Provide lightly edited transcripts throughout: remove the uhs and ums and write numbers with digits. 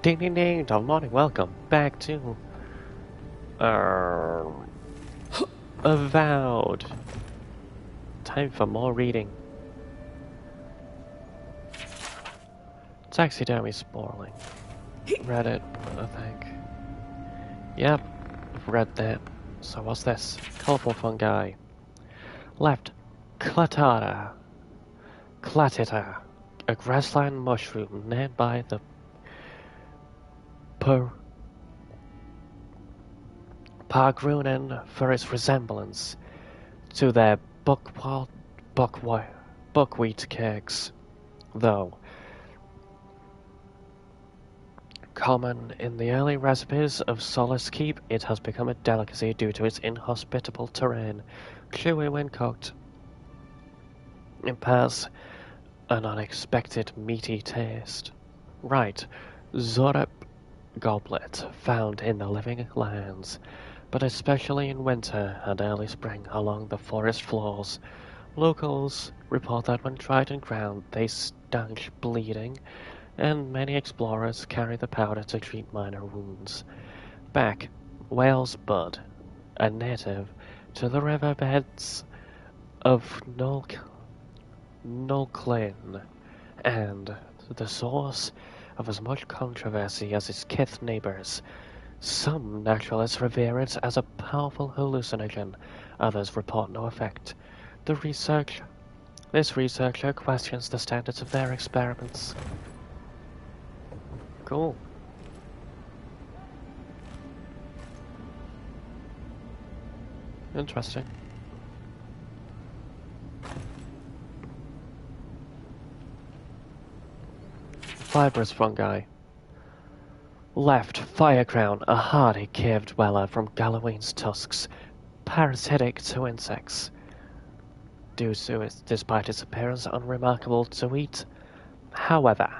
Ding ding ding, good morning, welcome back to Avowed. Time for more reading. Taxidermy spoiling. Read it, I think. Yep, I've read that. So what's this? Colourful fungi. Left, Clatata. Clatita. A grassland mushroom named by the Pargrunen for its resemblance to their buckwheat cakes, though common in the early recipes of Solace Keep, it has become a delicacy due to its inhospitable terrain, chewy when cooked. It has an unexpected meaty taste. Right, Zorep goblet, found in the living lands, but especially in winter and early spring along the forest floors. Locals report that when tried and ground, they stanch bleeding, and many explorers carry the powder to treat minor wounds. Back, Wales Bud, a native to the riverbeds of Nolclyn, and the source of as much controversy as its kith neighbours. Some naturalists revere it as a powerful hallucinogen, others report no effect. This researcher questions the standards of their experiments. Cool. Interesting. Fibrous fungi. Left, Firecrown, a hardy cave dweller from Galloween's tusks, parasitic to insects. Despite its appearance unremarkable to eat. However,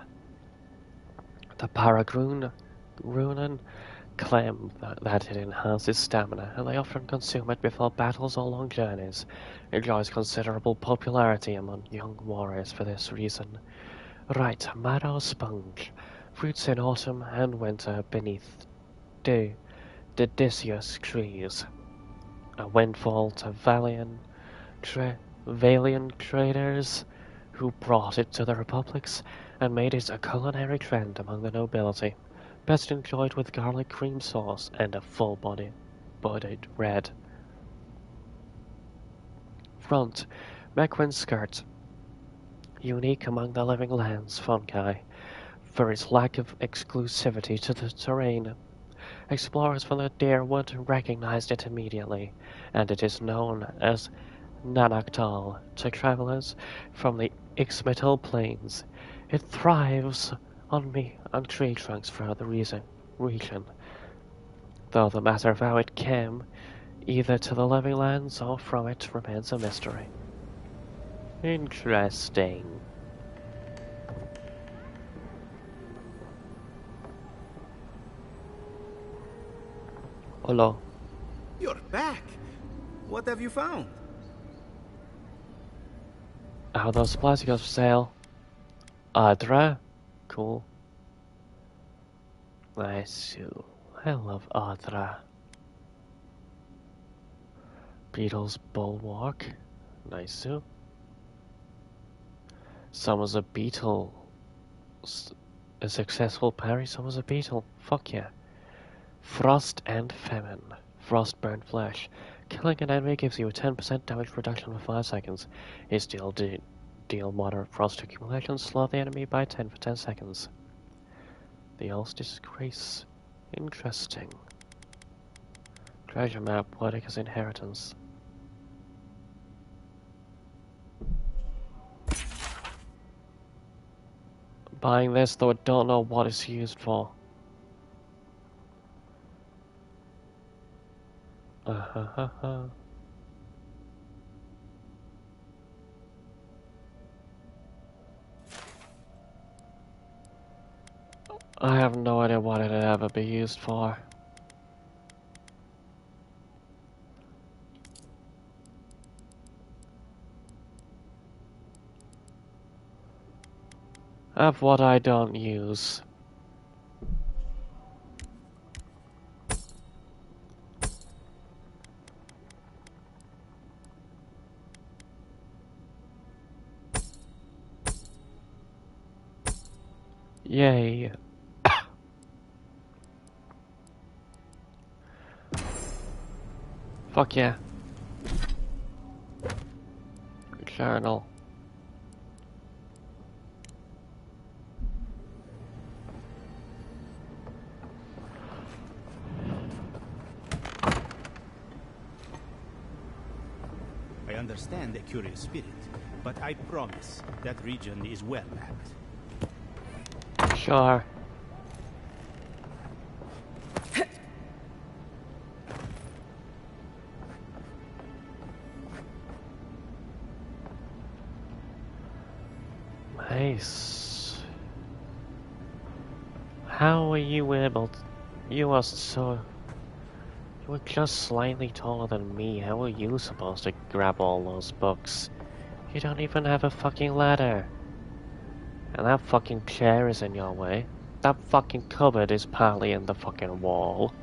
the Paragrunen claim that it enhances stamina, and they often consume it before battles or long journeys. It enjoys considerable popularity among young warriors for this reason. Right, Marrow Sponge. Fruits in autumn and winter beneath deciduous trees. A windfall to Valian traders who brought it to the republics and made it a culinary trend among the nobility. Best enjoyed with garlic cream sauce and a full-bodied red. Front, Mequin skirt. Unique among the living lands fungi for its lack of exclusivity to the terrain. Explorers from the Deerwood recognized it immediately, and it is known as Nanaktal to travelers from the Ixmital Plains. It thrives on tree trunks for the region, though the matter of how it came either to the living lands or from it remains a mystery. Interesting. Hello. You're back. What have you found? How those supplies goes for sale? Adra? Cool. Nice. I love Adra. Beetle's Bulwark. Nice. Someone's a beetle. A successful parry, someone's a beetle. Fuck yeah. Frost and Famine. Frost burn flesh. Killing an enemy gives you a 10% damage reduction for 5 seconds. It's deal moderate frost accumulation, slow the enemy by 10 for 10 seconds. The Ulster's Grace. Interesting. Treasure map, Wordica's inheritance. Buying this, though I don't know what it's used for. I have no idea what it'd ever be used for. Of what I don't use. Yay. Fuck yeah. Journal. I understand a curious spirit, but I promise that region is well mapped. Sure. Nice. How were you able to... You were so... You were just slightly taller than me. How were you supposed to grab all those books? You don't even have a fucking ladder. And that fucking chair is in your way. That fucking cupboard is partly in the fucking wall.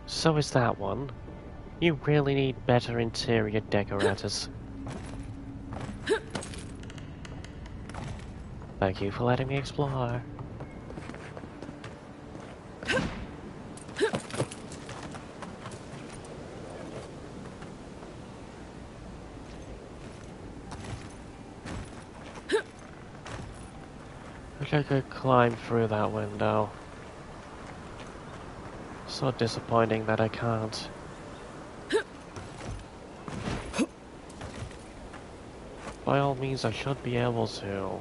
So is that one. You really need better interior decorators. Thank you for letting me explore. Wish I could climb through that window. So disappointing that I can't. By all means, I should be able to.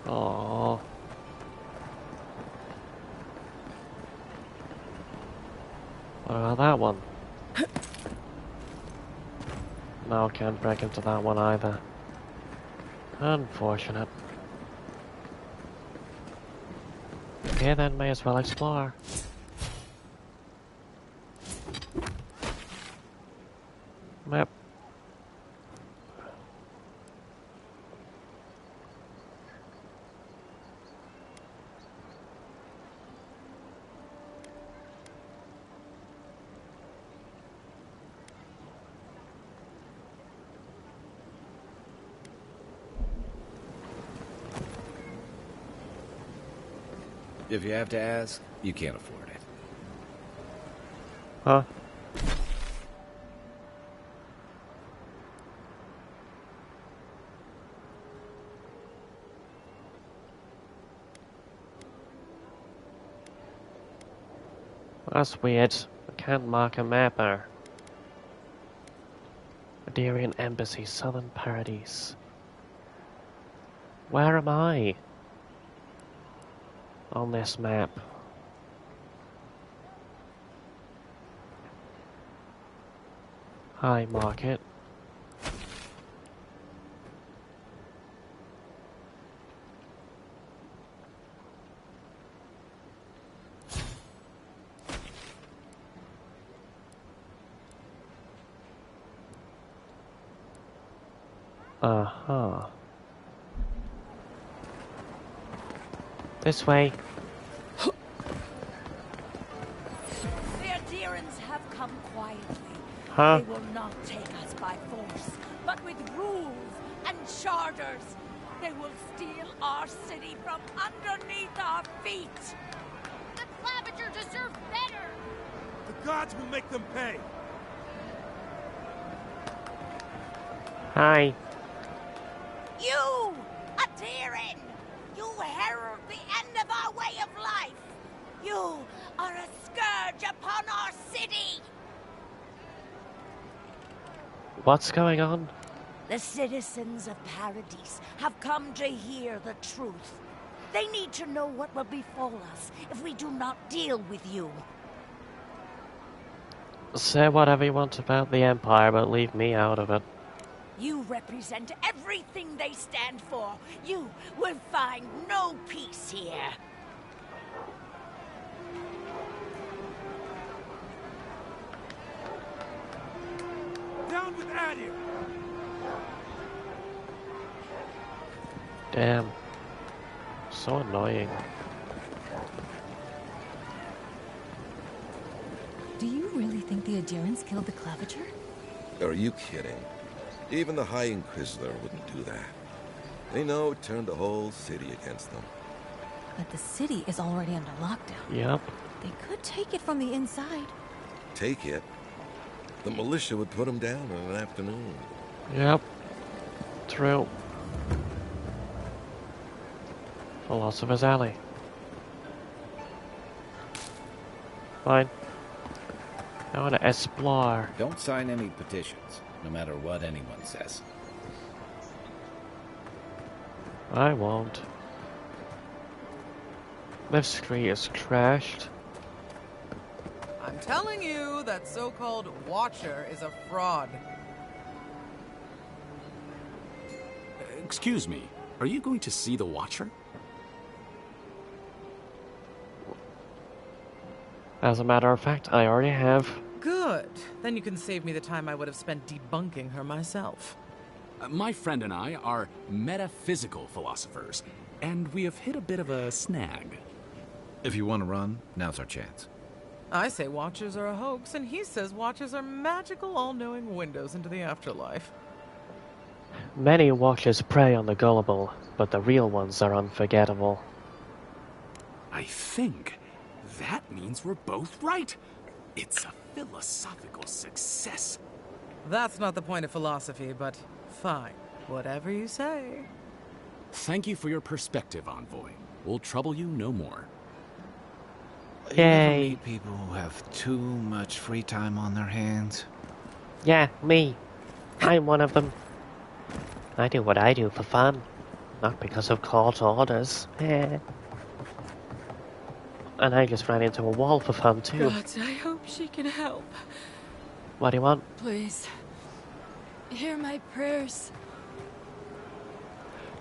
Aww. What about that one? No, can't break into that one either. Unfortunate. Okay then, may as well explore. Map. If you have to ask, you can't afford it. Huh? That's weird. I can't mark a mapper. Aderian Embassy, Southern Paradise. Where am I? On this map. Hi, market. Uh-huh. This way. The Adherents have come quietly. Huh? They will not take us by force, but with rules and charters. They will steal our city from underneath our feet. The Clavager deserve better! The gods will make them pay. Hi. You, Adherin! You herald the end of our way of life! You are a scourge upon our city! What's going on? The citizens of Paradise have come to hear the truth. They need to know what will befall us if we do not deal with you. Say whatever you want about the Empire, but leave me out of it. You represent everything they stand for. You will find no peace here. Down with Adir! Damn. So annoying. Do you really think the Adherents killed the Clavager? Are you kidding? Even the High Inquisitor wouldn't do that. They know it turned the whole city against them. But the city is already under lockdown. Yep. They could take it from the inside. Take it? The militia would put them down in an afternoon. Yep. True. Philosopher's Alley. Fine. I want to explore. Don't sign any petitions, no matter what anyone says. I won't. Linktree is crashed. I'm telling you, that so-called Watcher is a fraud. Excuse me, are you going to see the Watcher? As a matter of fact, I already have. Good. Then you can save me the time I would have spent debunking her myself. My friend and I are metaphysical philosophers, and we have hit a bit of a snag. If you want to run, now's our chance. I say Watchers are a hoax, and he says Watchers are magical, all-knowing windows into the afterlife. Many Watchers prey on the gullible, but the real ones are unforgettable. I think that means we're both right. It's a philosophical success. That's not the point of philosophy, but fine. Whatever you say. Thank you for your perspective, Envoy. We'll trouble you no more. You ever Yay. meet people who have too much free time on their hands? Yeah, me. I'm one of them. I do what I do for fun, not because of court orders. And I just ran into a wall for fun too. God, I hope she can help. What do you want? Please. Hear my prayers.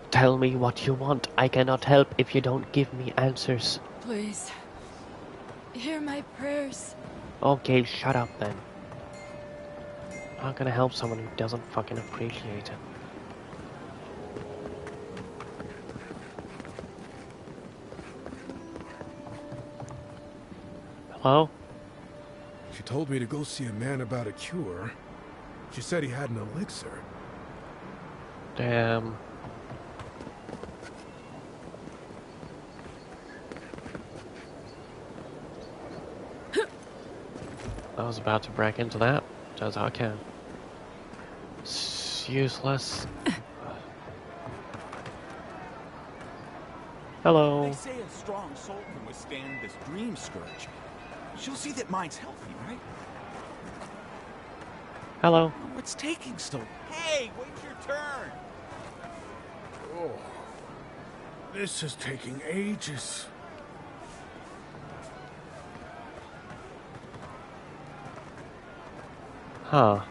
Tell me what you want. I cannot help if you don't give me answers. Please. Hear my prayers. Okay, shut up then. I'm not gonna help someone who doesn't fucking appreciate it. Hello? She told me to go see a man about a cure. She said he had an elixir. Damn. I was about to break into that. As I can. It's useless. Hello. They say a strong soul can withstand this dream scourge. She'll see that mine's healthy, right? Hello. What's taking so? Hey, wait your turn. Oh, this is taking ages. Huh.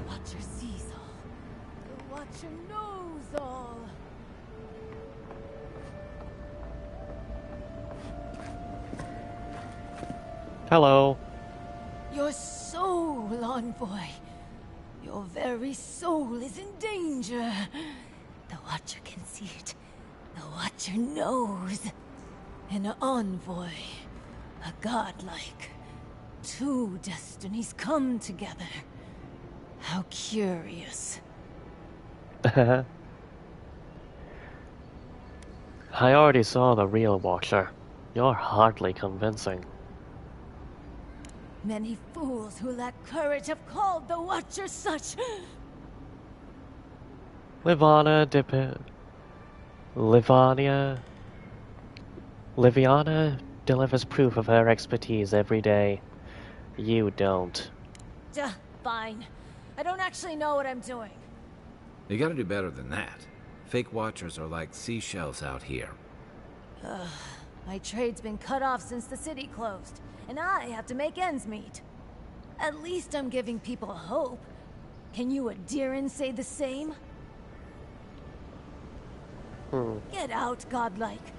Watcher sees all. The Watcher knows all. Hello. Your soul, Envoy. Your very soul is in danger. The Watcher can see it. The Watcher knows. An envoy. A godlike. Two destinies come together. How curious. I already saw the real Watcher. You're hardly convincing. Many fools who lack courage have called the Watcher such. Liviana delivers proof of her expertise every day. You don't. Fine. I don't actually know what I'm doing. You gotta do better than that. Fake Watchers are like seashells out here. My trade's been cut off since the city closed, and I have to make ends meet. At least I'm giving people hope. Can you Adhirin say the same? Get out, Godlike.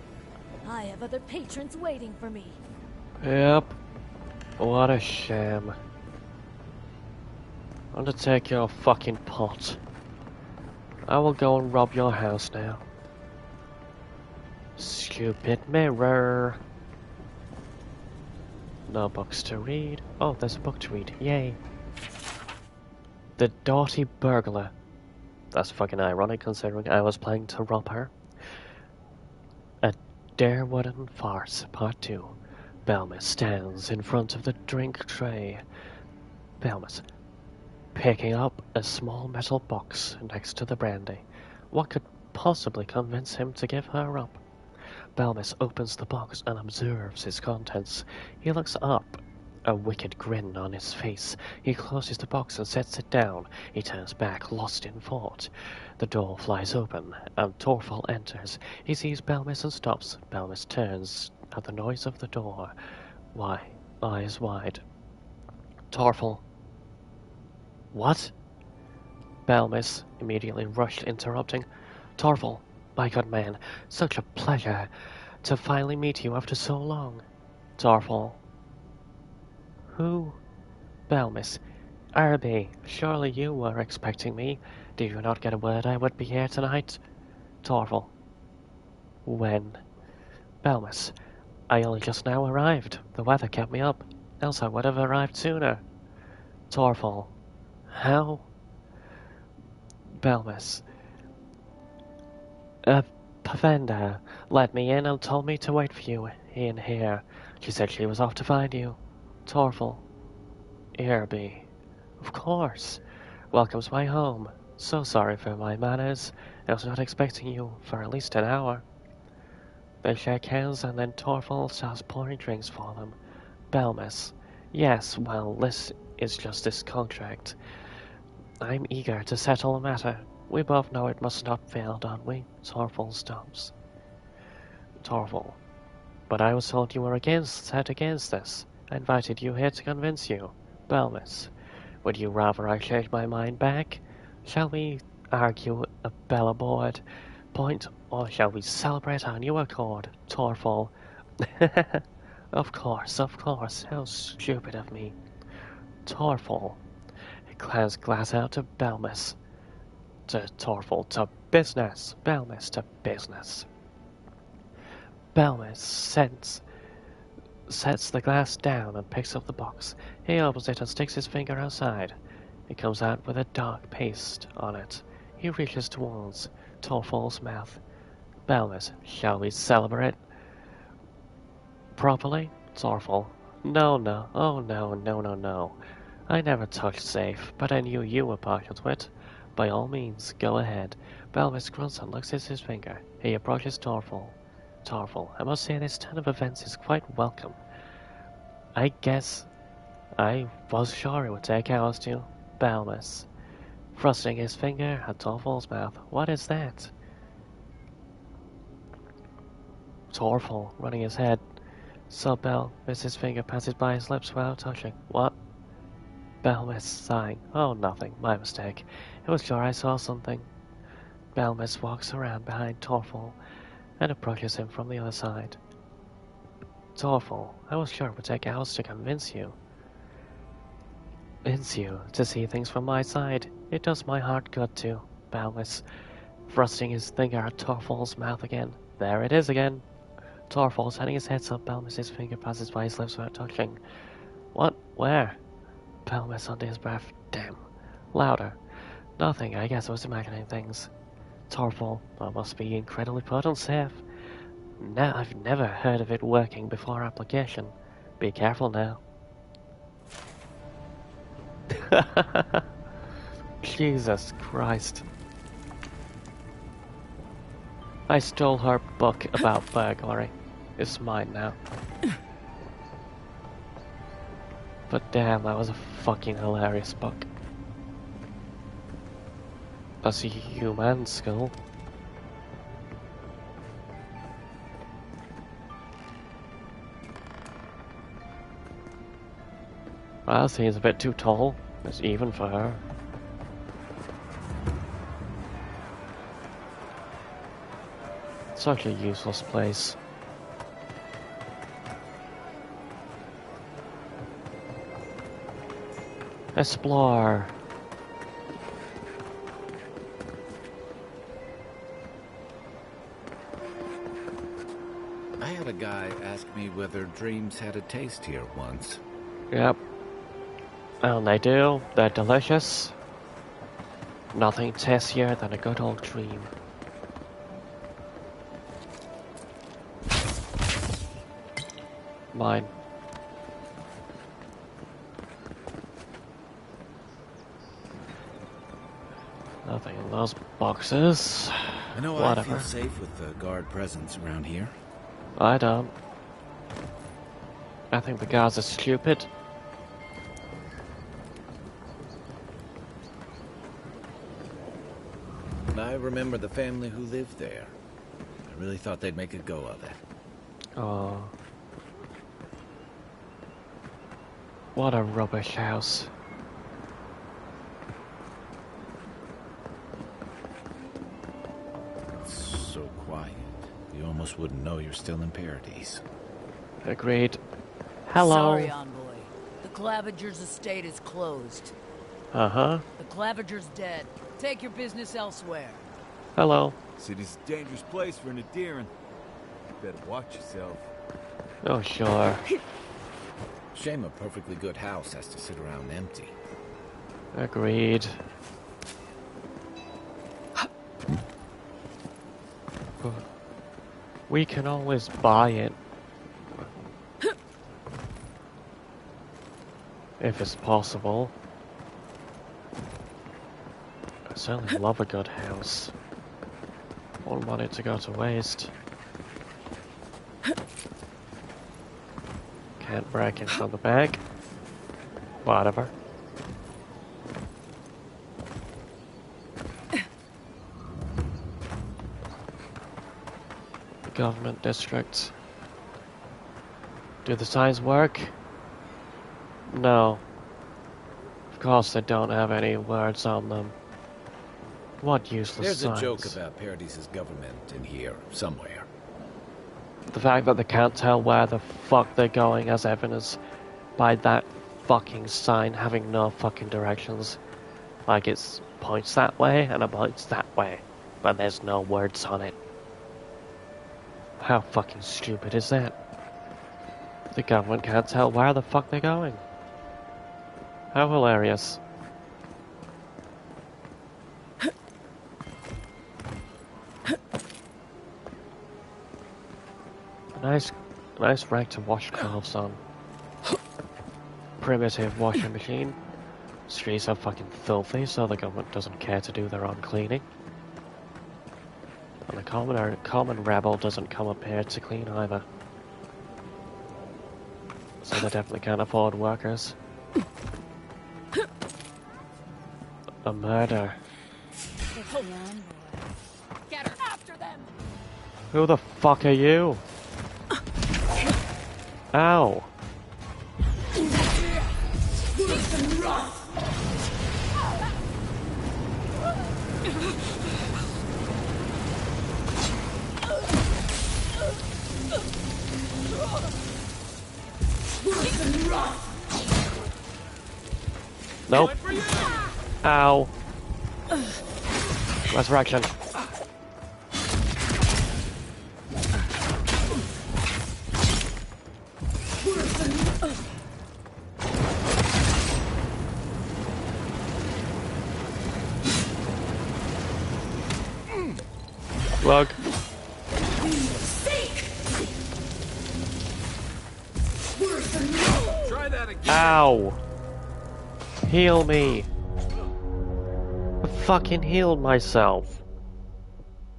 I have other patrons waiting for me. Yep. What a shame. I'm gonna take your fucking pot. I will go and rob your house now. Stupid mirror. No books to read. Oh, there's a book to read. Yay. The Doughty Burglar. That's fucking ironic considering I was planning to rob her. A Darewooden Farce, Part 2. Belmis stands in front of the drink tray. Belmis, picking up a small metal box next to the brandy. What could possibly convince him to give her up? Belmis opens the box and observes its contents. He looks up, a wicked grin on his face. He closes the box and sets it down. He turns back, lost in thought. The door flies open, and Torfall enters. He sees Belmis and stops. Belmis turns at the noise of the door. Why? Eyes wide. Torfall. What? Belmis immediately rushed, interrupting. Torfall, my good man, such a pleasure to finally meet you after so long. Torfall. Who? Belmis. Arby, surely you were expecting me. Did you not get a word I would be here tonight? Torfall. When? Belmis. I only just now arrived. The weather kept me up, else I would have arrived sooner. Torfall. How? Belmis. Pavenda let me in and told me to wait for you in here. She said she was off to find you. Torfall. Irby. Of course. Welcome's my home. So sorry for my manners. I was not expecting you for at least an hour. They shake hands and then Torfall starts pouring drinks for them. Belmis. Yes, well, this is just this contract. I'm eager to settle the matter. We both know it must not fail, don't we? Torfall stops. Torfall. But I was told you were set against this. I invited you here to convince you. Belmis. Would you rather I change my mind back? Shall we argue a bellboard point, or shall we celebrate our new accord? Torfall. Of course. How stupid of me. Torfall. He clears glass out to Belmis. To Torfall. To business. Belmis to business. Belmis sets the glass down and picks up the box. He opens it and sticks his finger outside. It comes out with a dark paste on it. He reaches towards Torfall's mouth. Belmis, shall we celebrate properly? Torfall. No. Oh, no. I never touched safe, but I knew you were partial to it. By all means, go ahead. Belmis grunts and looks at his finger. He approaches Torfall. Torfall, I must say this turn of events is quite welcome. I guess I was sure it would take hours to. Belmis, thrusting his finger at Torfall's mouth. What is that? Torfall, running his head. Belmis, his finger passes by his lips without touching. What? Belmis, sighing. Oh, nothing. My mistake. I was sure I saw something. Belmis walks around behind Torfall and approaches him from the other side. Torfall, I was sure it would take hours to convince you to see things from my side. It does my heart good too. Belmis, thrusting his finger at Torfall's mouth again. There it is again. Torfall, turning his head up, Belmis's finger passes by his lips without touching. What? Where? Belmis under his breath. Damn. Louder. Nothing, I guess I was imagining things. Torfall, that must be incredibly potent safe. No, I've never heard of it working before application. Be careful now. Jesus Christ. I stole her book about burglary. It's mine now. But damn, that was a fucking hilarious book. That's a human skull. Well, seems a bit too tall. It's even for her. Such a useless place. Explore. I had a guy ask me whether dreams had a taste here once. Yep. And they do. They're delicious. Nothing tastier than a good old dream. Mine. Nothing in those boxes. I know Whatever. I feel safe with the guard presence around here. I don't. I think the guards are stupid. I remember the family who lived there. I really thought they'd make a go of it. Oh. What a rubbish house. It's so quiet. You almost wouldn't know you're still in Paradise. Agreed. Hello. Sorry, Envoy. The Clavager's estate is closed. Uh-huh. The Clavager's dead. Take your business elsewhere. Hello. City's a dangerous place for an Adherin. You better watch yourself. Oh, sure. Shame a perfectly good house has to sit around empty. Agreed. We can always buy it. If it's possible. I certainly love a good house. Wouldn't want it to go to waste. Can't break it from the bag. Whatever. Government district. Do the signs work? No. Of course they don't have any words on them. What useless There's signs. a joke about Paradise's government in here, somewhere. The fact that they can't tell where the fuck they're going as evidenced by that fucking sign having no fucking directions. Like it points that way and it points that way, but there's no words on it. How fucking stupid is that? The government can't tell where the fuck they're going. How hilarious. Nice rack to wash clothes on. Primitive washing machine. Streets are fucking filthy, so the government doesn't care to do their own cleaning. And the common rebel doesn't come up here to clean either. So they definitely can't afford workers. A murder. Get her after them. Who the fuck are you? Ow. Nope. Ow. Resurrection. Slug. Try that again. Ow. Heal me. I fucking healed myself.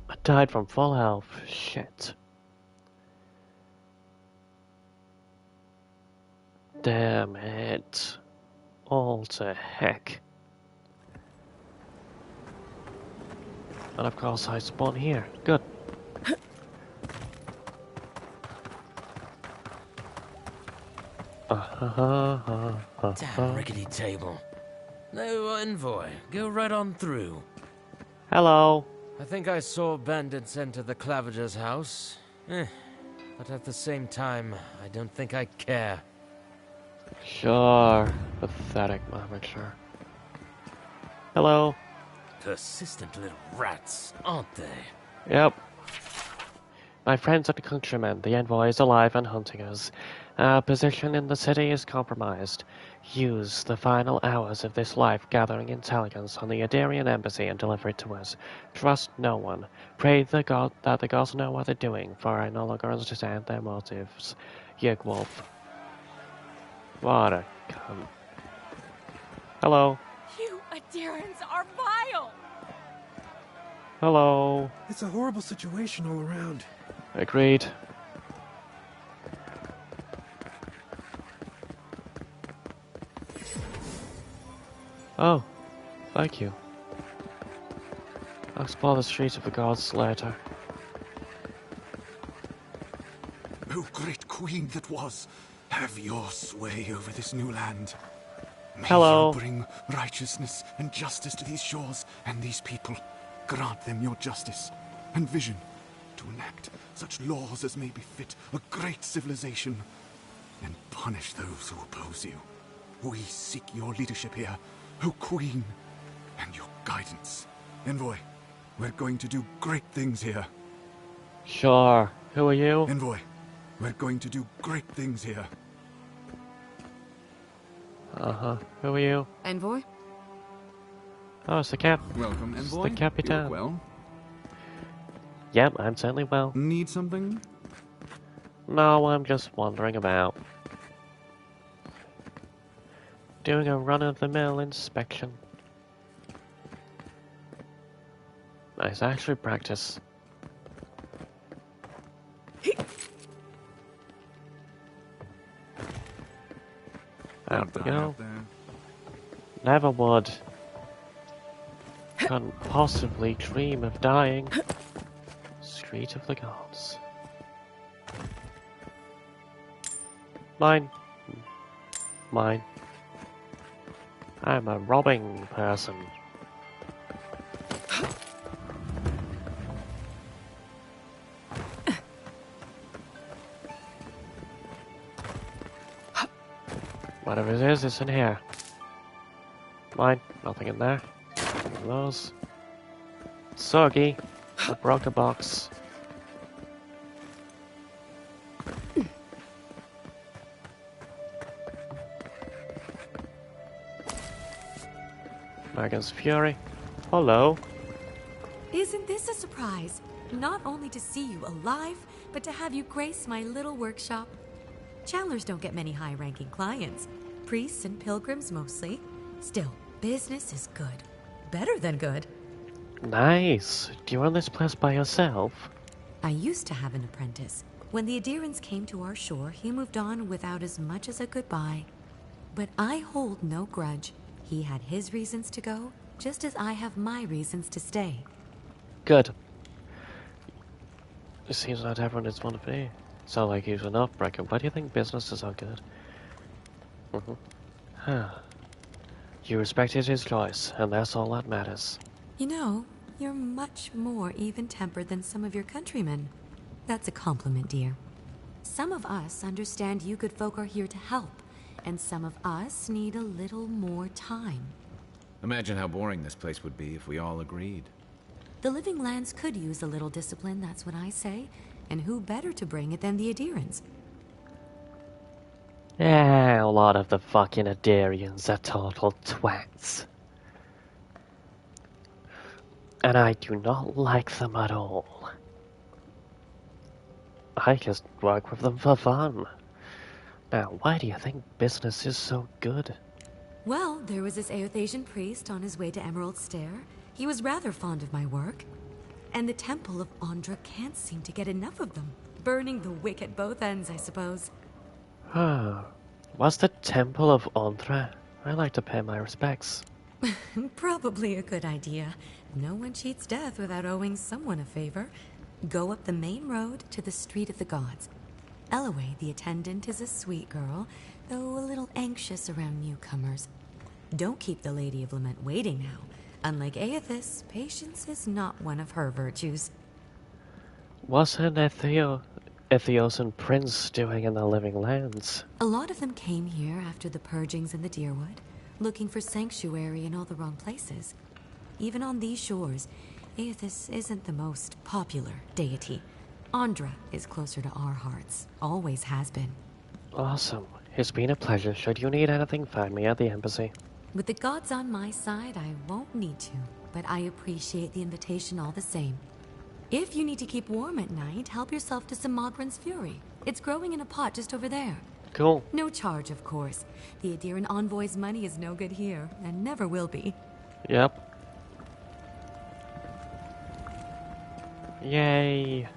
I died from full health. Shit. Damn it. All to heck. And of course I spawn here. Good. Damn rickety table. No envoy. Go right on through. Hello. I think I saw bandits enter the Clavager's house. But at the same time, I don't think I care. Sure. Pathetic amateur. Hello. Persistent little rats, aren't they? Yep. My friends and countrymen, the envoy is alive and hunting us. Our position in the city is compromised. Use the final hours of this life gathering intelligence on the Adarian embassy and deliver it to us. Trust no one. Pray that the gods know what they're doing, for I no longer understand their motives. Yigwolf. What a cunt. Hello. You Adirans are vile! Hello. It's a horrible situation all around. Agreed. Oh, thank you. I'll explore the streets of the gods later. O great queen that was, have your sway over this new land. May Hello. you bring righteousness and justice to these shores and these people. Grant them your justice and vision to enact such laws as may befit a great civilization, and punish those who oppose you. We seek your leadership here, O Queen, and your guidance. Envoy, we're going to do great things here. Sure. Who are you? Envoy, we're going to do great things here. Uh-huh. Who are you? Envoy? Oh, it's the cap. Welcome, It's Envoy. the Capitan. You look well. Yep, I'm certainly well. Need something? No, I'm just wandering about. Doing a run-of-the-mill inspection. Nice, actually practice. Out we go. Never would. Couldn't possibly dream of dying. Street of the Gods. Mine. Mine. I'm a robbing person. Whatever it is, it's in here. Mine. Nothing in there. One of those. Soggy. I broke a box. Megan's Fury. Hello. Isn't this a surprise? Not only to see you alive, but to have you grace my little workshop. Chandlers don't get many high-ranking clients. Priests and pilgrims mostly. Still, business is good. Better than good. Nice. Do you run this place by yourself? I used to have an apprentice. When the Adirans came to our shore, he moved on without as much as a goodbye. But I hold no grudge. He had his reasons to go, just as I have my reasons to stay. Good. It seems not everyone is one to be. Sound like he's an off-breaker. Why do you think businesses are good? You respected his choice, and that's all that matters. You know, you're much more even-tempered than some of your countrymen. That's a compliment, dear. Some of us understand you good folk are here to help, and some of us need a little more time. Imagine how boring this place would be if we all agreed. The living lands could use a little discipline, that's what I say. And who better to bring it than the Adirans? Yeah, a lot of the fucking Adarians are total twats. And I do not like them at all. I just work with them for fun. Now, why do you think business is so good? Well, there was this Aothasian priest on his way to Emerald Stair. He was rather fond of my work. And the Temple of Andra can't seem to get enough of them. Burning the wick at both ends, I suppose. What's the Temple of Andra? I like to pay my respects. Probably a good idea. No one cheats death without owing someone a favor. Go up the main road to the Street of the Gods. Eloise, the attendant, is a sweet girl, though a little anxious around newcomers. Don't keep the Lady of Lament waiting now. Unlike Aethys, patience is not one of her virtues. What's an Ethiopian prince doing in the living lands? A lot of them came here after the purgings in the Deerwood, looking for sanctuary in all the wrong places. Even on these shores, Aethys isn't the most popular deity. Andra is closer to our hearts. Always has been. Awesome. It's been a pleasure. Should you need anything, find me at the embassy. With the gods on my side, I won't need to, but I appreciate the invitation all the same. If you need to keep warm at night, help yourself to some Mogren's Fury. It's growing in a pot just over there. Cool. No charge, of course. The Adiran Envoy's money is no good here, and never will be. Yep. Yay.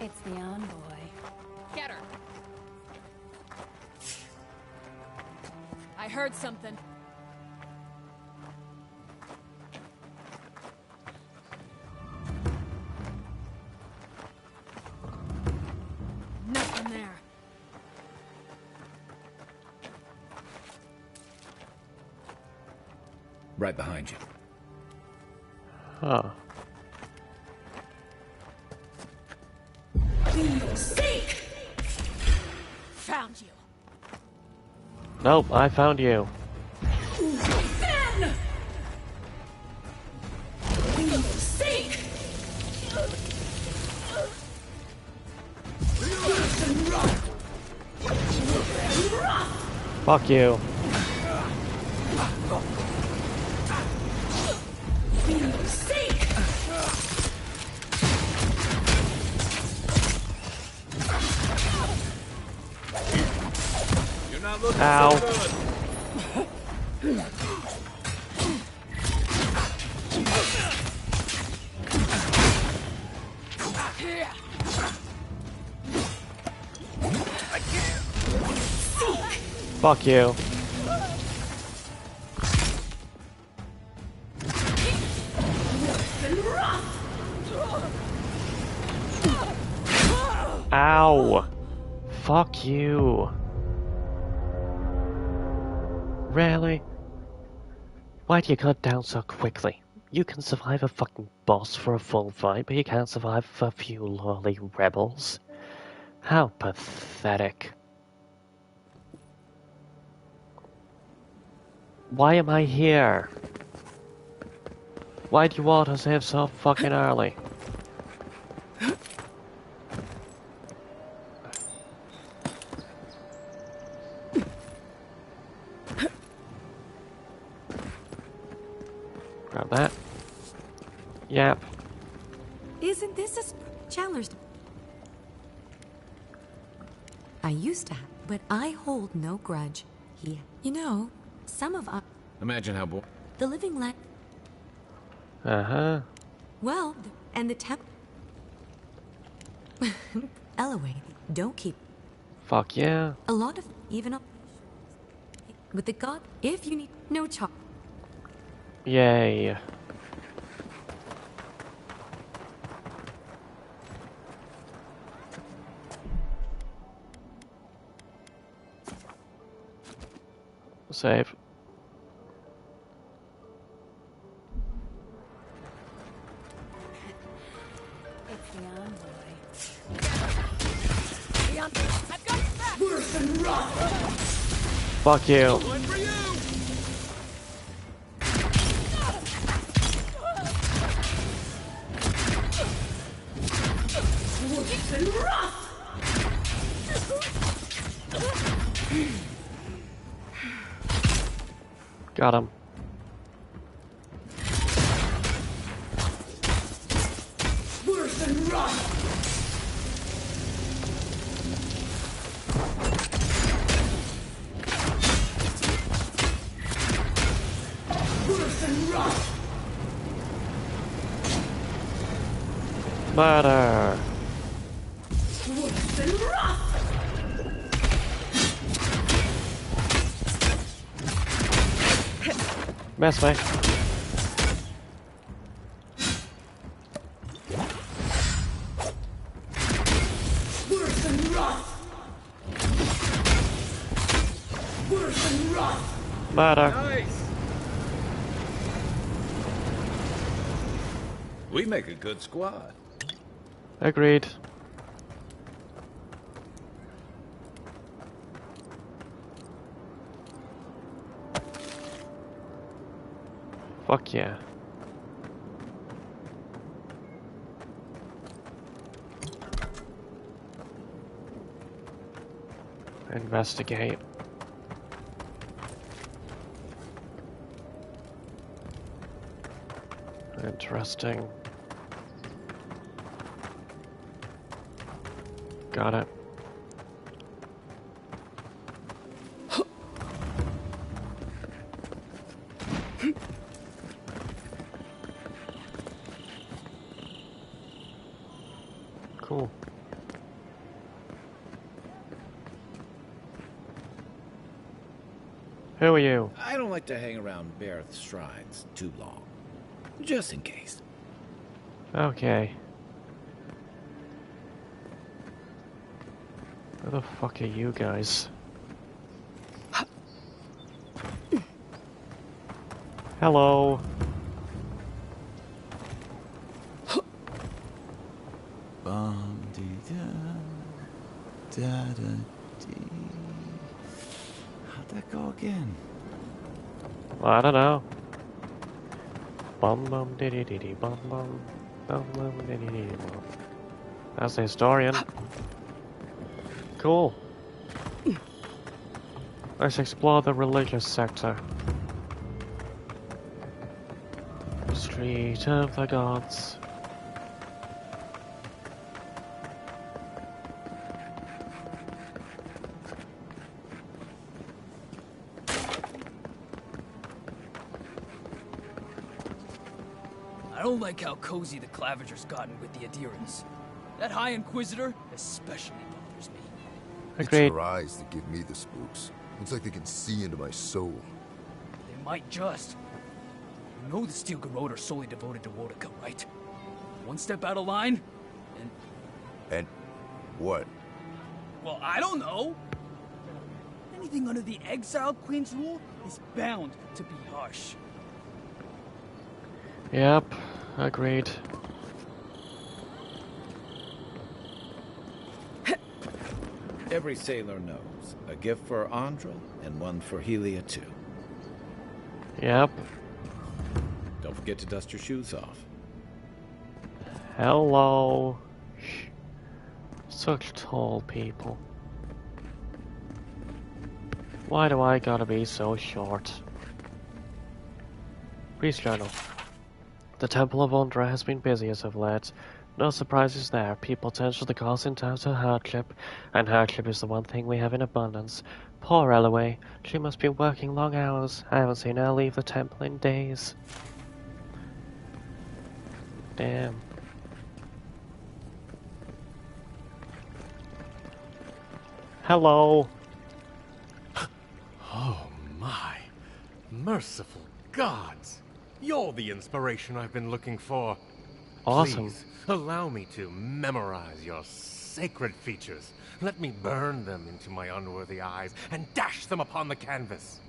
It's the envoy. Get her! I heard something. Nothing there. Right behind you. Huh. Seek! Found you. Nope, I found you. Then! Seek! Fuck you. Seek! Ow. Fuck you. Ow. Fuck you. Really? Why'd you cut down so quickly? You can survive a fucking boss for a full fight, but you can't survive for a few lowly rebels? How pathetic. Why am I here? Why'd you autosave so fucking early? Grab that. Yep. Isn't this a Cxald'dhrest? I used to have, but I hold no grudge. You know, some of us... Imagine how The living Uh-huh. Well, and the temp... Elway, don't keep... Fuck yeah. A lot of... Even up... With the god... If you need... No chop. Yay. Save. It's the envoy. The envoy. I've got it back! Worse than rock! Fuck you. One for you! Worse than rock! Got him. Worse than rock! Worse than rock! Murder. Worse than rock! Mess me. Worse than rock! Worse than rock! Murder. Nice! We make a good squad. Agreed. Fuck yeah. Investigate. Interesting. Got it. Cool. Who are you? I don't like to hang around Bareth's shrines too long. Just in case. Okay. Who the fuck are you guys? Hello. How'd that go again? Well, I don't know. Bum bum diddy diddy bum bum bum bum diddy diddy bum. That's the historian. Cool. Let's explore the religious sector. Street of the Gods. I don't like how cozy the Clavager's gotten with the adherents. That High Inquisitor especially bothers me. It's her eyes that give me the spooks. It's like they can see into my soul. They might just. You know the Steel Garrote are solely devoted to Woedica, right? One step out of line, and... And what? Well, I don't know. Anything under the Exiled Queen's rule is bound to be harsh. Yep, agreed. Every sailor knows. A gift for Andral and one for Helia too. Yep. Don't forget to dust your shoes off. Hello. Such tall people. Why do I gotta be so short? Priest Journal. The Temple of Undra has been busy as of late. No surprises there. People tend to the cause in times of hardship, and hardship is the one thing we have in abundance. Poor Elaway. She must be working long hours. I haven't seen her leave the temple in days. Damn. Hello. Oh my. Merciful gods. You're the inspiration I've been looking for. Awesome. Please, allow me to memorize your sacred features. Let me burn them into my unworthy eyes and dash them upon the canvas.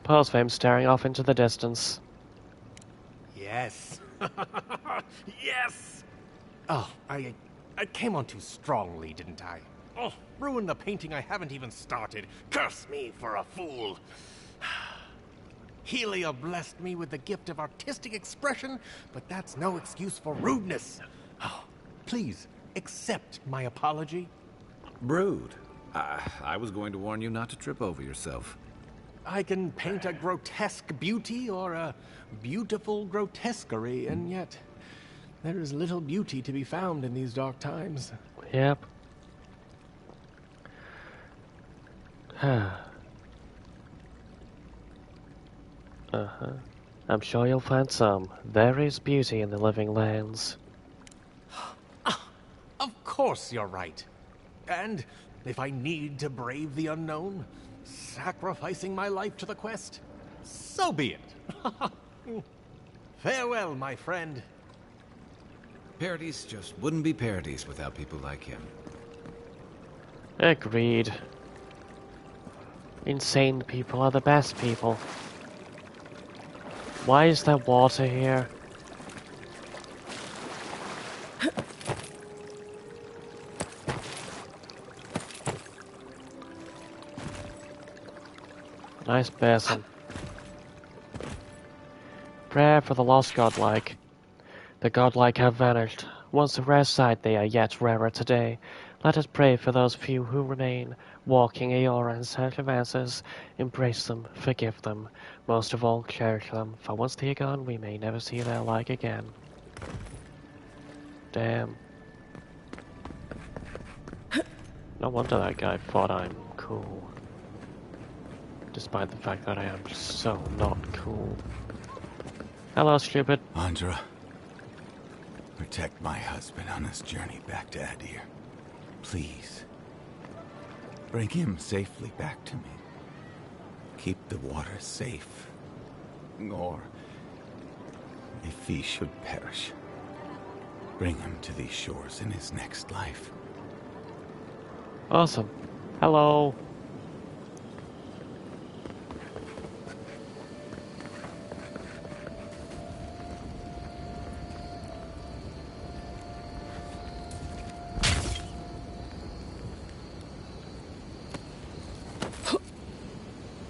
Pause for him staring off into the distance. Yes. Yes! Oh, I came on too strongly, didn't I? Oh, ruined the painting I haven't even started. Curse me for a fool. Helia blessed me with the gift of artistic expression, but that's no excuse for rudeness. Oh, please, accept my apology. Brood. I was going to warn you not to trip over yourself. I can paint a grotesque beauty or a beautiful grotesquerie, and yet there is little beauty to be found in these dark times. Yep. I'm sure you'll find some. There is beauty in the living lands. Of course you're right. And if I need to brave the unknown, sacrificing my life to the quest, so be it. Farewell, my friend. Parodies just wouldn't be parodies without people like him. Agreed. Insane people are the best people. Why is there water here? Nice basin. Prayer for the lost godlike. The godlike have vanished. Once a rare sight, they are yet rarer today. Let us pray for those few who remain, walking Eora in search of answers. Embrace them, forgive them, most of all cherish them, for once they are gone, we may never see their like again. Damn. No wonder that guy thought I'm cool. Despite the fact that I am so not cool. Hello, stupid. Andra, protect my husband on this journey back to Adir. Please. Bring him safely back to me. Keep the water safe. Or, if he should perish, bring him to these shores in his next life. Awesome. Hello.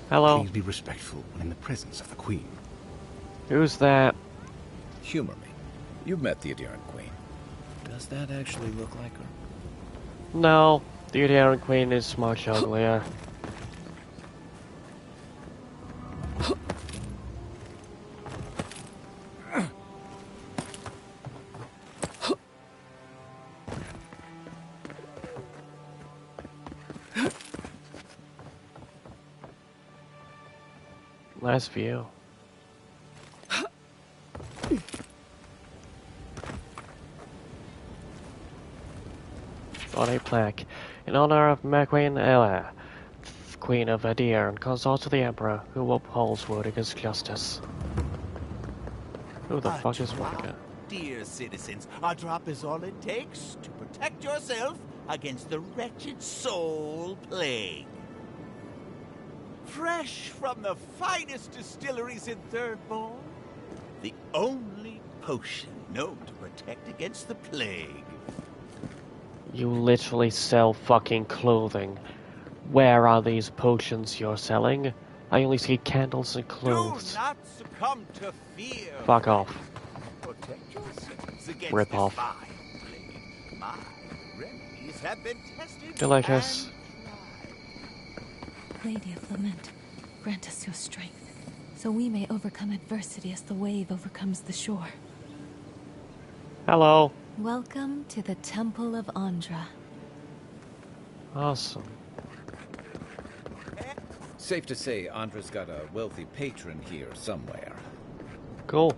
Hello. Please be respectful in the presence of the Queen. Who's that? Humor me. You've met the Adiran Queen. Does that actually look like her? No, the Adiran Queen is much uglier. Nice view. On a plaque, in honor of Queen Ella, Queen of Adir and consort of the Emperor, who upholds Wodica's justice. Who the fuck is Wodica? Dear citizens, a drop is all it takes to protect yourself against the wretched soul plague. Fresh from the finest distilleries in Thirdborn, the only potion known to protect against the plague. You literally sell fucking clothing. Where are these potions you're selling? I only see candles and clothes. Do not succumb to fear. Fuck off. Protect yourselves against Rip this off. vile plague. My remedies have been tested. Delicious. Lady of Lament, grant us your strength, so we may overcome adversity as the wave overcomes the shore. Hello. Welcome to the Temple of Andra. Awesome. Safe to say, Andra's got a wealthy patron here somewhere. Cool.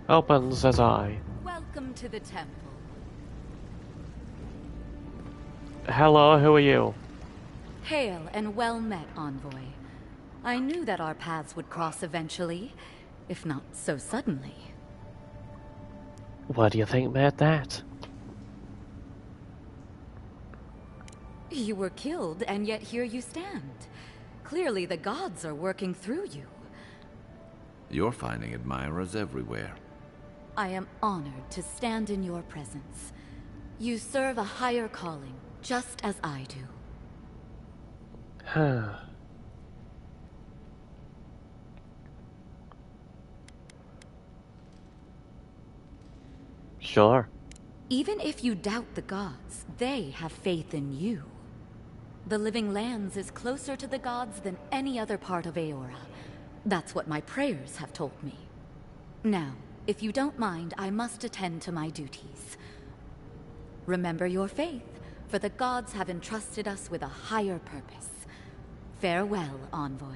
Opens as I. Welcome to the temple. Hello, who are you? Hail and well met, envoy. I knew that our paths would cross eventually, if not so suddenly. What do you think made that? You were killed, and yet here you stand. Clearly the gods are working through you. You're finding admirers everywhere. I am honored to stand in your presence. You serve a higher calling, just as I do. Huh. Sure. Even if you doubt the gods, they have faith in you. The Living Lands is closer to the gods than any other part of Eora. That's what my prayers have told me. Now, if you don't mind, I must attend to my duties. Remember your faith, for the gods have entrusted us with a higher purpose. Farewell, envoy.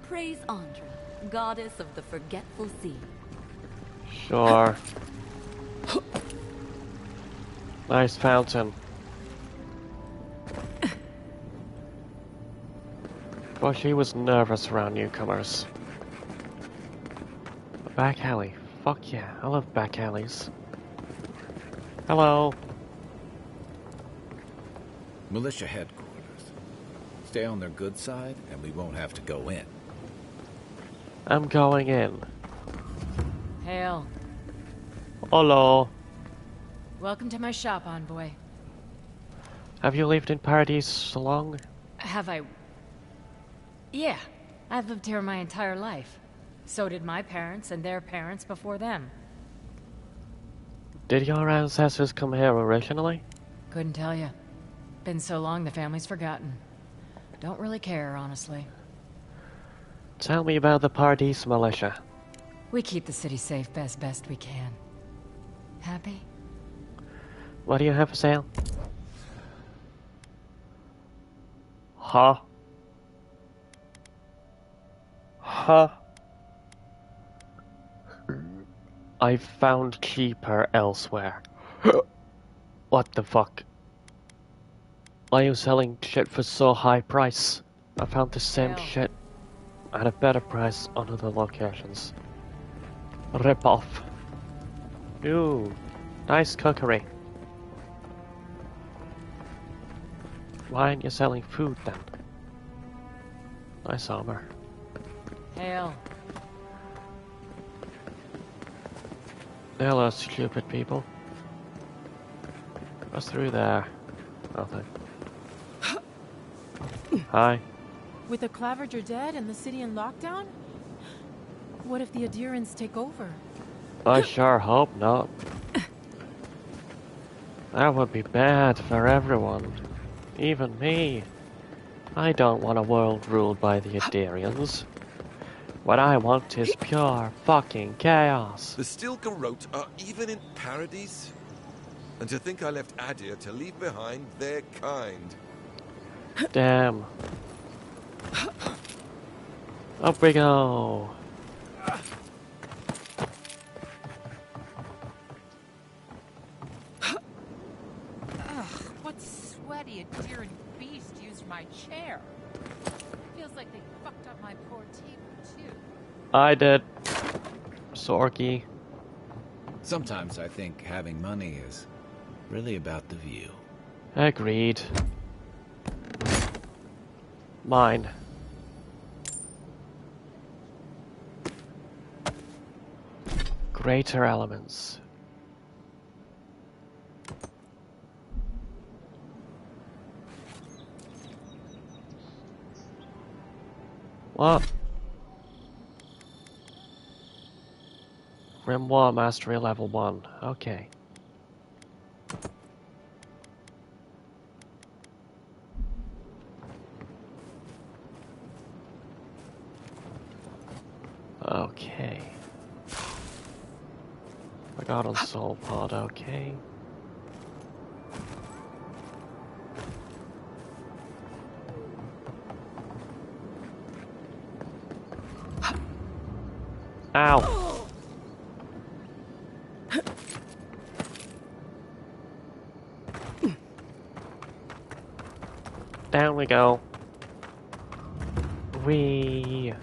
Praise Andra, goddess of the forgetful sea. Sure. Nice fountain. Well, she was nervous around newcomers. A back alley. Fuck yeah, I love back alleys. Hello. Militia headquarters. Stay on their good side, and we won't have to go in. I'm going in. Hail. Hello. Welcome to my shop, envoy. Have you lived in Paradise so long? Have I Yeah, I've lived here my entire life. So did my parents and their parents before them. Did your ancestors come here originally? Couldn't tell you. Been so long the family's forgotten. Don't really care, honestly. Tell me about the Paradise militia. We keep the city safe as best we can. Happy? What do you have for sale? Huh? Huh? I've found cheaper elsewhere. What the fuck? Why are you selling shit for so high price? I found the same shit at a better price on other locations. Rip off. Ooh, nice cookery. Why aren't you selling food then? Nice armor. Hail. Hello, stupid people. What's through there? Nothing. Hi. With the Clavager dead and the city in lockdown? What if the adherents take over? I sure hope not. That would be bad for everyone. Even me. I don't want a world ruled by the Aderians. What I want is pure fucking chaos. The Stilgarrote are even in Paradise? And to think I left Adir to leave behind their kind. Damn. Up we go. What sweaty adherent beast used my chair? Feels like they fucked up my poor table, too. I did. Sorky. Sometimes I think having money is really about the view. Agreed. Mine. Greater elements. What? Grimoire Mastery level 1. Okay. Okay. I got on Soul Pod, okay. Ow! Down we go. Whee!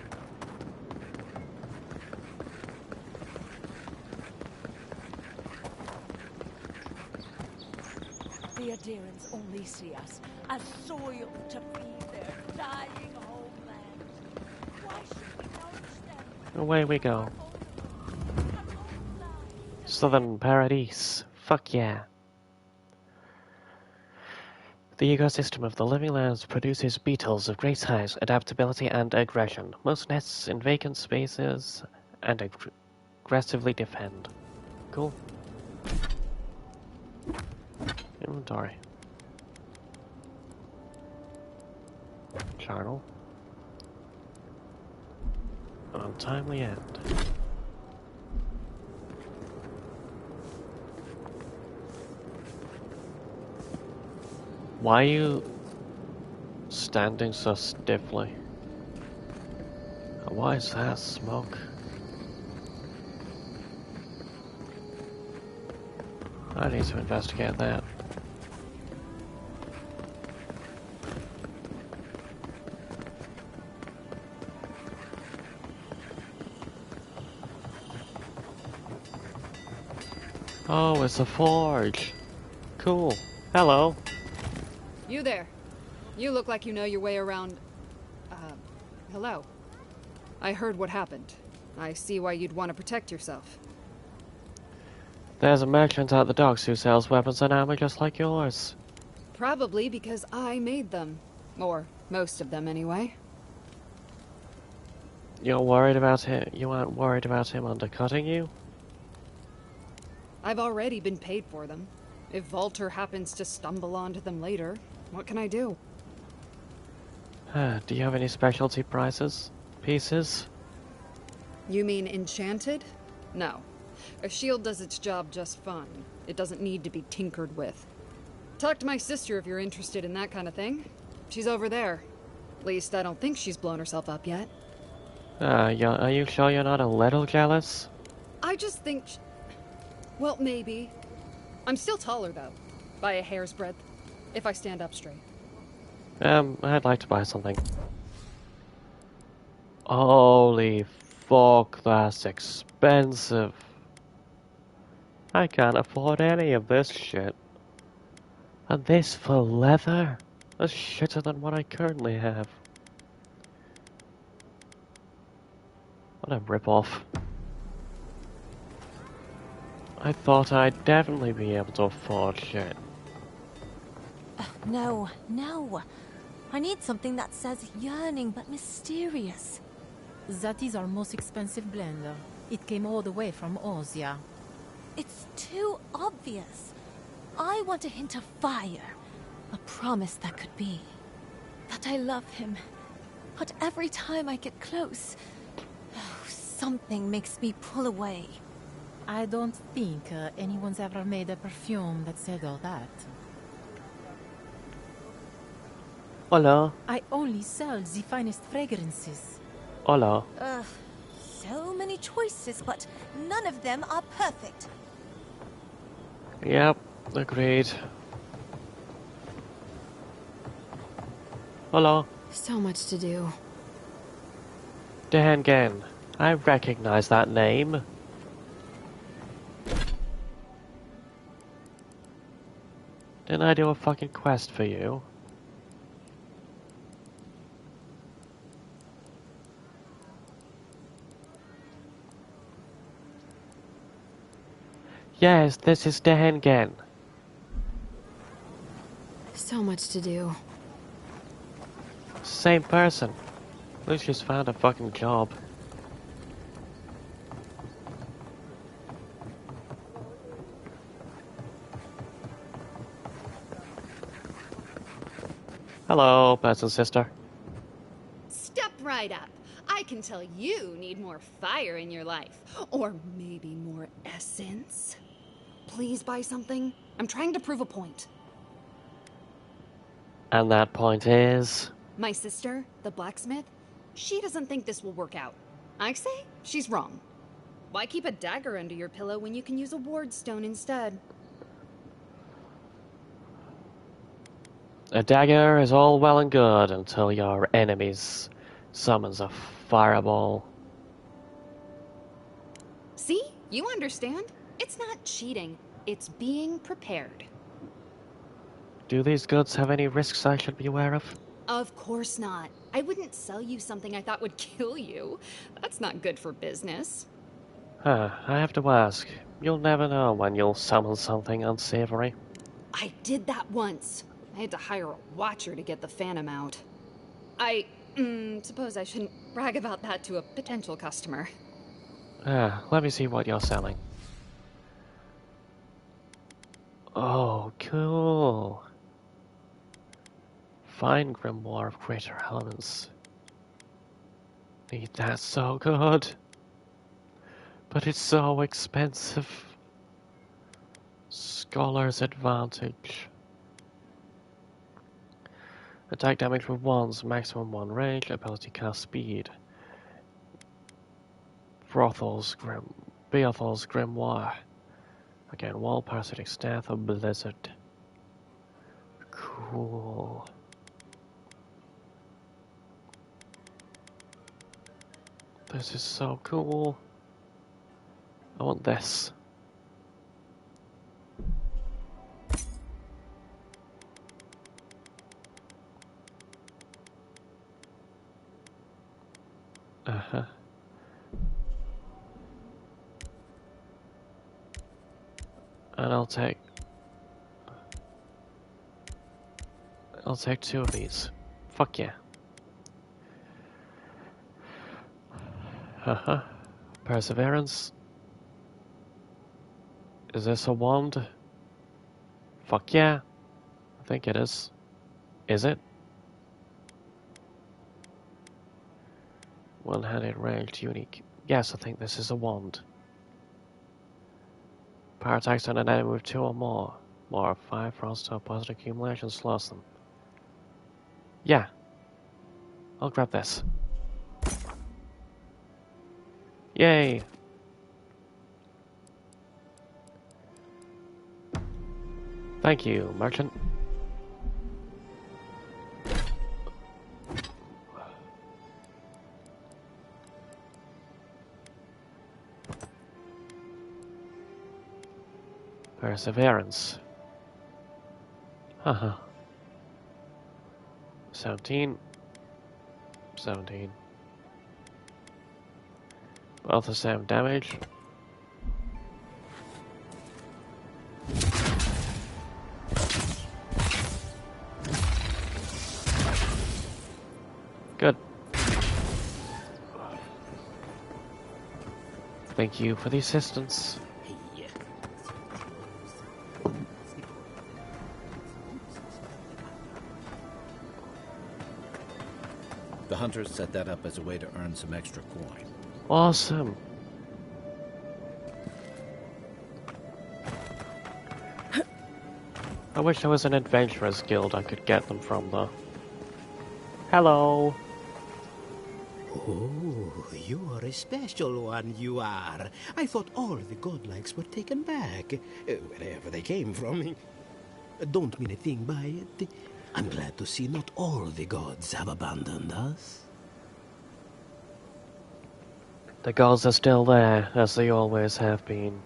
The adherents only see us as soil to feed their dying homeland. Why should we nourish them? Away we go. Southern Paradise. Fuck yeah. The ecosystem of the living lands produces beetles of great size, adaptability, and aggression. Most nests in vacant spaces and aggressively defend. Cool. Inventory. Charnel. An untimely end. Why are you standing so stiffly? Why is that smoke? I need to investigate that. Oh, it's a forge. Cool. Hello. You there. You look like you know your way around... hello. I heard what happened. I see why you'd want to protect yourself. There's a merchant at the docks who sells weapons and armor just like yours. Probably because I made them. Or most of them, anyway. You're worried about him? You aren't worried about him undercutting you? I've already been paid for them. If Walter happens to stumble onto them later, what can I do? Do you have any specialty pieces? You mean enchanted? No. A shield does its job just fine. It doesn't need to be tinkered with. Talk to my sister if you're interested in that kind of thing. She's over there. At least I don't think she's blown herself up yet. Are you sure you're not a little jealous? I just think... Well, maybe. I'm still taller, though. By a hair's breadth. If I stand up straight. I'd like to buy something. Holy fuck, that's expensive. I can't afford any of this shit. And this for leather? That's shitter than what I currently have. What a rip-off. I thought I'd definitely be able to afford shit. No, no. I need something that says yearning but mysterious. That is our most expensive blend. It came all the way from Ozia. It's too obvious. I want a hint of fire. A promise that could be. That I love him. But every time I get close, something makes me pull away. I don't think anyone's ever made a perfume that said all that. Hola. I only sell the finest fragrances. Hola. So many choices, but none of them are perfect. Yep, agreed. Hola. So much to do. Dangan. I recognize that name. Didn't I do a fucking quest for you? Yes, this is Dangan. So much to do. Same person. Lucius found a fucking job. Hello, person sister. Step right up. I can tell you need more fire in your life. Or maybe more essence. Please buy something. I'm trying to prove a point. And that point is... My sister, the blacksmith, she doesn't think this will work out. I say she's wrong. Why keep a dagger under your pillow when you can use a ward stone instead? A dagger is all well and good until your enemies summons a fireball. See? You understand? It's not cheating. It's being prepared. Do these goods have any risks I should be aware of? Of course not. I wouldn't sell you something I thought would kill you. That's not good for business. I have to ask. You'll never know when you'll summon something unsavory. I did that once. I had to hire a watcher to get the phantom out. I suppose I shouldn't brag about that to a potential customer. Let me see what you're selling. Oh, cool. Fine grimoire of greater elements. Need that so good. But it's so expensive. Scholar's Advantage. Attack damage with wands, maximum 1 range, ability cast speed. Beothal's Grimoire. Again, wall, parasitic staff, a blizzard. Cool. This is so cool. I want this. Uh-huh. And I'll take 2 of these. Fuck yeah. Haha. Perseverance. Is this a wand? Fuck yeah. I think it is. Is it? One-handed ranged unique. Yes, I think this is a wand. Power attacks on an enemy with 2 or more. More of 5 frost or positive accumulation slows them. Yeah. I'll grab this. Yay! Thank you, merchant. Perseverance. Haha. 17. 17. Both the same damage. Good. Thank you for the assistance. The hunters set that up as a way to earn some extra coin. Awesome. I wish there was an adventurers guild I could get them from, though. Hello. Oh, you are a special one, you are. I thought all the godlikes were taken back, wherever they came from. Don't mean a thing by it. I'm glad to see not all the gods have abandoned us. The gods are still there, as they always have been.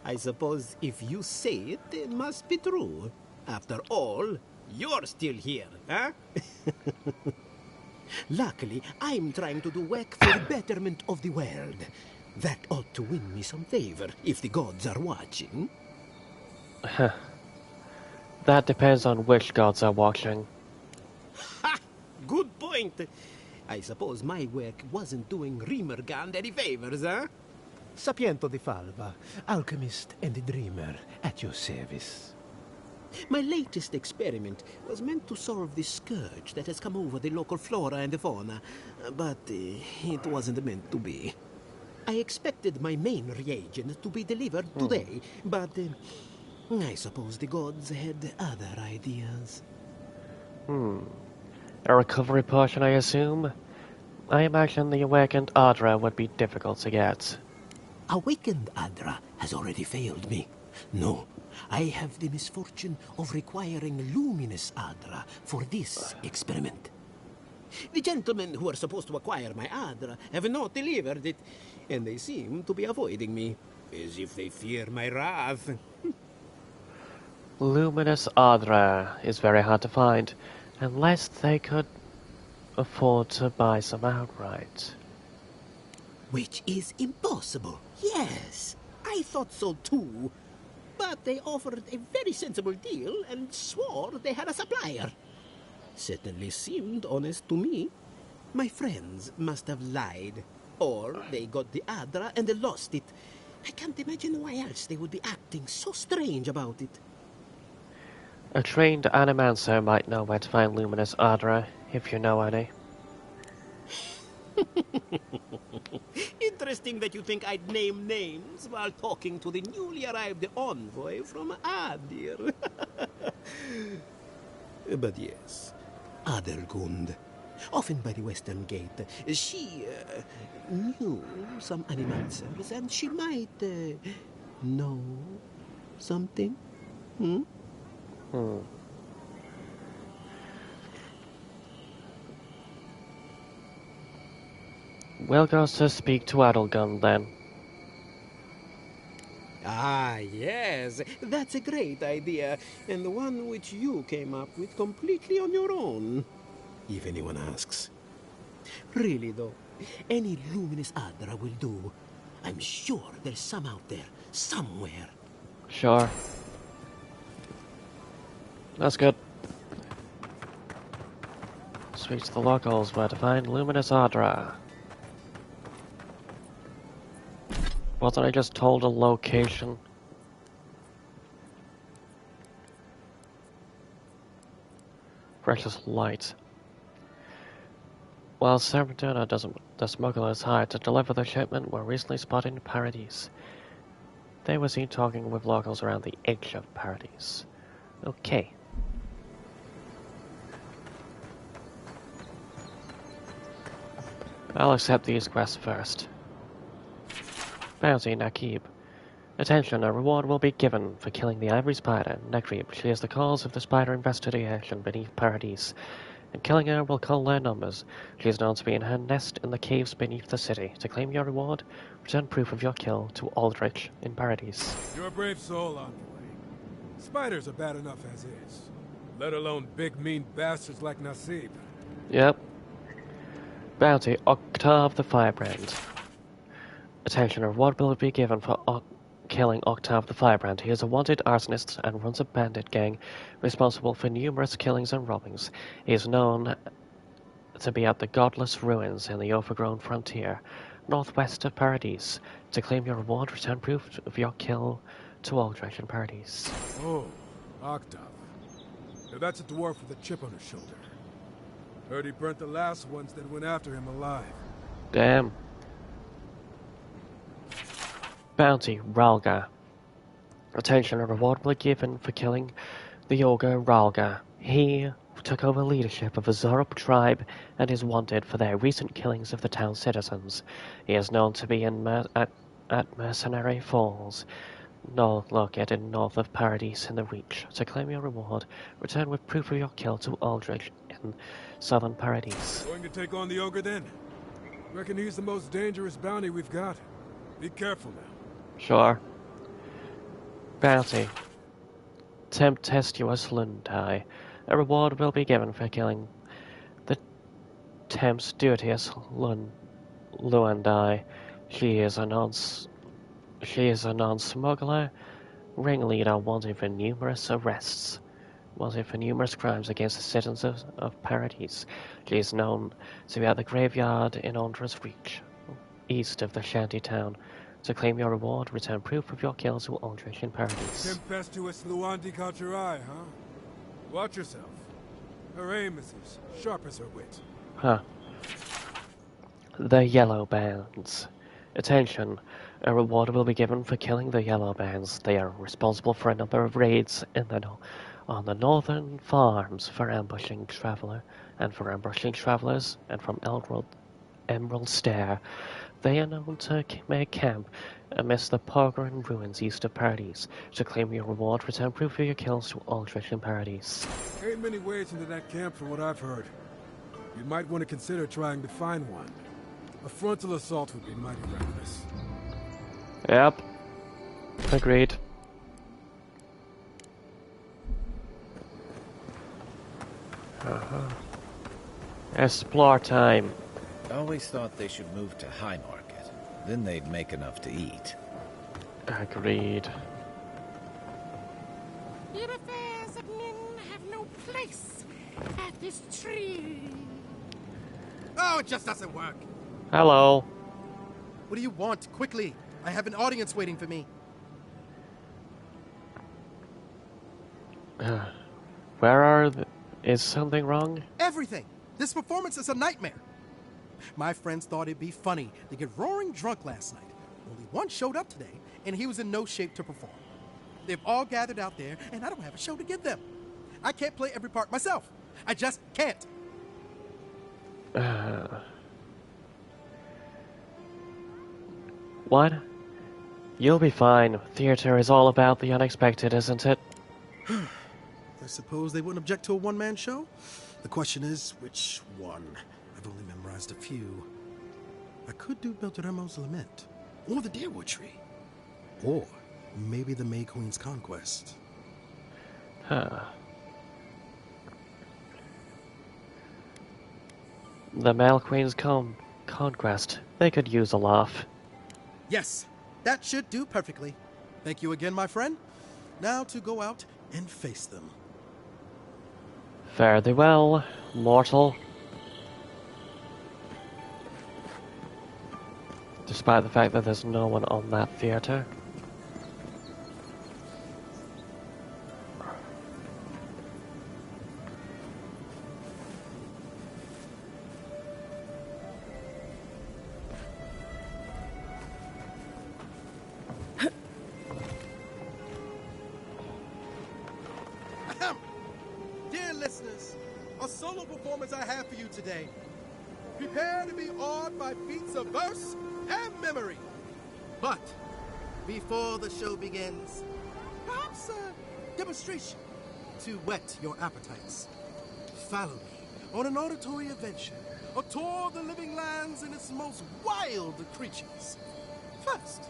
I suppose if you say it, it must be true. After all, you're still here, huh? Luckily, I'm trying to do work for the betterment of the world. That ought to win me some favor, if the gods are watching. That depends on which gods are watching. Ha! Good point. I suppose my work wasn't doing Rimmergand any favors, huh? Sapiento di Falva, alchemist and dreamer, at your service. My latest experiment was meant to solve the scourge that has come over the local flora and fauna, but it wasn't meant to be. I expected my main reagent to be delivered today, but I suppose the gods had other ideas. A recovery potion, I assume? I imagine the awakened Ardra would be difficult to get. Awakened Adra has already failed me. No, I have the misfortune of requiring luminous Adra for this experiment. The gentlemen who are supposed to acquire my Adra have not delivered it, and they seem to be avoiding me, as if they fear my wrath. Luminous Ardra is very hard to find, unless they could afford to buy some outright. Which is impossible. Yes, I thought so too. But they offered a very sensible deal and swore they had a supplier. Certainly seemed honest to me. My friends must have lied. Or they got the Adra and they lost it. I can't imagine why else they would be acting so strange about it. A trained animancer might know where to find Luminous Ardra, if you know any. Interesting that you think I'd name names while talking to the newly arrived envoy from Adir. But yes, Adelgund, often by the western gate, she knew some animancers, and she might know something. We'll go to speak to Adelgund then. Ah, yes, that's a great idea, and the one which you came up with completely on your own, if anyone asks. Really, though, any luminous Adra will do. I'm sure there's some out there, somewhere. Sure. That's good. Speak to the locals where to find Luminous Ardra. Wasn't I just told a location? Precious light. While Servantuna the smugglers hired to deliver the shipment were recently spotted in Paradise. They were seen talking with locals around the edge of Paradise. Okay. I'll accept these quests first. Bounty Nakib. Attention, a reward will be given for killing the ivory spider, Nakib. She is the cause of the spider investigation beneath Paradise, and killing her will cull their numbers. She is known to be in her nest in the caves beneath the city. To claim your reward, return proof of your kill to Cxald'dhrest in Paradise. You're a brave soul, Andre. Spiders are bad enough as is, let alone big mean bastards like Nasib. Yep. Bounty, Octave the Firebrand. Attention, a reward will be given for killing Octave the Firebrand. He is a wanted arsonist and runs a bandit gang responsible for numerous killings and robbings. He is known to be at the Godless ruins in the overgrown frontier, northwest of Paradise. To claim your reward, return proof of your kill to Cxald'dhrest in Paradise. Oh, Octave. Now that's a dwarf with a chip on his shoulder. Heard he burnt the last ones that went after him alive. Damn. Bounty, Ralga. Attention, a reward will be given for killing the ogre Ralga. He took over leadership of a Zorup tribe and is wanted for their recent killings of the town's citizens. He is known to be at Mercenary Falls, located north of Paradise in the Reach. To claim your reward, return with proof of your kill to Cxald'dhrest in southern Paradise. Going to take on the ogre then? Reckon he's the most dangerous bounty we've got. Be careful now. Sure. Bounty. Tempestuous Lundai. A reward will be given for killing the Tempestuous Luandai. She is a non-smuggler, ringleader wanted for numerous arrests. Wanted for numerous crimes against the citizens of Paradise. She is known to be at the graveyard in Cxald'dhrest Reach, east of the shanty town. To claim your reward, return proof of your kill to Cxald'dhrest in Paradise. Tempestuous Luandi caught your eye, huh? Watch yourself. Her aim is as sharp as her wit. Huh. The Yellow Bands. Attention. A reward will be given for killing the Yellow Bands. They are responsible for a number of raids on the northern farms for ambushing travelers and from Emerald Stair. They are known to make camp amidst the Pogren ruins east of Paradise. To claim your reward, return proof of your kills to Cxald'dhrest in Paradise. Ain't many ways into that camp from what I've heard. You might want to consider trying to find one. A frontal assault would be mighty reckless. Yep. Agreed. Explore time. Always thought they should move to High Market. Then they'd make enough to eat. Agreed. Your affairs of men have no place at this tree. Oh, it just doesn't work. Hello. What do you want? Quickly. I have an audience waiting for me. Is something wrong? Everything. This performance is a nightmare. My friends thought it'd be funny to get roaring drunk last night. Only one showed up today, and he was in no shape to perform. They've all gathered out there, and I don't have a show to give them. I can't play every part myself. I just can't. What? You'll be fine. Theater is all about the unexpected, isn't it? I suppose they wouldn't object to a one-man show? The question is, which one? I've only memorized a few. I could do Belteremo's Lament, or the Deerwood Tree, or maybe the May Queen's Conquest. Huh. The Male Queen's Conquest. They could use a laugh. Yes, that should do perfectly. Thank you again, my friend. Now to go out and face them. Fare thee well, mortal. Despite the fact that there's no one on that theater. Dear listeners, a solo performance I have for you today. Prepare to be awed by feats of verse and memory. But before the show begins, perhaps a demonstration to whet your appetites. Follow me on an auditory adventure, a tour of the living lands and its most wild creatures. First,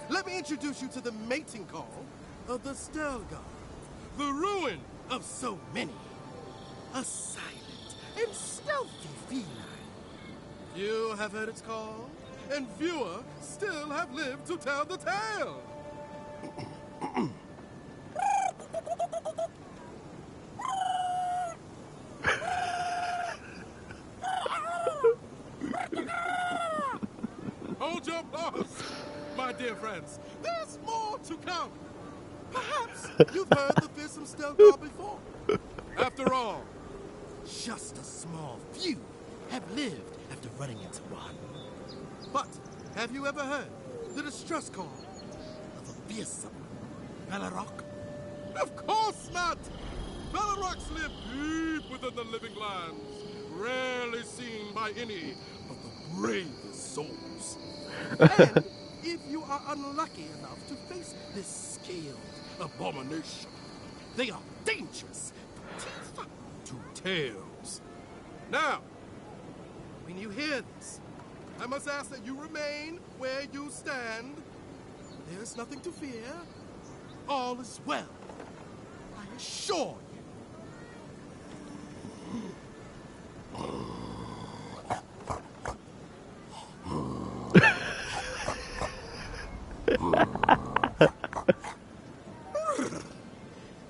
let me introduce you to the mating call of the Stelgar, the ruin of so many. A silent and stealthy feline. Few have heard its call, and fewer still have lived to tell the tale. Hold your applause, my dear friends. There's more to come. Perhaps you've heard the fearsome Stelgar before. After all, just a small few have lived after running into one. But have you ever heard the distress call of a fearsome Bellarok? Of course not! Bellarocks live deep within the living lands, rarely seen by any of the bravest souls. And if you are unlucky enough to face this scaled abomination, they are dangerous from teeth to tails. Now, when you hear this, I must ask that you remain where you stand. There is nothing to fear. All is well. I assure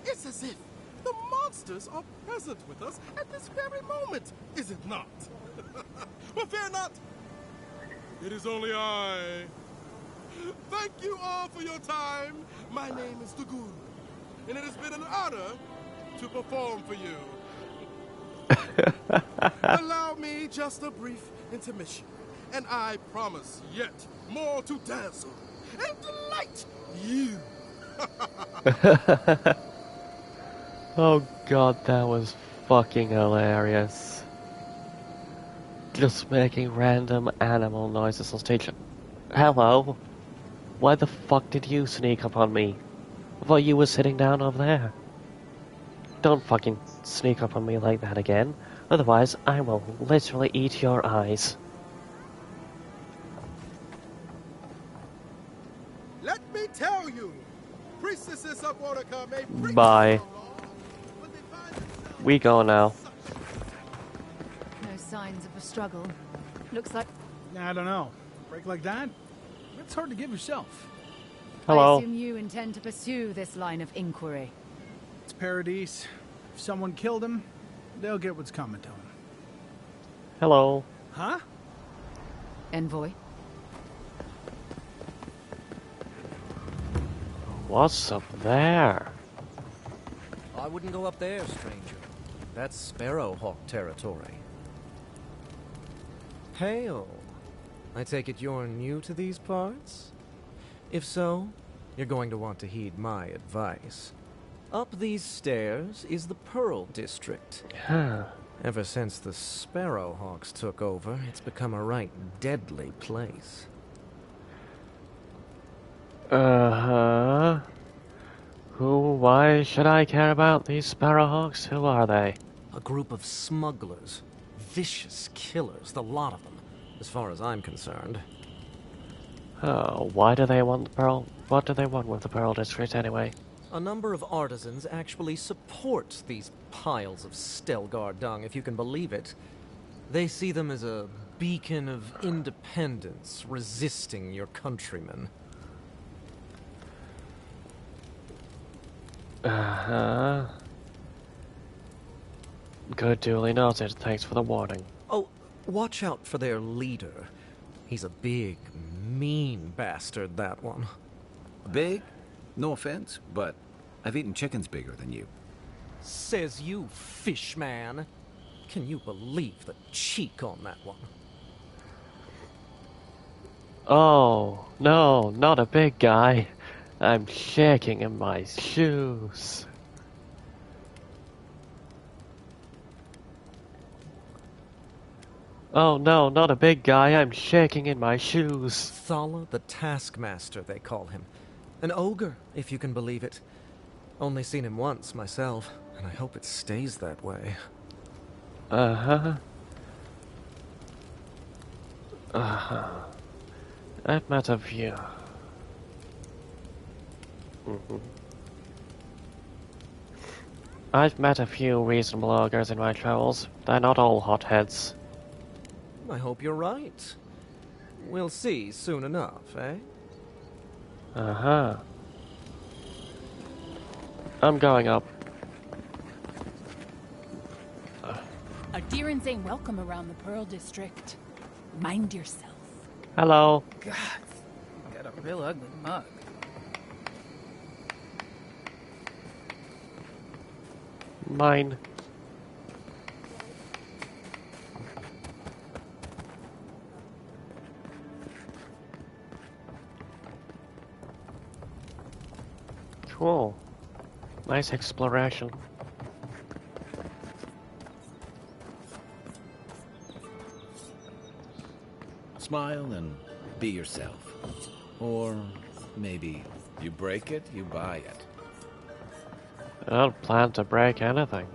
It's as if the monsters are present with us at this very moment, is it not? But fear not. It is only I. Thank you all for your time. My name is Dugul, and it has been an honor to perform for you. Allow me just a brief intermission, and I promise yet more to dazzle and delight you. Oh god, that was fucking hilarious. Just making random animal noises on stage. Hello? Why the fuck did you sneak up on me? I thought you were sitting down over there. Don't fucking sneak up on me like that again. Otherwise, I will literally eat your eyes. Let me tell you, priestesses of Warwick may preach Bye. so long, but they find themselves We go now. No signs of a struggle. Looks like... I don't know. A break like that? It's hard to give yourself. Hello. I assume you intend to pursue this line of inquiry. It's Paradise. If someone killed him, they'll get what's coming to them. Hello. Huh? Envoy? What's up there? I wouldn't go up there, stranger. That's Sparrowhawk territory. Hail. I take it you're new to these parts? If so, you're going to want to heed my advice. Up these stairs is the Pearl District. Huh. Ever since the Sparrowhawks took over, it's become a right deadly place. Uh-huh. Why should I care about these Sparrowhawks? Who are they? A group of smugglers. Vicious killers, the lot of them, as far as I'm concerned. Oh, why do they want the Pearl? What do they want with the Pearl District anyway? A number of artisans actually support these piles of Stelgar dung, if you can believe it. They see them as a beacon of independence, resisting your countrymen. Uh-huh. Good, duly noted. Thanks for the warning. Oh, watch out for their leader. He's a big, mean bastard, that one. Big? No offense, but I've eaten chickens bigger than you. Says you, fish man. Can you believe the cheek on that one? Oh, no, not a big guy. I'm shaking in my shoes. Oh no, not a big guy, I'm shaking in my shoes. Thala the Taskmaster, they call him. An ogre, if you can believe it. Only seen him once, myself, and I hope it stays that way. Uh-huh. Uh-huh. I've met a few. I've met a few reasonable ogres in my travels. They're not all hotheads. I hope you're right. We'll see soon enough, eh? Uh-huh. I'm going up. Adherents ain't welcome around the Pearl District. Mind yourself. Hello. God, got a real ugly mug. Mine. Cool. Nice exploration. Smile and be yourself. Or maybe you break it, you buy it. I don't plan to break anything.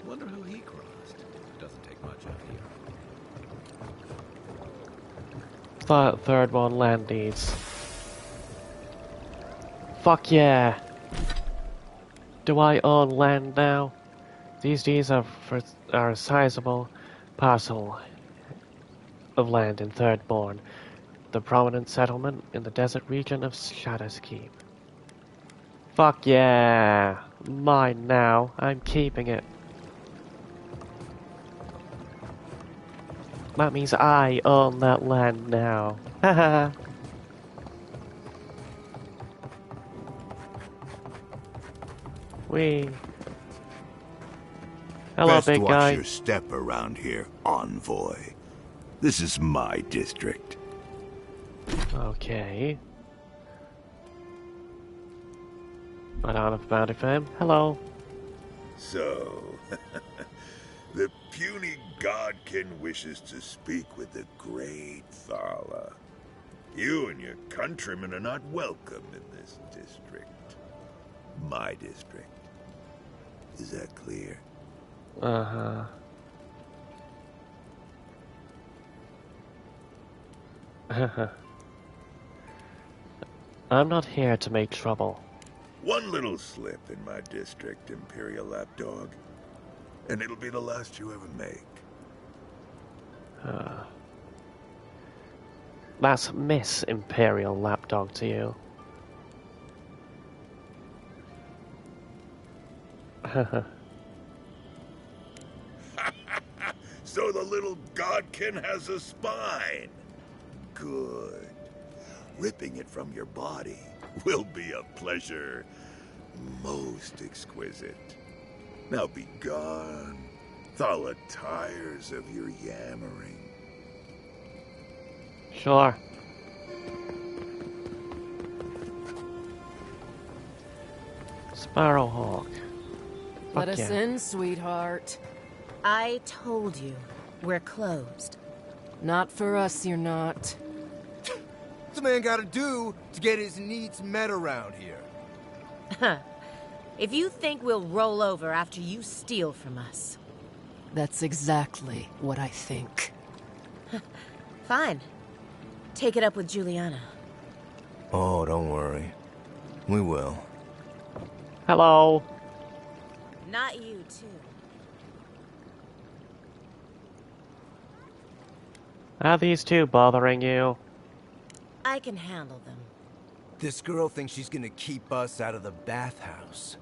Wonder who he crossed. It doesn't take much out here. Third one, land deeds. Fuck yeah! Do I own land now? These deeds are a sizable parcel of land in Thirdborn, the prominent settlement in the desert region of Shadow's Keep. Fuck yeah! Mine now. I'm keeping it. That means I own that land now. Haha. Wee. Hello, Best big watch guy. your step around here, envoy. This is my district. Okay. I don't have bounty fame. Hello. So, the puny godkin wishes to speak with the great Thala. You and your countrymen are not welcome in this district. My district. Is that clear? Uh-huh. I'm not here to make trouble. One little slip in my district, Imperial Lapdog, and it'll be the last you ever make. That's Miss Imperial Lapdog to you. So the little godkin has a spine. Good. Ripping it from your body will be a pleasure most exquisite. Now be gone. Thala tires of your yammering. Sure. Sparrowhawk. Let Fuck us yeah. in, sweetheart. I told you, we're closed. Not for us, you're not. What's a man gotta do to get his needs met around here? If you think we'll roll over after you steal from us. That's exactly what I think. Fine. Take it up with Juliana. Oh, don't worry. We will. Hello. Not you, too. Are these two bothering you? I can handle them. This girl thinks she's gonna keep us out of the bathhouse.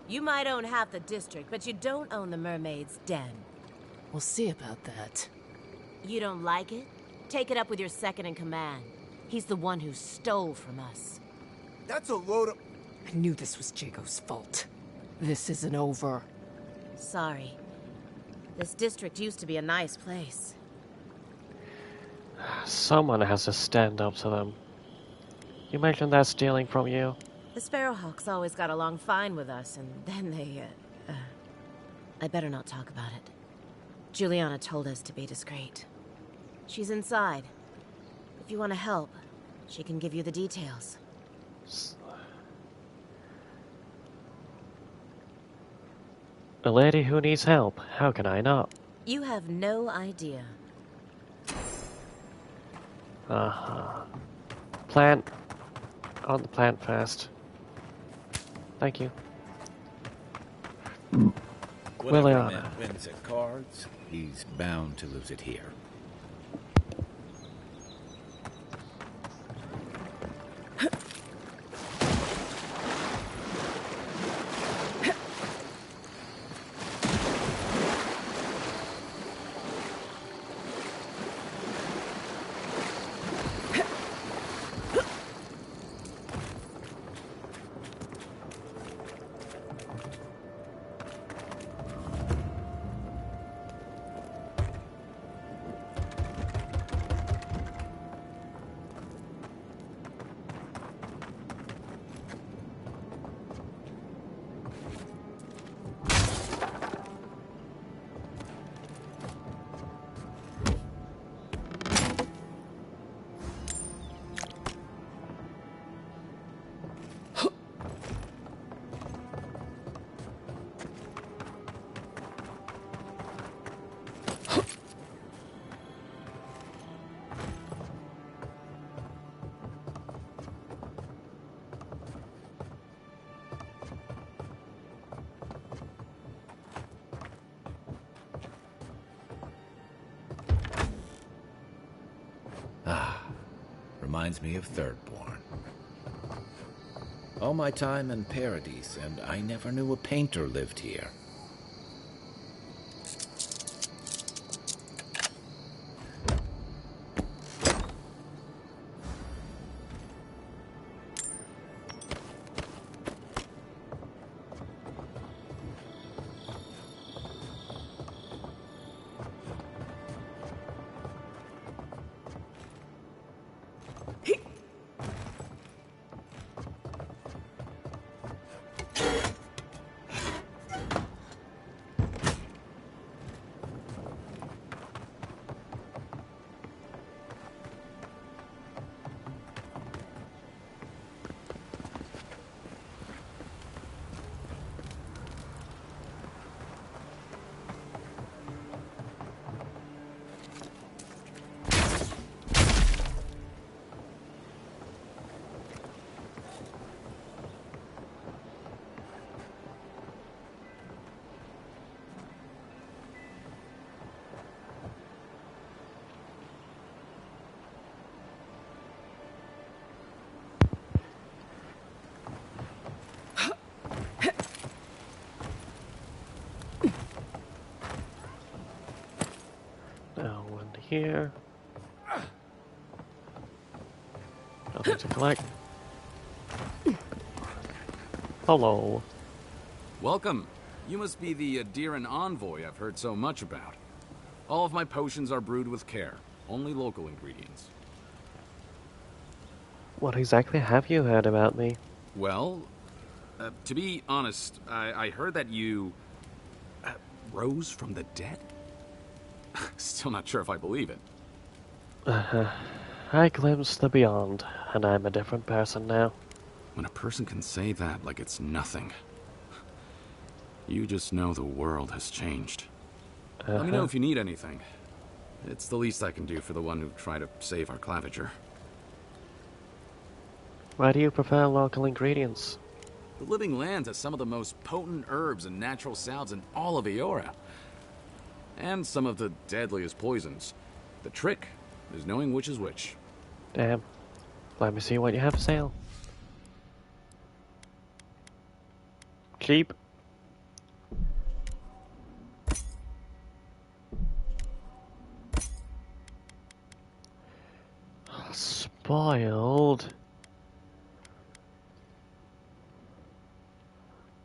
You might own half the district, but you don't own the mermaid's den. We'll see about that. You don't like it? Take it up with your second in command. He's the one who stole from us. That's a load of... I knew this was Jago's fault. This isn't over. Sorry. This district used to be a nice place. Someone has to stand up to them. You mentioned they're stealing from you. The Sparrowhawks always got along fine with us, and then they, I better not talk about it. Juliana told us to be discreet. She's inside. If you want to help, she can give you the details. A lady who needs help. How can I not? You have no idea. Uh-huh. Plant. On the plant first. Thank you. Whatever a Williana. man wins at cards, he's bound to lose it here. Reminds me of Thirdborn. All my time in Paradise, and I never knew a painter lived here. Now one here. Nothing to collect. Hello. Welcome. You must be the Adiran envoy I've heard so much about. All of my potions are brewed with care. Only local ingredients. What exactly have you heard about me? Well, to be honest, I heard that you... rose from the dead? Still not sure if I believe it. I glimpsed the beyond, and I'm a different person now. When a person can say that like it's nothing, you just know the world has changed. Let me know if you need anything. It's the least I can do for the one who tried to save our claviger. Why do you prefer local ingredients? The Living Lands has some of the most potent herbs and natural salves in all of Eora. And some of the deadliest poisons. The trick is knowing which is which. Damn. Let me see what you have for sale. Cheap. spoiled.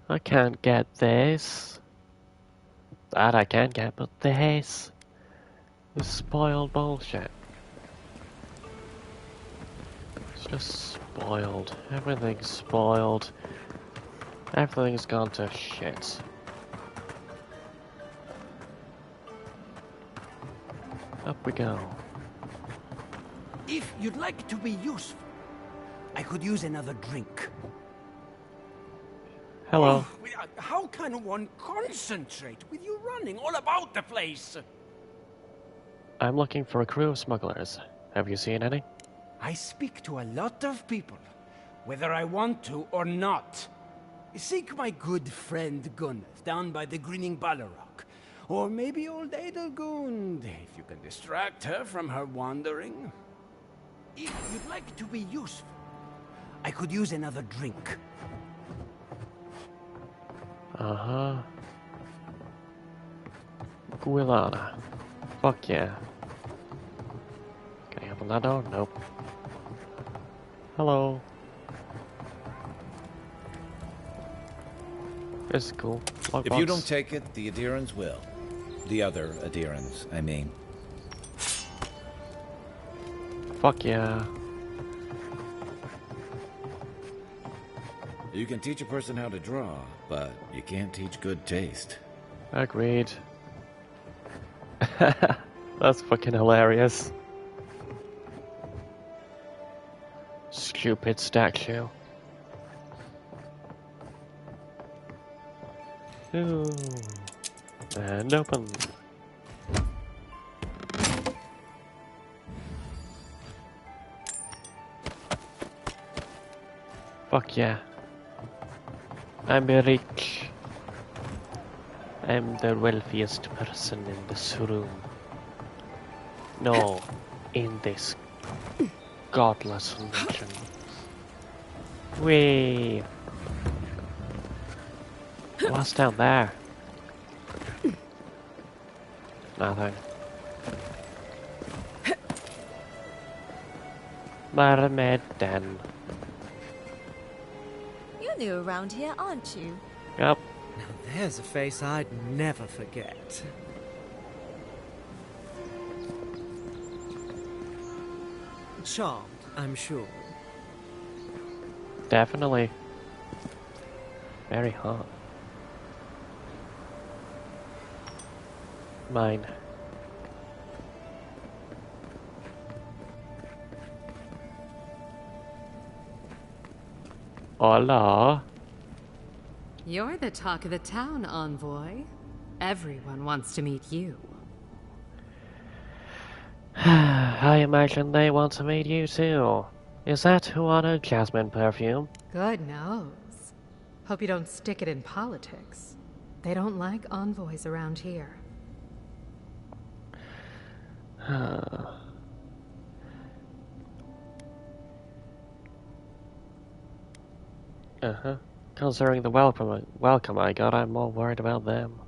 I can't get this. That I can get, but this is spoiled bullshit. It's just spoiled. Everything's spoiled. Everything's gone to shit. Up we go. If you'd like to be useful, I could use another drink. Hello. Oh, how can one concentrate with you running all about the place? I'm looking for a crew of smugglers. Have you seen any? I speak to a lot of people, whether I want to or not. Seek my good friend Gunneth down by the grinning Balrog. Or maybe old Adelgund, if you can distract her from her wandering. If you'd like to be useful, I could use another drink. Uh-huh. Guilana. Fuck yeah. Can I open that door? Nope. Hello. This is cool. Lockbox. If you don't take it, the Adherans will. The other Adherans, I mean. Fuck yeah. You can teach a person how to draw, but you can't teach good taste. Agreed. That's fucking hilarious. Stupid statue. Ooh. And open. Fuck yeah. I'm rich. I'm the wealthiest person in this room. No, in this godless region. Whee! What's down there? Nothing. Mermaid den. You're new around here, aren't you? Yep. Now there's a face I'd never forget. Charmed, I'm sure. Definitely. Very hot. Mine. Hola. You're the talk of the town, envoy. Everyone wants to meet you. I imagine they want to meet you too. Is that who ordered jasmine perfume? Good knows. Hope you don't stick it in politics. They don't like envoys around here. Uh-huh. Considering the welcome I got, I'm more worried about them.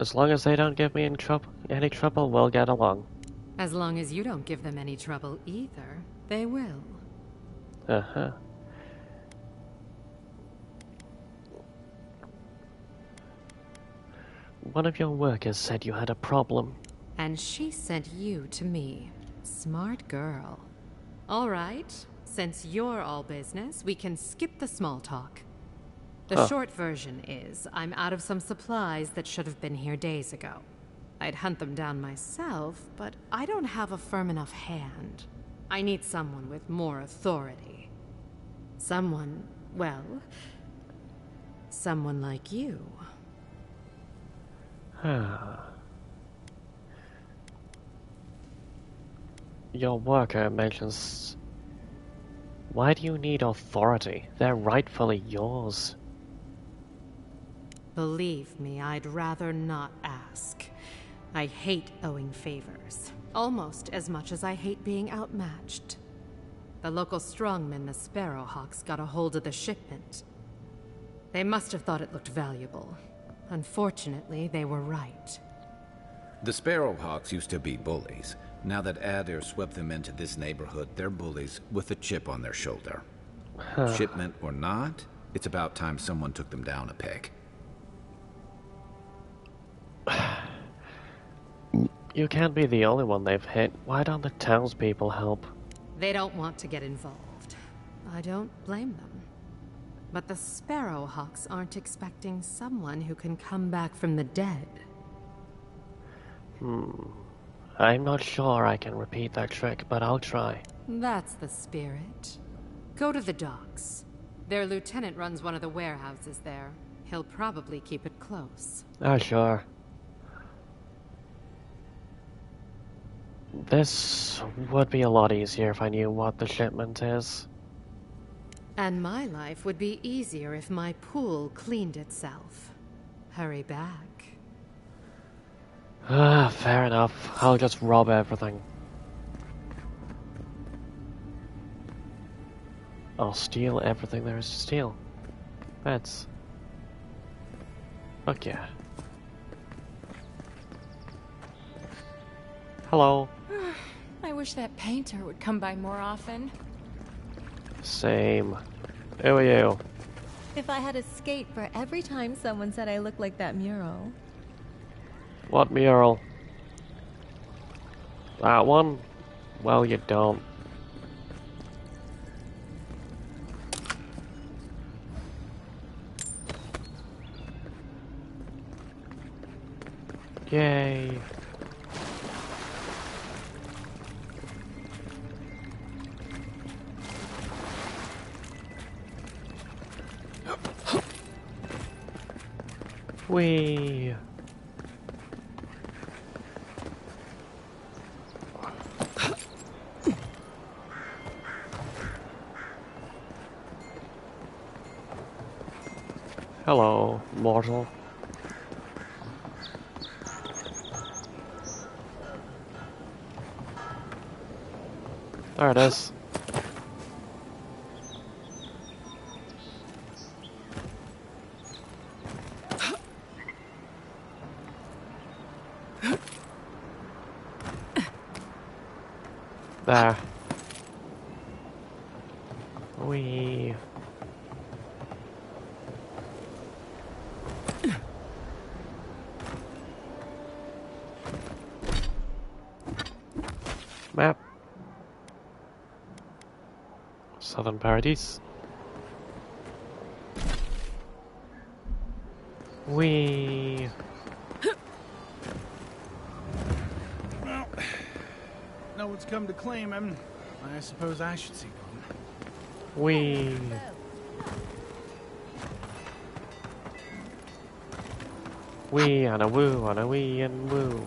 As long as they don't give me any trouble, we'll get along. As long as you don't give them any trouble either, they will. Uh-huh. One of your workers said you had a problem. And she sent you to me. Smart girl. All right, since you're all business, we can skip the small talk. The short version is, I'm out of some supplies that should have been here days ago. I'd hunt them down myself, but I don't have a firm enough hand. I need someone with more authority. Someone, well, someone like you. Your worker mentions... Why do you need authority? They're rightfully yours. Believe me, I'd rather not ask. I hate owing favors, almost as much as I hate being outmatched. The local strongmen, the Sparrowhawks, got a hold of the shipment. They must have thought it looked valuable. Unfortunately, they were right. The Sparrowhawks used to be bullies. Now that Adair swept them into this neighborhood, they're bullies with a chip on their shoulder. Shipment or not, it's about time someone took them down a peg. You can't be the only one they've hit. Why don't the townspeople help? They don't want to get involved. I don't blame them. But the Sparrowhawks aren't expecting someone who can come back from the dead. I'm not sure I can repeat that trick, but I'll try. That's the spirit. Go to the docks. Their lieutenant runs one of the warehouses there. He'll probably keep it close. Oh, sure. This would be a lot easier if I knew what the shipment is. And my life would be easier if my pool cleaned itself. Hurry back. Fair enough. I'll just rob everything. I'll steal everything there is to steal. Beds. Fuck yeah. Hello. I wish that painter would come by more often. Same. Who are you? If I had a skate for every time someone said I looked like that mural. What mural? That one? Well, you don't. Yay. Whee. Hello, mortal. There it is. There. Wee. Map. Southern Paradise. Wee. Well, no one's come to claim him. I suppose I should see one. Wee. Wee and a woo and a wee and woo.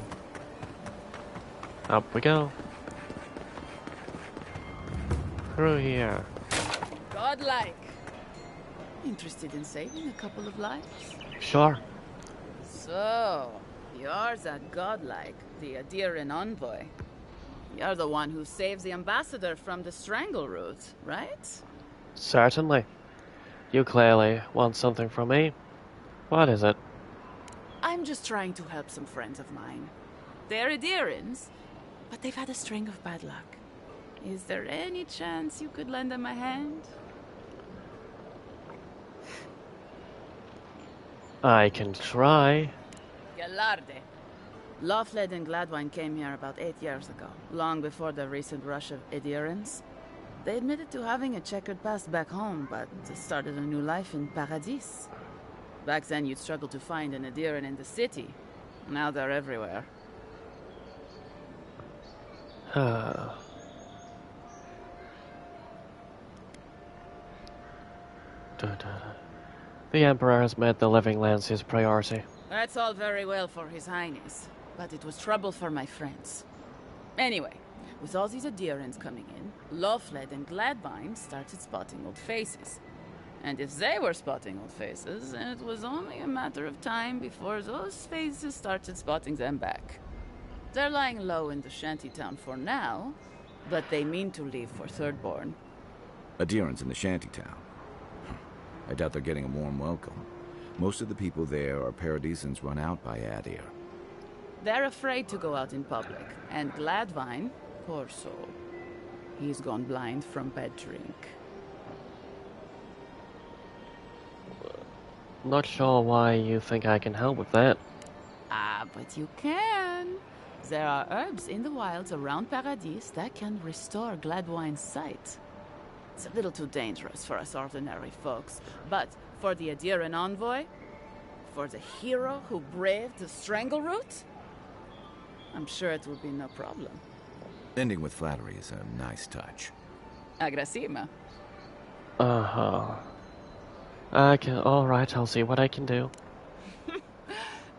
Up we go. Through here. Godlike. Interested in saving a couple of lives? Sure. So, you're that Godlike, the Adiran envoy. You're the one who saves the ambassador from the strangle root, right? Certainly. You clearly want something from me. What is it? I'm just trying to help some friends of mine. They're Adirans, but they've had a string of bad luck. Is there any chance you could lend them a hand? I can try. Galarde. Lawfled and Gladwine came here about 8 years ago, long before the recent rush of Adirans. They admitted to having a checkered past back home, but started a new life in Paradis. Back then, you'd struggle to find an Adiran in the city. Now they're everywhere. The Emperor has made the living lands his priority. That's all very well for His Highness, but it was trouble for my friends. Anyway, with all these Adirans coming in, Lawfled and Gladwine started spotting old faces. And if they were spotting old faces, it was only a matter of time before those faces started spotting them back. They're lying low in the shantytown for now, But they mean to leave for Thirdborn. Adherents in the shantytown. I doubt they're getting a warm welcome. Most of the people there are paradisans run out by Adir. They're afraid to go out in public. And Gladwine, poor soul, he's gone blind from bad drink. Not sure why you think I can help with that. Ah, but you can. There are herbs in the wilds around Paradis that can restore Gladwine's sight. It's a little too dangerous for us ordinary folks, but for the Adiran envoy, for the hero who braved the Strangleroot, I'm sure it will be no problem. Ending with flattery is a nice touch. Agrasima. Uh-huh. Okay, alright, I'll see what I can do.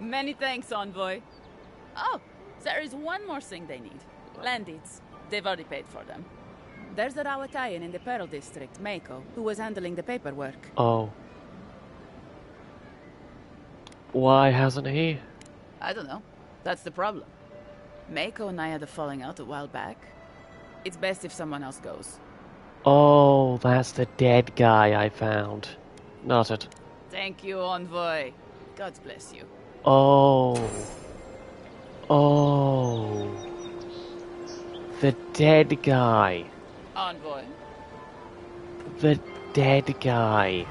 Many thanks, envoy. Oh, there is one more thing they need. Land deeds. They've already paid for them. There's a Rawatayan in the Pearl District, Mako, who was handling the paperwork. Oh. Why hasn't he? I don't know. That's the problem. Mako and I had a falling out a while back. It's best if someone else goes. Oh, that's the dead guy I found. Not it. Thank you, envoy. God bless you. Oh. Oh. The dead guy. Envoy. The dead guy.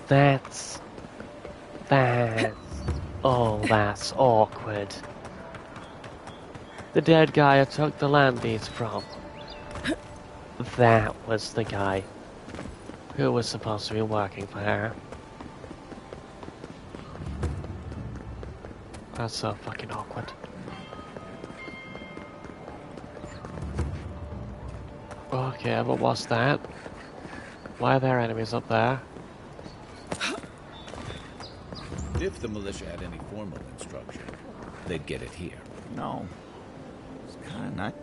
That's... Oh, that's awkward. The dead guy I took the land deeds from. That was the guy who was supposed to be working for her. That's so fucking awkward. Okay, but what's that? Why are there enemies up there? If the militia had any formal instruction, they'd get it here. No. It's kind of not.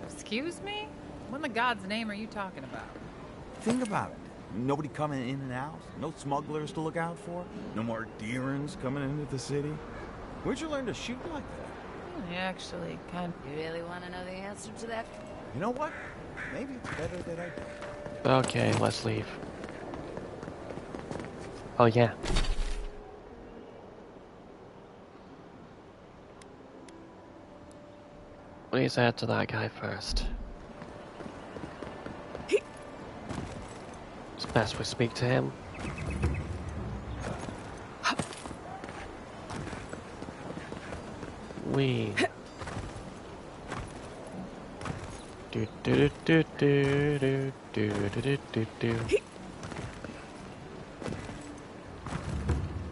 Excuse me? What in the God's name are you talking about? Think about it. Nobody coming in and out. No smugglers to look out for. No more Deerans coming into the city. Where'd you learn to shoot like that? Actually, kind of. You really want to know the answer to that? You know what? Maybe it's better that I don't. Okay, let's leave. Oh yeah. Please head to that guy first. It's best we speak to him. We do do do do do do do do do.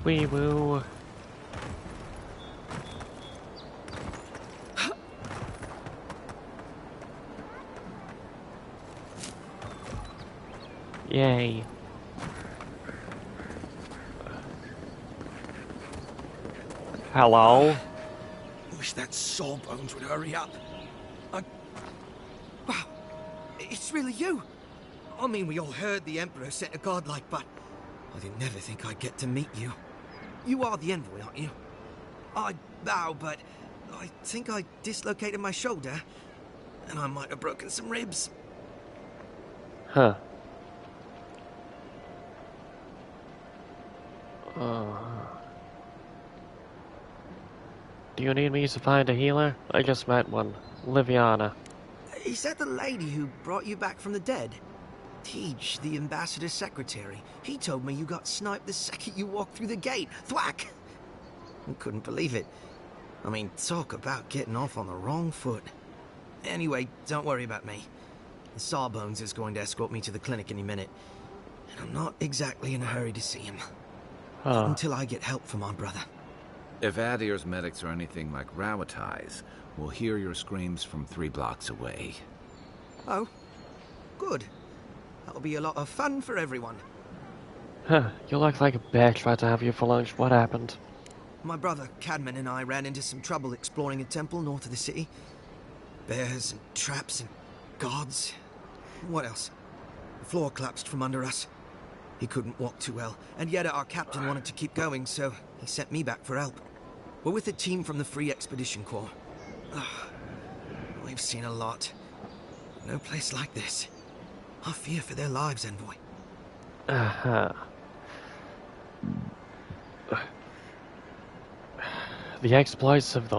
We will. Yay. Hello? Wish that Sawbones would hurry up. Wow, it's really you. I mean, we all heard the Emperor sent a Godlike, but I didn't never think I'd get to meet you. You are the envoy, aren't you? I bow, but I think I dislocated my shoulder, and I might have broken some ribs. Huh. Do you need me to find a healer? I just met one. Liviana. Is that the lady who brought you back from the dead? Tej, the ambassador's secretary. He told me you got sniped the second you walked through the gate. Thwack! I couldn't believe it. I mean, talk about getting off on the wrong foot. Anyway, don't worry about me. The Sawbones is going to escort me to the clinic any minute. And I'm not exactly in a hurry to see him. Not until I get help from my brother. If Adir's medics are anything like Rawatai's, we'll hear your screams from 3 blocks away. Oh, good. That'll be a lot of fun for everyone. Huh, you look like a bear tried to have you for lunch. What happened? My brother, Cadman, and I ran into some trouble exploring a temple north of the city. Bears and traps and guards. What else? The floor collapsed from under us. He couldn't walk too well, and yet our captain wanted to keep going, so he sent me back for help. We're with a team from the Free Expedition Corps. We've seen a lot. No place like this. I fear for their lives, Envoy. Uh-huh. The exploits of the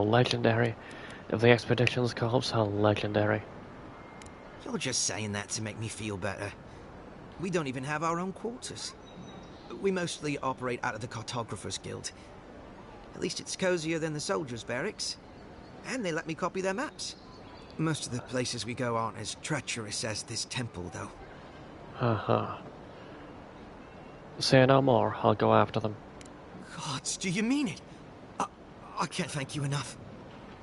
Expedition's Corps are legendary. You're just saying that to make me feel better. We don't even have our own quarters. We mostly operate out of the Cartographers Guild. At least it's cozier than the soldiers' barracks. And they let me copy their maps. Most of the places we go aren't as treacherous as this temple, though. Uh-huh. Say no more, I'll go after them. Gods, do you mean it? I can't thank you enough.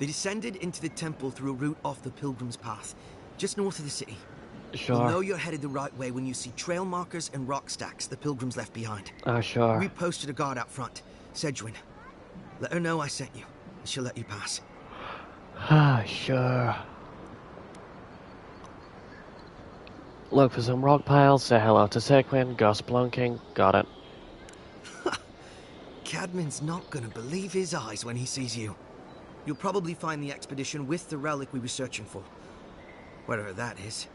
They descended into the temple through a route off the Pilgrim's Path, just north of the city. Sure. You'll know you're headed the right way when you see trail markers and rock stacks the Pilgrims left behind. Sure. We posted a guard out front, Sedgwin. Let her know I sent you, and she'll let you pass. Sure. Look for some rock piles, say hello to Sequin, Gus Blunking, got it. Cadman's not gonna believe his eyes when he sees you. You'll probably find the expedition with the relic we were searching for. Whatever that is.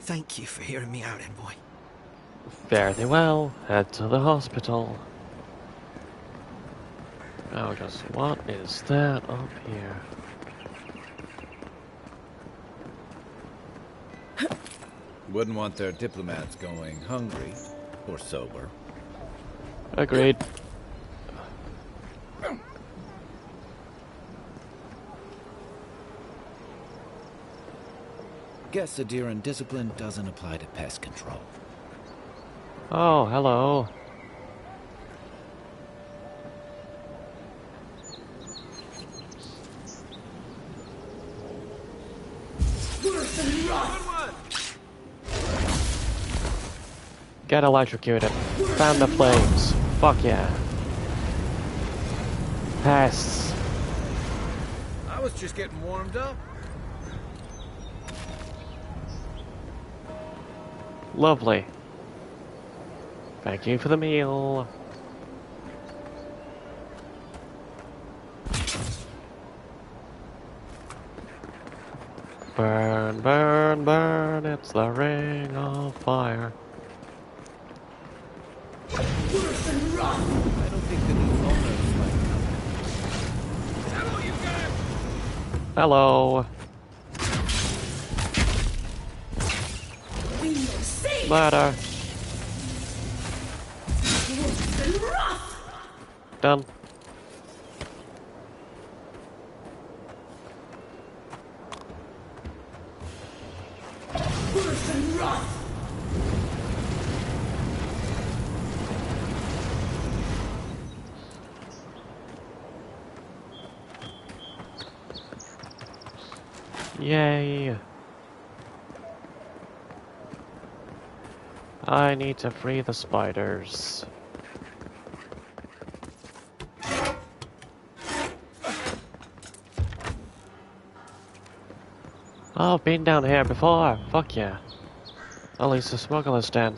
Thank you for hearing me out, Envoy. Fare thee well, head to the hospital. Oh, just what is that up here? Wouldn't want their diplomats going hungry or sober. Agreed. Guess Cxald'dhrest discipline doesn't apply to pest control. Oh, hello. Get electrocuted. Fan the flames. Fuck yeah. Pests. I was just getting warmed up. Lovely. Thank you for the meal. Burn, burn, burn, it's the ring of fire. I don't think the new owners like coming. Hello. Ladder. Done. Yay. I need to free the spiders. Oh, I've been down here before. Fuck yeah. At least the smuggler's den.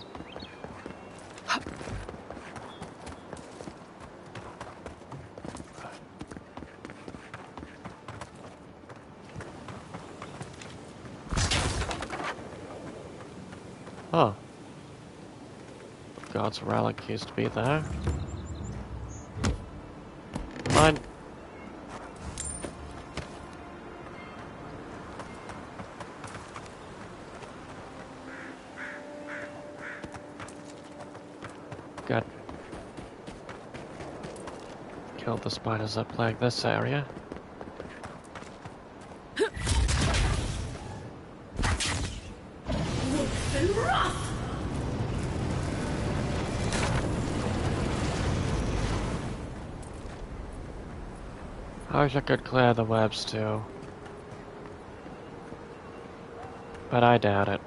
Oh. God's relic used to be there. Mine. Good. Killed the spiders that plague this area. I wish I could clear the webs too. But I doubt it.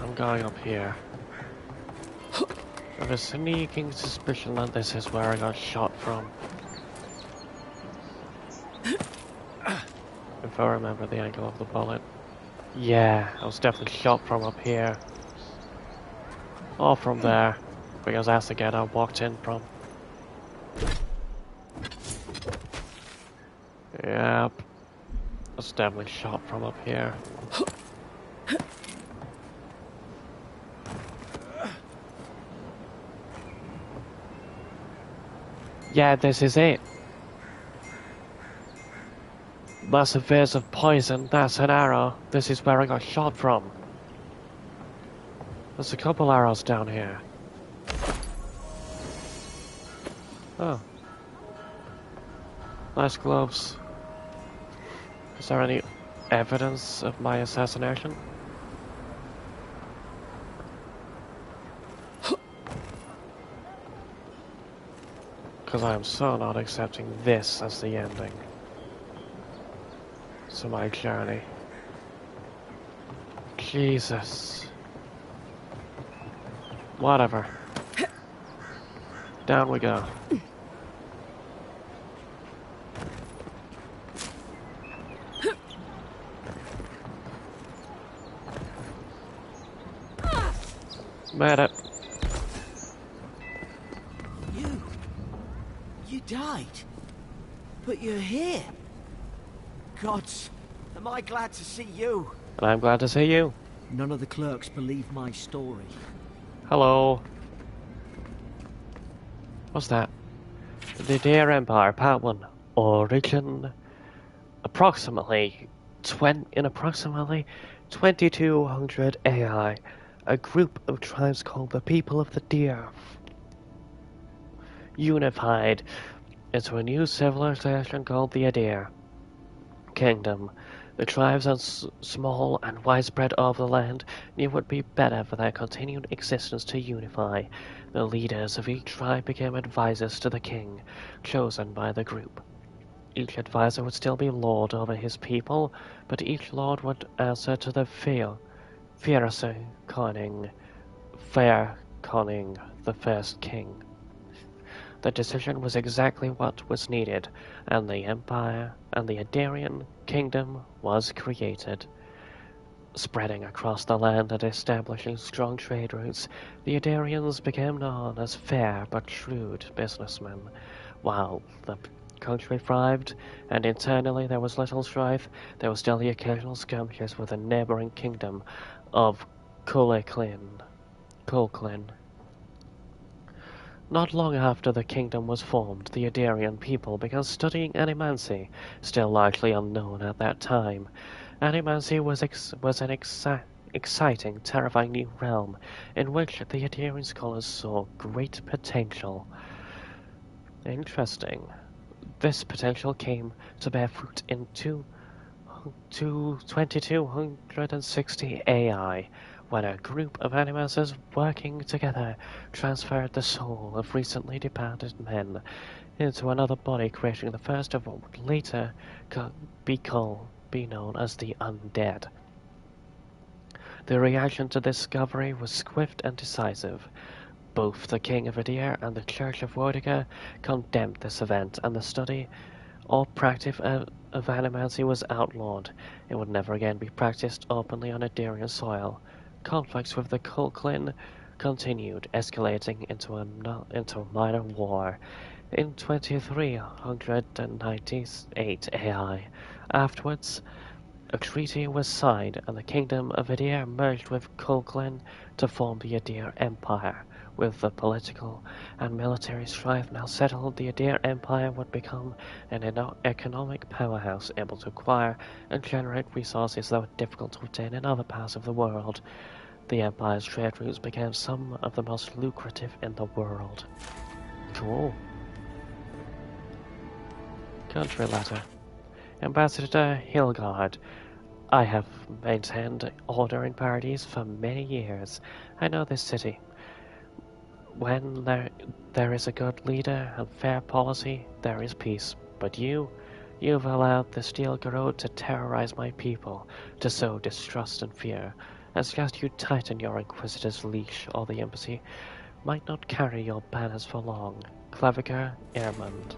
I'm going up here. I have a sneaking suspicion that this is where I got shot from. If I remember the angle of the bullet. Yeah, I was definitely shot from up here. Or from there. Because that's the gate I walked in from. Yep. I was definitely shot from up here. Yeah, this is it. Massive veins of poison, that's an arrow. This is where I got shot from. There's a couple arrows down here. Oh. Nice gloves. Is there any evidence of my assassination? Because I am so not accepting this as the ending to my journey. Jesus. Whatever. Down we go. Made it. You died. But you're here. Gods, am I glad to see you. And I'm glad to see you. None of the clerks believe my story. Hello. What's that? The Dear Empire, Part 1. Origin. Approximately 2200 AI, a group of tribes called the People of the Deer unified into a new civilization called the Adir Kingdom. The tribes, small and widespread over the land, knew it would be better for their continued existence to unify. The leaders of each tribe became advisors to the king, chosen by the group. Each advisor would still be lord over his people, but each lord would answer to the Fair Conning, the first king. The decision was exactly what was needed, and the empire and the Adarian kingdom was created. Spreading across the land and establishing strong trade routes, the Adarians became known as fair but shrewd businessmen. While the country thrived, and internally there was little strife, there was still the occasional skirmishes with the neighbouring kingdom of Culclin. Not long after the kingdom was formed, the Adarian people began studying animancy, still largely unknown at that time. Animancy was an exciting, terrifying new realm in which the Adarian scholars saw great potential. Interesting. This potential came to bear fruit in 2260 AI, when a group of animancers working together transferred the soul of recently departed men into another body, creating the first of what would later be known as the undead. The reaction to this discovery was swift and decisive. Both the King of Adir and the Church of Wodica condemned this event, and the study or practice of animancy was outlawed. It would never again be practiced openly on Adarian soil. Conflicts with the Culclin continued, escalating into a minor war. In 2398 AI, afterwards, a treaty was signed, and the Kingdom of Adir merged with Culclin to form the Adir Empire. With the political and military strife now settled, the Adir Empire would become an economic powerhouse, able to acquire and generate resources that were difficult to obtain in other parts of the world. The Empire's trade routes became some of the most lucrative in the world. Cool. Country letter. Ambassador Hilgard. I have maintained order in Paradise for many years. I know this city. When there is a good leader and fair policy, there is peace. But you've allowed the Steel Garrote to terrorize my people, to sow distrust and fear. I suggest you tighten your Inquisitor's leash, or the embassy might not carry your banners for long. Claviger Ehrmund.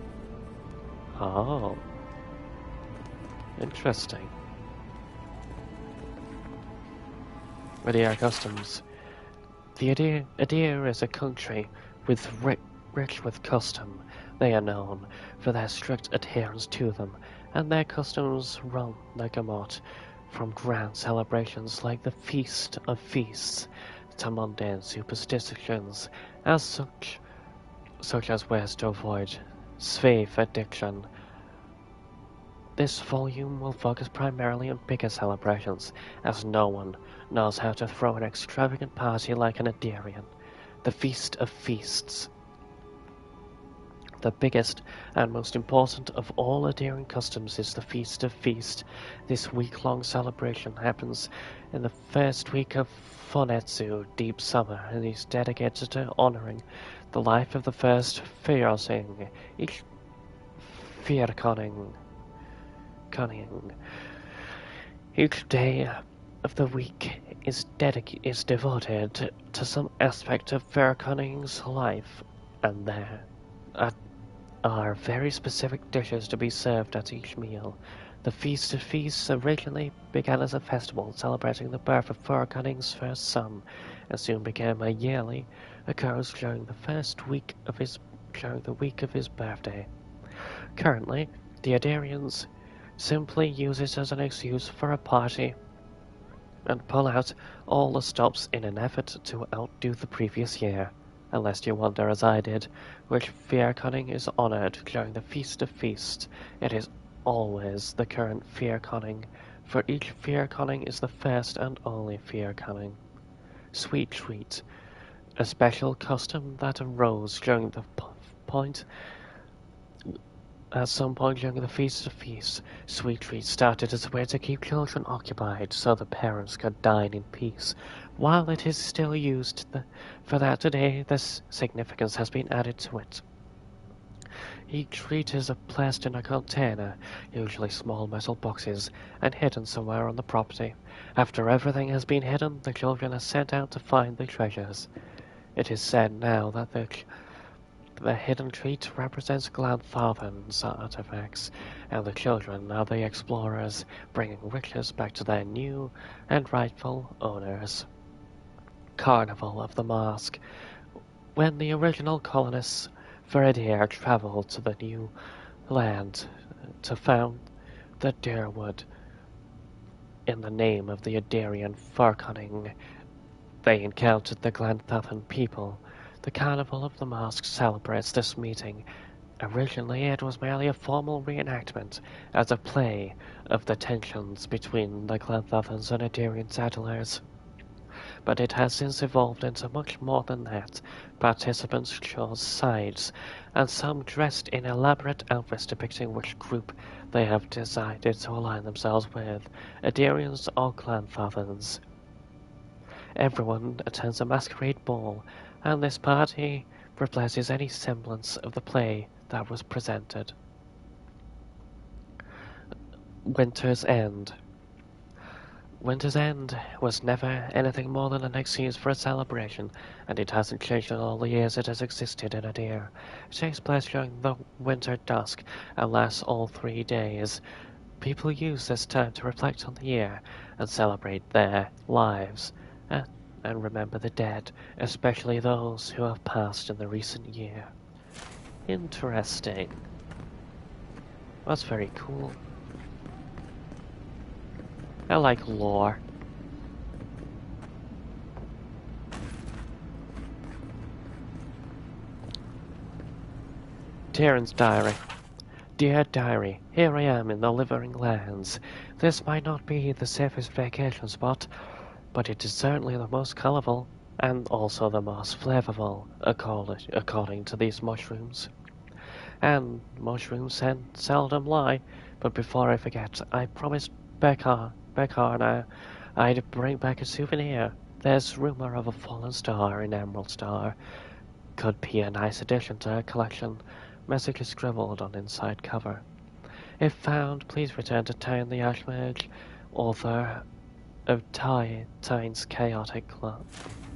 Oh. Interesting. Adir customs. The Adir is a country rich with custom. They are known for their strict adherence to them, and their customs run the gamut, from grand celebrations like the Feast of Feasts to mundane superstitions as such as ways to avoid slave addiction. This volume will focus primarily on bigger celebrations, as no one knows how to throw an extravagant party like an Adirian. The Feast of Feasts. The biggest and most important of all Adirian customs is the Feast of Feast. This week-long celebration happens in the first week of Fonetsu, deep summer, and is dedicated to honoring the life of the first Fyrosing, each Fyrconning. Each day of the week is devoted to some aspect of Fyrconning's life, and there are very specific dishes to be served at each meal. The Feast of Feasts originally began as a festival celebrating the birth of Fyrconning's first son, and soon became a yearly occurrence during the week of his birthday. Currently, the Adirians simply use it as an excuse for a party and pull out all the stops in an effort to outdo the previous year. Unless you wonder, as I did, which Fyrconning is honoured during the Feast of Feasts, it is always the current Fyrconning, for each Fyrconning is the first and only Fyrconning. Sweet Treat, a special custom that arose during at some point during the Feast of Feasts. Sweet Treat started as a way to keep children occupied so the parents could dine in peace. While it is still used for that today, this significance has been added to it. Each treat is placed in a container, usually small metal boxes, and hidden somewhere on the property. After everything has been hidden, the children are sent out to find the treasures. It is said now that the hidden treat represents Glandharven's artifacts, and the children are the explorers, bringing riches back to their new and rightful owners. Carnival of the Mask. When the original colonists for Adir traveled to the new land to found the Deerwood in the name of the Adirian Fyrconning, they encountered the Glandharven people. The Carnival of the Mask celebrates this meeting. Originally, it was merely a formal reenactment as a play of the tensions between the Glandharvens and Adirian settlers. But it has since evolved into much more than that. Participants chose sides, and some dressed in elaborate outfits depicting which group they have decided to align themselves with, Adirians or Glandharvens. Everyone attends a masquerade ball, and this party replaces any semblance of the play that was presented. Winter's End. Winter's End was never anything more than an excuse for a celebration, and it hasn't changed in all the years it has existed in Adir. It takes place during the winter dusk and lasts all 3 days. People use this time to reflect on the year and celebrate their lives, and remember the dead, especially those who have passed in the recent year. Interesting. That's very cool. I like lore. Tyrion's Diary. Dear Diary, here I am in the Living Lands. This might not be the safest vacation spot, but it is certainly the most colourful and also the most flavourful, according to these mushrooms. And mushrooms seldom lie, but before I forget, I promised Becca I'd bring back a souvenir. There's rumour of a fallen star in Emerald Star. Could be a nice addition to her collection. Message is scribbled on inside cover. If found, please return to Tyne the Archmage, author of Tyne's Chaotic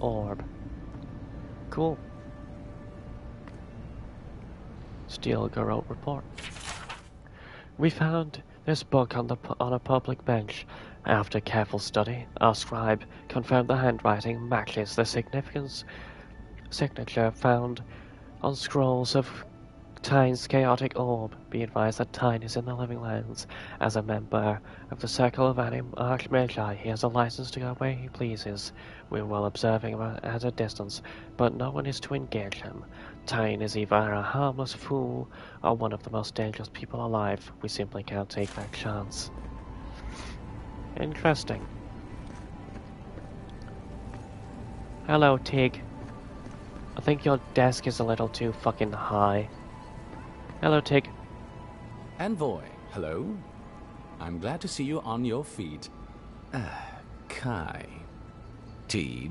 Orb. Cool. Steel Garrote Report. We found this book on a public bench After careful study, our scribe confirmed the handwriting matches the signature found on scrolls of Tyne's chaotic orb. Be advised that Tyne is in the Living Lands. As a member of the Circle of Archmagi, he has a license to go where he pleases. We will observe him at a distance, but no one is to engage him. Tyne is either a harmless fool or one of the most dangerous people alive. We simply can't take that chance. Interesting. Hello, Tig. I think your desk is a little too fucking high. Hello, Tig. Envoy, hello. I'm glad to see you on your feet. Kai. Tej.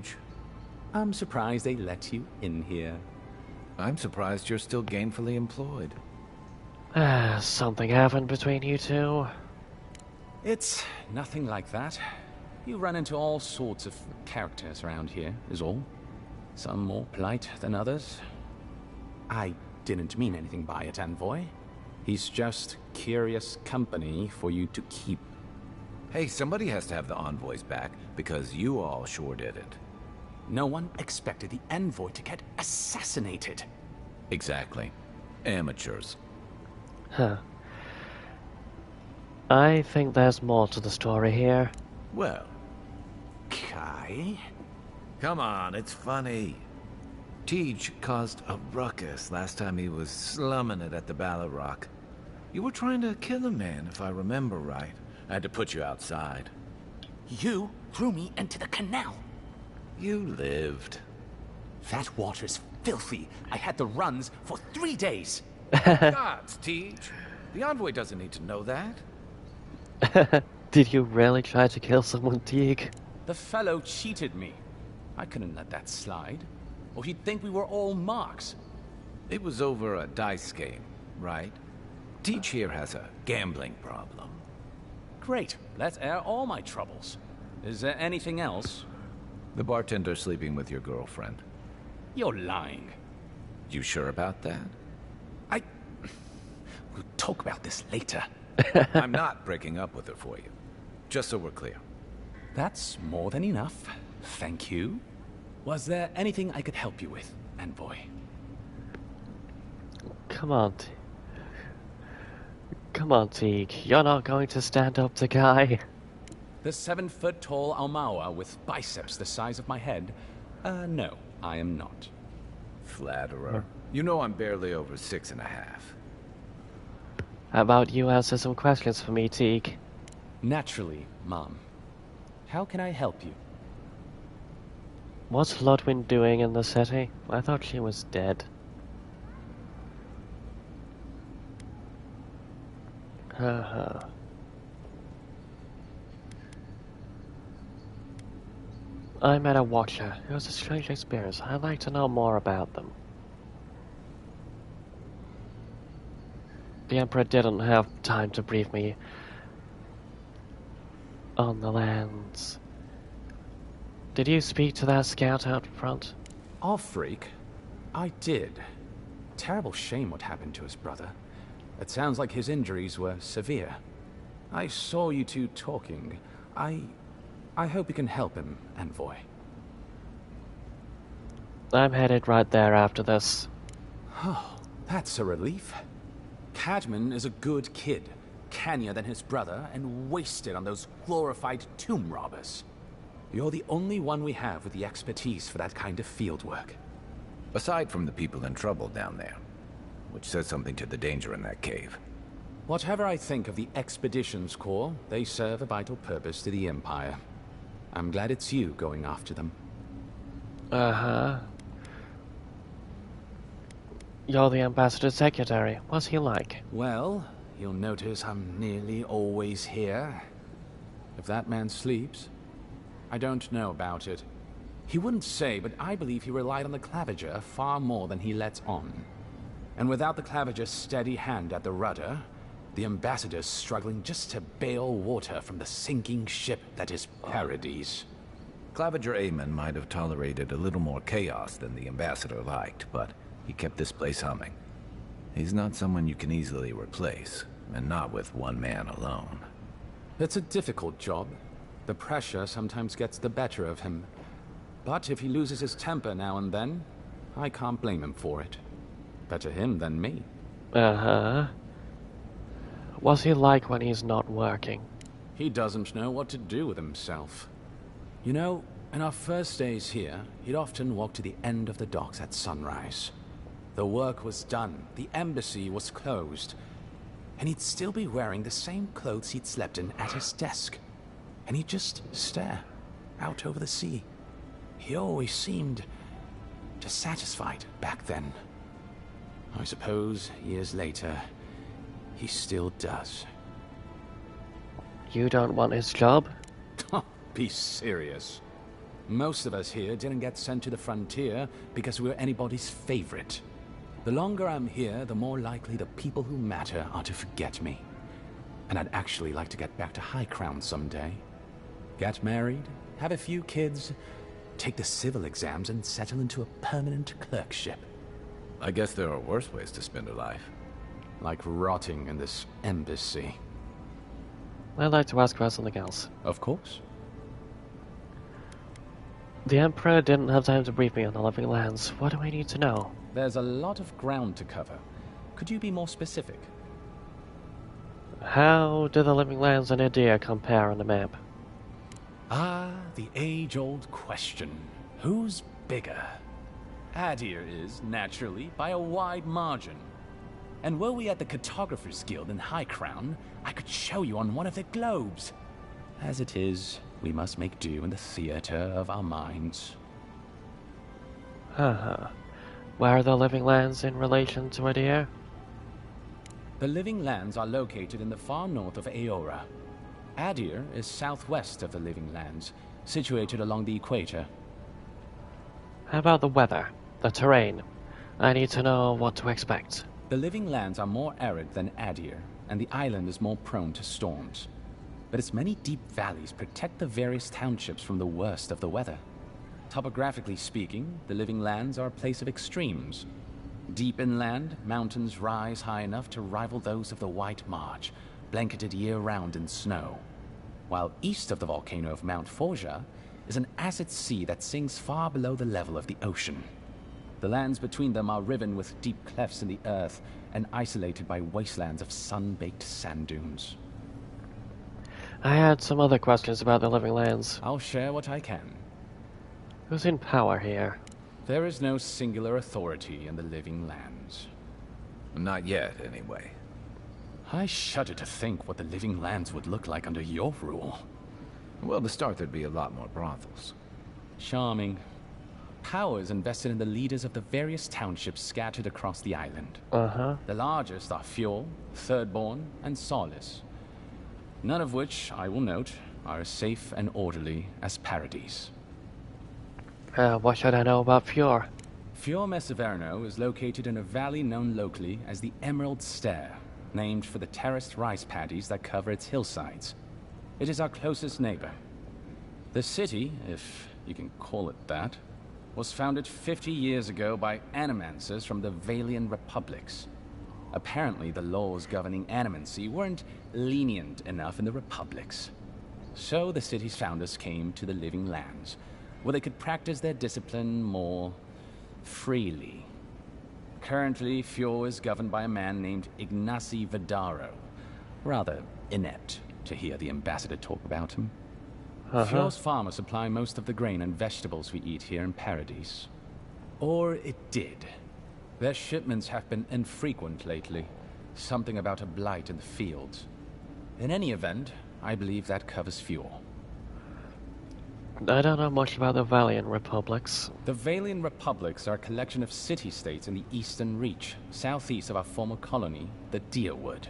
I'm surprised they let you in here. I'm surprised you're still gainfully employed. Something happened between you two? It's nothing like that. You run into all sorts of characters around here, is all. Some more polite than others. I didn't mean anything by it, Envoy. He's just curious company for you to keep. Hey, somebody has to have the envoys back, because you all sure didn't. No one expected the Envoy to get assassinated. Exactly. Amateurs. Huh. I think there's more to the story here. Well, Kai? Come on, it's funny. Tej caused a ruckus last time he was slumming it at the Ballarrock. You were trying to kill a man, if I remember right. I had to put you outside. You threw me into the canal. You lived. That water's filthy. I had the runs for 3 days. Gods, Tej. The envoy doesn't need to know that. Did you really try to kill someone, Teague? The fellow cheated me. I couldn't let that slide. Or he'd think we were all marks. It was over a dice game, right? Tej here has a gambling problem. Great. Let's air all my troubles. Is there anything else? The bartender sleeping with your girlfriend. You're lying. You sure about that? We'll talk about this later. I'm not breaking up with her for you. Just so we're clear. That's more than enough. Thank you. Was there anything I could help you with, Envoy? Come on. Come on, Teague. You're not going to stand up to Guy. The 7-foot-tall Almawa with biceps the size of my head? No, I am not. Flatterer. You know I'm barely over 6.5. How about you answer some questions for me, Teague? Naturally, Mom. How can I help you? What's Ludwin doing in the city? I thought she was dead. Haha. I met a watcher. It was a strange experience. I'd like to know more about them. The Emperor didn't have time to brief me on the lands. Did you speak to that scout out front? Freak. I did. Terrible shame what happened to his brother. It sounds like his injuries were severe. I saw you two talking. I hope you can help him, Envoy. I'm headed right there after this. Oh, that's a relief. Cadman is a good kid, cannier than his brother, and wasted on those glorified tomb robbers. You're the only one we have with the expertise for that kind of field work. Aside from the people in trouble down there, which says something to the danger in that cave. Whatever I think of the Expeditions Corps, they serve a vital purpose to the Empire. I'm glad it's you going after them. Uh-huh. You're the Ambassador's secretary. What's he like? Well, you'll notice I'm nearly always here. If that man sleeps, I don't know about it. He wouldn't say, but I believe he relied on the Claviger far more than he lets on. And without the Claviger's steady hand at the rudder, the Ambassador's struggling just to bail water from the sinking ship that is Paradise. Claviger Amon might have tolerated a little more chaos than the Ambassador liked, but he kept this place humming. He's not someone you can easily replace, and not with one man alone. It's a difficult job. The pressure sometimes gets the better of him. But if he loses his temper now and then, I can't blame him for it. Better him than me. Uh-huh. What's he like when he's not working? He doesn't know what to do with himself. You know, in our first days here, he'd often walk to the end of the docks at sunrise. The work was done, the embassy was closed, and he'd still be wearing the same clothes he'd slept in at his desk. And he'd just stare out over the sea. He always seemed dissatisfied back then. I suppose, years later, he still does. You don't want his job? Be serious. Most of us here didn't get sent to the frontier because we were anybody's favorite. The longer I'm here, the more likely the people who matter are to forget me. And I'd actually like to get back to High Crown someday. Get married, have a few kids, take the civil exams, and settle into a permanent clerkship. I guess there are worse ways to spend a life. Like rotting in this embassy. I'd like to ask about something else. Of course. The Emperor didn't have time to brief me on the Living Lands. What do I need to know? There's a lot of ground to cover. Could you be more specific? How do the Living Lands and Adir compare on the map? Ah, the age-old question. Who's bigger? Adir is, naturally, by a wide margin. And were we at the Cartographers Guild in High Crown, I could show you on one of their globes. As it is, we must make do in the theater of our minds. Where are the Living Lands in relation to Adir? The Living Lands are located in the far north of Aora. Adir is southwest of the Living Lands, situated along the equator. How about the weather? The terrain? I need to know what to expect. The Living Lands are more arid than Adir, and the island is more prone to storms. But its many deep valleys protect the various townships from the worst of the weather. Topographically speaking, the Living Lands are a place of extremes. Deep inland, mountains rise high enough to rival those of the White March, blanketed year-round in snow. While east of the volcano of Mount Forja is an acid sea that sinks far below the level of the ocean. The lands between them are riven with deep clefts in the earth and isolated by wastelands of sun-baked sand dunes. I had some other questions about the Living Lands. I'll share what I can. Who's in power here? There is no singular authority in the Living Lands. Not yet, anyway. I shudder to think what the Living Lands would look like under your rule. Well, to start, there'd be a lot more brothels. Charming. Power is invested in the leaders of the various townships scattered across the island. The largest are Fjord, Thirdborn, and Solace. None of which, I will note, are as safe and orderly as Paradise. What should I know about Fjord? Fjord Messaverno is located in a valley known locally as the Emerald Stair, named for the terraced rice paddies that cover its hillsides. It is our closest neighbor. The city, if you can call it that, was founded 50 years ago by animancers from the Valian Republics. Apparently, the laws governing animancy weren't lenient enough in the Republics. So the city's founders came to the Living Lands, where they could practice their discipline more freely. Currently, Fjord is governed by a man named Ignacy Vidaro. Rather inept to hear the ambassador talk about him. Fjord's farmers supply most of the grain and vegetables we eat here in Paradise. Or it did. Their shipments have been infrequent lately. Something about a blight in the fields. In any event, I believe that covers Fjord. I don't know much about the Valian Republics. The Valian Republics are a collection of city-states in the Eastern Reach, southeast of our former colony, the Deerwood.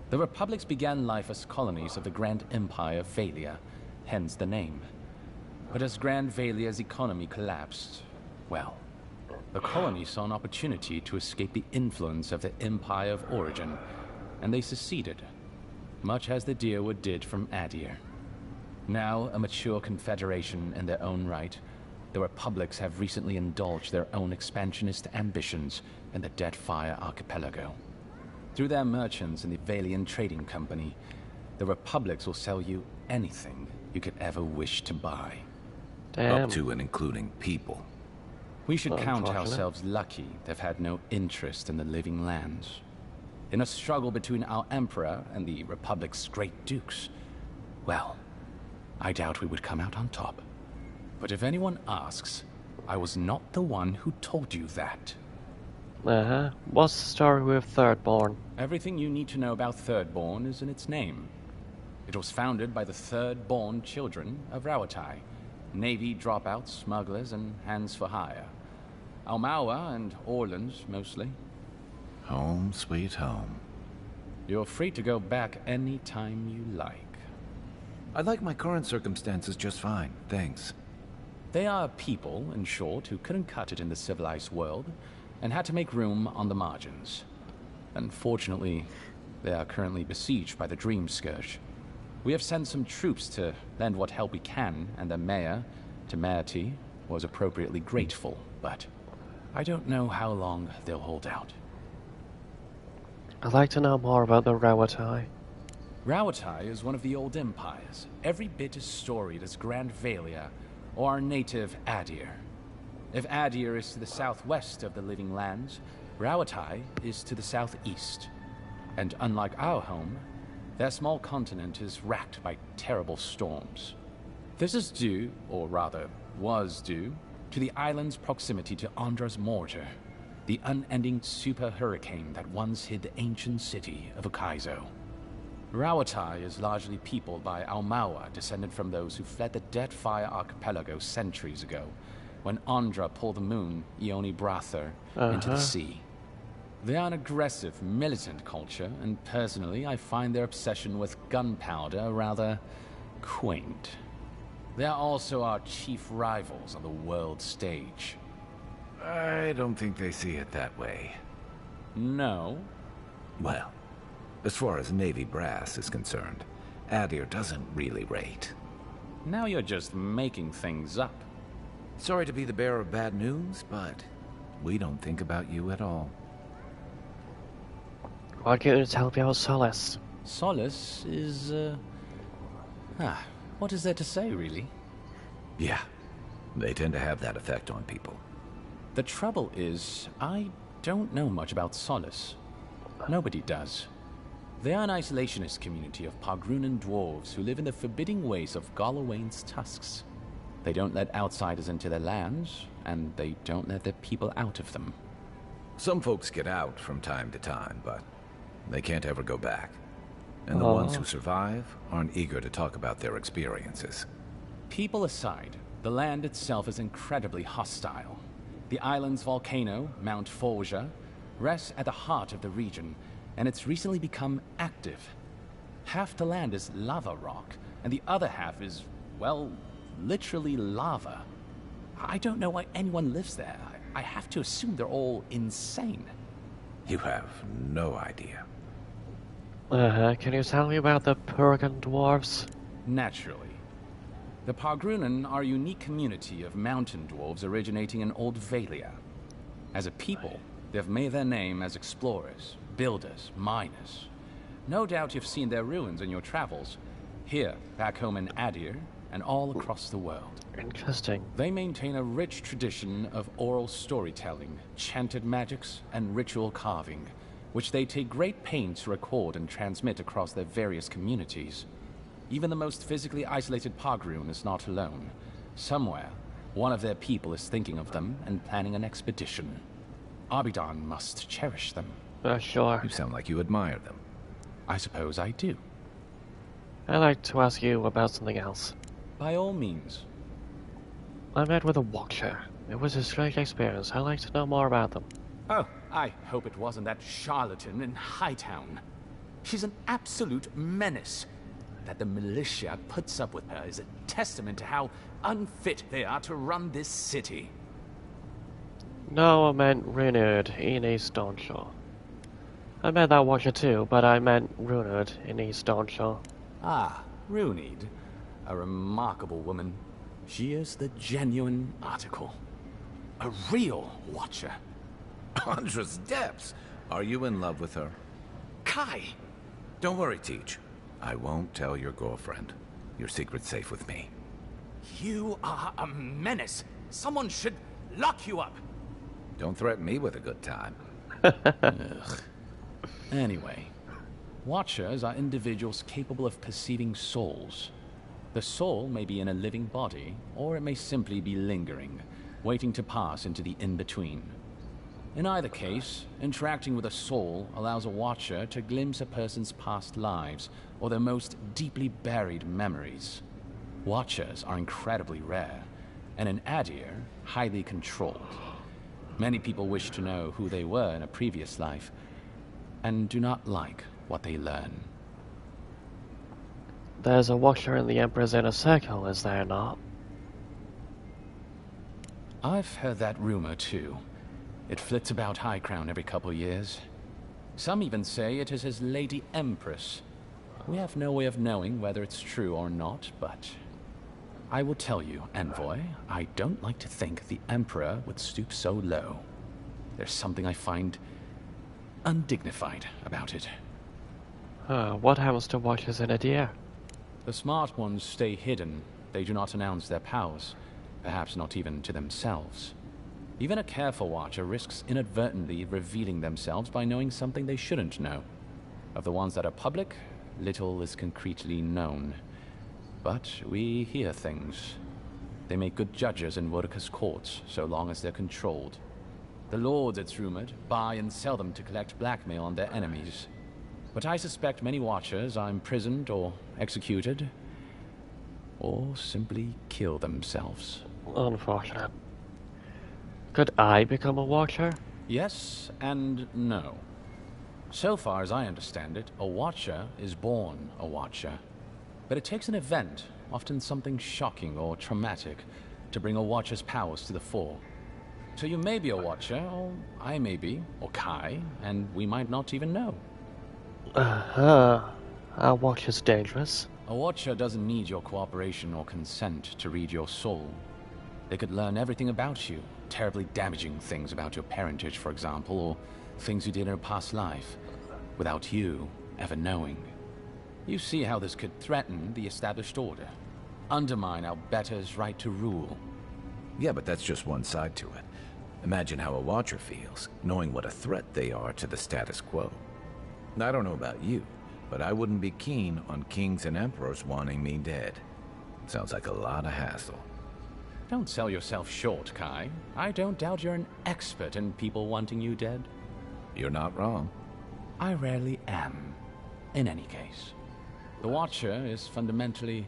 The Republics began life as colonies of the Grand Empire of Valia, hence the name. But as Grand Valia's economy collapsed, well, the colonies saw an opportunity to escape the influence of the Empire of Origin, and they seceded, much as the Deerwood did from Adir. Now a mature confederation in their own right, the Republics have recently indulged their own expansionist ambitions in the Deadfire Archipelago. Through their merchants in the Valian Trading Company, the Republics will sell you anything you could ever wish to buy. Damn. Up to and including people. We should count Unfortunate. ourselves lucky they've had no interest in the living lands. In a struggle between our Emperor and the Republic's great dukes, well, I doubt we would come out on top. But if anyone asks, I was not the one who told you that. What's the story with Thirdborn? Everything you need to know about Thirdborn is in its name. It was founded by the Thirdborn children of Rawatai, Navy dropouts, smugglers, and hands for hire. Almawa and Orleans, mostly. Home, sweet home. You're free to go back any time you like. I like my current circumstances just fine, thanks. They are people, in short, who couldn't cut it in the civilized world, and had to make room on the margins. Unfortunately, they are currently besieged by the Dream Scourge. We have sent some troops to lend what help we can, and the mayor, Temerity, was appropriately grateful, but I don't know how long they'll hold out. I'd like to know more about the Rawatai. Rawatai is one of the old empires, every bit as storied as Grand Valia or our native Adir. If Adir is to the southwest of the living lands, Rawatai is to the southeast. And unlike our home, their small continent is racked by terrible storms. This is due, or rather, was due, to the island's proximity to Andra's mortar, the unending super hurricane that once hid the ancient city of Ukaizo. Rawatai is largely peopled by Almawa, descended from those who fled the Deadfire Archipelago centuries ago, when Andra pulled the moon, Ioni Brather, into the sea. They are an aggressive, militant culture, and personally, I find their obsession with gunpowder rather quaint. They are also our chief rivals on the world stage. I don't think they see it that way. No? Well, as far as Navy brass is concerned, Adir doesn't really rate. Now you're just making things up. Sorry to be the bearer of bad news, but we don't think about you at all. Why can't you tell me about Solace? Solace is, what is there to say, really? Yeah, they tend to have that effect on people. The trouble is, I don't know much about Solace. Nobody does. They are an isolationist community of Pagrunan dwarves who live in the forbidding ways of Galawain's tusks. They don't let outsiders into their lands, and they don't let their people out of them. Some folks get out from time to time, but they can't ever go back. And the ones who survive aren't eager to talk about their experiences. People aside, the land itself is incredibly hostile. The island's volcano, Mount Forja, rests at the heart of the region, and it's recently become active. Half the land is lava rock, and the other half is, well, literally lava. I don't know why anyone lives there. I have to assume they're all insane. You have no idea. Can you tell me about the Purgan dwarves? Naturally. The Pagrunan are a unique community of mountain dwarves originating in Old Valia. As a people, they've made their name as explorers, builders, miners. No doubt you've seen their ruins in your travels, here, back home in Adir, and all across the world. Interesting. They maintain a rich tradition of oral storytelling, chanted magics, and ritual carving, which they take great pains to record and transmit across their various communities. Even the most physically isolated Pagrun is not alone. Somewhere, one of their people is thinking of them and planning an expedition. Abidan must cherish them. Sure. You sound like you admire them. I suppose I do. I'd like to ask you about something else. By all means. I met with a Watcher. It was a strange experience. I'd like to know more about them. Oh, I hope it wasn't that charlatan in Hightown. She's an absolute menace. That the militia puts up with her is a testament to how unfit they are to run this city. No, I meant Runard in East Dawnshire. I meant that Watcher too, but I meant Runard in East Dawnshire. Ah, Runard. A remarkable woman. She is the genuine article. A real Watcher. Cxald'dhrest depths. Are you in love with her? Kai! Don't worry, Teach. I won't tell your girlfriend. Your secret's safe with me. You are a menace. Someone should lock you up. Don't threaten me with a good time. Ugh. Anyway, Watchers are individuals capable of perceiving souls. The soul may be in a living body, or it may simply be lingering, waiting to pass into the in-between. In either case, interacting with a soul allows a Watcher to glimpse a person's past lives or their most deeply buried memories. Watchers are incredibly rare, and in Adir, highly controlled. Many people wish to know who they were in a previous life, and do not like what they learn. There's a Watcher in the Emperor's inner circle, is there not? I've heard that rumor too. It flits about High Crown every couple years. Some even say it is his Lady Empress. We have no way of knowing whether it's true or not, but I will tell you, Envoy, I don't like to think the Emperor would stoop so low. There's something I find undignified about it. What happens to Watchers in Adir? The smart ones stay hidden. They do not announce their powers, perhaps not even to themselves. Even a careful Watcher risks inadvertently revealing themselves by knowing something they shouldn't know. Of the ones that are public, little is concretely known. But we hear things. They make good judges in Vodka's courts, so long as they're controlled. The lords, it's rumored, buy and sell them to collect blackmail on their enemies. But I suspect many Watchers are imprisoned or executed, or simply kill themselves. Unfortunate. Could I become a Watcher? Yes and no. So far as I understand it, a Watcher is born a Watcher. But it takes an event, often something shocking or traumatic, to bring a Watcher's powers to the fore. So you may be a Watcher, or I may be, or Kai, and we might not even know. Are Watchers dangerous? A Watcher doesn't need your cooperation or consent to read your soul. They could learn everything about you, terribly damaging things about your parentage, for example, or things you did in a past life, without you ever knowing. You see how this could threaten the established order, undermine our betters' right to rule. Yeah, but that's just one side to it. Imagine how a Watcher feels, knowing what a threat they are to the status quo. I don't know about you, but I wouldn't be keen on kings and emperors wanting me dead. Sounds like a lot of hassle. Don't sell yourself short, Kai. I don't doubt you're an expert in people wanting you dead. You're not wrong. I rarely am. In any case, the Watcher is fundamentally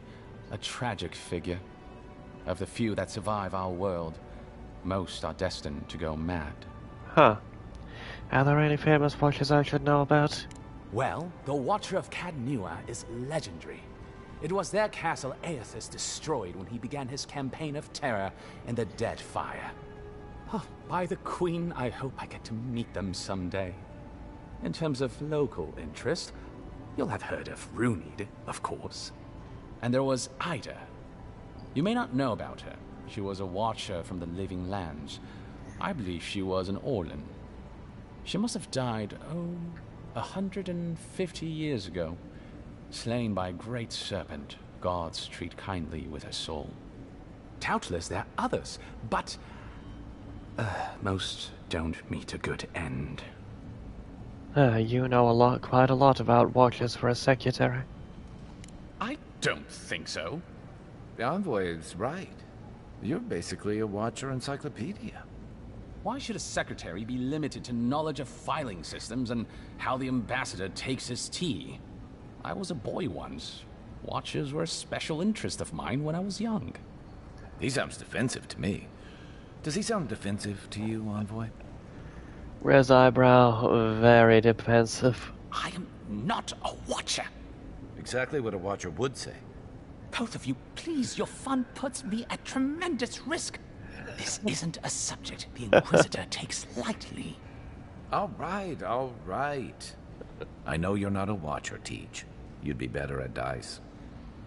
a tragic figure. Of the few that survive our world, most are destined to go mad. Huh. Are there any famous Watchers I should know about? Well, the Watcher of Cadnua is legendary. It was their castle Aethys destroyed when he began his campaign of terror in the Dead Fire. Oh, by the Queen, I hope I get to meet them someday. In terms of local interest, you'll have heard of Runid, of course. And there was Ida. You may not know about her. She was a Watcher from the Living Lands. I believe she was an Orlan. She must have died, 150 years ago. Slain by a great serpent, gods treat kindly with her soul. Doubtless there are others, but most don't meet a good end. You know quite a lot about Watchers for a secretary. I don't think so. The Envoy is right. You're basically a Watcher encyclopedia. Why should a secretary be limited to knowledge of filing systems and how the ambassador takes his tea? I was a boy once. Watchers were a special interest of mine when I was young. He sounds defensive to me. Does he sound defensive to you, Envoy? Raise eyebrow, very defensive. I am not a Watcher. Exactly what a Watcher would say. Both of you, please, your fun puts me at tremendous risk. This isn't a subject the Inquisitor takes lightly. All right. I know you're not a Watcher, Teach. You'd be better at dice.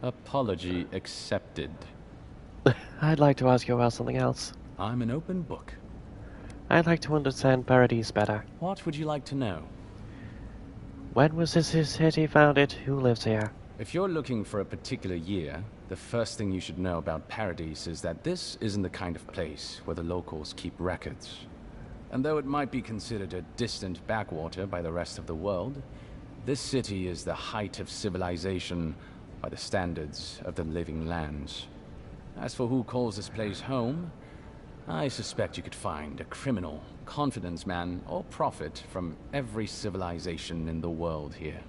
Apology accepted. I'd like to ask you about something else. I'm an open book. I'd like to understand Paradise better. What would you like to know? When was this city founded? Who lives here? If you're looking for a particular year, the first thing you should know about Paradise is that this isn't the kind of place where the locals keep records. And though it might be considered a distant backwater by the rest of the world, this city is the height of civilization by the standards of the living lands. As for who calls this place home, I suspect you could find a criminal, confidence man, or prophet from every civilization in the world here.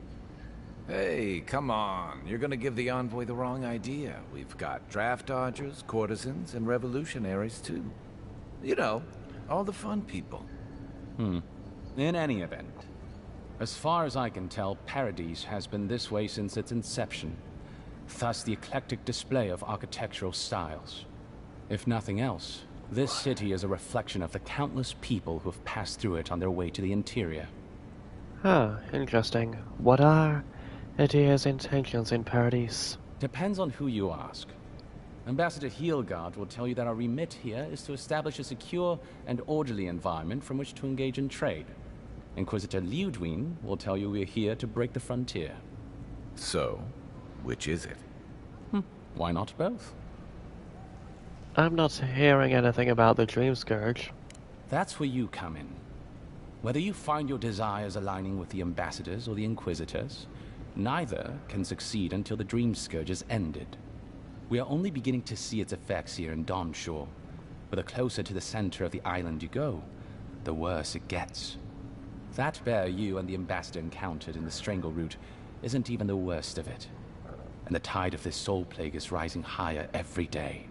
Hey, come on. You're gonna give the envoy the wrong idea. We've got draft dodgers, courtesans, and revolutionaries, too. You know, all the fun people. In any event, as far as I can tell, Paradise has been this way since its inception. Thus the eclectic display of architectural styles. If nothing else, this city is a reflection of the countless people who have passed through it on their way to the interior. Ah, interesting. What are Adir's intentions in Paradise? Depends on who you ask. Ambassador Heelgard will tell you that our remit here is to establish a secure and orderly environment from which to engage in trade. Inquisitor Liudwin will tell you we're here to break the frontier. So, which is it? Why not both? I'm not hearing anything about the Dream Scourge. That's where you come in. Whether you find your desires aligning with the ambassadors or the inquisitors, neither can succeed until the Dream Scourge is ended. We are only beginning to see its effects here in Dawnshore, but the closer to the center of the island you go, the worse it gets. That bear you and the ambassador encountered in the Strangle Route isn't even the worst of it, and the tide of this soul plague is rising higher every day.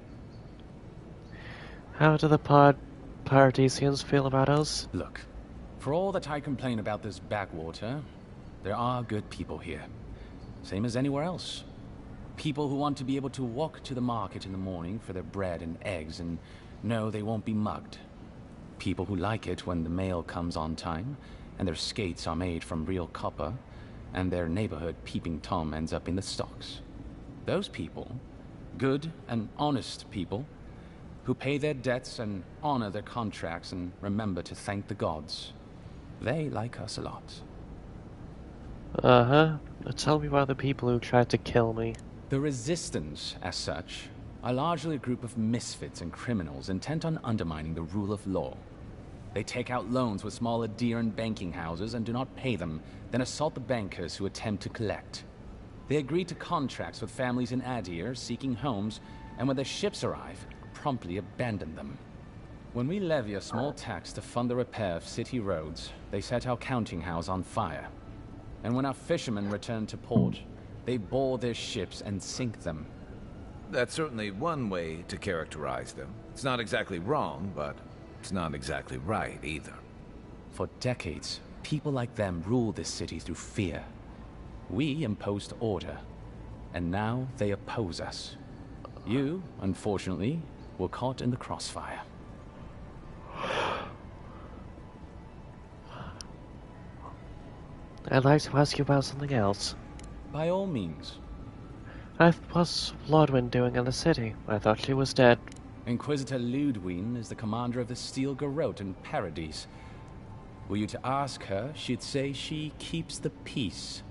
How do the Paradisians feel about us? Look, for all that I complain about this backwater, there are good people here. Same as anywhere else. People who want to be able to walk to the market in the morning for their bread and eggs and know they won't be mugged. People who like it when the mail comes on time, and their skates are made from real copper, and their neighborhood peeping Tom ends up in the stocks. Those people, good and honest people, who pay their debts and honor their contracts and remember to thank the gods. They like us a lot. Uh-huh. Tell me about the people who tried to kill me. The Resistance, as such, are largely a group of misfits and criminals intent on undermining the rule of law. They take out loans with small Adiran banking houses and do not pay them, then assault the bankers who attempt to collect. They agree to contracts with families in Adir seeking homes, and when their ships arrive, promptly abandon them. When we levy a small tax to fund the repair of city roads, they set our counting house on fire. And when our fishermen return to port, they board their ships and sink them. That's certainly one way to characterize them. It's not exactly wrong, but it's not exactly right either. For decades, people like them ruled this city through fear. We imposed order, and now they oppose us. You, unfortunately, were caught in the crossfire. I'd like to ask you about something else. By all means. What's Lordwyn doing in the city? I thought she was dead. Inquisitor Ludwin is the commander of the Steel Garrote in Paradise. Were you to ask her, she'd say she keeps the peace.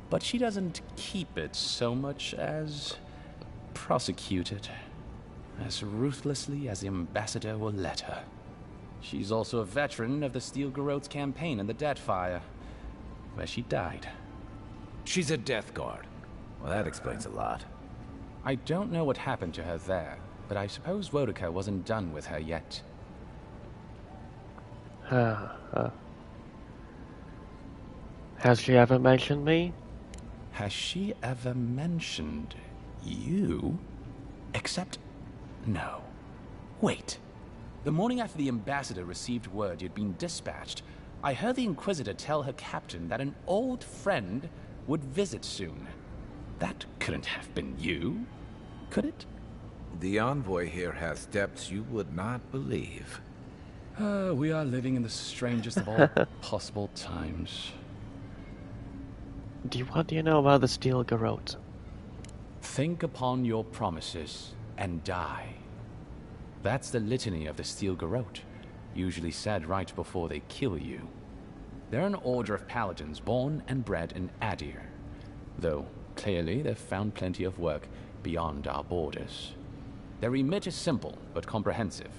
But she doesn't keep it so much as prosecute it. As ruthlessly as the ambassador will let her. She's also a veteran of the Steel Garrote's campaign in the Deathfire, where she died. She's a Death Guard. Well, that explains a lot. I don't know what happened to her there, but I suppose Wodaka wasn't done with her yet. Has she ever mentioned me? Has she ever mentioned you? Except... no. Wait. The morning after the ambassador received word you'd been dispatched, I heard the Inquisitor tell her captain that an old friend would visit soon. That couldn't have been you, could it? The envoy here has depths you would not believe. We are living in the strangest of all possible times. What do you know about the Steel Garrote? Think upon your promises and die. That's the litany of the Steel Garrote, usually said right before they kill you. They're an order of paladins born and bred in Adir, though clearly they've found plenty of work beyond our borders. Their remit is simple but comprehensive.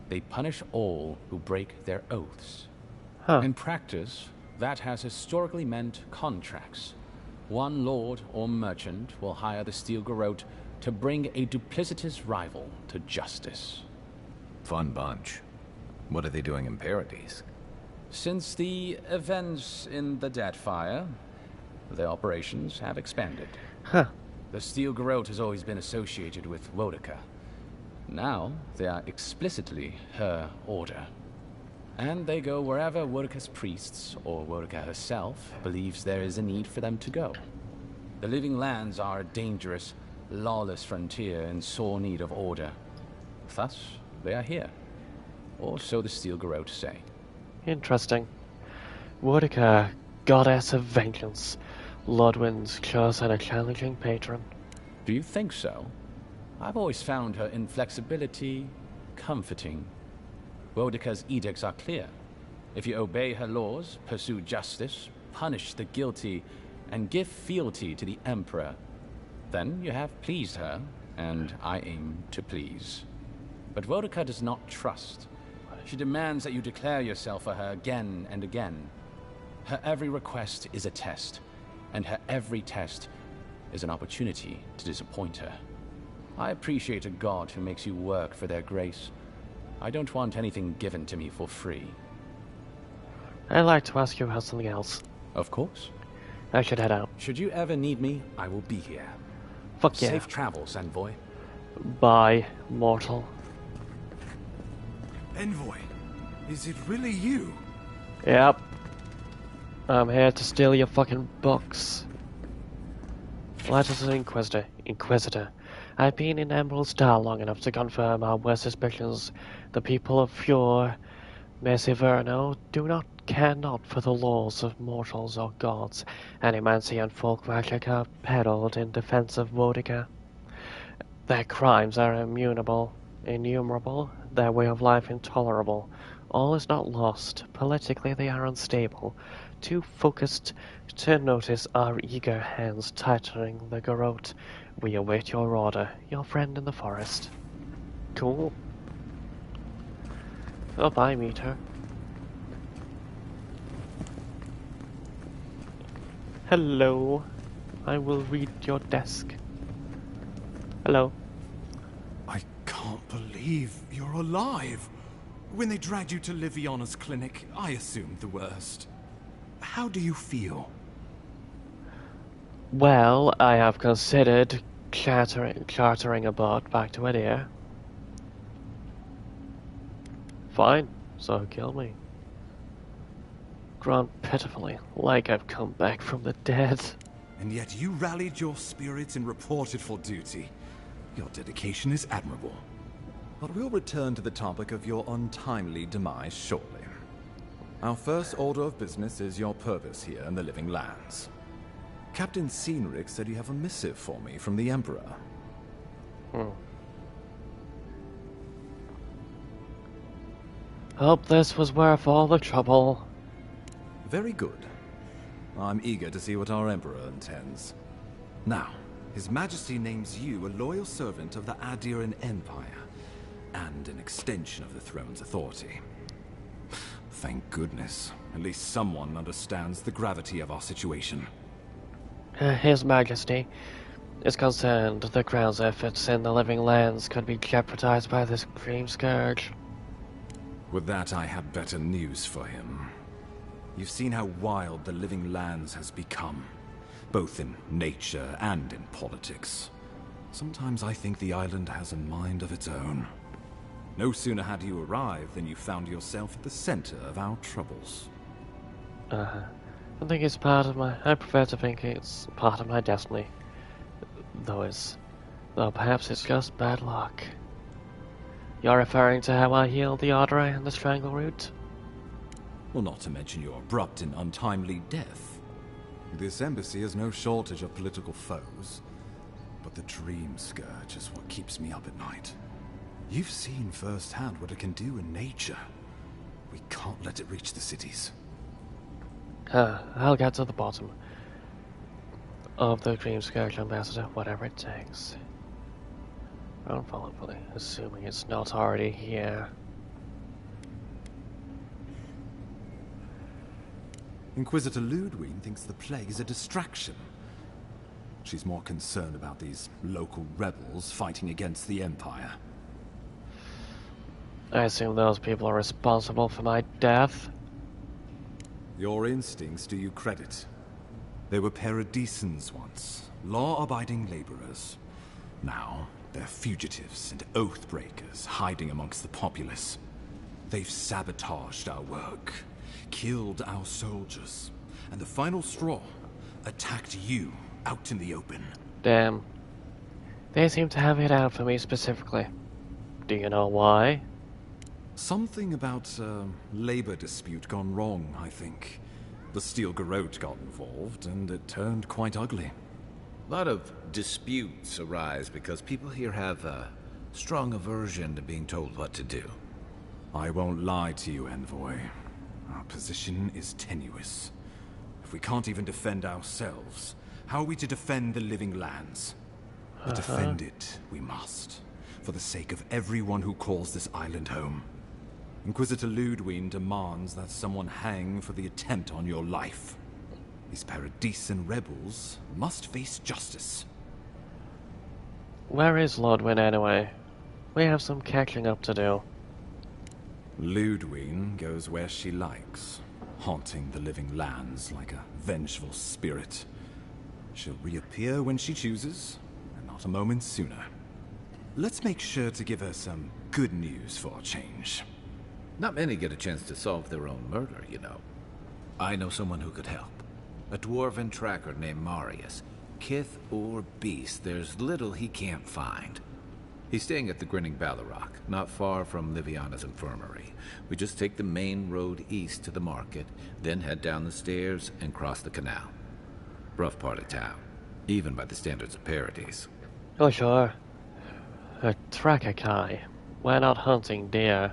They punish all who break their oaths. In practice, that has historically meant contracts. One lord or merchant will hire the Steel Garrote to bring a duplicitous rival to justice. Fun bunch. What are they doing in Paradise? Since the events in the Deadfire, their operations have expanded. The Steel Garrote has always been associated with Wodica. Now, they are explicitly her order. And they go wherever Wodica's priests, or Wodica herself, believes there is a need for them to go. The Living Lands are a dangerous, lawless frontier in sore need of order. Thus, they are here. Or so the Steel Garrote say. Interesting. Wodica, goddess of vengeance. Lodwyn's close and a challenging patron. Do you think so? I've always found her inflexibility comforting. Wodica's edicts are clear. If you obey her laws, pursue justice, punish the guilty, and give fealty to the Emperor, then you have pleased her, and I aim to please. But Wodica does not trust. She demands that you declare yourself for her again and again. Her every request is a test, and her every test is an opportunity to disappoint her. I appreciate a god who makes you work for their grace. I don't want anything given to me for free. I'd like to ask you about something else. Of course. I should head out. Should you ever need me, I will be here. Fuck yeah. Safe travels, Envoy. Bye, mortal. Envoy, is it really you? Yep. I'm here to steal your fucking books. Letters of Inquisitor. I've been in Emerald Star long enough to confirm our worst suspicions. The people of Fjord, Mesiverno, care not for the laws of mortals or gods. Animancy and folk magic are peddled in defense of Wodica. Their crimes are innumerable, their way of life intolerable. All is not lost. Politically they are unstable. Too focused to notice our eager hands tightening the garrote. We await your order, your friend in the forest. Cool. Oh, bye, meter. Hello. I will read your desk. Hello. I can't believe you're alive. When they dragged you to Liviana's clinic, I assumed the worst. How do you feel? Well, I have considered chartering a boat back to Adir. Fine, so kill me. Groan pitifully, like I've come back from the dead. And yet you rallied your spirits and reported for duty. Your dedication is admirable. But we'll return to the topic of your untimely demise shortly. Our first order of business is your purpose here in the Living Lands. Captain Cynric said you have a missive for me from the Emperor. Hope this was worth all the trouble. Very good. I'm eager to see what our Emperor intends. Now, His Majesty names you a loyal servant of the Adiran Empire, and an extension of the throne's authority. Thank goodness. At least someone understands the gravity of our situation. His Majesty is concerned the Crown's efforts in the Living Lands could be jeopardized by this cream scourge. With that, I have better news for him. You've seen how wild the Living Lands has become, both in nature and in politics. Sometimes I think the island has a mind of its own. No sooner had you arrived than you found yourself at the center of our troubles. I think it's I prefer to think it's part of my destiny. Though perhaps it's just bad luck. You're referring to how I healed the artery and the strangle root? Well, not to mention your abrupt and untimely death. This embassy has no shortage of political foes, but the dream scourge is what keeps me up at night. You've seen firsthand what it can do in nature. We can't let it reach the cities. I'll get to the bottom. of the Dream Scourge Ambassador, whatever it takes. Don't follow fully, assuming it's not already here. Inquisitor Ludwig thinks the plague is a distraction. She's more concerned about these local rebels fighting against the Empire. I assume those people are responsible for my death. Your instincts do you credit. They were paradisans once, law-abiding laborers. Now, they're fugitives and oath-breakers hiding amongst the populace. They've sabotaged our work, killed our soldiers, and the final straw, attacked you out in the open. Damn. They seem to have it out for me specifically. Do you know why? Something about a labor dispute gone wrong, I think. The Steel Garrote got involved, and it turned quite ugly. A lot of disputes arise because people here have a strong aversion to being told what to do. I won't lie to you, Envoy. Our position is tenuous. If we can't even defend ourselves, how are we to defend the living lands? But defend it we must, for the sake of everyone who calls this island home. Inquisitor Ludwig demands that someone hang for the attempt on your life. These Paradisan rebels must face justice. Where is Lordwyn anyway? We have some catching up to do. Ludwig goes where she likes, haunting the living lands like a vengeful spirit. She'll reappear when she chooses, and not a moment sooner. Let's make sure to give her some good news for a change. Not many get a chance to solve their own murder, you know. I know someone who could help. A dwarven tracker named Marius. Kith or beast, there's little he can't find. He's staying at the Grinning Ballarok, not far from Liviana's infirmary. We just take the main road east to the market, then head down the stairs and cross the canal. Rough part of town, even by the standards of Paradise. Oh sure. A tracker Kai. We're not hunting deer.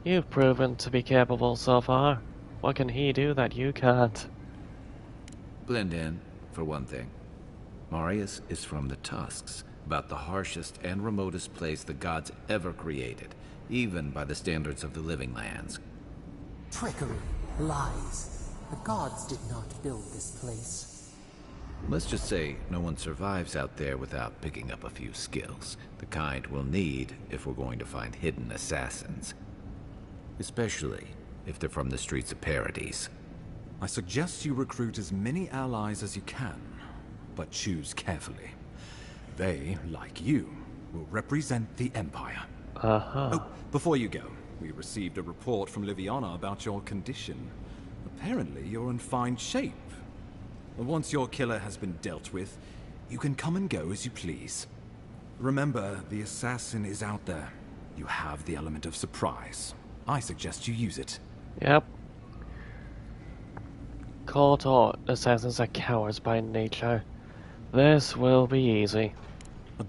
You've proven to be capable so far. What can he do that you can't? Blend in, for one thing. Marius is from the Tusks, about the harshest and remotest place the gods ever created, even by the standards of the living lands. Trickery, lies. The gods did not build this place. Let's just say no one survives out there without picking up a few skills, the kind we'll need if we're going to find hidden assassins. Especially if they're from the streets of Paradise. I suggest you recruit as many allies as you can, but choose carefully. They, like you, will represent the Empire. Oh, before you go, we received a report from Liviana about your condition. Apparently, you're in fine shape. Once your killer has been dealt with, you can come and go as you please. Remember, the assassin is out there. You have the element of surprise. I suggest you use it. Yep. Court or assassins are cowards by nature. This will be easy.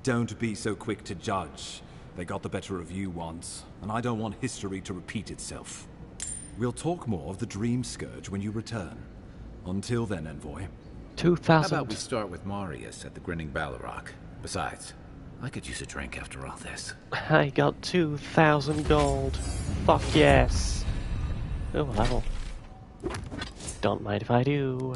Don't be so quick to judge. They got the better of you once, and I don't want history to repeat itself. We'll talk more of the Dream Scourge when you return. Until then, Envoy. 2,000. How about we start with Marius at the Grinning Ballarok? Besides, I could use a drink after all this. I got 2,000 gold. Fuck yes. Oh, level. Don't mind if I do.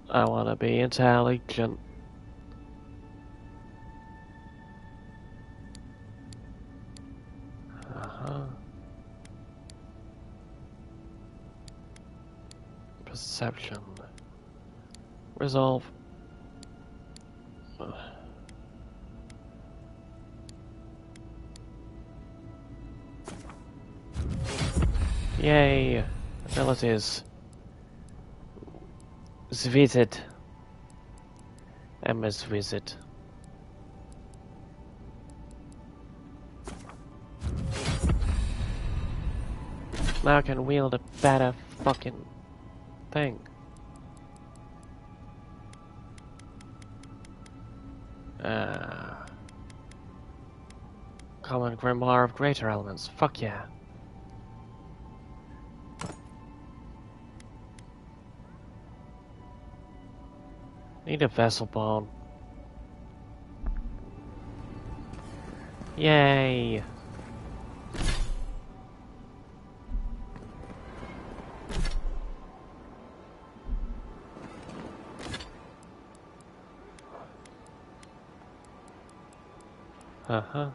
I wanna be intelligent. Perception. Resolve. Yay! Abilities. Visit. Emma's visit. Now I can wield a better fucking thing. Common Grimoire of Greater Elements. Fuck yeah. Need a vessel bomb. Yay! Uh-huh.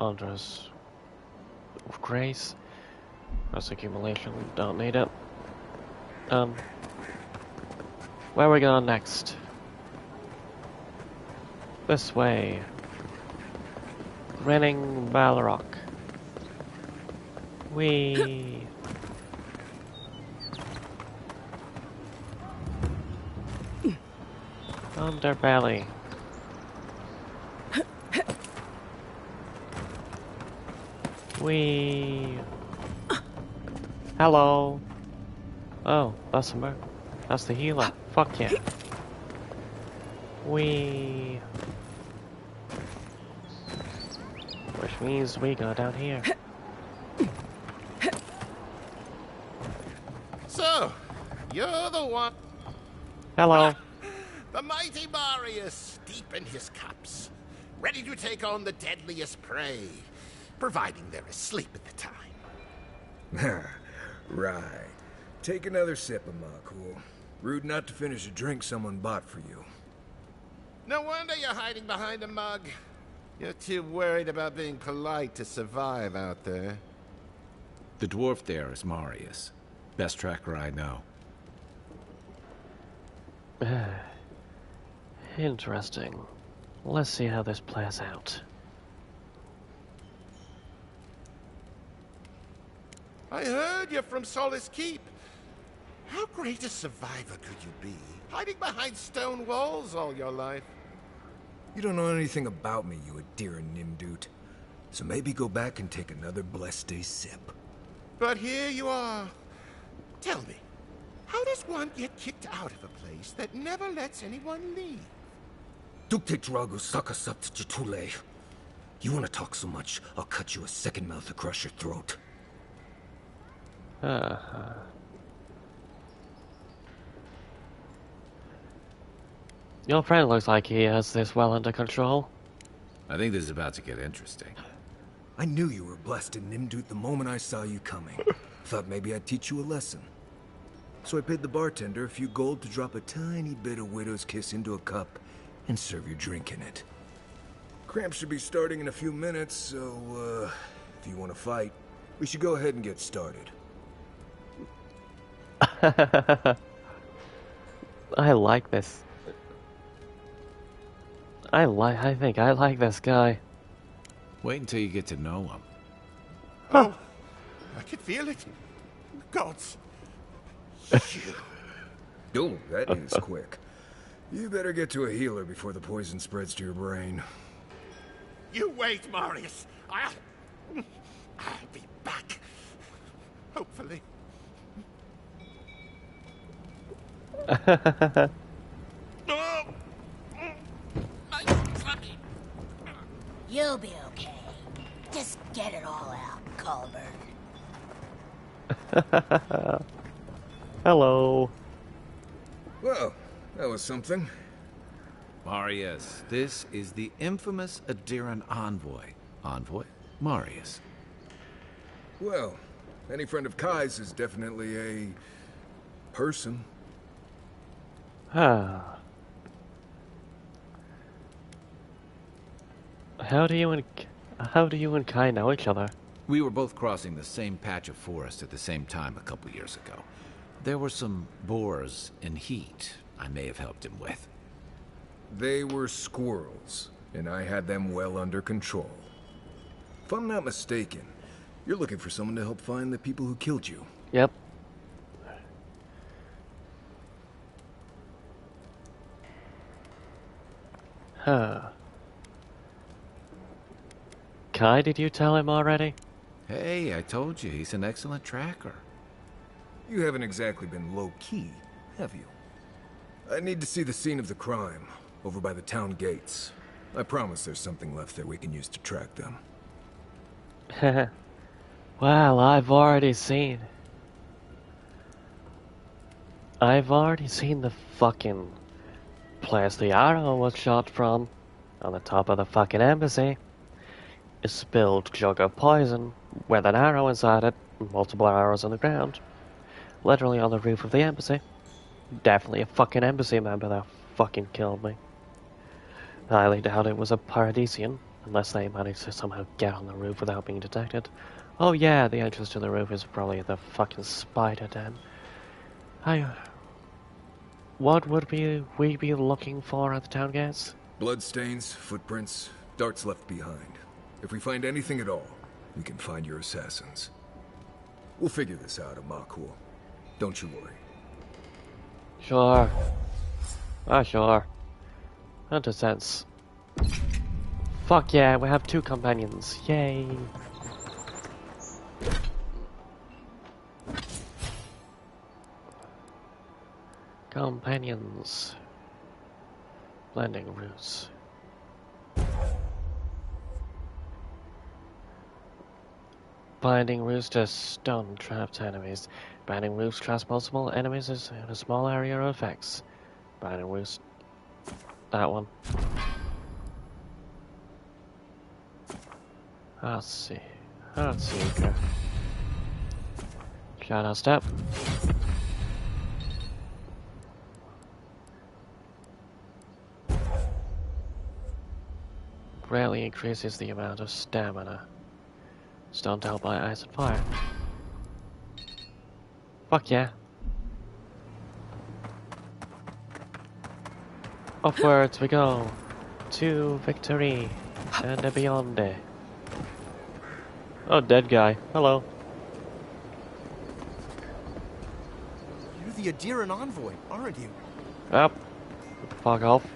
Andres of Grace. That's accumulation, don't need it. Where are we going next? This way. Grinning Balrog. Whee! Underbelly. Whee! Hello! Oh, that's that's the healer. Fuck yeah. Whee! Which means we go down here. So, you're the one. Hello. The mighty Marius, deep in his cups, ready to take on the deadliest prey, providing they're asleep at the time. Right. Take another sip of my cool. Rude not to finish a drink someone bought for you. No wonder you're hiding behind a mug. You're too worried about being polite to survive out there. The dwarf there is Marius. Best tracker I know. Interesting. Let's see how this plays out. I heard you're from Solace Keep. How great a survivor could you be, hiding behind stone walls all your life? You don't know anything about me, you Adira Nimdut. So maybe go back and take another blessed day sip. But here you are. Tell me, how does one get kicked out of a place that never lets anyone leave? Dukte Drago Sakasat Jitule. You want to talk so much, I'll cut you a second mouth across your throat. Your friend looks like he has this well under control. I think this is about to get interesting. I knew you were blessed in Nimdut the moment I saw you coming. Thought maybe I'd teach you a lesson. So I paid the bartender a few gold to drop a tiny bit of Widow's Kiss into a cup and serve your drink in it. Cramps should be starting in a few minutes, so, if you want to fight, we should go ahead and get started. I like this. I think I like this guy. Wait until you get to know him. Oh, I can feel it. Gods. Oh, that is quick. You better get to a healer before the poison spreads to your brain. You wait, Marius. I'll be back. Hopefully. You'll be okay. Just get it all out, Culver. Hello. Well, that was something. Marius, this is the infamous Adiran envoy. Envoy? Marius. Well, any friend of Kai's is definitely a person. How do you and Kai know each other? We were both crossing the same patch of forest at the same time a couple years ago. There were some boars in heat I may have helped him with. They were squirrels, and I had them well under control. If I'm not mistaken, you're looking for someone to help find the people who killed you. Yep. Kai, did you tell him already? Hey, I told you, he's an excellent tracker. You haven't exactly been low-key, have you? I need to see the scene of the crime, over by the town gates. I promise there's something left there we can use to track them. Well, I've already seen. I've already seen the fucking place the arrow was shot from, on the top of the fucking embassy. A spilled jug of poison with an arrow inside it, multiple arrows on the ground. Literally on the roof of the embassy. Definitely a fucking embassy member that fucking killed me. I highly doubt it was a Paradisian, unless they managed to somehow get on the roof without being detected. Oh yeah, the entrance to the roof is probably the fucking spider den. What would we be looking for at the town gates? Bloodstains, footprints, darts left behind. If we find anything at all, we can find your assassins. We'll figure this out, Amakul. Don't you worry. Sure. Sure. That makes sense. Fuck yeah, we have 2 companions. Yay! Companions. Blending roots. Binding roots to stun trapped enemies. Binding roots traps multiple enemies in a small area of effects. Binding roots. That one. Let's see. Let's see. Okay. Shadow step. Greatly increases the amount of stamina. Stunned out by ice and fire. Fuck yeah. Upwards we go. To victory. And beyond it. Oh, dead guy. Hello. You're the Adiran envoy, aren't you? Yep. Fuck off.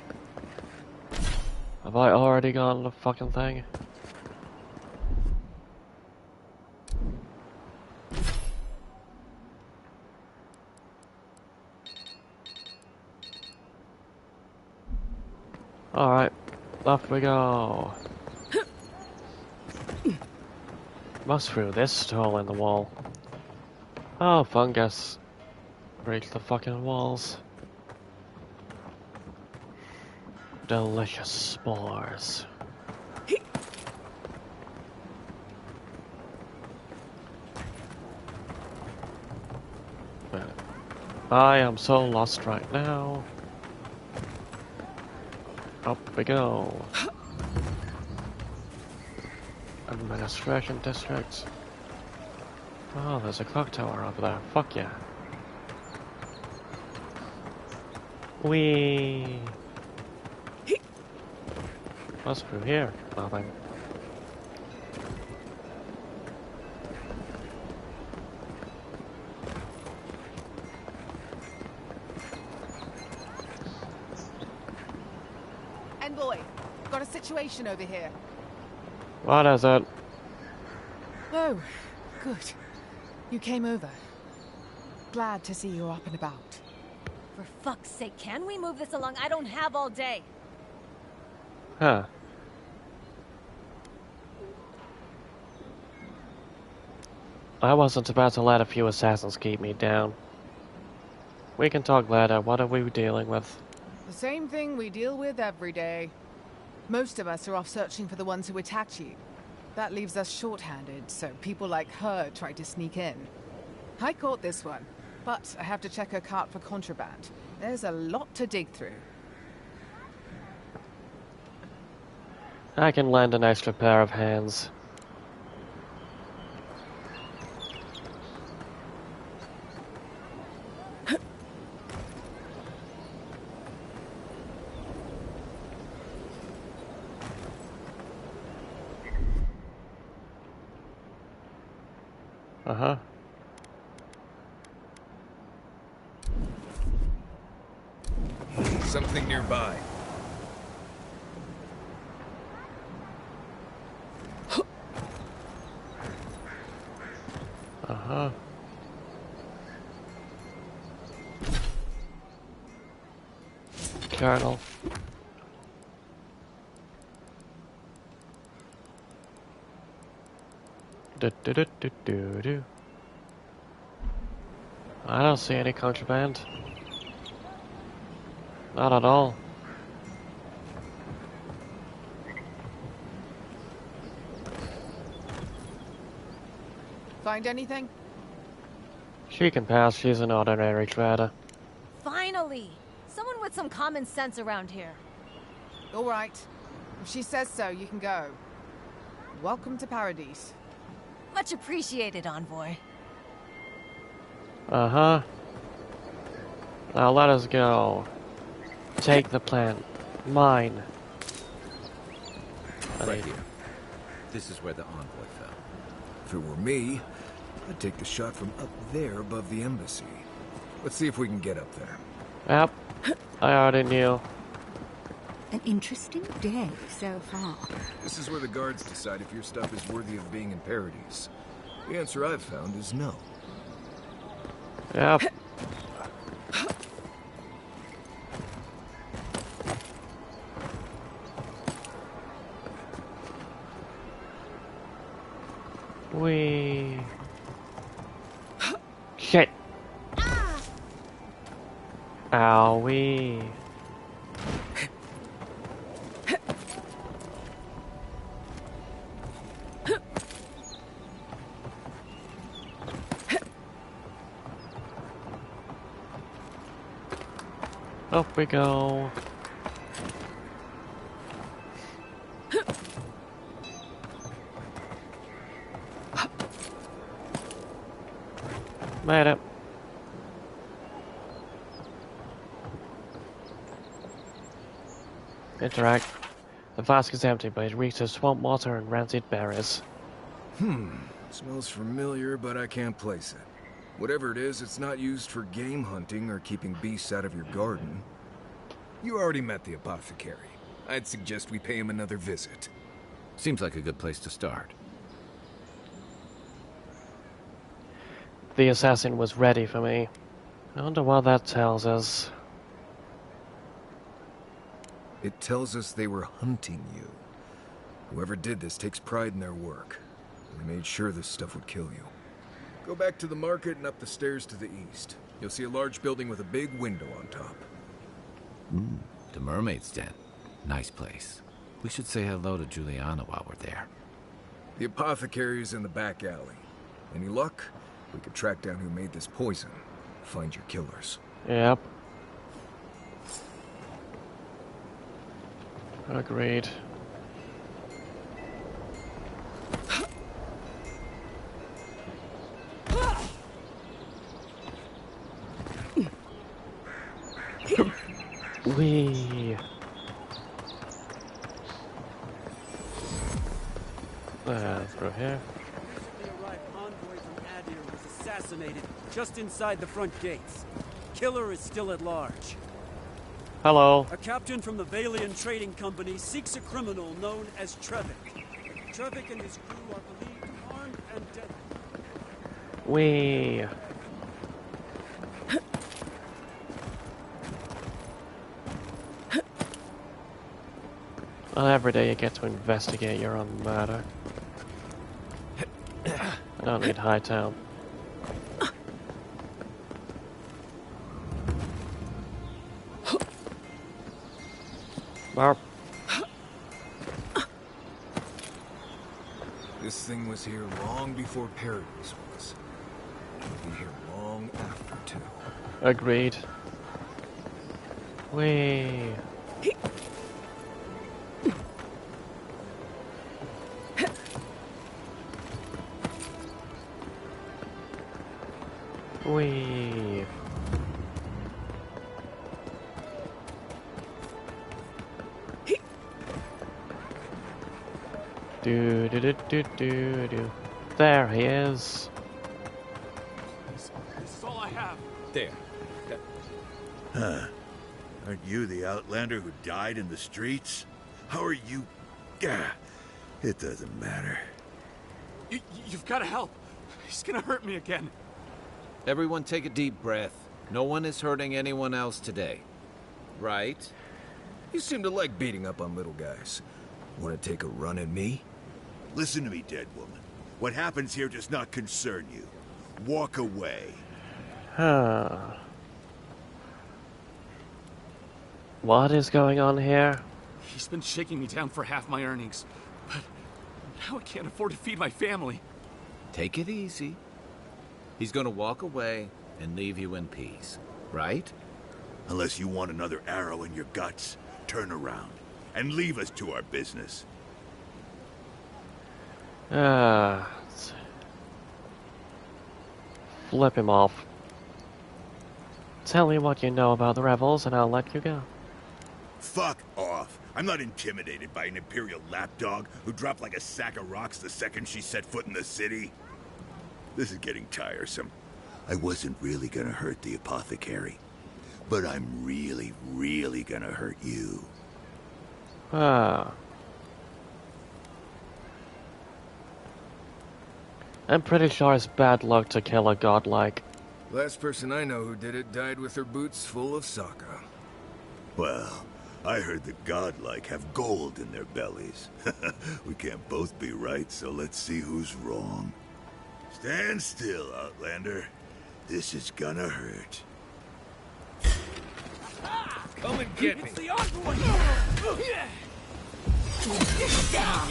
Have I already gone the fucking thing? Alright, off we go. Must through this hole in the wall. Oh, fungus. Break the fucking walls. Delicious spores. I am so lost right now. Up we go. Administration district. Oh, there's a clock tower over there. Fuck yeah. Whee! What's through here? Nothing. Envoy, got a situation over here. What is it? Oh, good. You came over. Glad to see you're up and about. For fuck's sake, can we move this along? I don't have all day. Huh. I wasn't about to let a few assassins keep me down. We can talk later. What are we dealing with? The same thing we deal with every day. Most of us are off searching for the ones who attacked you. That leaves us short-handed, so people like her try to sneak in. I caught this one, but I have to check her cart for contraband. There's a lot to dig through. I can lend an extra pair of hands. Uh-huh. Something nearby. Uh-huh. Journal. Do. I don't see any contraband. Not at all. Find anything? She can pass. She's an ordinary trader. Finally! Someone with some common sense around here. All right. If she says so, you can go. Welcome to Paradise. Much appreciated, Envoy. Uh-huh. Now let us go. Take the plant. Mine. Right here. This is where the envoy fell. If it were me, I'd take the shot from up there above the embassy. Let's see if we can get up there. Yep. I already knew. An interesting day so far. This is where the guards decide if your stuff is worthy of being in Paradise. The answer I've found is no. Yep. Shit. Owie. Up we go. Made it. Interact. The flask is empty, but it reeks of swamp water and rancid berries. Smells familiar, but I can't place it. Whatever it is, it's not used for game hunting or keeping beasts out of your garden. You already met the apothecary. I'd suggest we pay him another visit. Seems like a good place to start. The assassin was ready for me. I wonder what that tells us. It tells us they were hunting you. Whoever did this takes pride in their work. They made sure this stuff would kill you. Go back to the market and up the stairs to the east. You'll see a large building with a big window on top. The Mermaid's Den. Nice place. We should say hello to Juliana while we're there. The apothecary is in the back alley. Any luck? We could track down who made this poison. Find your killers. Yep. Agreed. Wee. Through here. Recently arrived envoy from Adir was assassinated just inside the front gates. Killer is still at large. Hello. A captain from the Valian Trading Company seeks a criminal known as Trevik. Trevik and his crew are believed armed and deadly. Wee. Well, every day you get to investigate your own murder. I don't need Hightown. Barb. This thing was here long before Paradise was. It'll be here long after, too. Agreed. Wee. Wee. Do do do do do do. There he is. This is all I have. There. Huh. Aren't you the outlander who died in the streets? How are you... It doesn't matter. You've got to help. He's gonna hurt me again. Everyone take a deep breath. No one is hurting anyone else today. Right? You seem to like beating up on little guys. Want to take a run at me? Listen to me, dead woman. What happens here does not concern you. Walk away. Huh. What is going on here? He's been shaking me down for half my earnings, but now I can't afford to feed my family. Take it easy. He's gonna walk away and leave you in peace, right? Unless you want another arrow in your guts, turn around and leave us to our business. Flip him off. Tell me what you know about the rebels and I'll let you go. Fuck off. I'm not intimidated by an Imperial lapdog who dropped like a sack of rocks the second she set foot in the city. This is getting tiresome. I wasn't really gonna hurt the apothecary, but I'm really, really gonna hurt you. I'm pretty sure it's bad luck to kill a godlike. Last person I know who did it died with her boots full of Sokka. Well, I heard the godlike have gold in their bellies. We can't both be right, so let's see who's wrong. Stand still, Outlander. This is gonna hurt. Come and get me. It's the envoy! Down.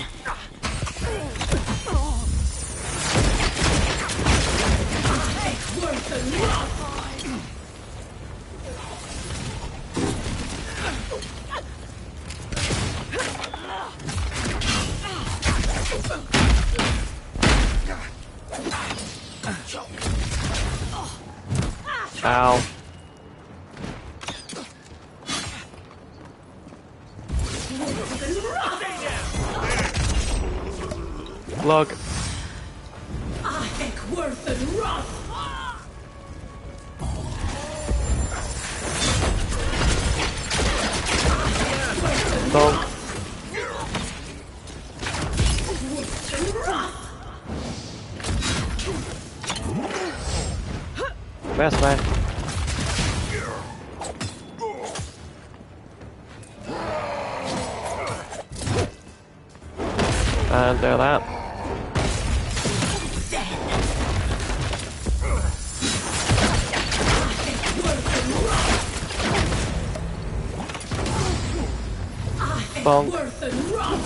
Worse than rough. Ow. Look. I think worse than rough. Bonk. Best way. And do that. Bonk. Worse than rough.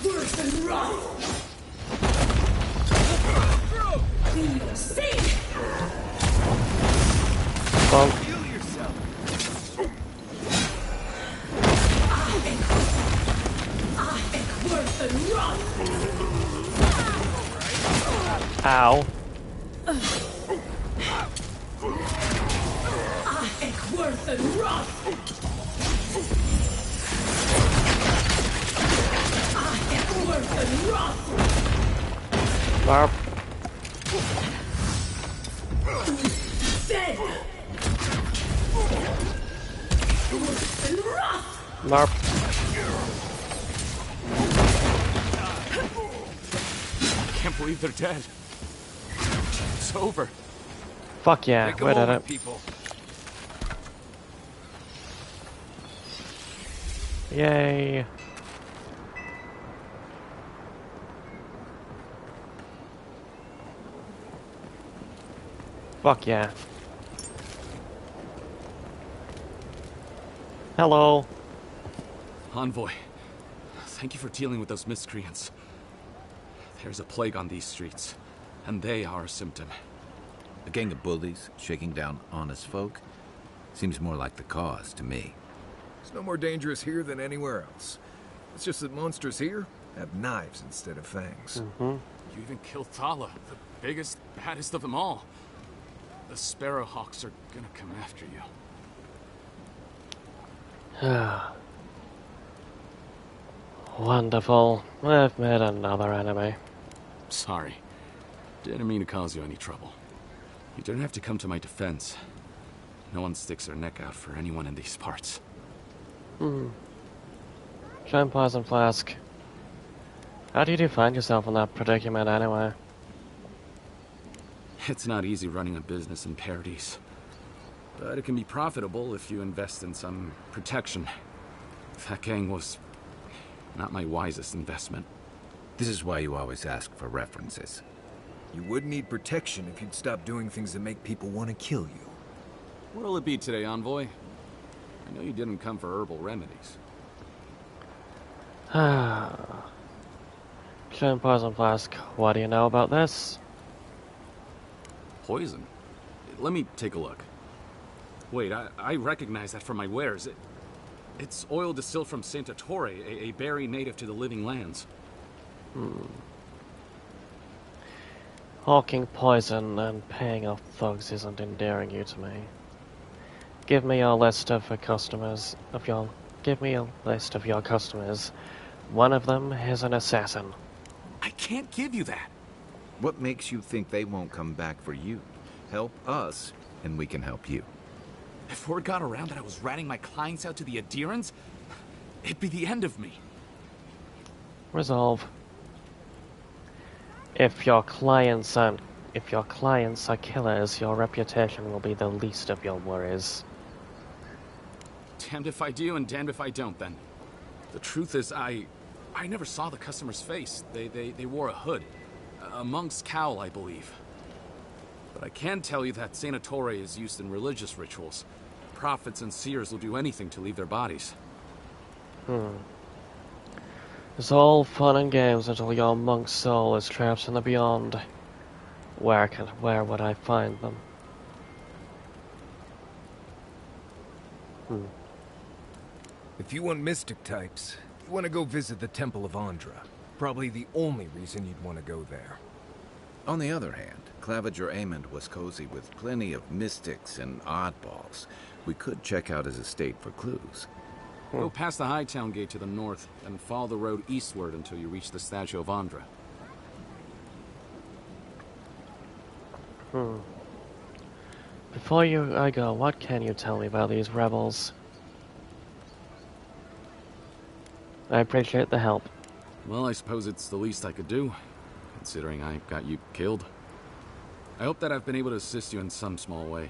Worse than rough. You'll see. Bonk. Heal yourself. I think worse than rough. Ow. I think worse than rough. I think worse than rough. Barb. Dead. Worse than rough. Marp. I can't believe they're dead. It's over. Fuck yeah, we did it. People. Yay. Fuck yeah. Hello. Envoy, thank you for dealing with those miscreants. There's a plague on these streets, and they are a symptom. A gang of bullies shaking down honest folk? Seems more like the cause to me. It's no more dangerous here than anywhere else. It's just that monsters here have knives instead of fangs. You even killed Thala, the biggest, baddest of them all. The Sparrowhawks are gonna come after you. Wonderful. I've made another enemy. Sorry. Didn't mean to cause you any trouble. You don't have to come to my defense. No one sticks their neck out for anyone in these parts. Giant poison flask. How did you find yourself in that predicament anyway? It's not easy running a business in Paradise. But it can be profitable if you invest in some protection. That gang was not my wisest investment. This is why you always ask for references. You would need protection if you'd stop doing things that make people want to kill you. What'll it be today, Envoy? I know you didn't come for herbal remedies. Clone poison flask. What do you know about this? Poison? Let me take a look. Wait, I recognize that from my wares. It's oil distilled from Saint Ettore, a berry native to the Living Lands. Hawking poison and paying off thugs isn't endearing you to me. Give me a list of customers. Give me a list of your customers. One of them is an assassin. I can't give you that. What makes you think they won't come back for you? Help us, and we can help you. If word got around that I was ratting my clients out to the Adherents, it'd be the end of me. Resolve. If your clients are killers, your reputation will be the least of your worries. Damned if I do and damned if I don't, then. The truth is, I never saw the customer's face. They wore a hood. A monk's cowl, I believe. But I can tell you that Saint Ettore is used in religious rituals. Prophets and seers will do anything to leave their bodies. It's all fun and games until your monk's soul is trapped in the beyond. Where would I find them? If you want mystic types, you want to go visit the Temple of Andra. Probably the only reason you'd want to go there. On the other hand, Claviger Amond was cozy with plenty of mystics and oddballs. We could check out his estate for clues. Go past the Hightown Gate to the north, and follow the road eastward until you reach the statue of Andra. Before I go, what can you tell me about these rebels? I appreciate the help. Well, I suppose it's the least I could do, considering I got you killed. I hope that I've been able to assist you in some small way.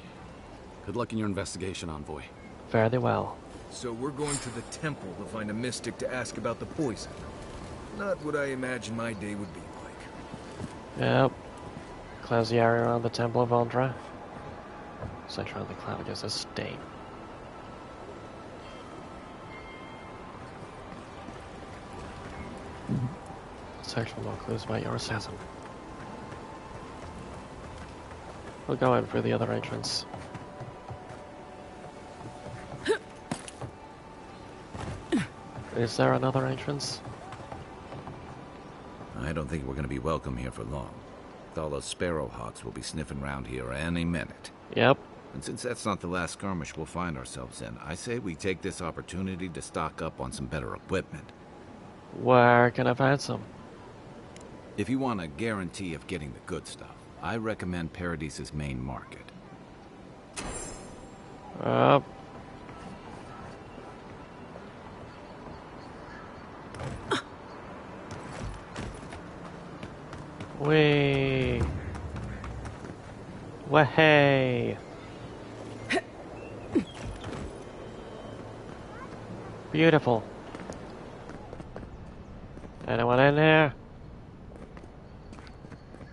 Good luck in your investigation, Envoy. Fare thee well. So we're going to the temple to find a mystic to ask about the poison. Not what I imagine my day would be like. Yep. Cleanse the area around the Temple of Andra. Search around the Claviger's estate. Search for more clues about your assassin. We'll go in through the other entrance. Is there another entrance? I don't think we're going to be welcome here for long. All those sparrowhawks will be sniffing around here any minute. Yep. And since that's not the last skirmish we'll find ourselves in, I say we take this opportunity to stock up on some better equipment. Where can I find some? If you want a guarantee of getting the good stuff, I recommend Paradise's main market. Way. Way. Beautiful. Anyone in here?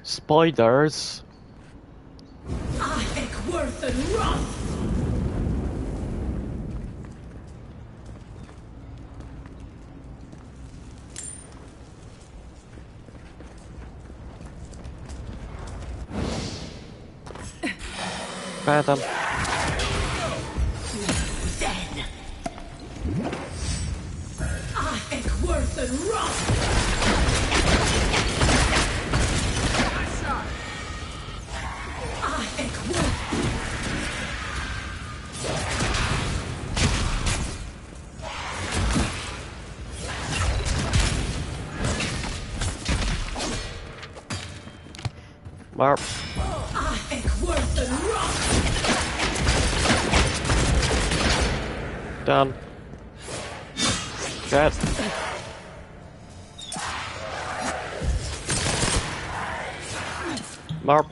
Spiders. Phantom. Marp. Done. Good. Marp.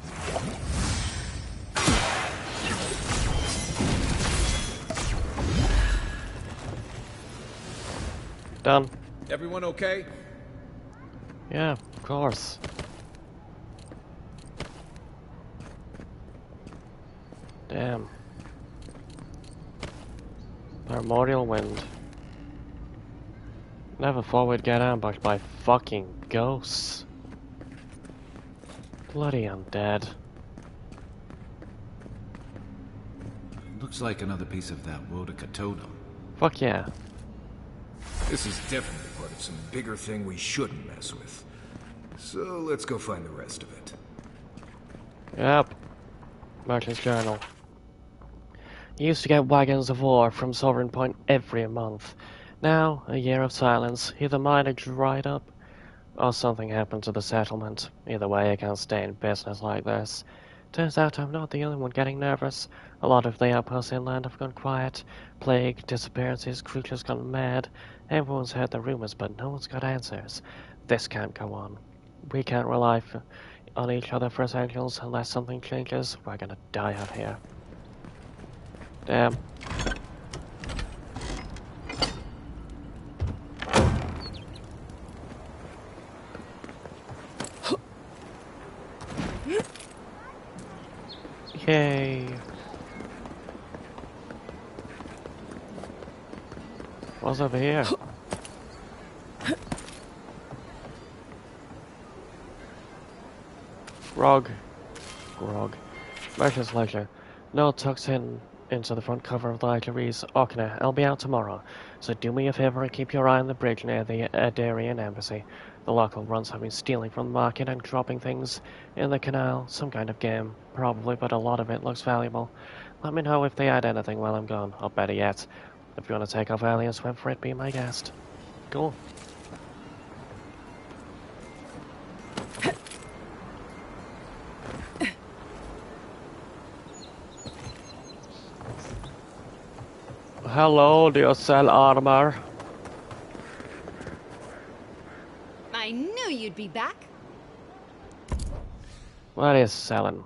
Done. Everyone okay? Yeah, of course. Damn. Primordial wind. Never thought we'd get ambushed by fucking ghosts. Bloody undead. Looks like another piece of that Wodaka totem. Fuck yeah. This is definitely part of some bigger thing we shouldn't mess with. So let's go find the rest of it. Yep. Merchant's Journal. You used to get wagons of ore from Sovereign Point every month. Now, a year of silence. Either mine had dried up, or something happened to the settlement. Either way, I can't stay in business like this. Turns out I'm not the only one getting nervous. A lot of the outposts inland have gone quiet. Plague, disappearances, creatures gone mad. Everyone's heard the rumors, but no one's got answers. This can't go on. We can't rely on each other for essentials. Unless something changes, we're gonna die out here. Damn. Yay. What's over here? Grog. Merchant's Ledger. No tucks into the front cover of the ledger reads, Okina, I'll be out tomorrow, so do me a favor and keep your eye on the bridge near the Adarian embassy. The local runs have been stealing from the market and dropping things in the canal. Some kind of game, probably, but a lot of it looks valuable. Let me know if they add anything while I'm gone, or better yet, if you want to take off early and swim for it, be my guest. Cool. Hello, do you sell armor? I knew you'd be back. What is selling?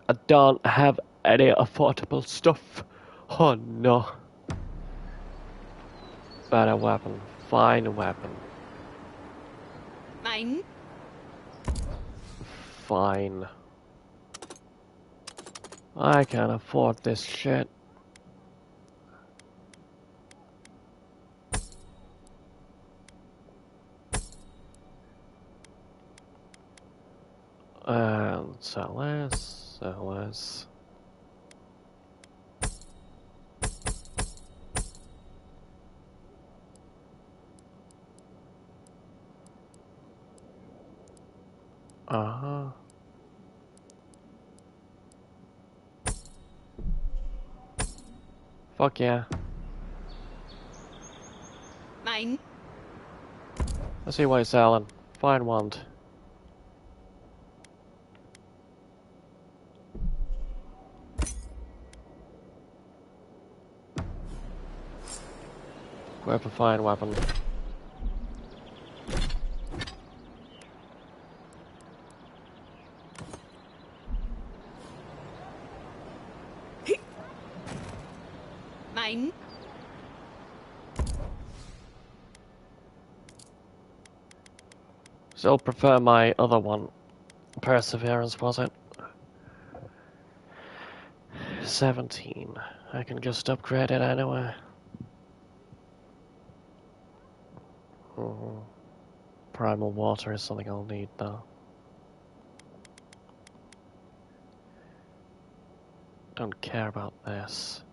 I don't have any affordable stuff. Oh no. Better weapon. Fine weapon. Mine. Fine. I can't afford this shit. And sell this. Uh-huh. Fuck yeah. Mine. I see what you're selling. Fine wand. Equip a fine weapon. Mine. Still prefer my other one. Perseverance, was it? 17. I can just upgrade it anyway. Primal water is something I'll need though. Don't care about this.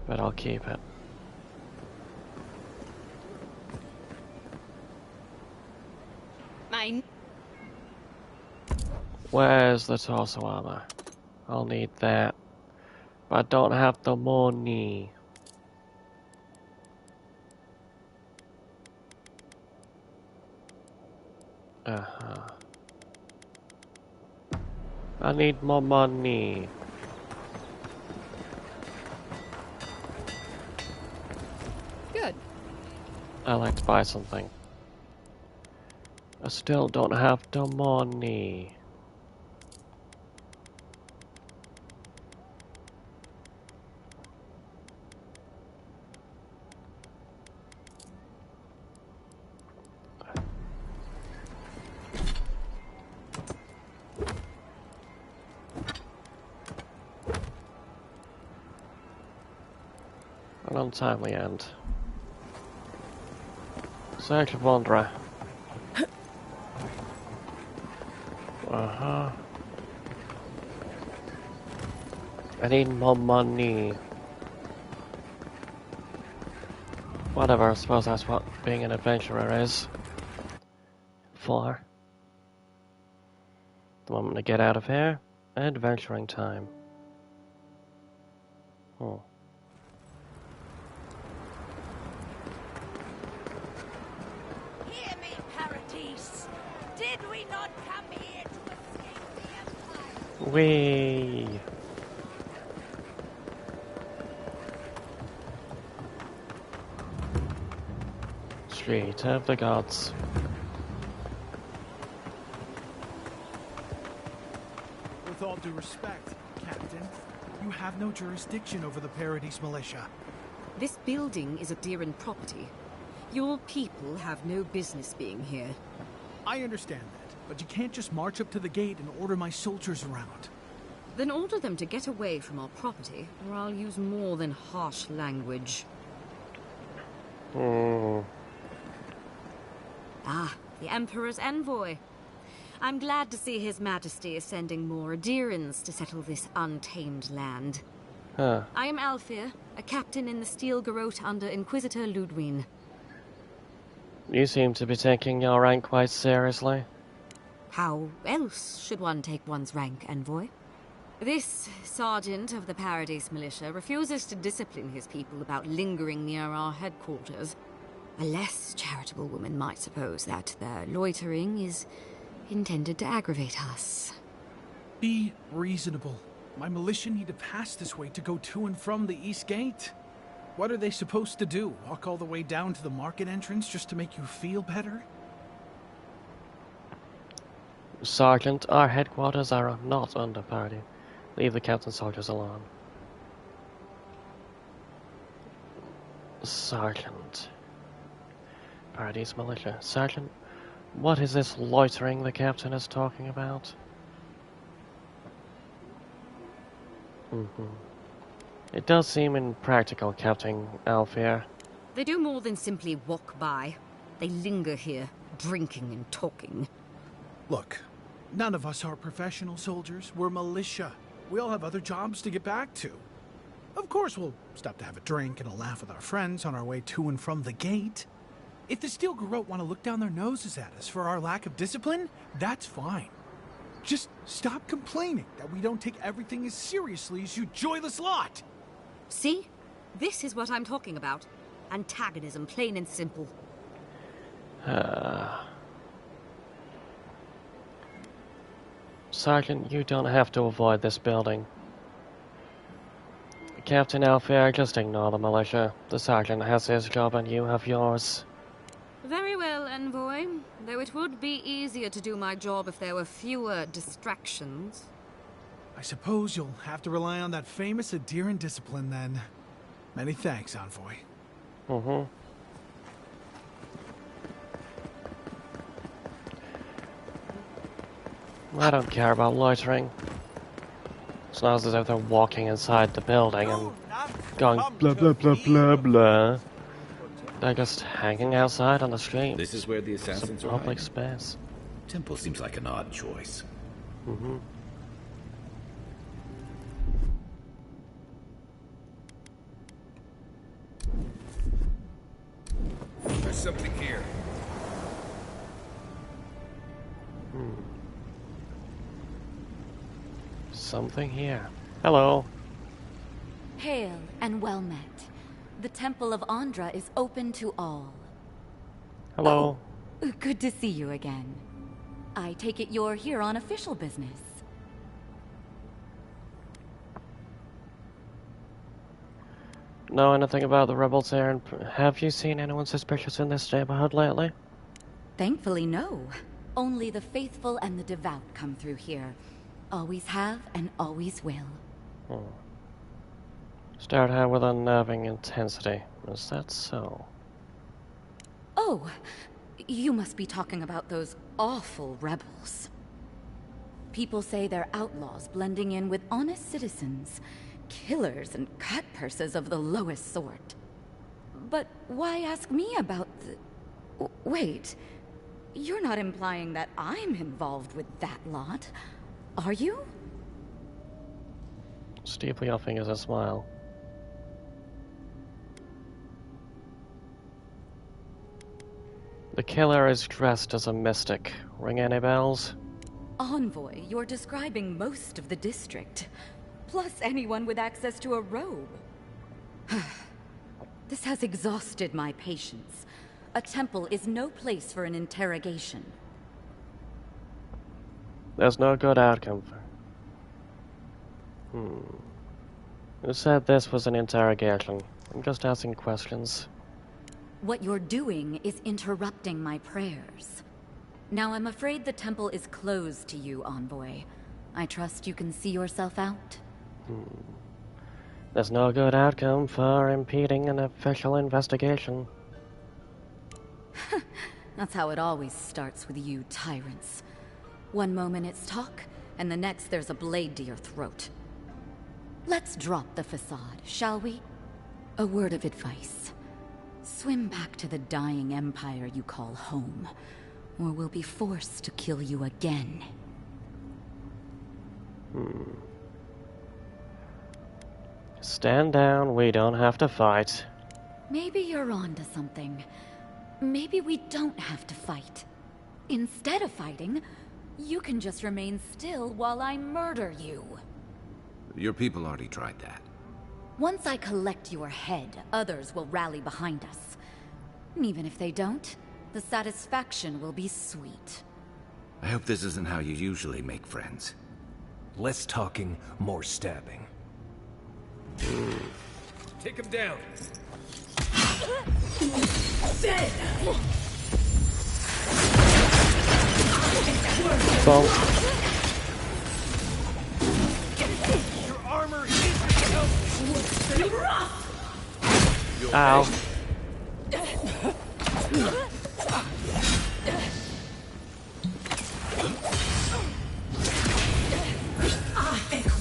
But I'll keep it. Mine. Where's the torso armor? I'll need that. But I don't have the money. Uh-huh. I need more money. Good. I like to buy something. I still don't have the money. untimely end. Cxald'dhrest. Uh-huh. I need more money. Whatever, I suppose that's what being an adventurer is. For. The moment to get out of here. Adventuring time. Oh. Hear me, Paradise. Did we not come here to escape the Empire? Whee! Street of the Gods. With all due respect, Captain, you have no jurisdiction over the Paradise Militia. This building is Adiran property. Your people have no business being here. I understand that, but you can't just march up to the gate and order my soldiers around. Then order them to get away from our property, or I'll use more than harsh language. Ah, the Emperor's envoy. I'm glad to see His Majesty is sending more Adirans to settle this untamed land. Huh. I am Alfir, a captain in the Steel Garrote under Inquisitor Ludwine. You seem to be taking your rank quite seriously. How else should one take one's rank, envoy? This sergeant of the Paradise Militia refuses to discipline his people about lingering near our headquarters. A less charitable woman might suppose that their loitering is intended to aggravate us. Be reasonable. My militia need to pass this way to go to and from the East Gate. What are they supposed to do? Walk all the way down to the market entrance just to make you feel better? Sergeant, our headquarters are not under party. Leave the captain's soldiers alone. Sergeant. Paradise Militia. Sergeant, what is this loitering the captain is talking about? It does seem impractical, Captain Alfir. They do more than simply walk by. They linger here, drinking and talking. Look, none of us are professional soldiers. We're militia. We all have other jobs to get back to. Of course, we'll stop to have a drink and a laugh with our friends on our way to and from the gate. If the Steel Garrote want to look down their noses at us for our lack of discipline, that's fine. Just stop complaining that we don't take everything as seriously as you joyless lot. See? This is what I'm talking about. Antagonism, plain and simple. Sergeant, you don't have to avoid this building. Captain Alfir, just ignore the militia. The sergeant has his job and you have yours. Very well, envoy. Though it would be easier to do my job if there were fewer distractions. I suppose you'll have to rely on that famous Adiran discipline then. Many thanks, envoy. I don't care about loitering. It's not as if they're walking inside the building and going blah blah blah blah blah. They're just hanging outside on the street. This is where the assassins are public hiding. space. Temple seems like an odd choice. There's something here. Something here. Hello. Hail and well met. The Temple of Cxald'dhrest is open to all. Hello. Oh, good to see you again. I take it you're here on official business. Know anything about the rebels here? And have you seen anyone suspicious in this neighborhood lately? Thankfully, no. Only the faithful and the devout come through here. Always have and always will. Stared her with unnerving intensity. Is that so? Oh, you must be talking about those awful rebels. People say they're outlaws blending in with honest citizens. Killers and cut purses of the lowest sort. But why ask me about the... Wait, you're not implying that I'm involved with that lot, are you? Steeply your fingers a smile. The killer is dressed as a mystic. Ring any bells? Envoy, you're describing most of the district. Plus anyone with access to a robe. This has exhausted my patience. A temple is no place for an interrogation. There's no good outcome for... Who said this was an interrogation? I'm just asking questions. What you're doing is interrupting my prayers. Now I'm afraid the temple is closed to you, Envoy. I trust you can see yourself out? There's no good outcome for impeding an official investigation. That's how it always starts with you tyrants. One moment it's talk, and the next there's a blade to your throat. Let's drop the facade, shall we? A word of advice. Swim back to the dying empire you call home, or we'll be forced to kill you again. Stand down, we don't have to fight. Maybe you're onto something. Maybe we don't have to fight. Instead of fighting, you can just remain still while I murder you. Your people already tried that. Once I collect your head, others will rally behind us. And even if they don't, the satisfaction will be sweet. I hope this isn't how you usually make friends. Less talking, more stabbing. Take him down. Dead. Boom. Your armor isn't helping. Ow.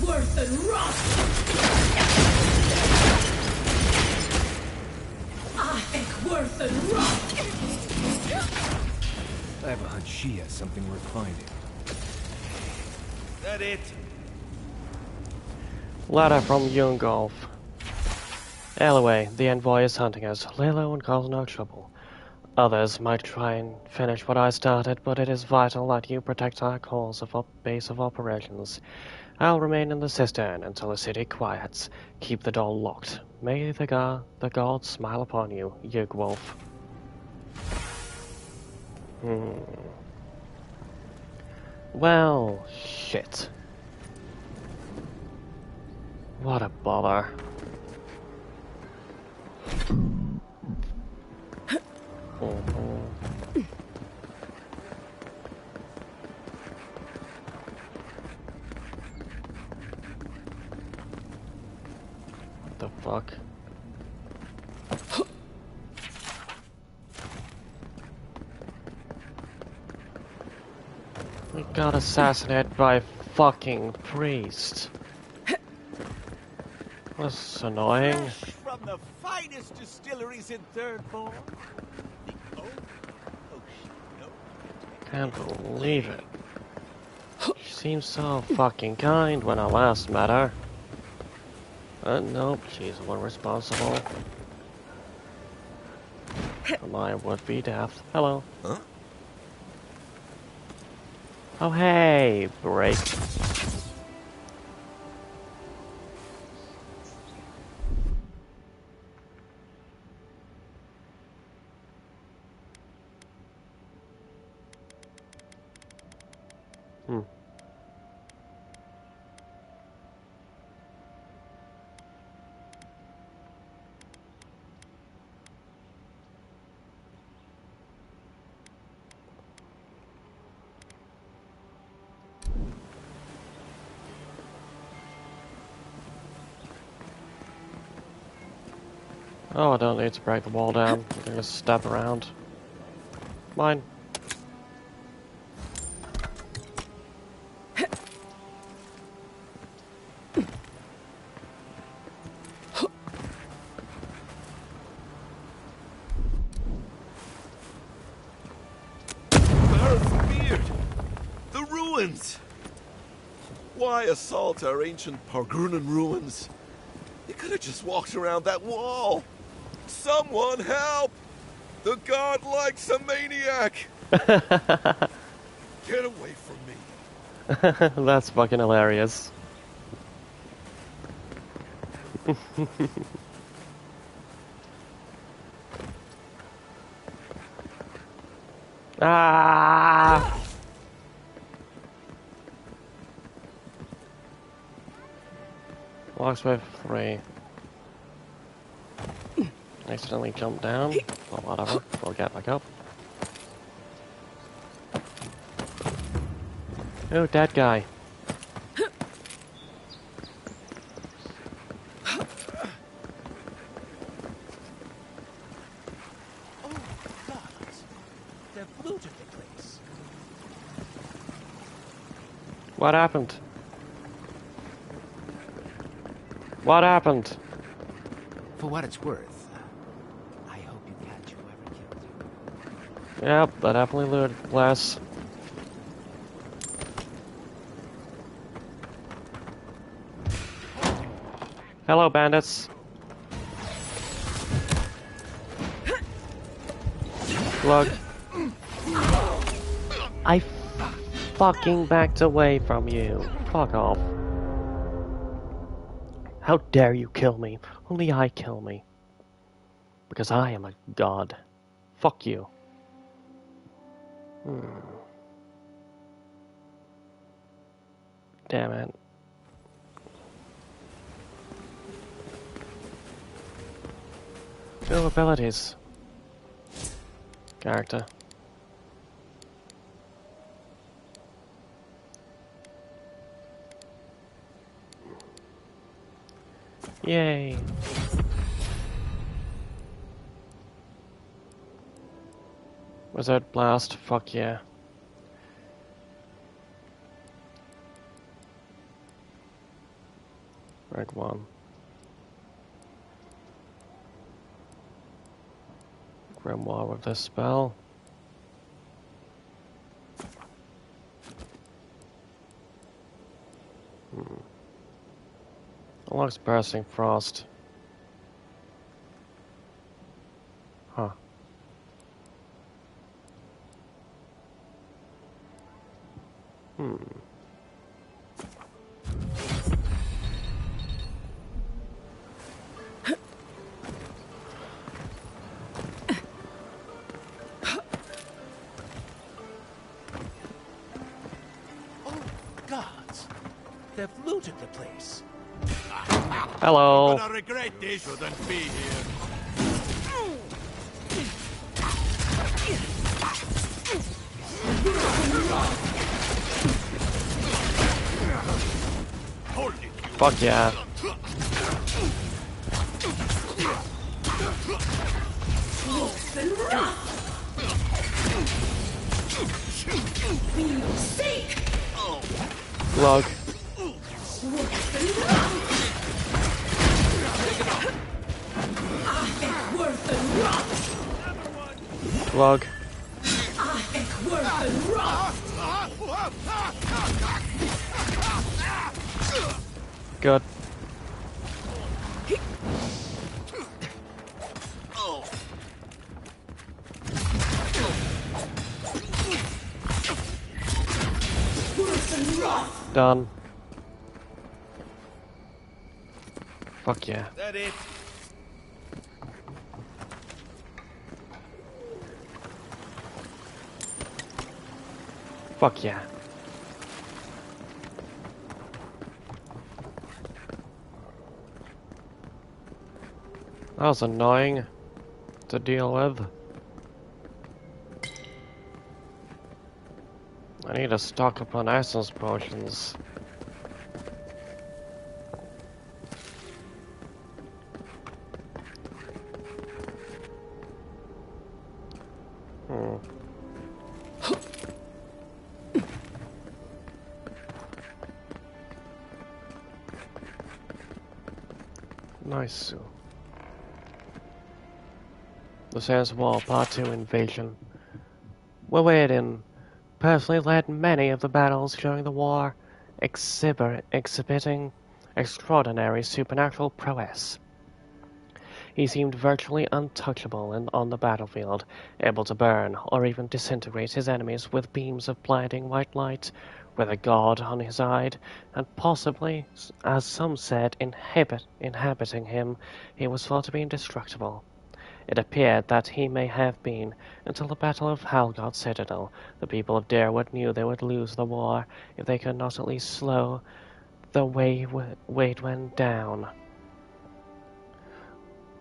Worth and rot. Worth and rot. I have a hunch she has something worth finding. That it? Letter from Yungolf. Anyway, the envoy is hunting us. Lilo and cause no trouble. Others might try and finish what I started, but it is vital that you protect our cause of base of operations. I'll remain in the cistern until the city quiets. Keep the door locked. May the gods smile upon you, Yugwolf. Well, shit. What a bother. What the fuck? We got assassinated by a fucking priest. That's annoying. From the finest distilleries in Third Form. Can't believe it. She seemed so fucking kind when I last met her. But nope, she's the one responsible for my would-be death. Hello. Huh? Oh hey, break. Oh, I don't need to break the wall down. I can just step around. Mine. ruins! Why assault our ancient Pargrunan ruins? You could have just walked around that wall! Someone help! The Godlike's a maniac! Get away from me! That's fucking hilarious. Ah! Locksmith 3. Accidentally jumped down. Or whatever. We'll get back up. Oh, dead guy. What happened? What happened? For what it's worth, I hope you catch whoever killed you. Yep, that definitely looted less. Hello, bandits. Look. I fucking backed away from you. Fuck off. How dare you kill me? Only I kill me. Because I am a god. Fuck you. Damn it. New abilities. Character. Yay. Wizard Blast, fuck yeah. Rank 1. Grimoire with this spell. Unlocks Bursting Frost. Huh. Gods, they've looted the place. Hello. I'm gonna regret this. Shouldn't be here. Fuck yeah. Log. Log. Good. Done. Fuck yeah. That it? Fuck yeah. That was annoying to deal with. I need to stock up on essence potions. Nice. The Sands Wall Part 2 Invasion. We're waiting personally led many of the battles during the war, exhibiting extraordinary supernatural prowess. He seemed virtually untouchable on the battlefield, able to burn or even disintegrate his enemies with beams of blinding white light, with a god on his side, and possibly, as some said, inhabiting him, he was thought to be indestructible. It appeared that he may have been, until the Battle of Halgod Citadel. The people of Darewood knew they would lose the war if they could not at least slow the Waidwen down.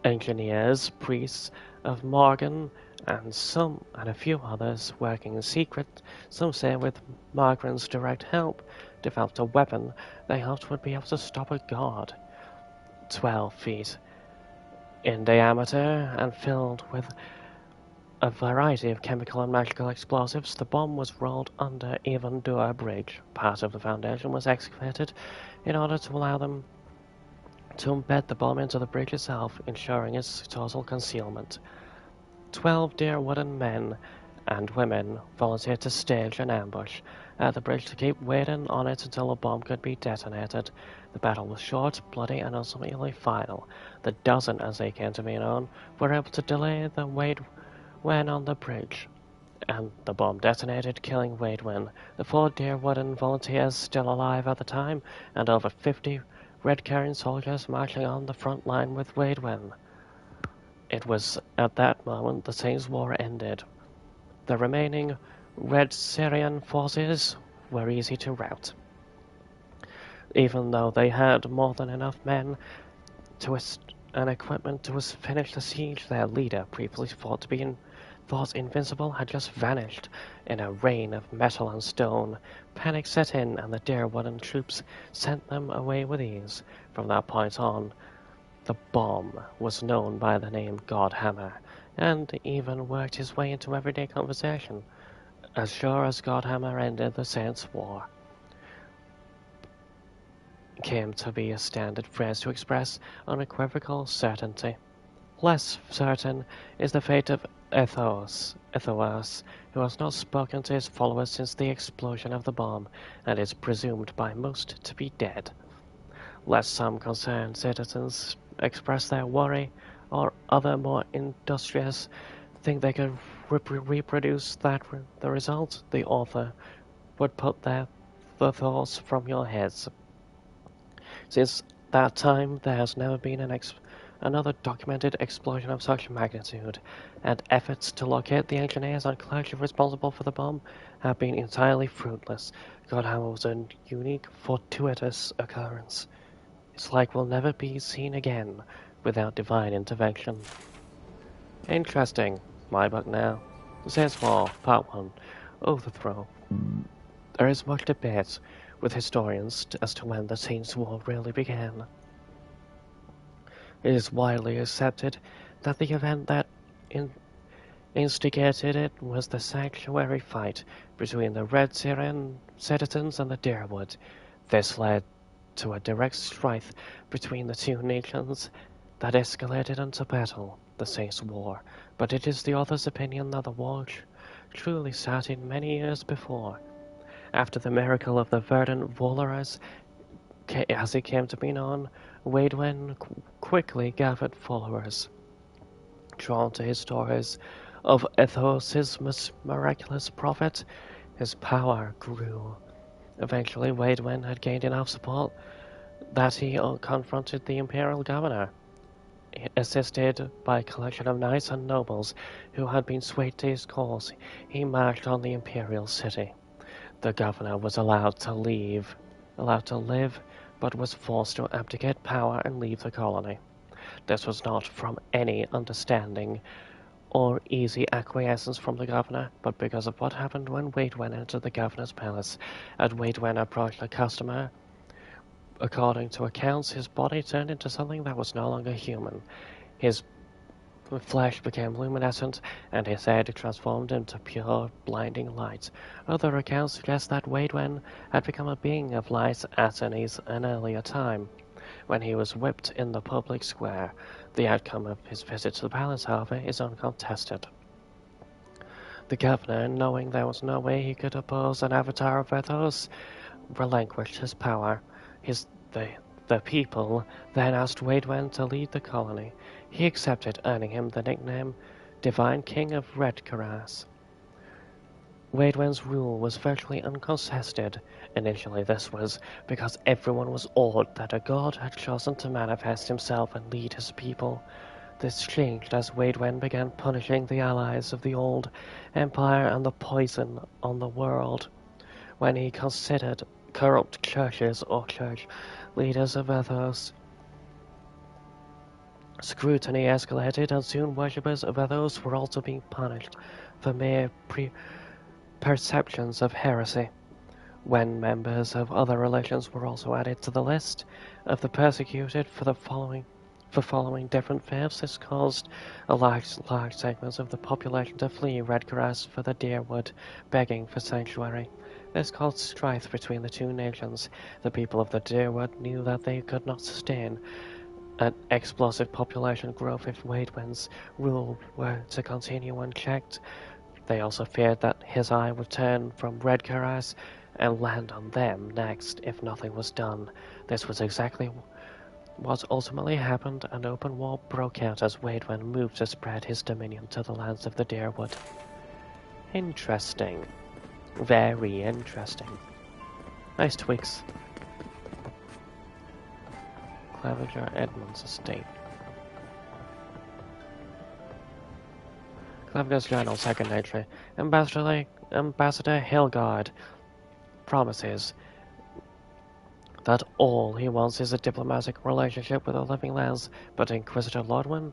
Engineers, priests of Morgan, and a few others working in secret, some say with Margaren's direct help, developed a weapon they hoped would be able to stop a god. 12 feet in diameter and filled with a variety of chemical and magical explosives, the bomb was rolled under Evendur Bridge. Part of the foundation was excavated in order to allow them to embed the bomb into the bridge itself, ensuring its total concealment. 12 Darewooden men and women volunteered to stage an ambush at the bridge to keep waiting on it until the bomb could be detonated. The battle was short, bloody, and ultimately final. The dozen, as they came to be known, were able to delay the Waidwen on the bridge, and the bomb detonated, killing Waidwen. The 4 Darewooden volunteers still alive at the time, and over 50 red-carrying soldiers marching on the front line with Waidwen. It was at that moment the Saints' War ended. The remaining Red Syrian forces were easy to rout. Even though they had more than enough men and equipment to finish the siege, their leader, previously thought invincible, had just vanished in a rain of metal and stone. Panic set in, and the Darewooden troops sent them away with ease. From that point on, the bomb was known by the name Godhammer, and even worked his way into everyday conversation, as sure as Godhammer ended the Saints' War. Came to be a standard phrase to express unequivocal certainty. Less certain is the fate of Ethos, who has not spoken to his followers since the explosion of the bomb, and is presumed by most to be dead. Lest some concerned citizens express their worry, or other more industrious think they could reproduce the result, the author would put the thoughts from your heads. Since that time, there has never been another documented explosion of such magnitude, and efforts to locate the engineers and clergy responsible for the bomb have been entirely fruitless. Godhammer was a unique, fortuitous occurrence. It's like we'll never be seen again without divine intervention. Interesting. My book now. The Saints' War, Part 1. Overthrow. There is much debate with historians as to when the Saints' War really began. It is widely accepted that the event that instigated it was the sanctuary fight between the Red Syrian citizens and the Darewood. This led to a direct strife between the two nations that escalated into battle, the Saints' War. But it is the author's opinion that the war truly started many years before. After the miracle of the Verdant Volores, as it came to be known, Waidwen quickly gathered followers. Drawn to his stories of Ethos' miraculous prophet, his power grew. Eventually, Waidwen had gained enough support that he confronted the imperial governor, assisted by a collection of knights and nobles who had been swayed to his cause. He marched on the imperial city. The governor was allowed to live, but was forced to abdicate power and leave the colony. This was not from any understanding or easy acquiescence from the governor, but because of what happened when Waidwen entered the governor's palace. As Waidwen approached a customer, according to accounts, his body turned into something that was no longer human. His flesh became luminescent, and his head transformed into pure, blinding light. Other accounts suggest that Waidwen had become a being of light at an earlier time, when he was whipped in the public square. The outcome of his visit to the palace, however, is uncontested. The governor, knowing there was no way he could oppose an avatar of Ethos, relinquished his power. The people then asked Waidwen to lead the colony. He accepted, earning him the nickname Divine King of Redcaras. Waidwen's rule was virtually uncontested. Initially this was because everyone was awed that a god had chosen to manifest himself and lead his people. This changed as Waidwen began punishing the allies of the old empire and the poison on the world. When he considered corrupt churches or church leaders of Ethos, scrutiny escalated and soon worshippers of Ethos were also being punished for mere perceptions of heresy. When members of other religions were also added to the list of the persecuted for following different faiths, this caused a large segments of the population to flee Redcaras for the Deerwood, begging for sanctuary. This caused strife between the two nations. The people of the Deerwood knew that they could not sustain an explosive population growth if Waidwen's rule were to continue unchecked. They also feared that his eye would turn from Redcaras and land on them next if nothing was done. This was exactly what ultimately happened. An open war broke out as Waidwen moved to spread his dominion to the lands of the Deerwood. Interesting. Very interesting. Nice tweaks. Clevenger Edmonds Estate. Clevenger's journal, second entry. Ambassador Hilgard promises that all he wants is a diplomatic relationship with the living lands, but Inquisitor Lordwyn,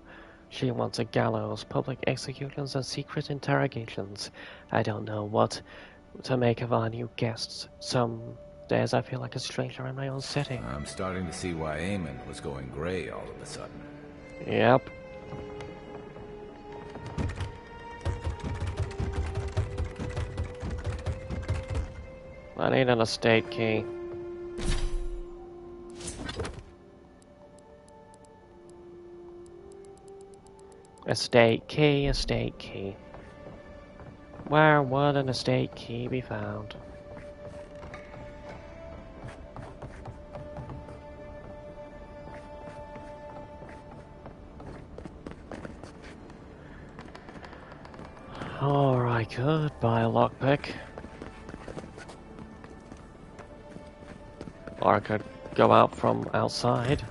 she wants a gallows, public executions, and secret interrogations. I don't know what to make of our new guests. Some days I feel like a stranger in my own city. I'm starting to see why Eamon was going gray all of a sudden. Yep. I need an estate key. Estate key, estate key. Where would an estate key be found? Or I could buy a lockpick. Or I could go out from outside.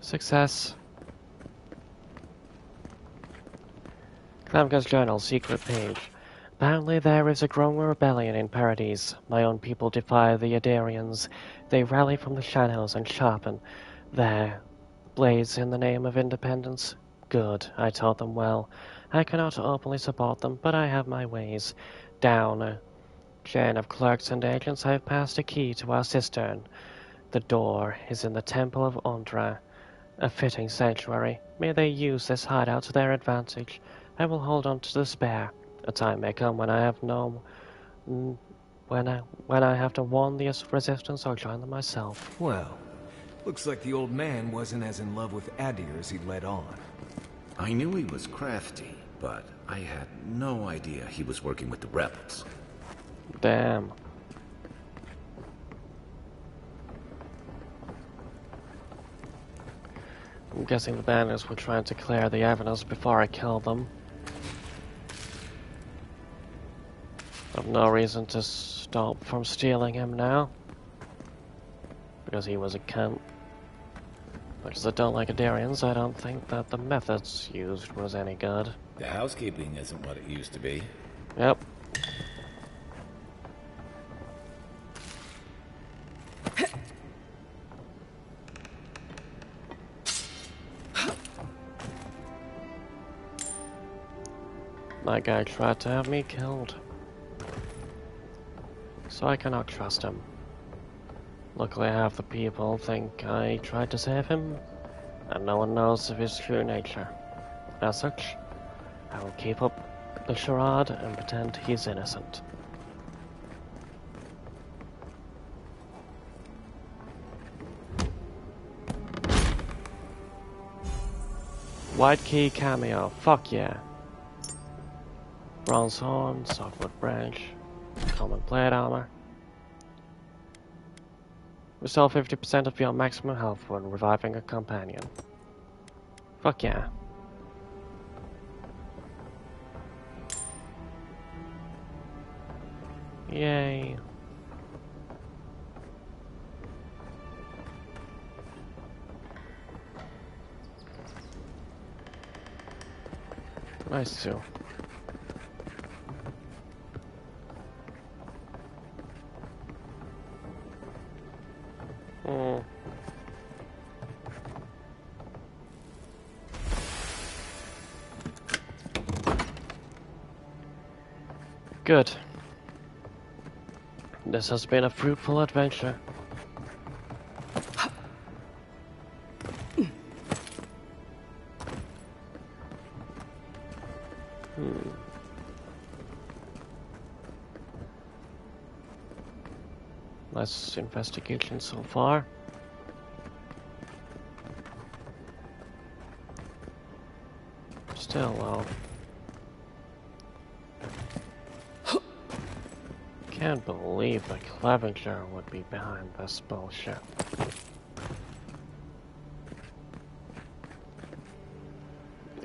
Success. Clamga's journal, secret page. Apparently there is a growing rebellion in Paradise. My own people defy the Adarians. They rally from the shadows and sharpen their blades in the name of independence. Good, I taught them well. I cannot openly support them, but I have my ways. Down a chain of clerks and agents, I have passed a key to our cistern. The door is in the Temple of Ondra, a fitting sanctuary. May they use this hideout to their advantage. I will hold on to the spare. A time may come when I have when I have to warn the resistance or join them myself. Well, looks like the old man wasn't as in love with Adir as he let on. I knew he was crafty, but I had no idea he was working with the rebels. Damn. I'm guessing the bandits were trying to clear the evidence before I killed them. I've no reason to stop from stealing him now. Because he was a cunt. Because I don't like Adarians, I don't think that the methods used was any good. The housekeeping isn't what it used to be. Yep. That guy tried to have me killed. So I cannot trust him. Luckily half the people think I tried to save him, and no one knows of his true nature. As such, I will keep up the charade and pretend he's innocent. White key cameo. Fuck yeah. Bronze horn, softwood branch, common plate armor. Restore 50% of your maximum health when reviving a companion. Fuck yeah. Yay. Nice too. Good. This has been a fruitful adventure. Nice investigation so far. Still, well. Can't believe that Clevenger would be behind this bullshit.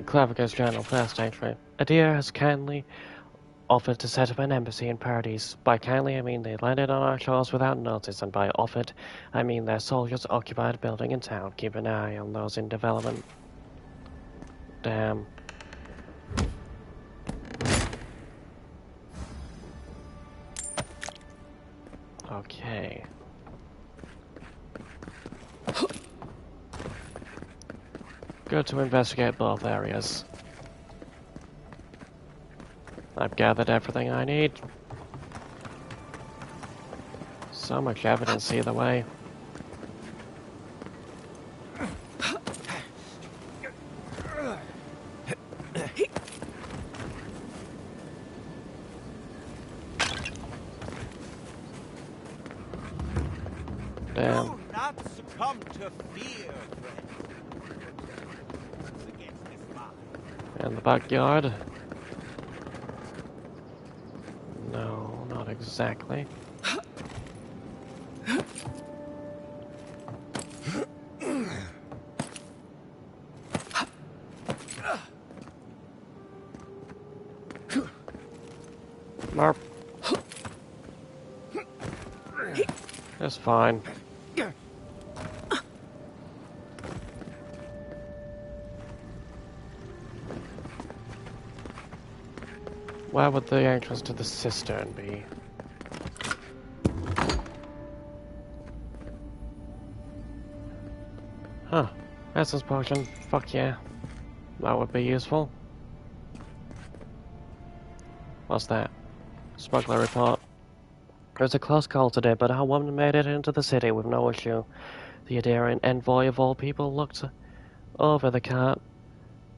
Clevenger's journal first entry. Adir has kindly offered to set up an embassy in Paradise. By kindly, I mean they landed on our shores without notice, and by offered, I mean their soldiers occupied a building in town. Keep an eye on those in development. Damn. Okay. Good to investigate both areas. I've gathered everything I need. So much evidence either way. Damn. Do not succumb to fear, In the backyard? No, not exactly. Marp. That's fine. Where would the entrance to the cistern be? Huh. Essence potion. Fuck yeah. That would be useful. What's that? Smuggler report. It was a close call today, but our woman made it into the city with no issue. The Adarian envoy of all people looked over the cart,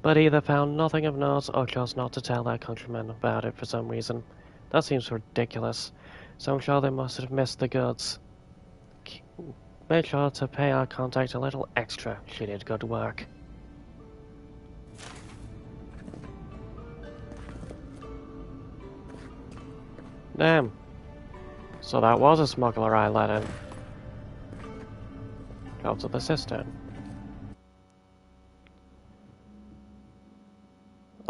but either found nothing of note or chose not to tell their countrymen about it for some reason. That seems ridiculous. So I'm sure they must have missed the goods. Make sure to pay our contact a little extra. She did good work. Damn. So that was a smuggler I let in. Go to the cistern.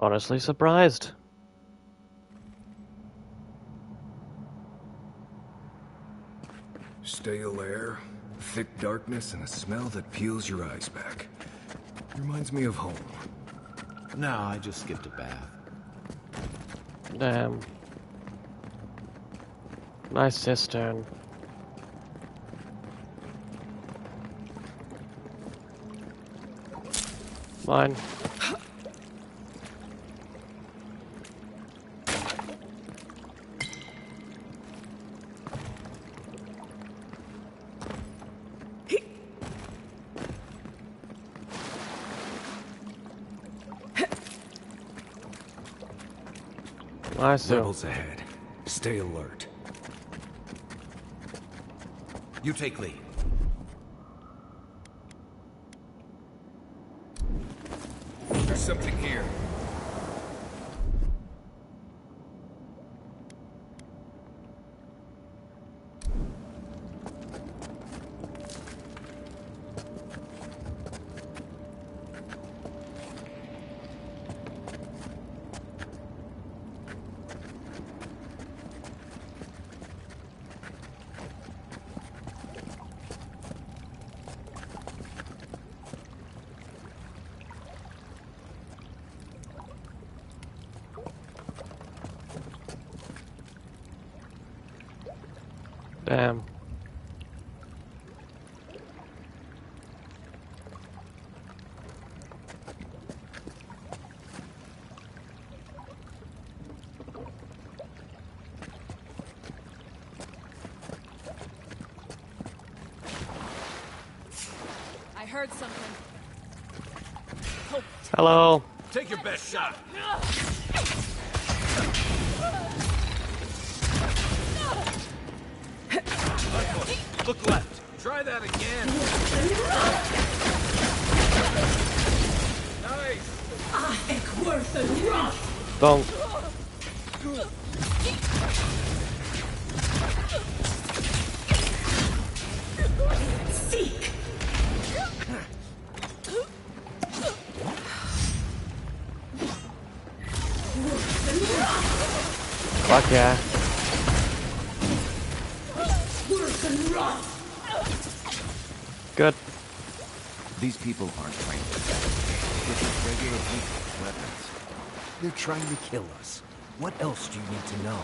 Honestly surprised. Stale air, thick darkness, and a smell that peels your eyes back. Reminds me of home. No, I just skipped a bath. Damn. Nice cistern. Mine. I see. Rebels ahead. Stay alert. You take lead. There's something here. Damn. I heard something. Hello. Take your best shot. Look left. Try that again. Nice. Don't. Fuck yeah. Good. These people aren't trained for that. They're just regular people with weapons. They're trying to kill us. What else do you need to know?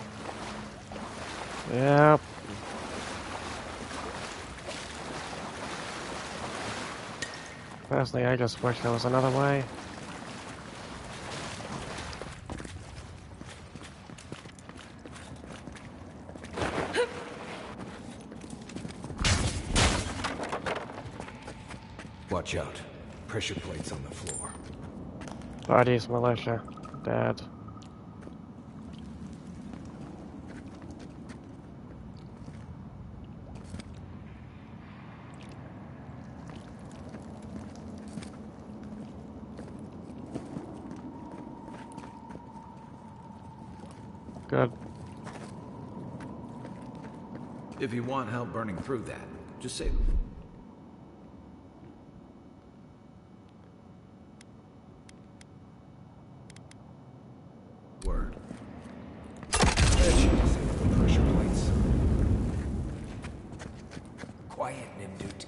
Yep. Personally, I just wish there was another way. Watch out. Pressure plates on the floor. Bodies, militia. Dead. Good. If you want help burning through that, just say... Word. That should disable the pressure plates. Quiet, Nimdut.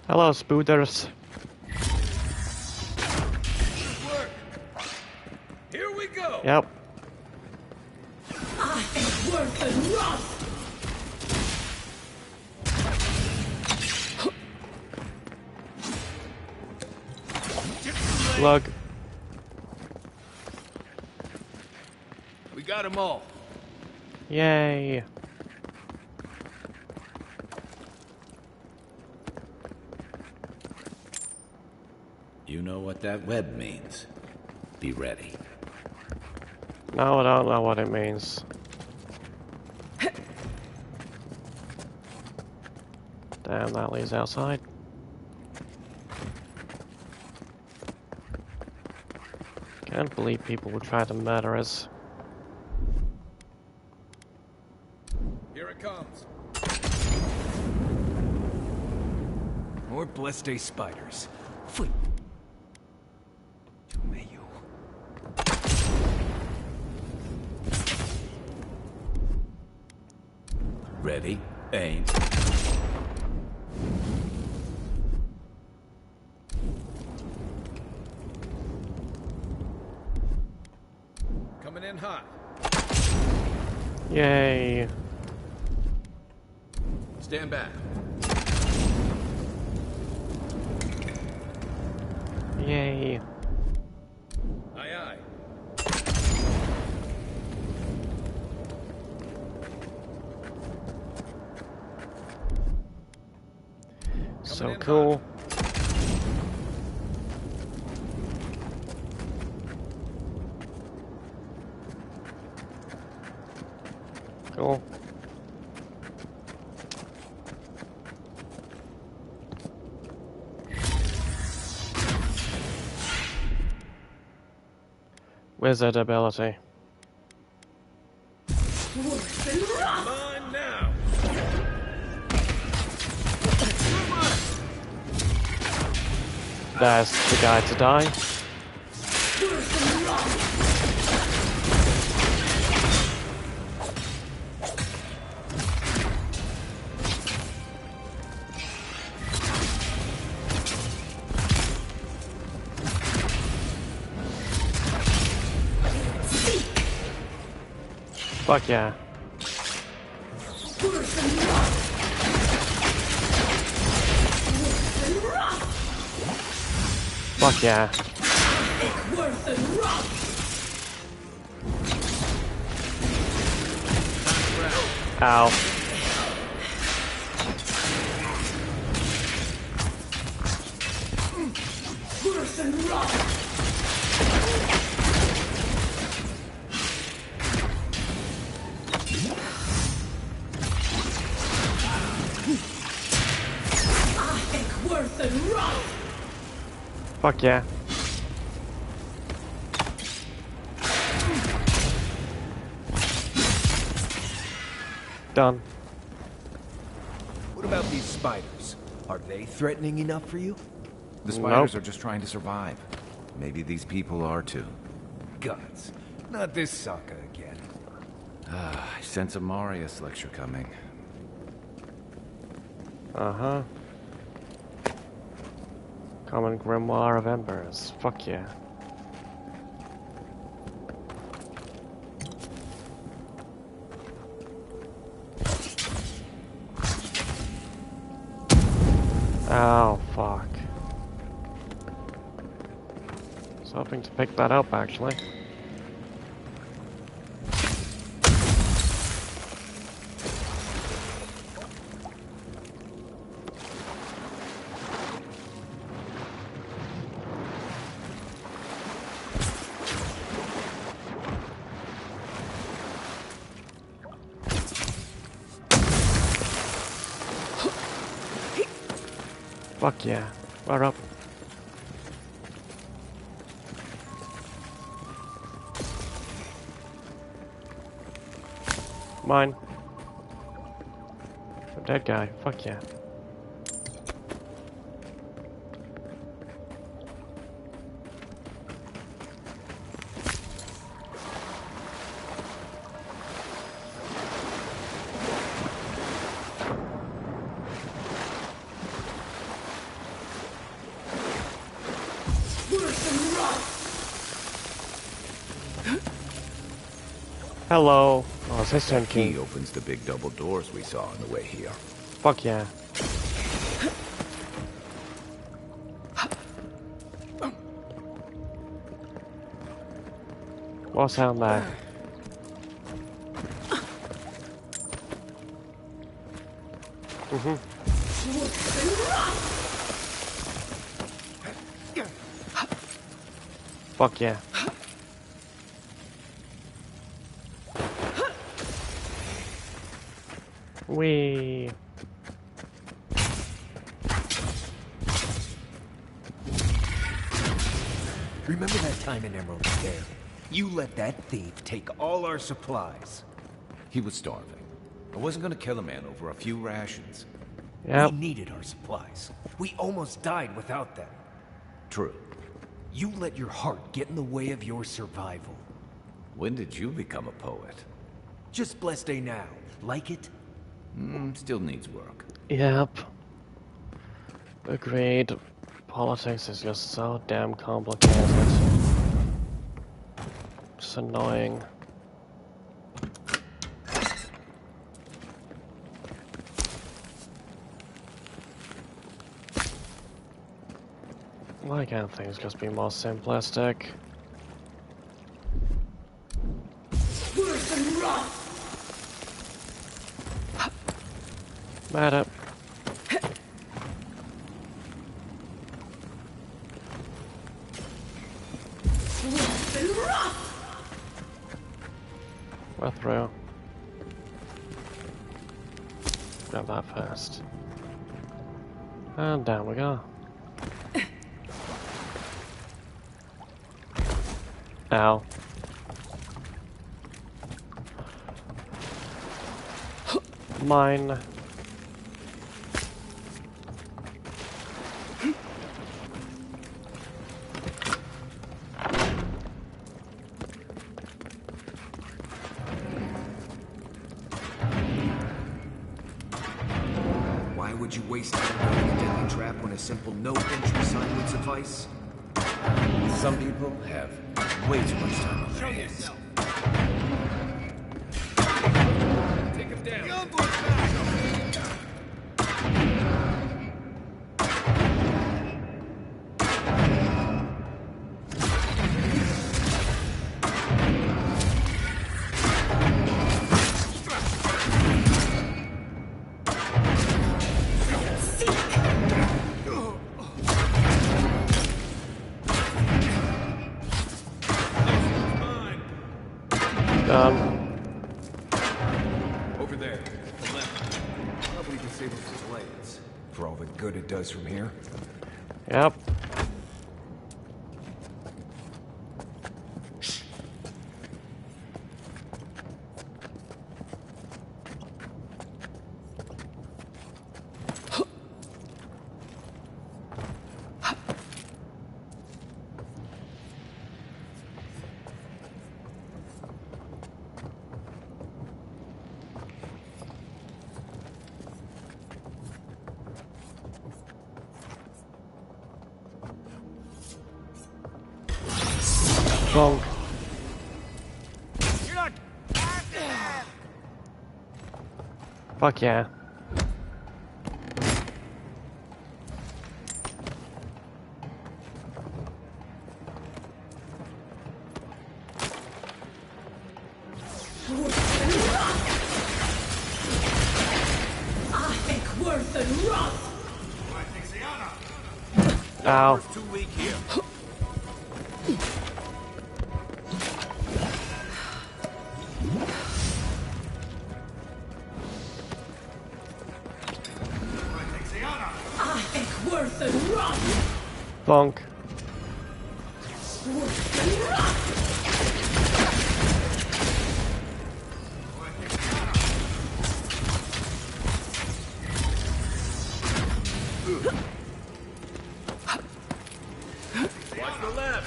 Hello, Spooders. Work. Here we go. Yep. Slug. We got them all. Yay. You know what that web means. Be ready. No, I don't know what it means. Damn, that leads outside. Can't believe people would try to murder us. Here it comes. More blessed day spiders. Flee. May you. Ready? Aim. Coming in hot. Yay. Stand back. Yay. Aye, aye. So cool. Cool. Wizard ability. Mine now. There's the guy to die. Fuck yeah. Fuck yeah. Ow. Fuck yeah. Done. What about these spiders? Are they threatening enough for you? The spiders are just trying to survive. Maybe these people are too. Guts. Not this sucker again. I sense a Marius lecture coming. Uh-huh. Common Grimoire of Embers. Fuck yeah. Oh, fuck. I was hoping to pick that up, actually. Fuck yeah. We're up. Mine. A dead guy. Fuck yeah. Hello. Oh, it's his turn, Key opens the big double doors we saw on the way here. Fuck yeah. What's down there? Fuck yeah. Wee. Remember that time in Emerald Fair? You let that thief take all our supplies. He was starving. I wasn't gonna kill a man over a few rations. Yep. We needed our supplies. We almost died without them. True. You let your heart get in the way of your survival. When did you become a poet? Just blessed day now. Like it? Still needs work. Yep. Agreed. Politics is just so damn complicated. It's annoying. Why can't things just be more simplistic? Mad up. We're through. Grab that first. And down we go. Ow. Mine. Why would you waste time building a deadly trap when a simple no-entry sign would suffice? Some people have way too much time on their hands. Take him down. Over there, the left. Probably disables his blades. For all the good it does from here. Yep. Bonk. You're not. Fuck yeah. Ow. Too weak here. Bonk. Watch the left.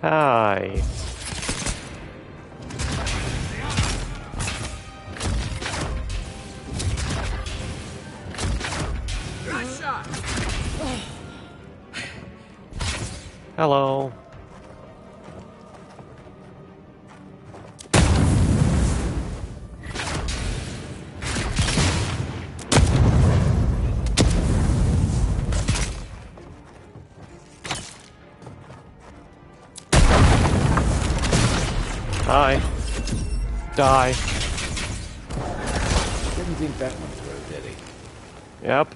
Hi. Nice shot. Hello. Hi. Die. Didn't think that one through, did he? Yep.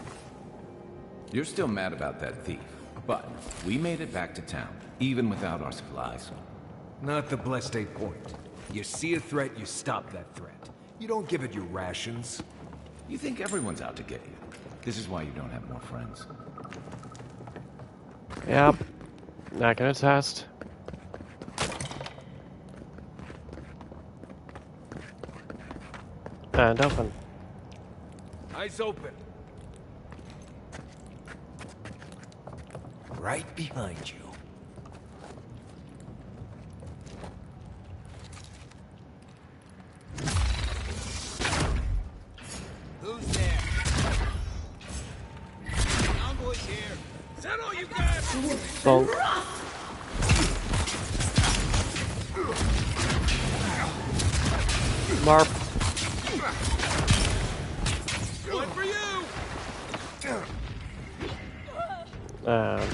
You're still mad about that thief, but we made it back to town, even without our supplies. Not the blessed 8 point. You see a threat, you stop that threat. You don't give it your rations. You think everyone's out to get you. This is why you don't have more friends. Yep. Not gonna test. And open. Eyes open. Right behind you. Who's there? Envoy's here. Is that all you got? Bonk. Marp. One for you.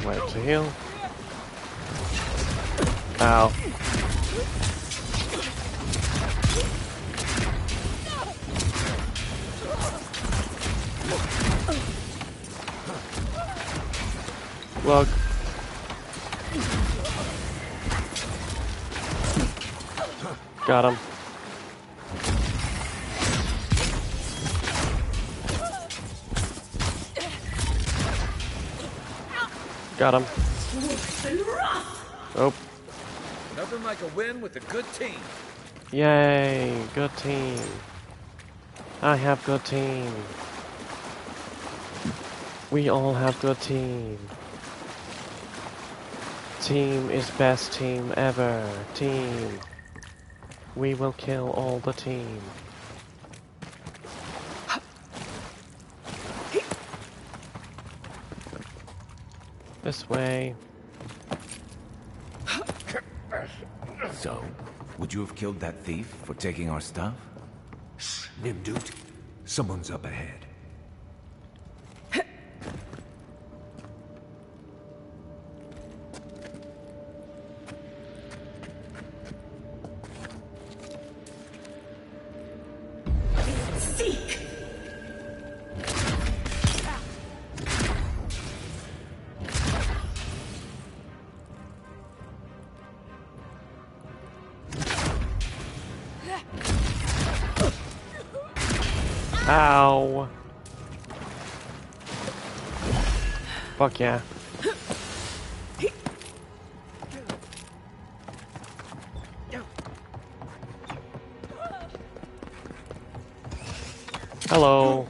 Wait to heal. Ow. Look. Got him. Got him. Oh. Nothing like a win with a good team. Yay, good team. I have good team. We all have good team. Team is best team ever. Team. We will kill all the team. This way. So, would you have killed that thief for taking our stuff? Nimdut, someone's up ahead. Seek! Ow. Fuck yeah. Hello.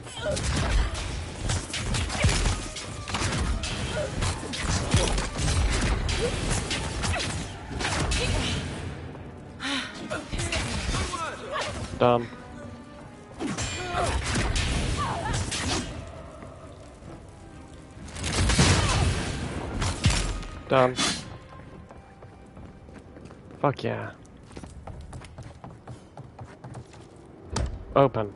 Dumb. Done. Fuck yeah. Open.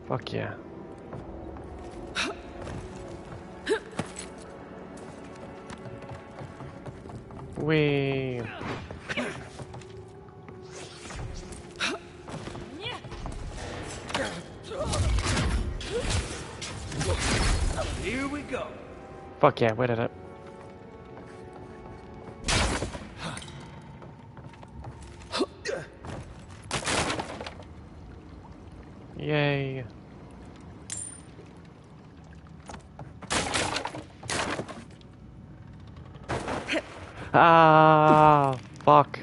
Fuck yeah. Wee. Here we go. Fuck yeah, where did it? Yay. Ah, fuck.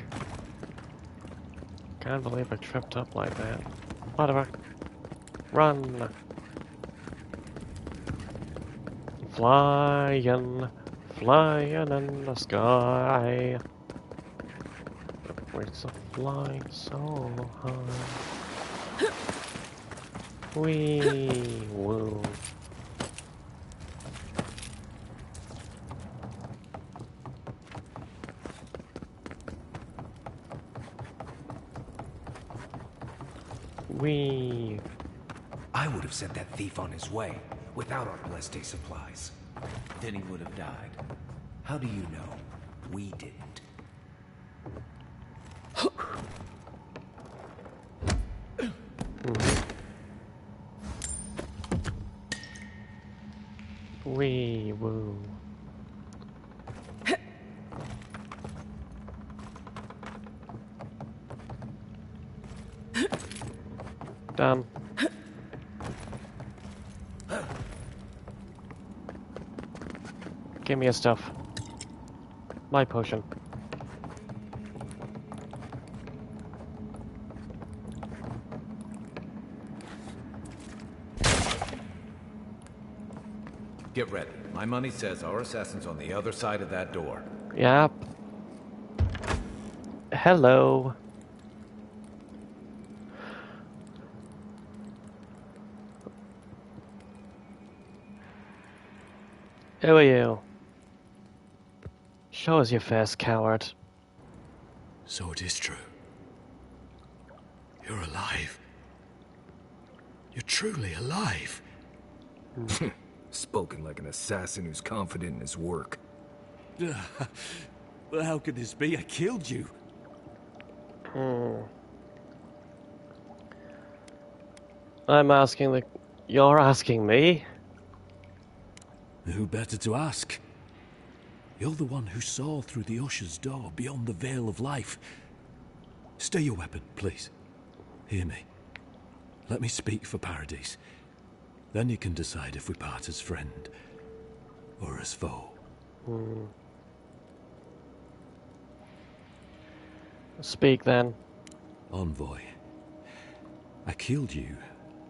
Can't believe I tripped up like that. Whatever. Run. Flying, flying in the sky. We're so flying so high. Wee woo. Wee. I would have sent that thief on his way without our blessed supplies. Then he would have died. How do you know? We didn't. Wee woo. Done. Give me his stuff. My potion. Get ready. My money says our assassin's on the other side of that door. Yep. Hello. Who are you? Show us your face, coward. So it is true. You're alive. You're truly alive. Spoken like an assassin who's confident in his work. Well, how could this be? I killed you. I'm asking the... You're asking me? Who better to ask? You're the one who saw through the usher's door beyond the veil of life. Stay your weapon, please. Hear me. Let me speak for Paradise. Then you can decide if we part as friend or as foe. Speak then. Envoy, I killed you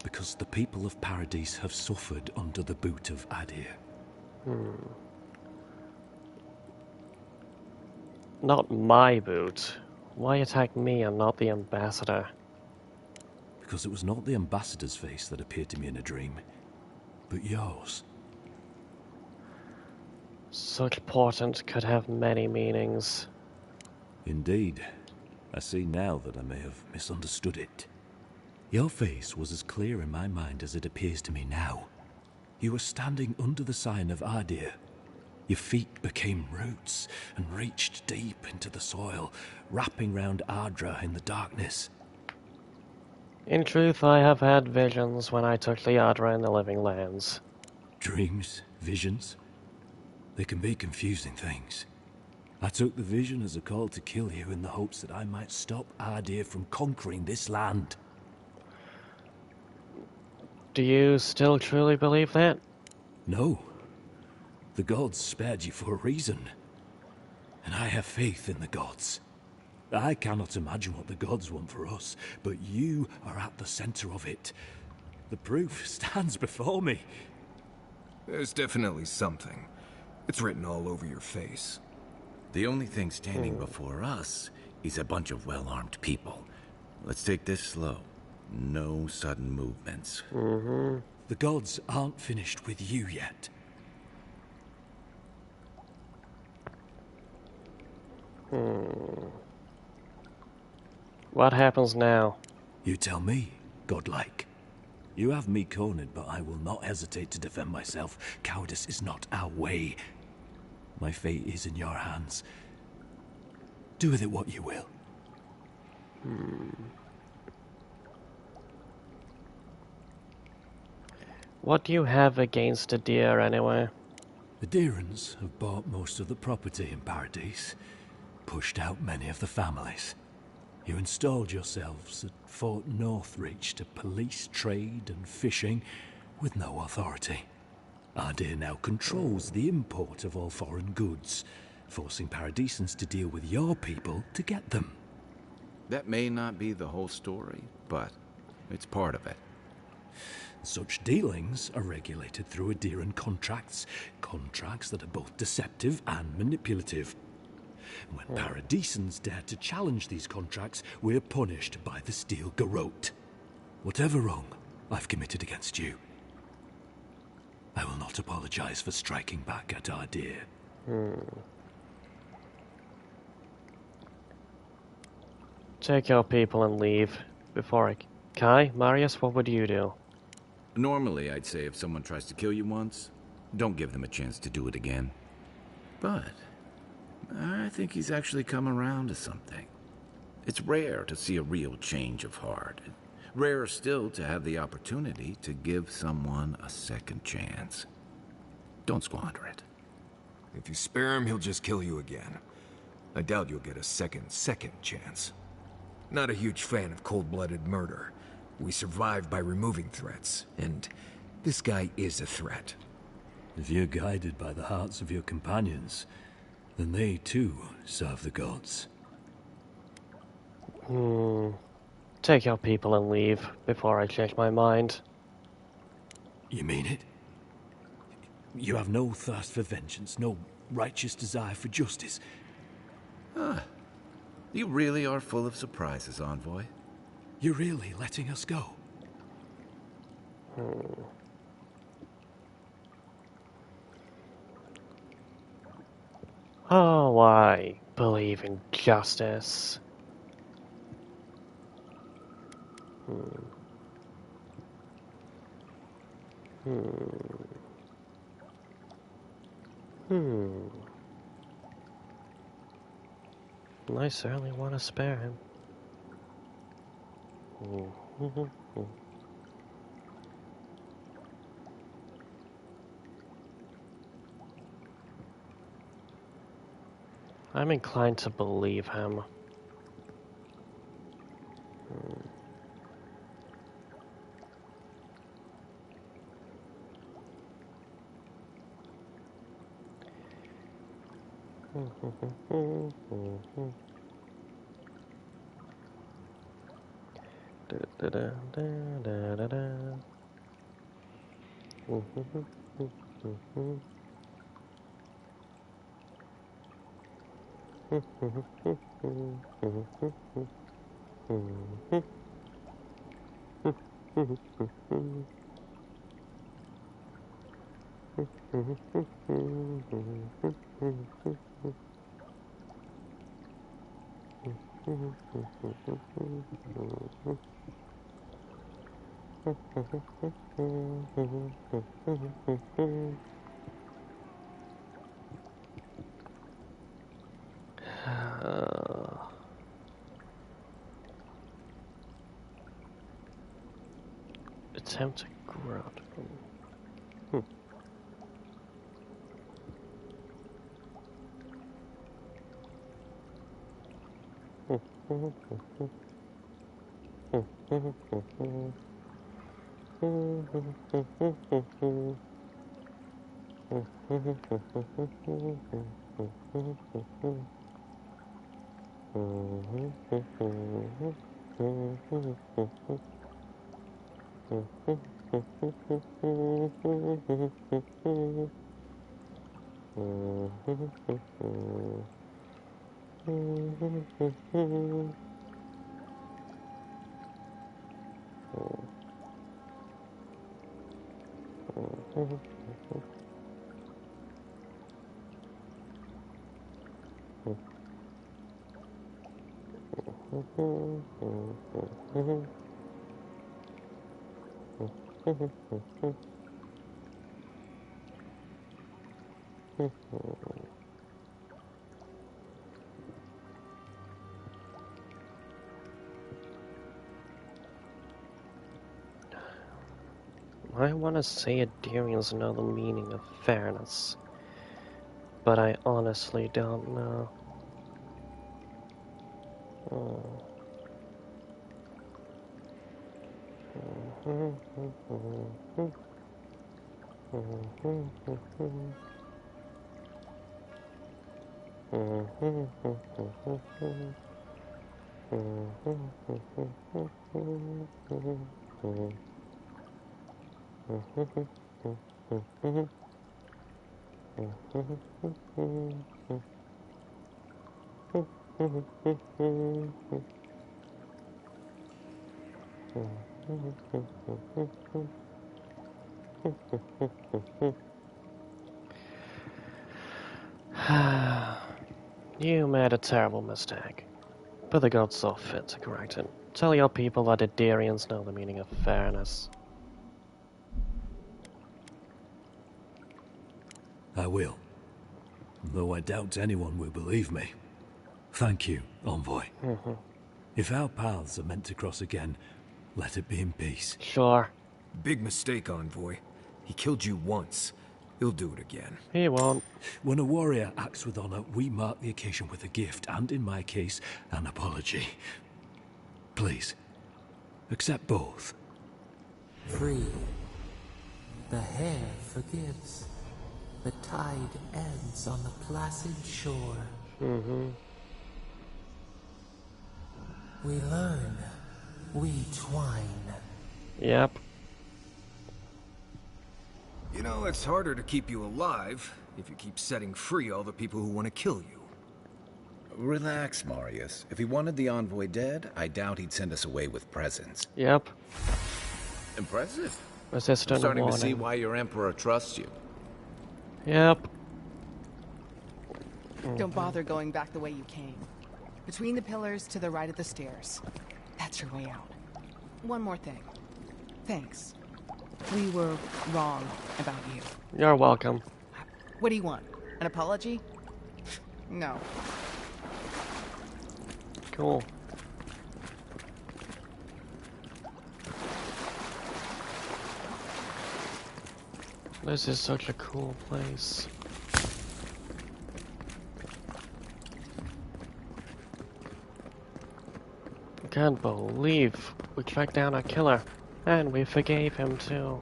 because the people of Paradise have suffered under the boot of Adir. Not my boot. Why attack me and not the ambassador? Because it was not the ambassador's face that appeared to me in a dream, but yours. Such portent could have many meanings. Indeed. I see now that I may have misunderstood it. Your face was as clear in my mind as it appears to me now. You were standing under the sign of Adir. Your feet became roots and reached deep into the soil, wrapping round Ardra in the darkness. In truth, I have had visions when I took the Ardra in the living lands. Dreams, visions, they can be confusing things. I took the vision as a call to kill you in the hopes that I might stop Adir from conquering this land. Do you still truly believe that? No. The gods spared you for a reason. And I have faith in the gods. I cannot imagine what the gods want for us, but you are at the center of it. The proof stands before me. There's definitely something. It's written all over your face. The only thing standing before us is a bunch of well-armed people. Let's take this slow. No sudden movements. The gods aren't finished with you yet. What happens now? You tell me, Godlike. You have me cornered, but I will not hesitate to defend myself. Cowardice is not our way. My fate is in your hands. Do with it what you will. What do you have against a deer, anyway? The Deerans have bought most of the property in Paradise, pushed out many of the families. You installed yourselves at Fort Northreach to police trade and fishing with no authority. Adir now controls the import of all foreign goods, forcing Paradisans to deal with your people to get them. That may not be the whole story, but it's part of it. Such dealings are regulated through Adiran contracts, contracts that are both deceptive and manipulative. When Paradisans dare to challenge these contracts, we're punished by the Steel Garrote. Whatever wrong I've committed against you, I will not apologize for striking back at Adir. Take your people and leave before I... Kai, Marius, what would you do? Normally, I'd say if someone tries to kill you once, don't give them a chance to do it again. But I think he's actually come around to something. It's rare to see a real change of heart. Rarer still to have the opportunity to give someone a second chance. Don't squander it. If you spare him, he'll just kill you again. I doubt you'll get a second chance. Not a huge fan of cold-blooded murder. We survive by removing threats, and this guy is a threat. If you're guided by the hearts of your companions, then they too serve the gods. Take your people and leave before I change my mind. You mean it? You have no thirst for vengeance, no righteous desire for justice. You really are full of surprises, Envoy. You're really letting us go? Oh, I believe in justice. I certainly want to spare him. I'm inclined to believe him. Attempt to grow. I want to say Adirians know the meaning of fairness, but I honestly don't know. You made a terrible mistake, but the gods saw fit to correct it. Tell your people that Adirians know the meaning of fairness. I will. Though I doubt anyone will believe me. Thank you, Envoy. If our paths are meant to cross again, let it be in peace. Sure. Big mistake, Envoy. He killed you once. He'll do it again. He won't. When a warrior acts with honor, we mark the occasion with a gift, and in my case, an apology. Please, accept both. Free. The hair forgives. The tide ends on the placid shore. We learn. We twine. Yep. You know, it's harder to keep you alive if you keep setting free all the people who want to kill you. Relax, Marius. If he wanted the envoy dead, I doubt he'd send us away with presents. Yep. Impressive. Resistant I'm starting warning. to see why your emperor trusts you. Yep. Don't bother going back the way you came. Between the pillars to the right of the stairs. That's your way out. One more thing. Thanks. We were wrong about you. You're welcome. What do you want? An apology? No. Cool. This is such a cool place. can't believe we tracked down our killer, and we forgave him too.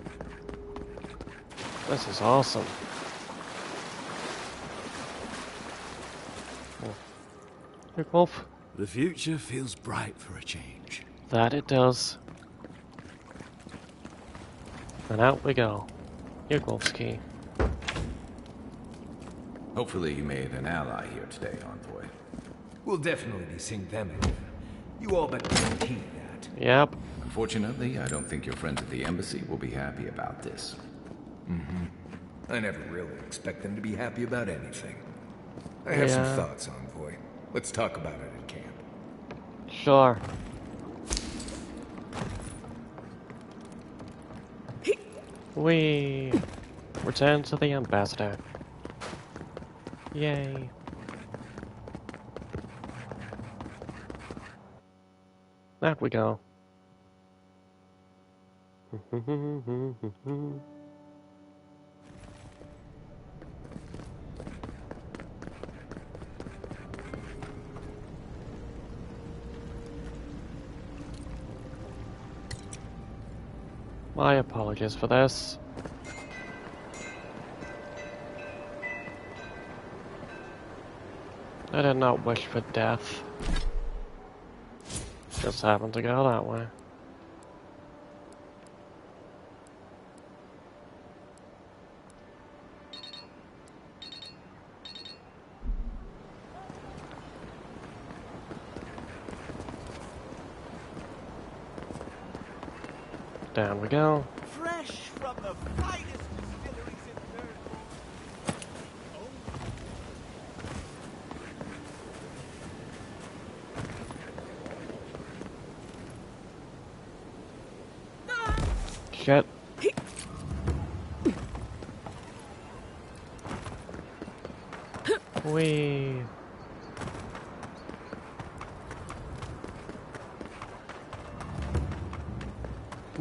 This is awesome. Hey, Wolf. The future feels bright for a change. That it does. And out we go. Wolf's key. Hopefully you made an ally here today, Envoy. We'll definitely be seeing them again. You all better guarantee that. Yep. Unfortunately, I don't think your friends at the embassy will be happy about this. I never really expect them to be happy about anything. I have some thoughts, Envoy. Let's talk about it in camp. Sure. We return to the ambassador. Yay. There we go. My apologies for this. I did not wish for death. Just happened to go that way. Down we go. Fresh from the finest distilleries in Third. Shit. Wee.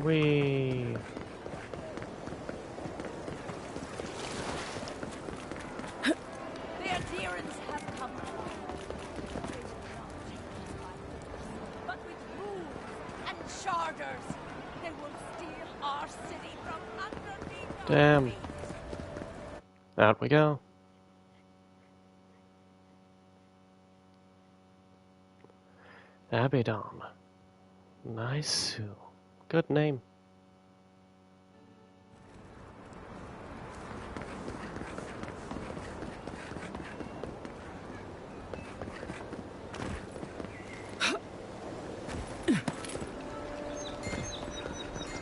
Wee. The adherents have come. But with rules and charters, they will steal our city from underneath. Damn. Out we go. Abaddon. Nice. Good name.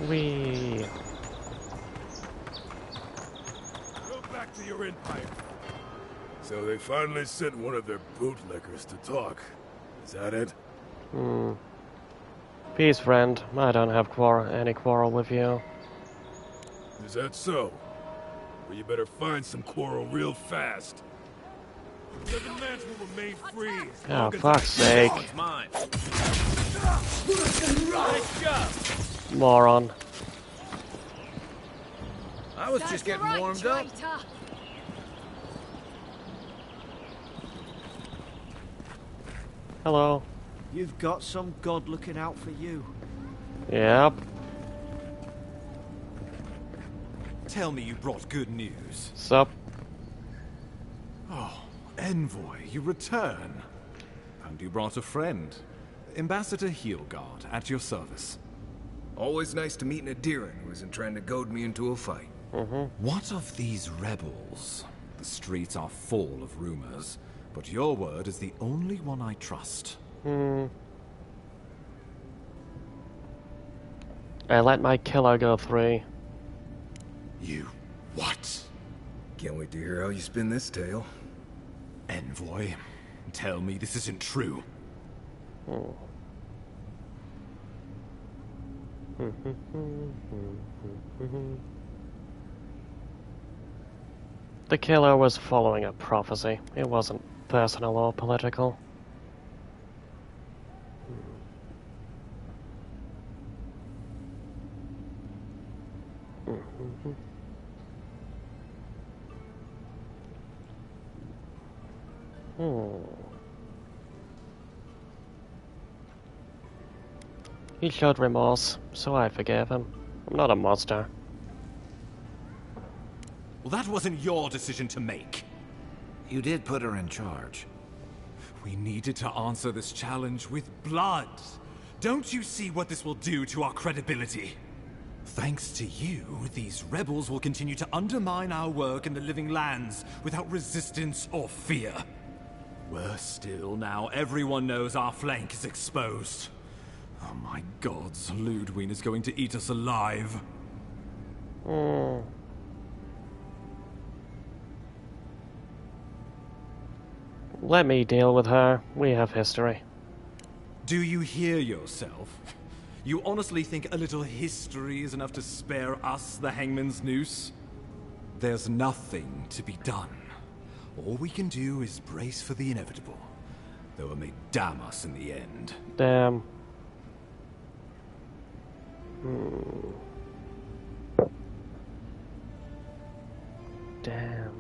Wee. Go back to your empire. So they finally sent one of their bootlickers to talk. Is that it? Peace, friend. I don't have any quarrel with you. Is that so? Well, you better find some quarrel real fast. The demands will remain free. Oh, fuck's sake. It's mine. Moron. I was just getting warmed up. Hello. You've got some god looking out for you. Yep. Tell me you brought good news. Sup? Oh, Envoy, you return. And you brought a friend. Ambassador Heelguard, at your service. Always nice to meet an Adiran who isn't trying to goad me into a fight. What of these rebels? The streets are full of rumors, but your word is the only one I trust. I let my killer go free. You what? Can't wait to hear how you spin this tale. Envoy, tell me this isn't true. The killer was following a prophecy. It wasn't personal or political. He showed remorse, so I forgave him. I'm not a monster. Well, that wasn't your decision to make. You did put her in charge. We needed to answer this challenge with blood. Don't you see what this will do to our credibility? Thanks to you, these rebels will continue to undermine our work in the Living Lands without resistance or fear. Worse still, now everyone knows our flank is exposed. Oh my gods, Ludwig is going to eat us alive. Let me deal with her. We have history. Do you hear yourself? You honestly think a little history is enough to spare us the Hangman's Noose? There's nothing to be done. All we can do is brace for the inevitable, though it may damn us in the end. Damn. Damn.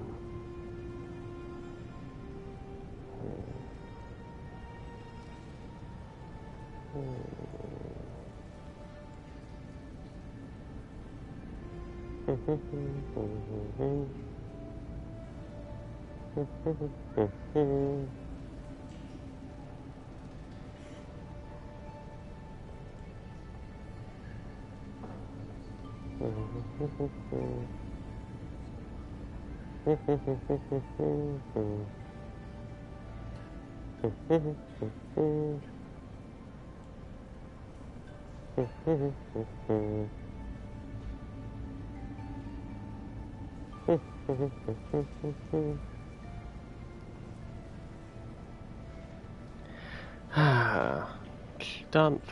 Don't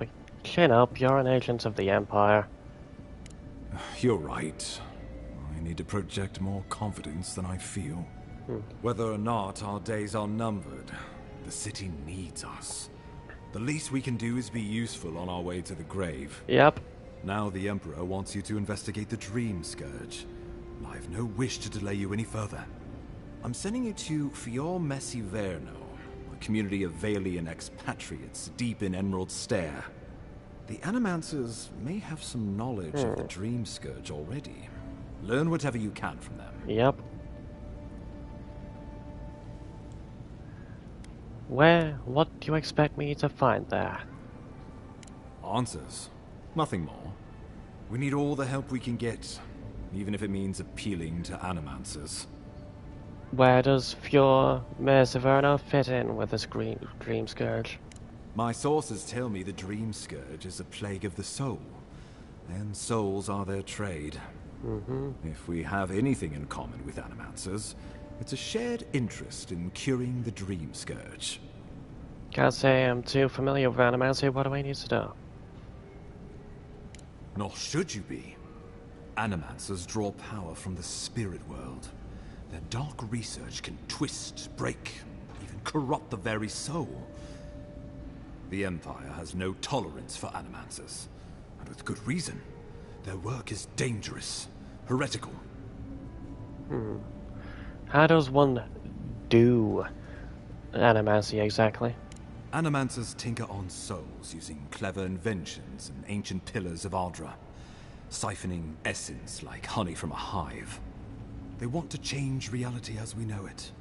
chin up, you're an agent of the Empire. You're right. I need to project more confidence than I feel. Whether or not our days are numbered, the city needs us. The least we can do is be useful on our way to the grave. Yep. Now the Emperor wants you to investigate the Dream Scourge. I have no wish to delay you any further. I'm sending you to Fior Messiverno, a community of Valian expatriates deep in Emerald Stair. The Animancers may have some knowledge of the Dream Scourge already. Learn whatever you can from them. Yep. What do you expect me to find there? Answers. Nothing more. We need all the help we can get, even if it means appealing to Animancers. Where does Fior Messiverno fit in with this Dream Scourge? My sources tell me the Dream Scourge is a plague of the soul, and souls are their trade. If we have anything in common with Animancers, it's a shared interest in curing the Dream Scourge. Can't say I'm too familiar with Animancy. What do I need to do? Nor should you be. Animancers draw power from the spirit world. Their dark research can twist, break, even corrupt the very soul. The Empire has no tolerance for Animancers, and with good reason. Their work is dangerous, heretical. How does one do Animancy exactly? Animancers tinker on souls using clever inventions and ancient pillars of Ardra, siphoning essence like honey from a hive. They want to change reality as we know it,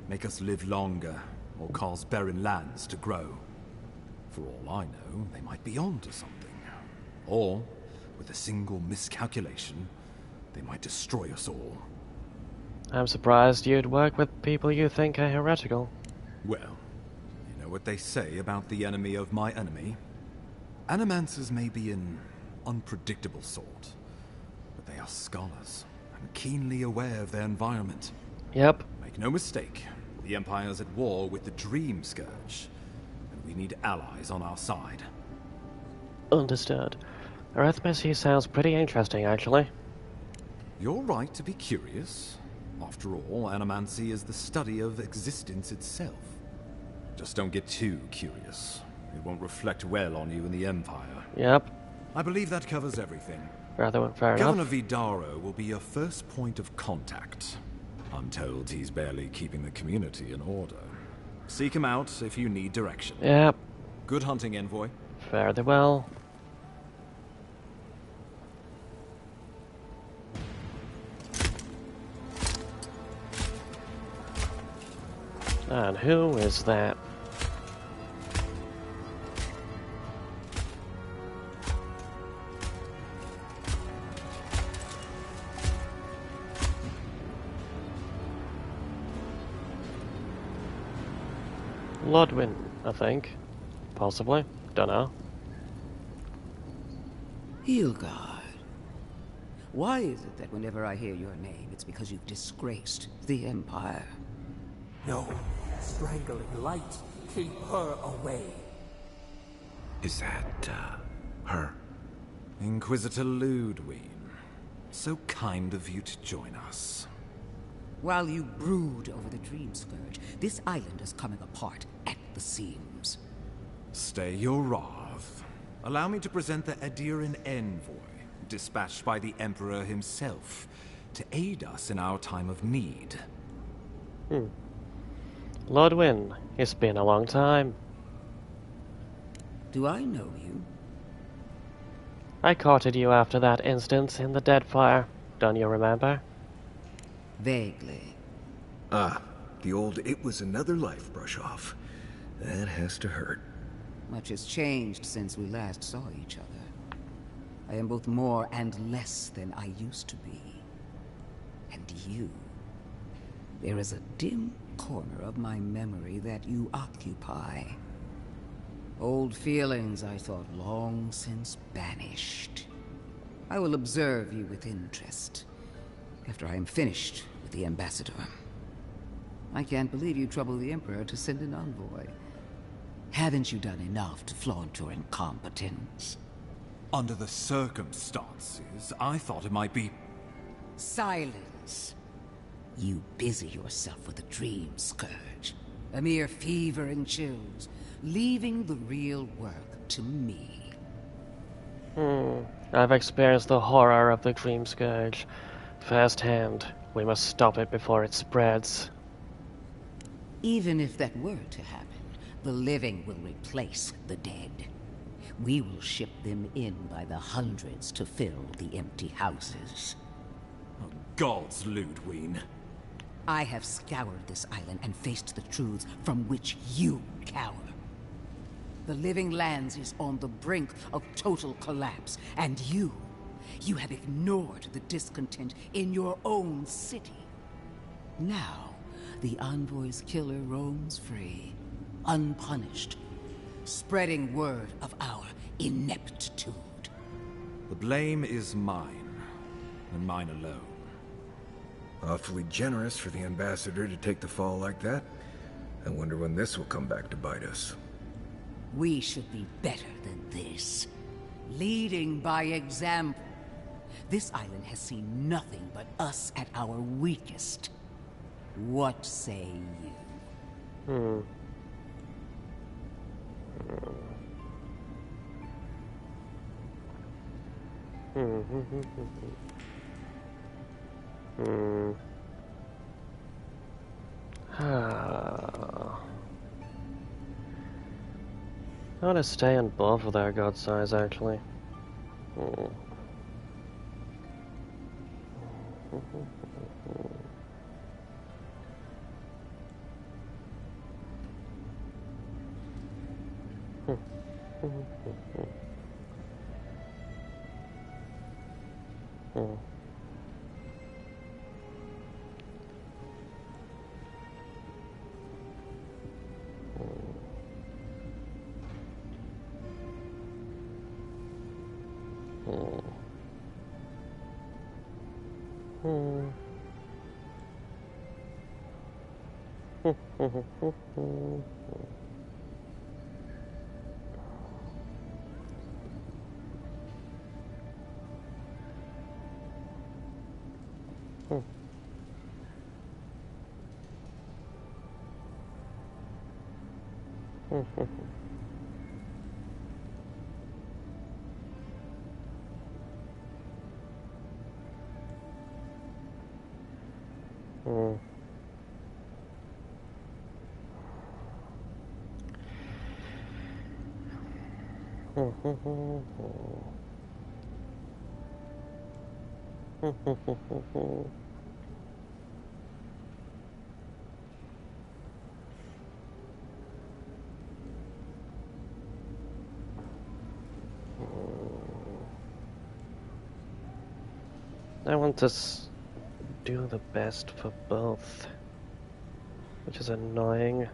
make us live longer, or cause barren lands to grow. For all I know, they might be onto something. Or, with a single miscalculation, they might destroy us all. I'm surprised you'd work with people you think are heretical. Well, you know what they say about the enemy of my enemy? Animancers may be an unpredictable sort, but they are scholars, and keenly aware of their environment. Yep. Make no mistake, the Empire's at war with the Dream Scourge, and we need allies on our side. Understood. Arithmetic sounds pretty interesting, actually. You're right to be curious. After all, Animancy is the study of existence itself. Just don't get too curious. It won't reflect well on you in the Empire. Yep. I believe that covers everything. Fair enough. Governor Vidaro will be your first point of contact. I'm told he's barely keeping the community in order. Seek him out if you need direction. Yep. Good hunting, Envoy. Fare thee well. And who is that? Ludwin, I think. Possibly. Dunno. Hilgard. Why is it that whenever I hear your name, it's because you've disgraced the Empire? No. Strangling light. Keep her away. Is that, her? Inquisitor Ludwig. So kind of you to join us. While you brood over the Dream Scourge, this island is coming apart at the seams. Stay your wrath. Allow me to present the Adiran envoy, dispatched by the Emperor himself, to aid us in our time of need. Lord Wynn, it's been a long time. Do I know you? I courted you after that instance in the Deadfire. Don't you remember? Vaguely. Ah, the old "it was another life" brush off. That has to hurt. Much has changed since we last saw each other. I am both more and less than I used to be. And you. There is a dim corner of my memory that you occupy. Old feelings I thought long since banished. I will observe you with interest after I am finished with the ambassador. I can't believe you troubled the Emperor to send an envoy. Haven't you done enough to flaunt your incompetence? Under the circumstances, I thought it might be... Silence. You busy yourself with the Dream Scourge. A mere fever and chills, leaving the real work to me. I've experienced the horror of the Dream Scourge firsthand. We must stop it before it spreads. Even if that were to happen, the living will replace the dead. We will ship them in by the hundreds to fill the empty houses. Oh, gods, Ludwig. I have scoured this island and faced the truths from which you cower. The Living Lands is on the brink of total collapse, and you have ignored the discontent in your own city. Now, the Envoy's killer roams free, unpunished, spreading word of our ineptitude. The blame is mine, and mine alone. Awfully generous for the ambassador to take the fall like that. I wonder when this will come back to bite us. We should be better than this. Leading by example. This island has seen nothing but us at our weakest. What say you? I want to stay on both of their god size, actually. I want to do the best for both, which is annoying.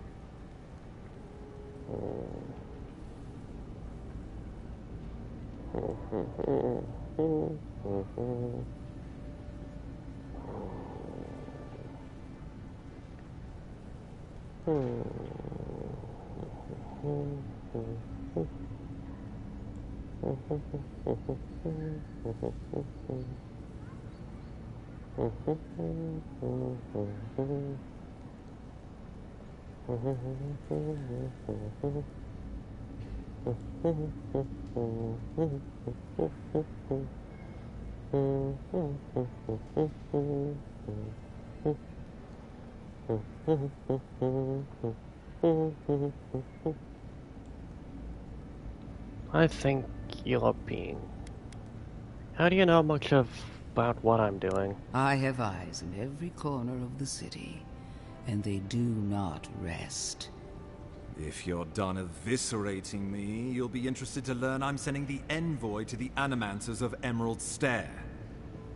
I think you're being... How do you know much about what I'm doing? I have eyes in every corner of the city, and they do not rest. If you're done eviscerating me, you'll be interested to learn I'm sending the envoy to the Animancers of Emerald Stair.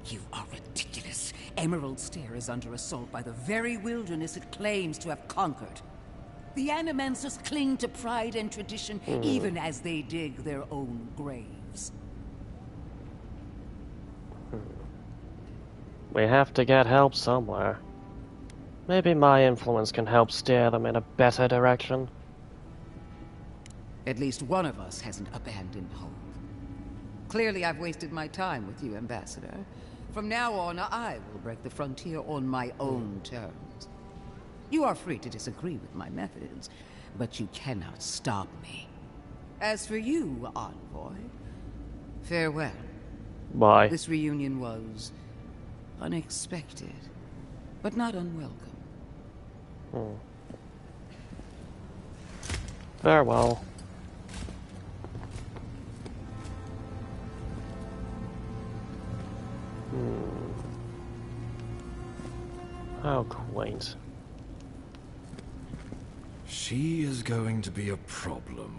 You are ridiculous. Emerald Stair is under assault by the very wilderness it claims to have conquered. The Animancers cling to pride and tradition even as they dig their own graves. We have to get help somewhere. Maybe my influence can help steer them in a better direction. At least one of us hasn't abandoned hope. Clearly I've wasted my time with you, Ambassador. From now on, I will break the frontier on my own terms. You are free to disagree with my methods, but you cannot stop me. As for you, Envoy, farewell. Bye. This reunion was unexpected, but not unwelcome. Farewell. How quaint. She is going to be a problem.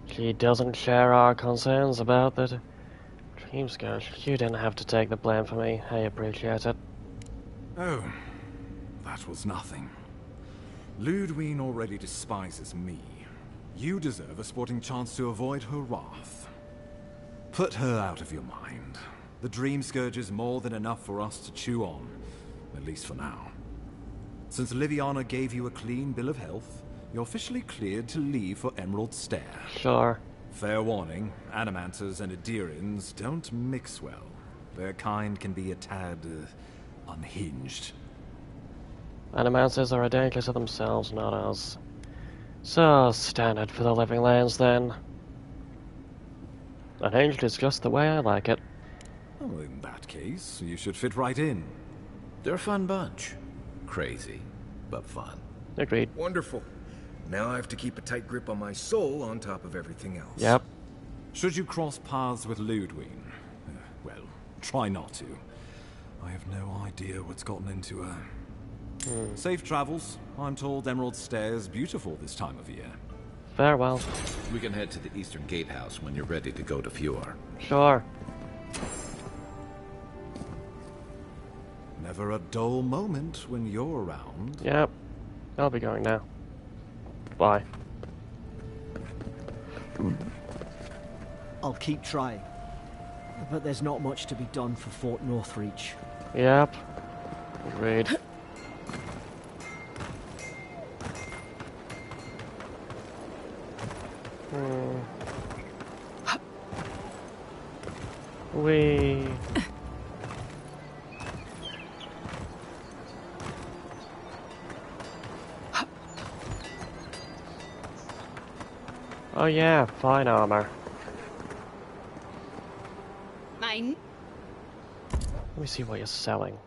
She doesn't share our concerns about the Dreamscope. You didn't have to take the blame for me. I appreciate it. Oh, that was nothing. Ludwine already despises me. You deserve a sporting chance to avoid her wrath. Put her out of your mind. The Dream Scourge is more than enough for us to chew on, at least for now. Since Liviana gave you a clean bill of health, you're officially cleared to leave for Emerald Stair. Sure. Fair warning, Animancers and Adirians don't mix well. Their kind can be a tad unhinged. Animancers are a danger to themselves, not us. So, standard for the living lands, then. Unhinged is just the way I like it. Well, in that case, you should fit right in. They're a fun bunch. Crazy, but fun. Agreed. Wonderful. Now I have to keep a tight grip on my soul on top of everything else. Yep. Should you cross paths with Ludwine? Well, try not to. I have no idea what's gotten into her. Safe travels. I'm told Emerald Stair's beautiful this time of year. Farewell. We can head to the Eastern Gatehouse when you're ready to go to Fjord. Sure. Never a dull moment when you're around. Yep. I'll be going now. Bye. I'll keep trying. But there's not much to be done for Fort Northreach. Yep. Agreed. Oh yeah, fine armor. Mine. Let me see what you're selling.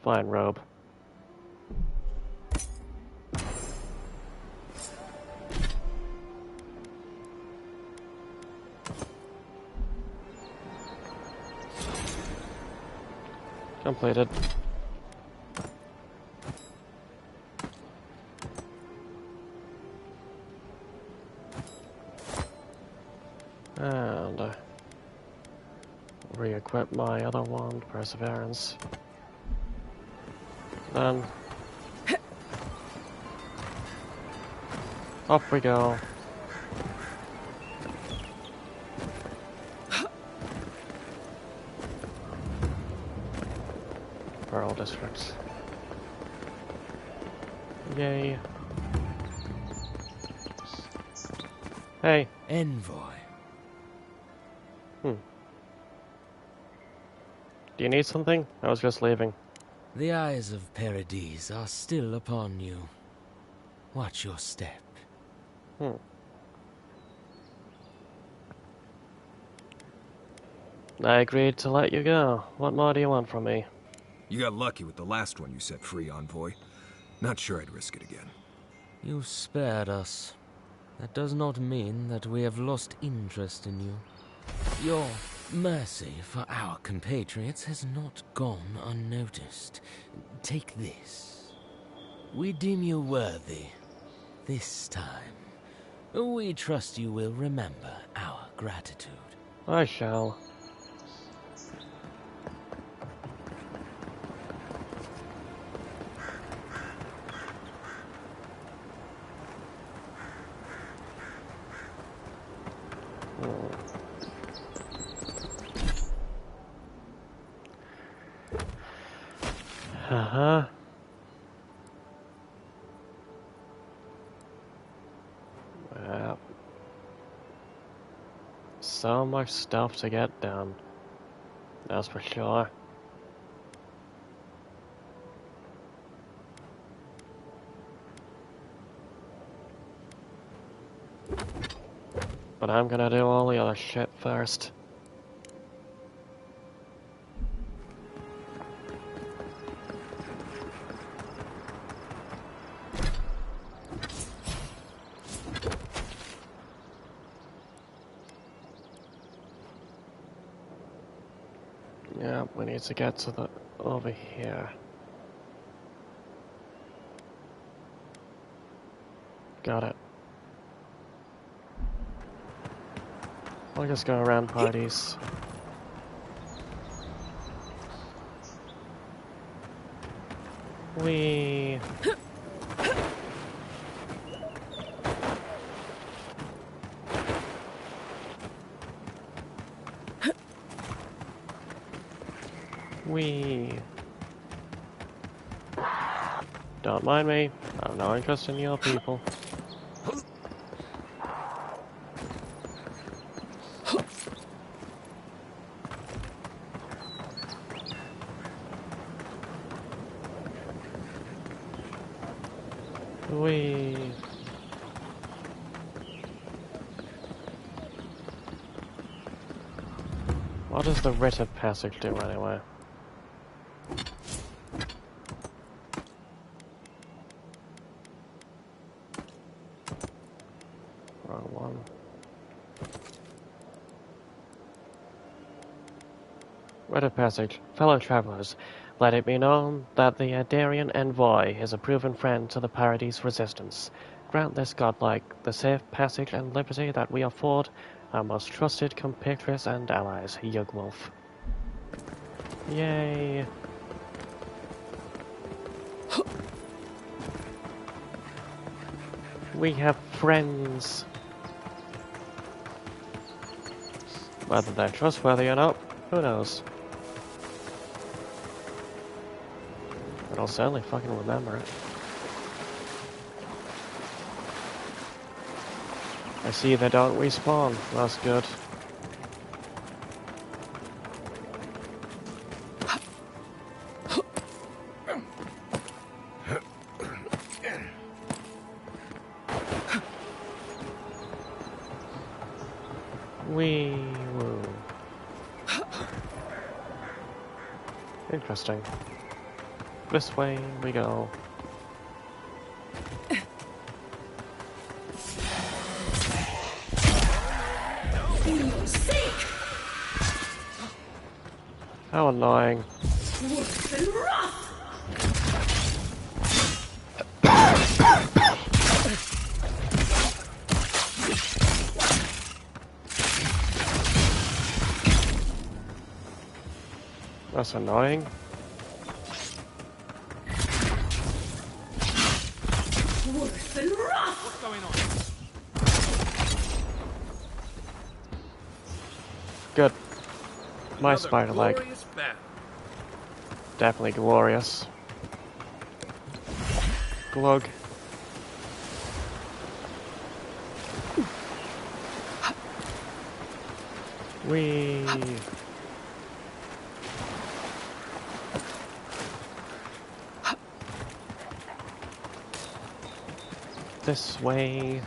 Fine robe. Completed. equip my other wand, Perseverance. Then up we go. Pearl District. Yay. Hey. Envoy. Do you need something? I was just leaving. The eyes of Paradise are still upon you. Watch your step. I agreed to let you go. What more do you want from me? You got lucky with the last one you set free, Envoy. Not sure I'd risk it again. You spared us. That does not mean that we have lost interest in you. Your mercy for our compatriots has not gone unnoticed. Take this. We deem you worthy. This time. We trust you will remember our gratitude. I shall. Uh-huh. Well, so much stuff to get done. That's for sure. But I'm gonna do all the other shit first. Yeah, we need to get to the over here. Got it. I'll just go around parties. We. Don't mind me. I have no interest in your people. What does the writ of passage do anyway? Wrong one. Writ of passage. Fellow travelers, let it be known that the Adarian envoy is a proven friend to the Paradise resistance. Grant this Godlike the safe passage and liberty that we afford our most trusted compatriots and allies, Yugwolf. Yay! We have friends. Whether they're trustworthy or not, who knows? But I'll certainly fucking remember it. I see they don't respawn. That's good. Woo. Interesting. This way we go. How annoying. That's annoying. Worse than rough! What's going on? Good. My Another spider leg. glorious battle. Definitely glorious. Glug. Whee! This way.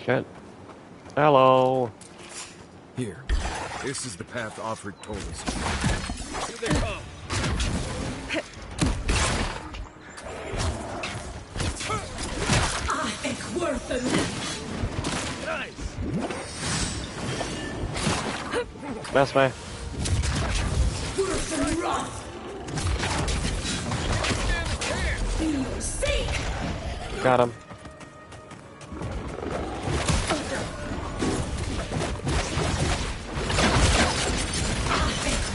Shit. Hello. Here. This is the path Offred told us. Here they come. I think worth it. Best way. Worse than rough. You seek. Got him.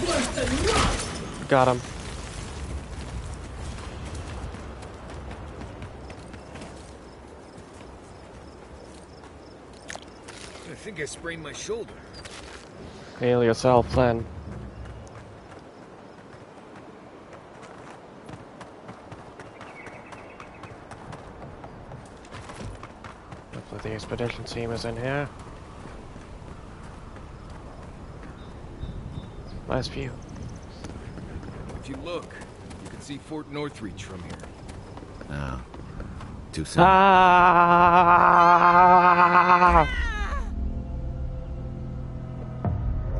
Worse than rough. Got him. I think I sprained my shoulder. Heal yourself then. Hopefully the expedition team is in here. Nice view. If you look, you can see Fort Northreach from here. No. Too soon. Ah!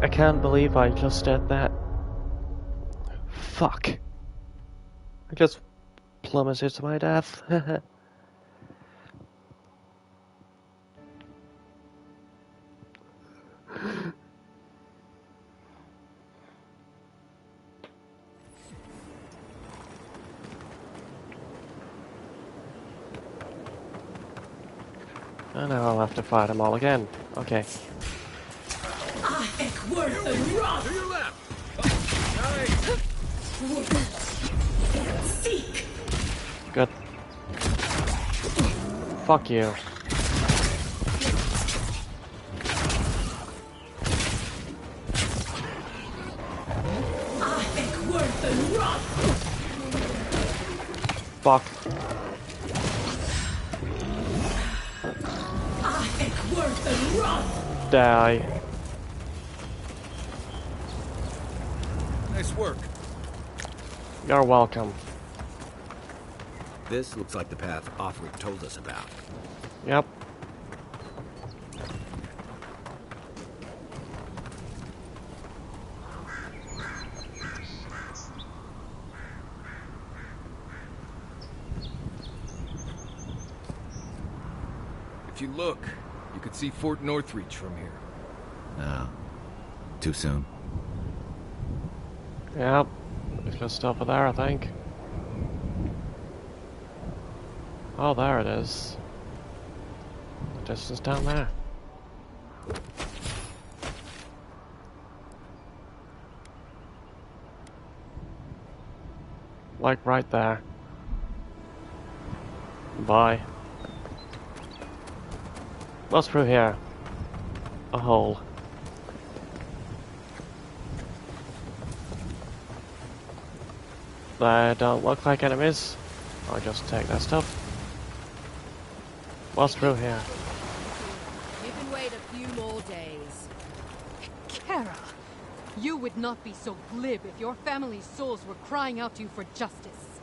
I can't believe I just did that. Fuck. I just plummeted to my death. I know I'll have to fight them all again. Okay. I think worth than rough. To your left. Seek. Good. Fuck you. I think worth than rough. Fuck. I think worth than rough. Die. Nice work. You're welcome. This looks like the path Offred told us about. Yep. If you look, you can see Fort Northreach from here. No. Too soon. Yep. It's just over there, I think. Oh, there it is. The distance down there. Like right there. Bye. What's through here? A hole. They don't look like enemies. I'll just take that stuff. What's through here? You can wait a few more days. Kara, you would not be so glib if your family's souls were crying out to you for justice.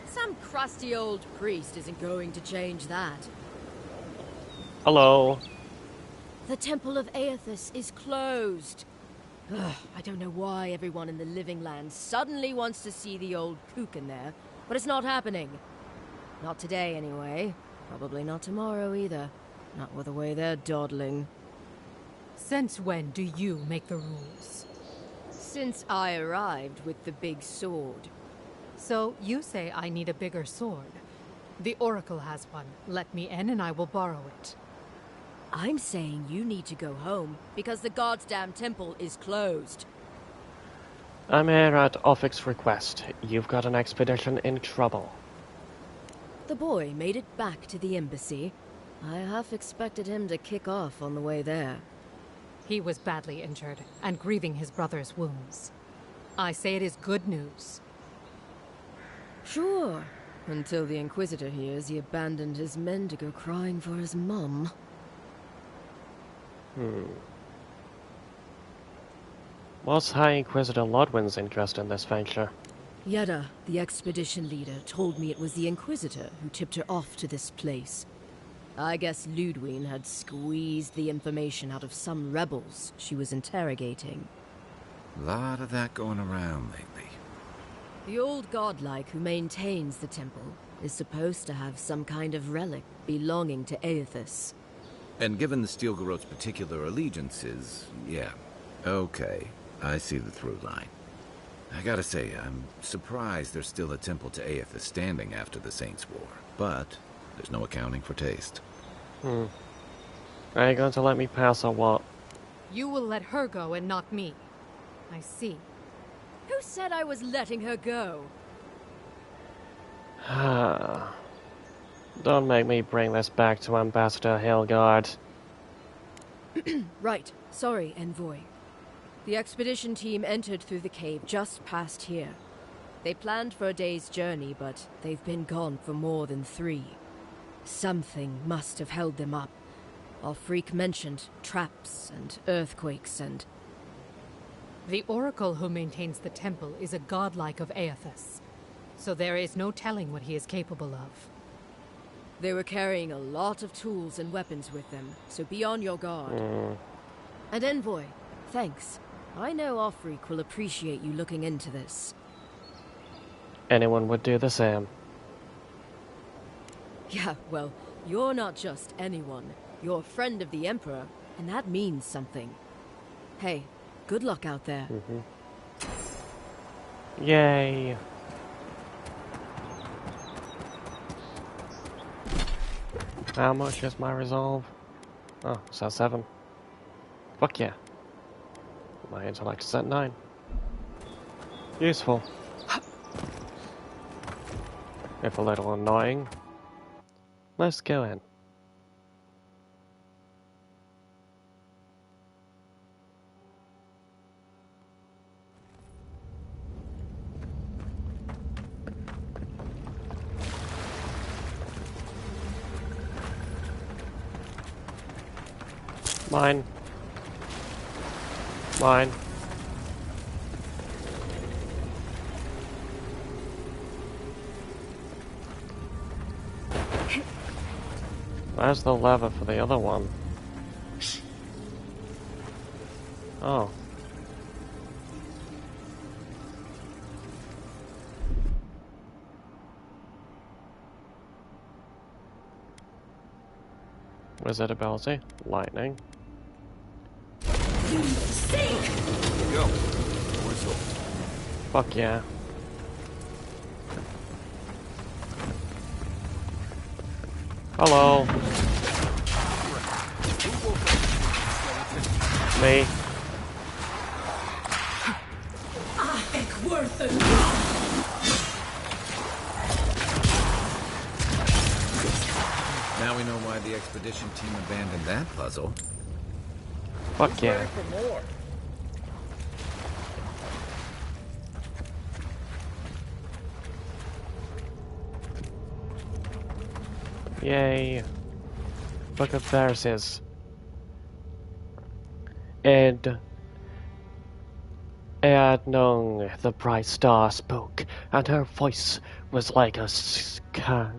Some crusty old priest isn't going to change that. Hello. The Temple of Aethys is closed. Ugh, I don't know why everyone in the Living Land suddenly wants to see the old kook in there, but it's not happening. Not today, anyway. Probably not tomorrow, either. Not with the way they're dawdling. Since when do you make the rules? Since I arrived with the big sword. So you say I need a bigger sword. The Oracle has one. Let me in and I will borrow it. I'm saying you need to go home, because the goddamn temple is closed. I'm here at Offic's request. You've got an expedition in trouble. The boy made it back to the embassy. I half expected him to kick off on the way there. He was badly injured, and grieving his brother's wounds. I say it is good news. Sure. Until the Inquisitor hears he abandoned his men to go crying for his mum. What's High Inquisitor Lodwin's interest in this venture? Yetta, the expedition leader, told me it was the Inquisitor who tipped her off to this place. I guess Ludwig had squeezed the information out of some rebels she was interrogating. Lot of that going around lately. The old Godlike who maintains the temple is supposed to have some kind of relic belonging to Aethys. And given the Stilgarot's particular allegiances, yeah. Okay, I see the through line. I gotta say, I'm surprised there's still a temple to Aethys standing after the Saints' War. But there's no accounting for taste. Are you going to let me pass or what? You will let her go and not me. I see. Who said I was letting her go? Don't make me bring this back to Ambassador Hilgard. Right. Sorry, Envoy. The expedition team entered through the cave just past here. They planned for a day's journey, but they've been gone for more than 3. Something must have held them up. Our freak mentioned traps and earthquakes and... The Oracle who maintains the temple is a godlike of Aethys, so there is no telling what he is capable of. They were carrying a lot of tools and weapons with them, so be on your guard. And Envoy, thanks. I know Offreak will appreciate you looking into this. Anyone would do the same. Yeah, well, you're not just anyone. You're a friend of the Emperor, and that means something. Hey, good luck out there. Yay. How much is my resolve? Oh, it's at 7. Fuck yeah. My intellect is at 9. Useful. If a little annoying. Let's go in. Mine. Mine. Where's the lever for the other one? Oh. Wizard ability. Lightning. Go. Whistle. Fuck yeah. Hello. Me. Now we know why the expedition team abandoned that puzzle. Fuck yeah. Yay. Book of Verses. Eadnung, the bright star, spoke, and her voice was like a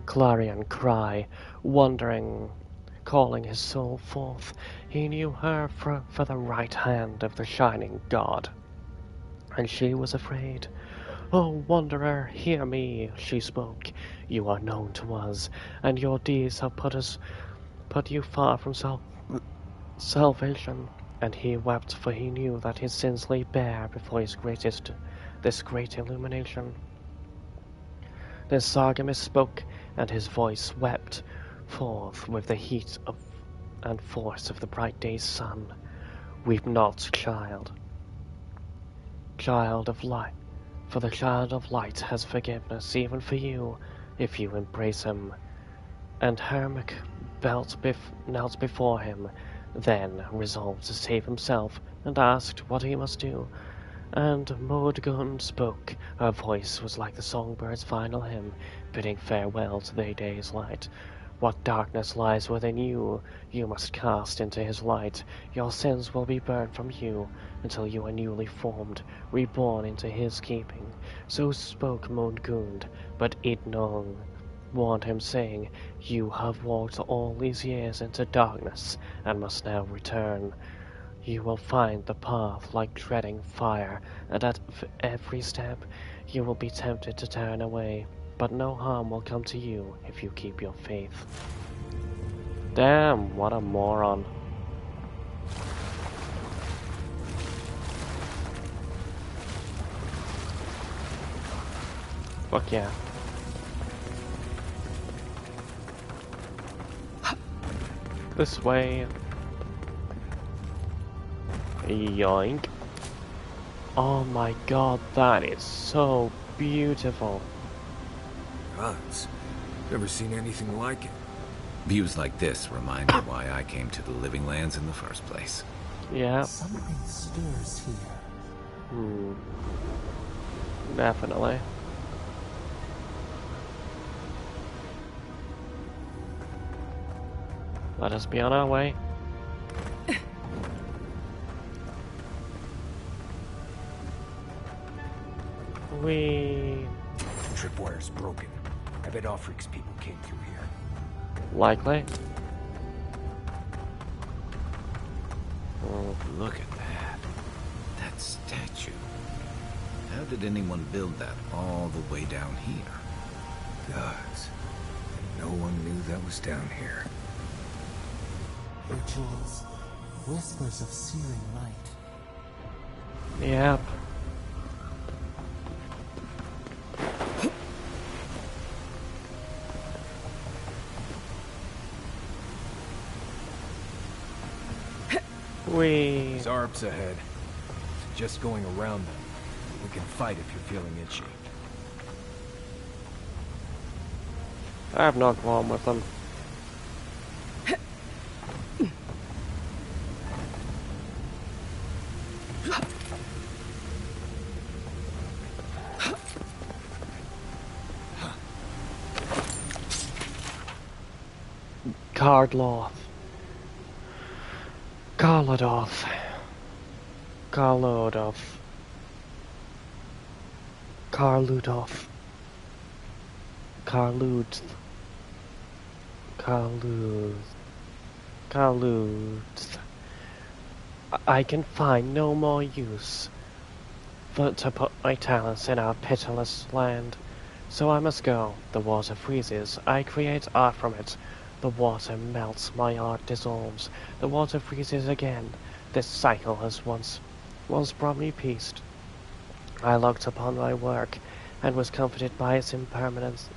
clarion cry, wandering, calling his soul forth. He knew her for the right hand of the shining god, and she was afraid. "Oh, wanderer, hear me," she spoke. "You are known to us, and your deeds have put you far from salvation." And he wept, for he knew that his sins lay bare before this great illumination. Then Sargemis spoke, and his voice wept forth with the heat of and force of the bright day's sun. Weep not, child. Child of light, for the child of light has forgiveness even for you, if you embrace him. And Hermic knelt before him, then resolved to save himself, and asked what he must do. And Maudgun spoke. Her voice was like the songbird's final hymn, bidding farewell to the day's light. What darkness lies within you, you must cast into his light. Your sins will be burned from you, until you are newly formed, reborn into his keeping. So spoke Maudgun, but Idnong warned him, saying, You have walked all these years into darkness, and must now return. You will find the path like treading fire, and at every step you will be tempted to turn away, but no harm will come to you if you keep your faith. Damn, what a moron. Fuck yeah. This way. Yoink. Oh my god, that is so beautiful. Gods, never seen anything like it. Views like this remind me why I came to the Living Lands in the first place. Yeah. Something stirs here. Definitely. Let us be on our way. Tripwire's broken. I bet Offreak's people came through here. Likely. Look at that. That statue. How did anyone build that all the way down here? Gods. No one knew that was down here. Rituals. Whispers of searing light. Yep. Zarps ahead. Just going around them. We can fight if you're feeling itchy. I have no problem with them. Cardloth. Karlodoth. Karlodoth. Karludoth. Karludth. Karludth. I can find no more use to put my talents in our pitiless land. So I must go. The water freezes. I create art from it. The water melts, my art dissolves. The water freezes again. This cycle has once brought me peace. I looked upon my work, and was comforted by its impermanence,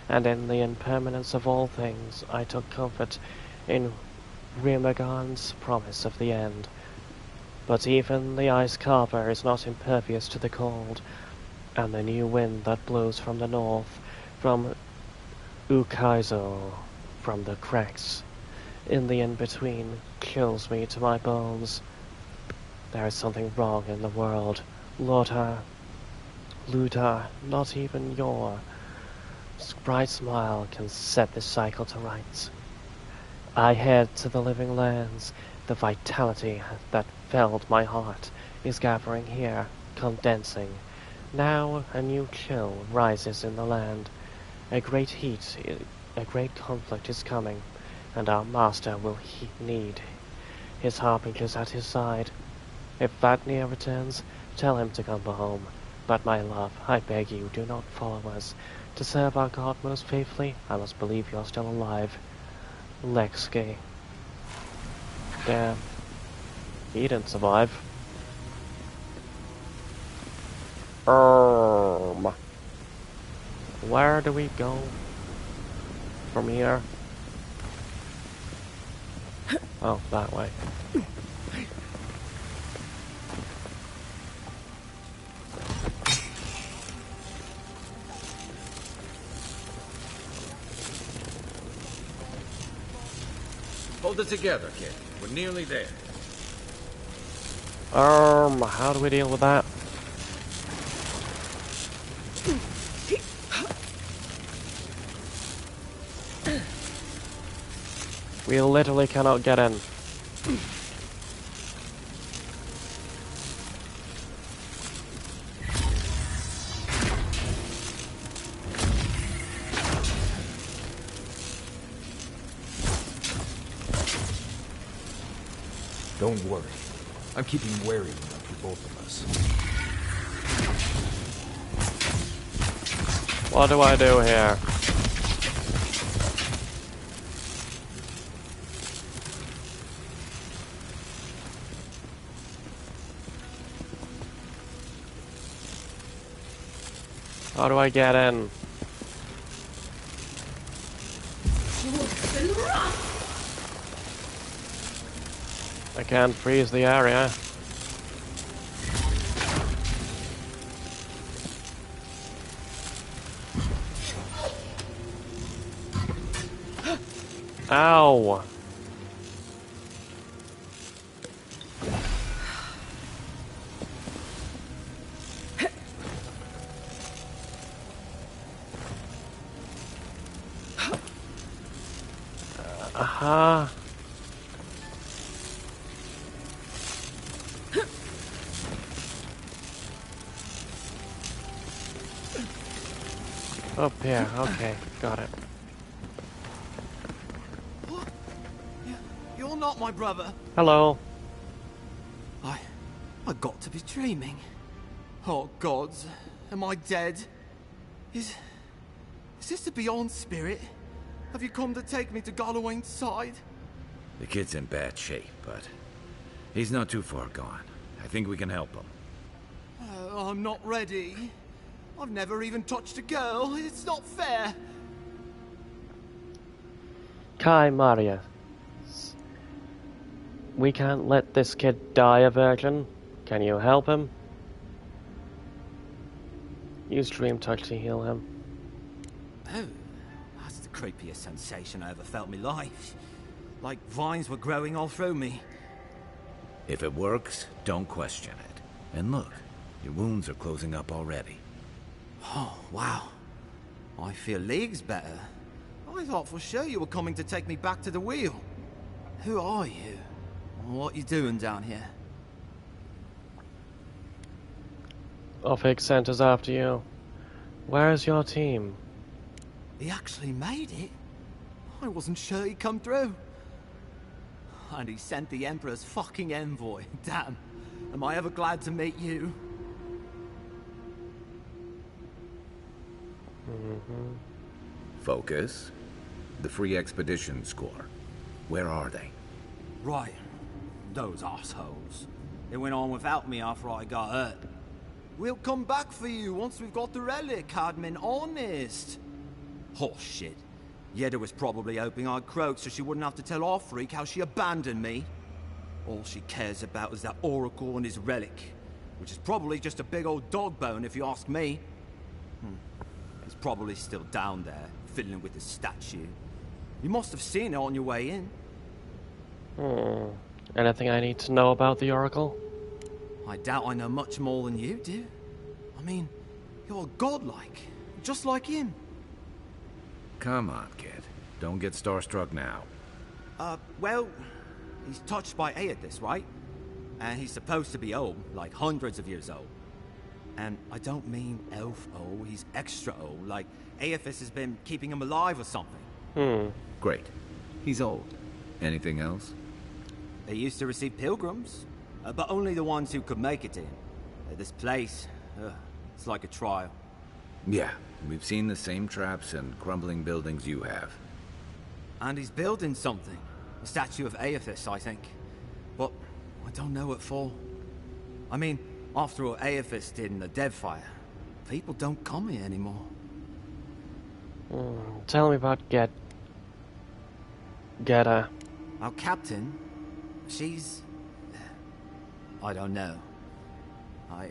and in the impermanence of all things I took comfort in Rimagon's promise of the end. But even the ice carver is not impervious to the cold, and the new wind that blows from the north, from Ukaizo, from the cracks in the in-between, chills me to my bones. There is something wrong in the world. Luda, not even your bright smile can set this cycle to rights. I head to the living lands. The vitality that filled my heart is gathering here, condensing. Now a new chill rises in the land. A great conflict is coming, and our master will need his harbingers at his side. If Vadnir returns, tell him to come home. But my love, I beg you, do not follow us. To serve our God most faithfully, I must believe you're still alive. Lexke. Damn. He didn't survive. Where do we go from here? Oh, that way. Hold it together, kid. We're nearly there. How do we deal with that? We literally cannot get in. Don't worry. I'm keeping wary enough for both of us. What do I do here? How do I get in? I can't freeze the area. Ow! Aha! Up here, okay, got it. You're not my brother. Hello. I got to be dreaming. Oh gods, am I dead? Is this the Beyond Spirit? Have you come to take me to Gallowayne's side? The kid's in bad shape, but he's not too far gone. I think we can help him. I'm not ready. I've never even touched a girl. It's not fair. Kai Maria. We can't let this kid die a virgin. Can you help him? Use Dream Touch to heal him. Oh, that's the creepiest sensation I ever felt in my life. Like vines were growing all through me. If it works, don't question it. And look, your wounds are closing up already. Oh, wow. I feel leagues better. I thought for sure you were coming to take me back to the wheel. Who are you? What you doing down here? Ophic sent us after you. Where's your team? He actually made it? I wasn't sure he'd come through. And he sent the Emperor's fucking envoy. Damn. Am I ever glad to meet you? Focus. The free expedition score. Where are they? Right. Those assholes. They went on without me after I got hurt. We'll come back for you once we've got the relic, Admin. Honest. Oh, shit. Yeda was probably hoping I'd croak so she wouldn't have to tell our freak how she abandoned me. All she cares about is that Oracle and his relic, which is probably just a big old dog bone if you ask me. It's probably still down there, fiddling with the statue. You must have seen it on your way in. Anything I need to know about the Oracle? I doubt I know much more than you do. I mean, you're godlike, just like him. Come on, kid. Don't get starstruck now. Well, he's touched by Aethys, right? And he's supposed to be old, like hundreds of years old. And I don't mean elf old, he's extra old, like Aethys has been keeping him alive or something. Great. He's old. Anything else? They used to receive pilgrims, but only the ones who could make it in. This place, it's like a trial. Yeah, we've seen the same traps and crumbling buildings you have. And he's building something. A statue of Aethys, I think. But I don't know what for. I mean, after all Aethys did in the Deadfire, people don't come here anymore. Tell me about Geta. Our captain, she's... I don't know. I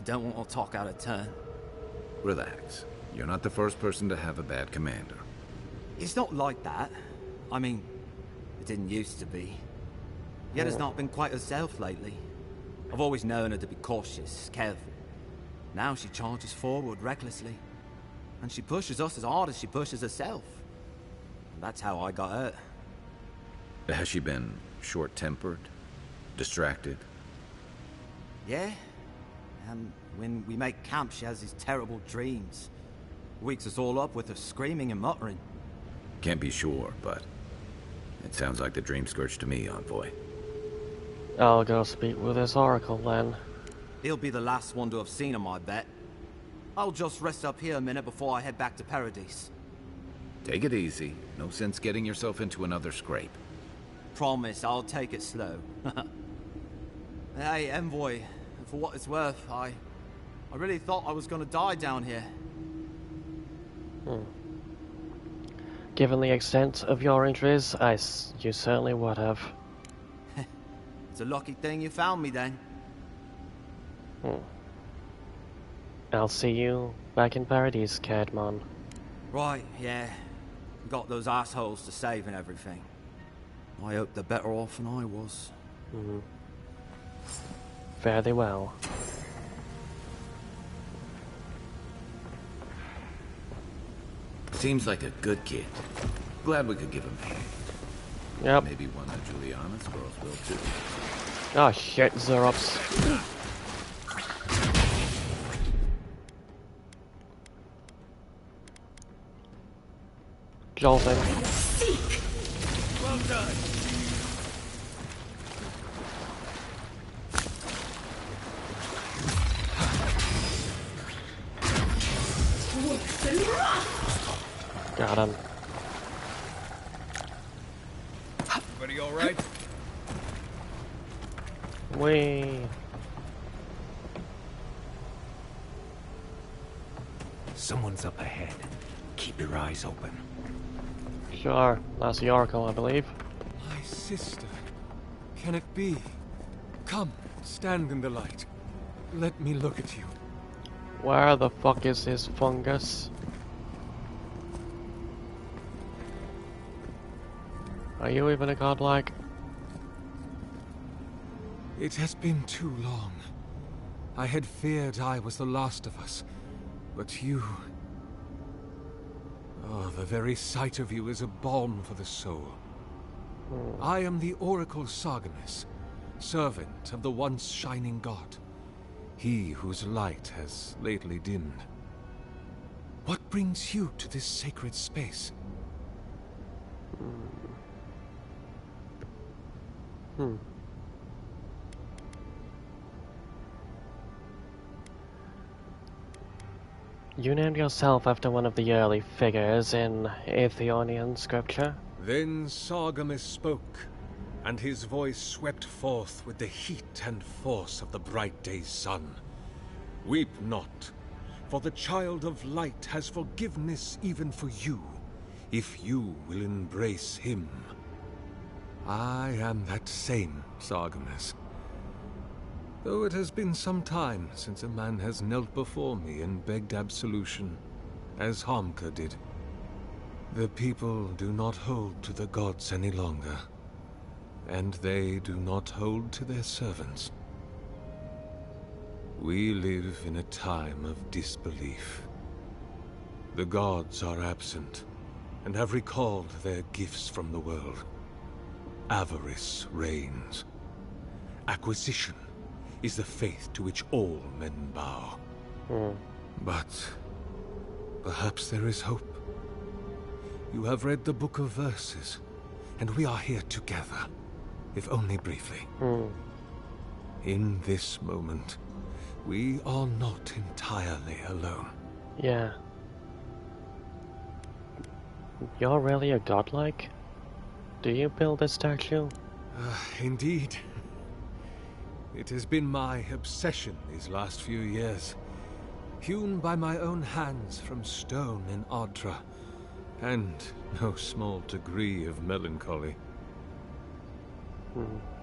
don't want to talk out of turn. Relax. You're not the first person to have a bad commander. It's not like that. I mean, it didn't used to be. Yetta's not been quite herself lately. I've always known her to be cautious, careful. Now she charges forward recklessly. And she pushes us as hard as she pushes herself. And that's how I got hurt. Has she been short-tempered? Distracted? Yeah. When we make camp, she has these terrible dreams. Wakes us all up with her screaming and muttering. Can't be sure, but it sounds like the dream scourge to me, Envoy. I'll go speak with this oracle then. He'll be the last one to have seen him, I bet. I'll just rest up here a minute before I head back to Paradise. Take it easy. No sense getting yourself into another scrape. Promise, I'll take it slow. Hey, Envoy, for what it's worth, I really thought I was gonna die down here. Given the extent of your injuries, you certainly would have. It's a lucky thing you found me then. I'll see you back in Paradise, Cadmon. Right, yeah. Got those assholes to save and everything. I hope they're better off than I was. Fare thee well. Seems like a good kid. Glad we could give him a hand. Yep. Maybe one of Juliana's girls will too. Oh shit, Zerops. Jolting. Well done. Got him. Everybody all right? Whee. Someone's up ahead. Keep your eyes open. Sure, that's the oracle, I believe. My sister. Can it be? Come, stand in the light. Let me look at you. Where the fuck is this fungus? Are you even a godlike? It has been too long. I had feared I was the last of us, but you... Oh, the very sight of you is a balm for the soul. I am the Oracle Sargamus, servant of the once shining god. He whose light has lately dimmed. What brings you to this sacred space? You named yourself after one of the early figures in Aethonian scripture? Then Sargamus spoke, and his voice swept forth with the heat and force of the bright day's sun. Weep not, for the child of light has forgiveness even for you, if you will embrace him. I am that same Sargamus. Though it has been some time since a man has knelt before me and begged absolution, as Hamka did. The people do not hold to the gods any longer, and they do not hold to their servants. We live in a time of disbelief. The gods are absent, and have recalled their gifts from the world. Avarice reigns. Acquisition is the faith to which all men bow. But perhaps there is hope. You have read the Book of Verses, and we are here together, if only briefly. In this moment, we are not entirely alone. Yeah. You're really a godlike? Do you build this statue? Indeed. It has been my obsession these last few years. Hewn by my own hands from stone in Ardra, and no small degree of melancholy.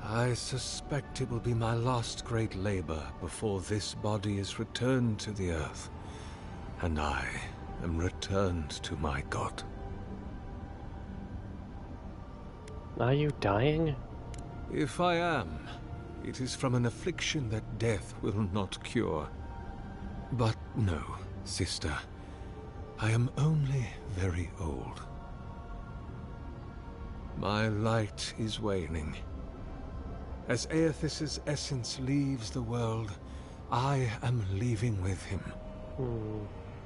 I suspect it will be my last great labor before this body is returned to the earth, and I am returned to my God. Are you dying? If I am, it is from an affliction that death will not cure. But no, sister, I am only very old. My light is waning. As Aethys' essence leaves the world, I am leaving with him.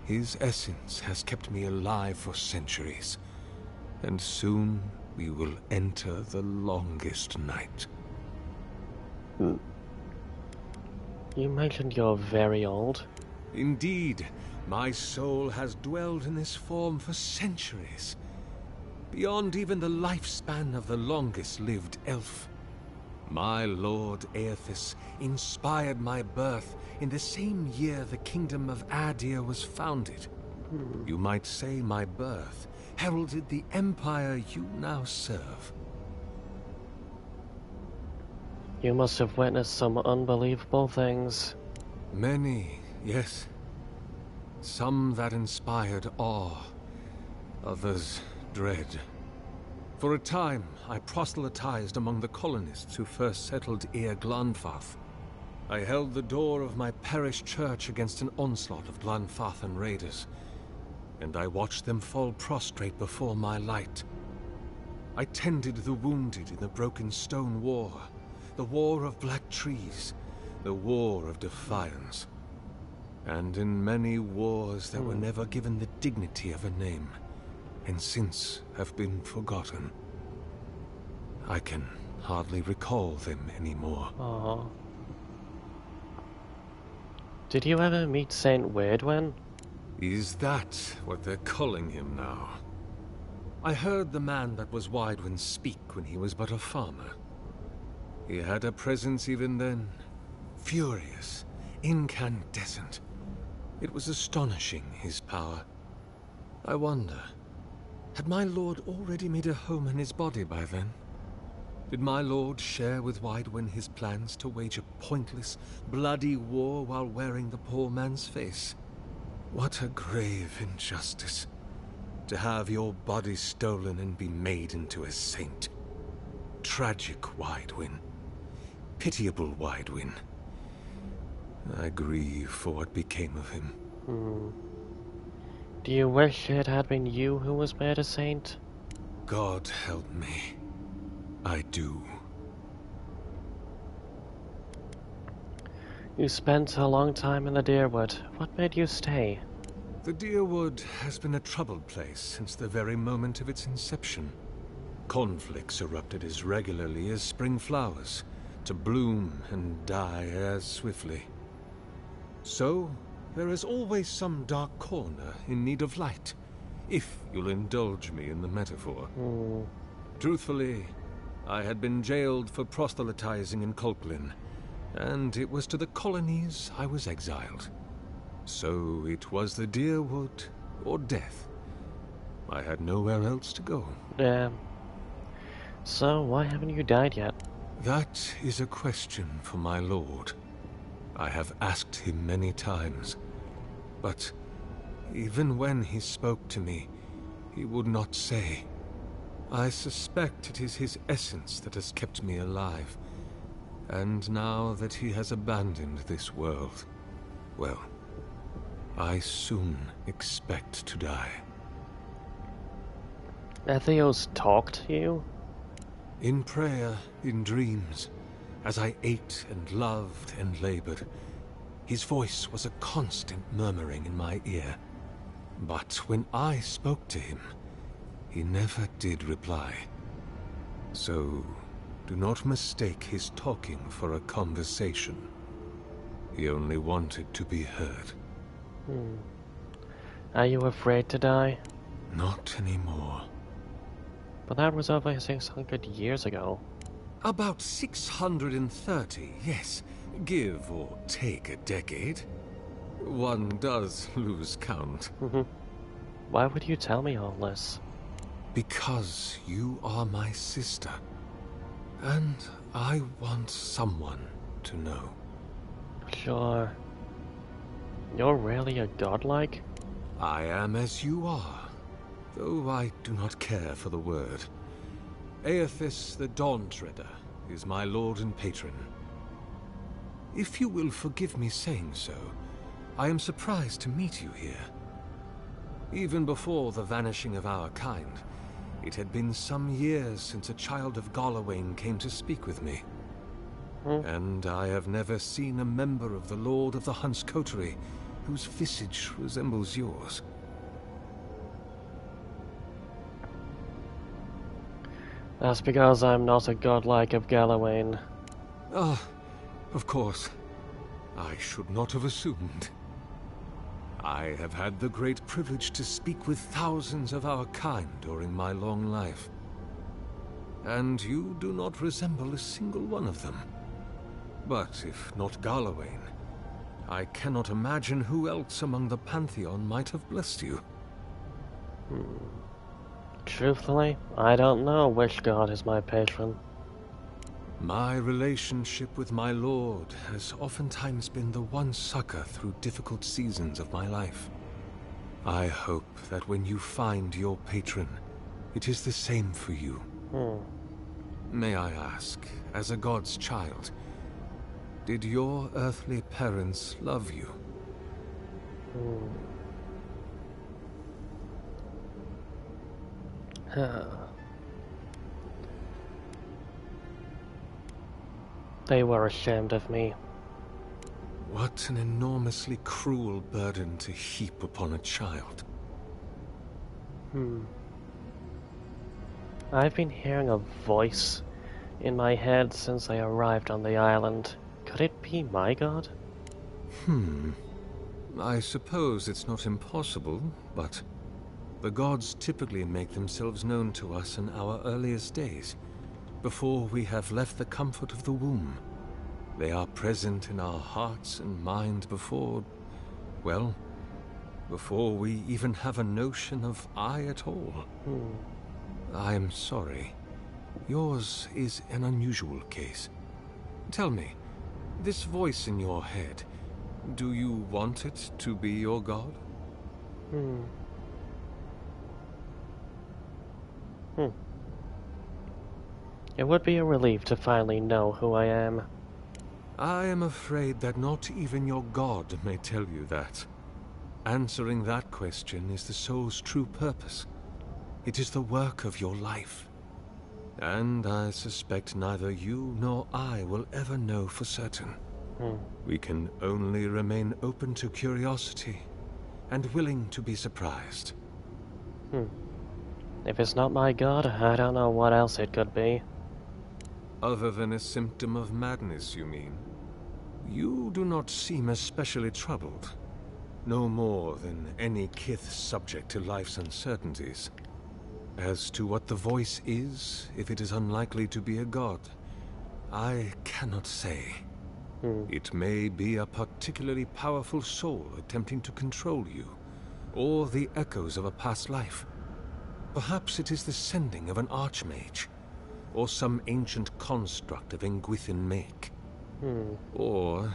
His essence has kept me alive for centuries, and soon we will enter the longest night. You mentioned you're very old. Indeed, my soul has dwelled in this form for centuries, beyond even the lifespan of the longest-lived elf. My lord Aethys inspired my birth in the same year the kingdom of Adir was founded. You might say my birth heralded the empire you now serve. You must have witnessed some unbelievable things. Many, yes. Some that inspired awe, others dread. For a time, I proselytized among the colonists who first settled Glanfath. I held the door of my parish church against an onslaught of Glanfathan raiders, and I watched them fall prostrate before my light. I tended the wounded in the Broken Stone War, the War of Black Trees, the War of Defiance, and in many wars that were never given the dignity of a name, and since have been forgotten. I can hardly recall them anymore. Aww. Did you ever meet Saint Weirdwyn? Is that what they're calling him now? I heard the man that was Weidwyn speak when he was but a farmer. He had a presence even then, furious, incandescent. It was astonishing, his power. I wonder, had my lord already made a home in his body by then? Did my lord share with Weidwyn his plans to wage a pointless, bloody war while wearing the poor man's face? What a grave injustice, to have your body stolen and be made into a saint. Tragic Weidwyn. Pitiable Weidwyn. I grieve for what became of him. Do you wish it had been you who was made a saint? God help me. I do. You spent a long time in the Deerwood. What made you stay? The Deerwood has been a troubled place since the very moment of its inception. Conflicts erupted as regularly as spring flowers, to bloom and die as swiftly. So, there is always some dark corner in need of light, if you'll indulge me in the metaphor. Truthfully, I had been jailed for proselytizing in Colklin, and it was to the colonies I was exiled. So it was the Deerwood or death. I had nowhere else to go. Damn. So why haven't you died yet? That is a question for my lord. I have asked him many times, but even when he spoke to me, he would not say. I suspect it is his essence that has kept me alive, and now that he has abandoned this world, well, I soon expect to die. Atheos talked to you? In prayer, in dreams, as I ate and loved and labored, his voice was a constant murmuring in my ear. But when I spoke to him, he never did reply. So, do not mistake his talking for a conversation. He only wanted to be heard. Are you afraid to die? Not anymore. But that was over 600 years ago. About 630, yes. Give or take a decade. One does lose count. Why would you tell me all this? Because you are my sister. And I want someone to know. Sure. You're really a godlike? I am as you are, though I do not care for the word. Aethys the Dawn Treader is my lord and patron. If you will forgive me saying so, I am surprised to meet you here. Even before the vanishing of our kind, it had been some years since a child of Galawain came to speak with me. And I have never seen a member of the Lord of the Hunt's coterie whose visage resembles yours. That's because I'm not a godlike of Galawain. Ah, of course. I should not have assumed. I have had the great privilege to speak with thousands of our kind during my long life. And you do not resemble a single one of them. But if not Galawain, I cannot imagine who else among the Pantheon might have blessed you. Truthfully, I don't know which god is my patron. My relationship with my lord has oftentimes been the one succor through difficult seasons of my life. I hope that when you find your patron, it is the same for you. May I ask, as a god's child, did your earthly parents love you? They were ashamed of me. What an enormously cruel burden to heap upon a child. I've been hearing a voice in my head since I arrived on the island. Could it be my god? I suppose it's not impossible, but the gods typically make themselves known to us in our earliest days, before we have left the comfort of the womb. They are present in our hearts and mind before, well, before we even have a notion of I at all. I am sorry. Yours is an unusual case. Tell me, this voice in your head, do you want it to be your god? It would be a relief to finally know who I am. I am afraid that not even your god may tell you that. Answering that question is the soul's true purpose. It is the work of your life. And I suspect neither you nor I will ever know for certain. We can only remain open to curiosity and willing to be surprised. If it's not my god, I don't know what else it could be. Other than a symptom of madness, you mean? You do not seem especially troubled. No more than any kith subject to life's uncertainties. As to what the voice is, if it is unlikely to be a god, I cannot say. It may be a particularly powerful soul attempting to control you, or the echoes of a past life. Perhaps it is the sending of an archmage, or some ancient construct of Engwithan make. Or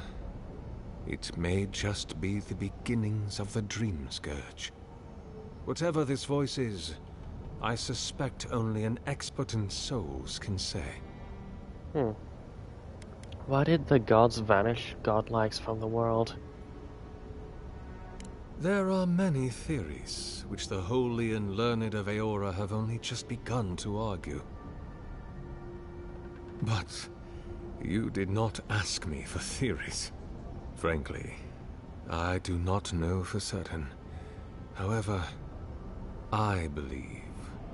it may just be the beginnings of the Dream Scourge. Whatever this voice is, I suspect only an expert in souls can say. Why did the gods vanish, godlikes from the world? There are many theories, which the holy and learned of Eora have only just begun to argue. But you did not ask me for theories. Frankly, I do not know for certain. However, I believe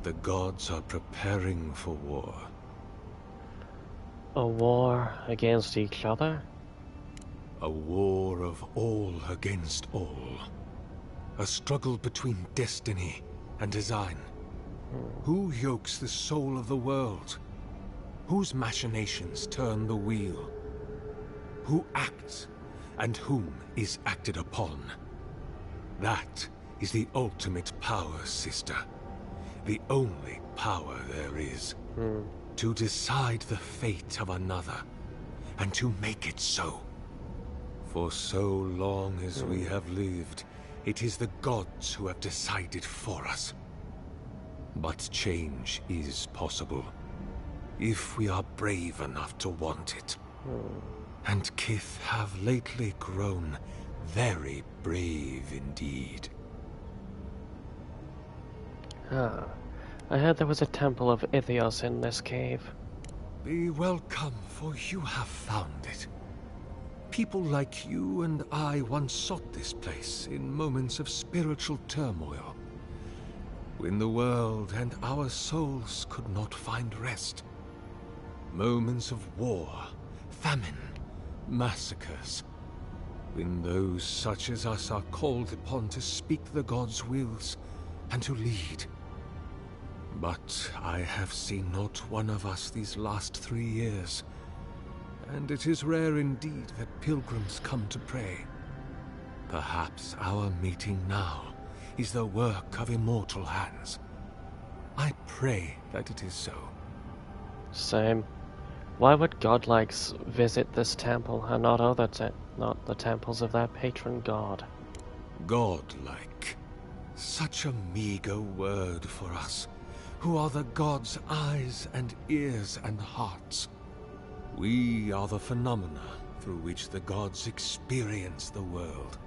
the gods are preparing for war. A war against each other? A war of all against all. A struggle between destiny and design. Who yokes the soul of the world? Whose machinations turn the wheel? Who acts, and whom is acted upon? That is the ultimate power, sister. the only power there is. To decide the fate of another, and to make it so. For so long as we have lived, it is the gods who have decided for us. But change is possible, if we are brave enough to want it. And Kith have lately grown very brave indeed. Ah, I heard there was a temple of Ithios in this cave. Be welcome, for you have found it. People like you and I once sought this place in moments of spiritual turmoil, when the world and our souls could not find rest. Moments of war, famine, massacres, when those such as us are called upon to speak the gods' wills and to lead. But I have seen not one of us these last 3 years, and it is rare indeed that pilgrims come to pray. Perhaps our meeting now is the work of immortal hands. I pray that it is so. Same. Why would Godlikes visit this temple and not not the temples of their patron god? Godlike. Such a meager word for us, who are the gods' eyes and ears and hearts. We are the phenomena through which the gods experience the world.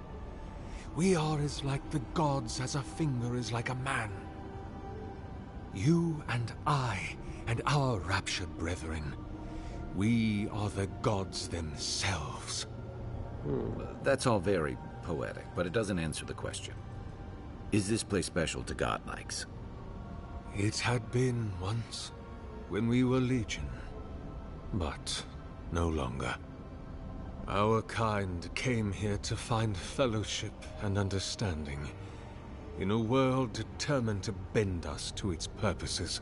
We are as like the gods as a finger is like a man. You and I and our raptured brethren, we are the gods themselves. That's all very poetic, but it doesn't answer the question. Is this place special to Godlikes? It had been once, when we were legion, but no longer. Our kind came here to find fellowship and understanding, in a world determined to bend us to its purposes.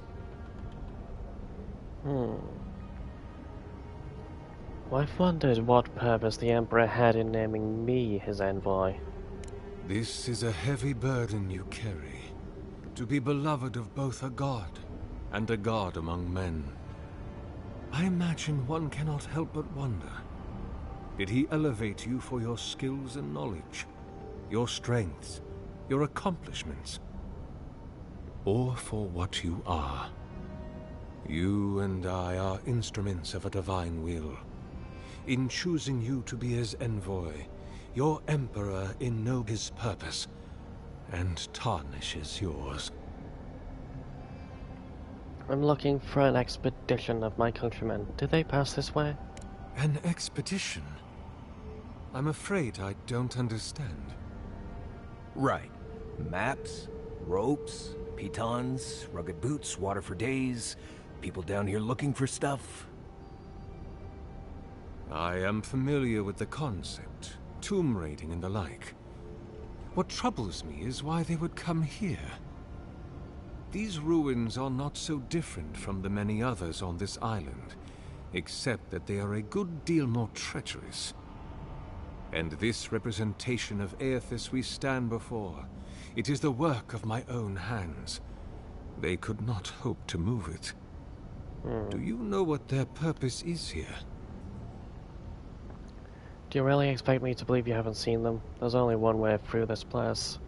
I've wondered what purpose the Emperor had in naming me his envoy. This is a heavy burden you carry, to be beloved of both a god and a god among men. I imagine one cannot help but wonder, did he elevate you for your skills and knowledge, your strengths, your accomplishments, or for what you are? You and I are instruments of a divine will. In choosing you to be his envoy, your emperor ennobles his purpose and tarnishes yours. I'm looking for an expedition of my countrymen. Do they pass this way? An expedition? I'm afraid I don't understand. Right. Maps, ropes, pitons, rugged boots, water for days, people down here looking for stuff. I am familiar with the concept, tomb raiding and the like. What troubles me is why they would come here. These ruins are not so different from the many others on this island, except that they are a good deal more treacherous. And this representation of Aethys we stand before, it is the work of my own hands. They could not hope to move it. Do you know what their purpose is here? Do you really expect me to believe you haven't seen them? There's only one way through this place.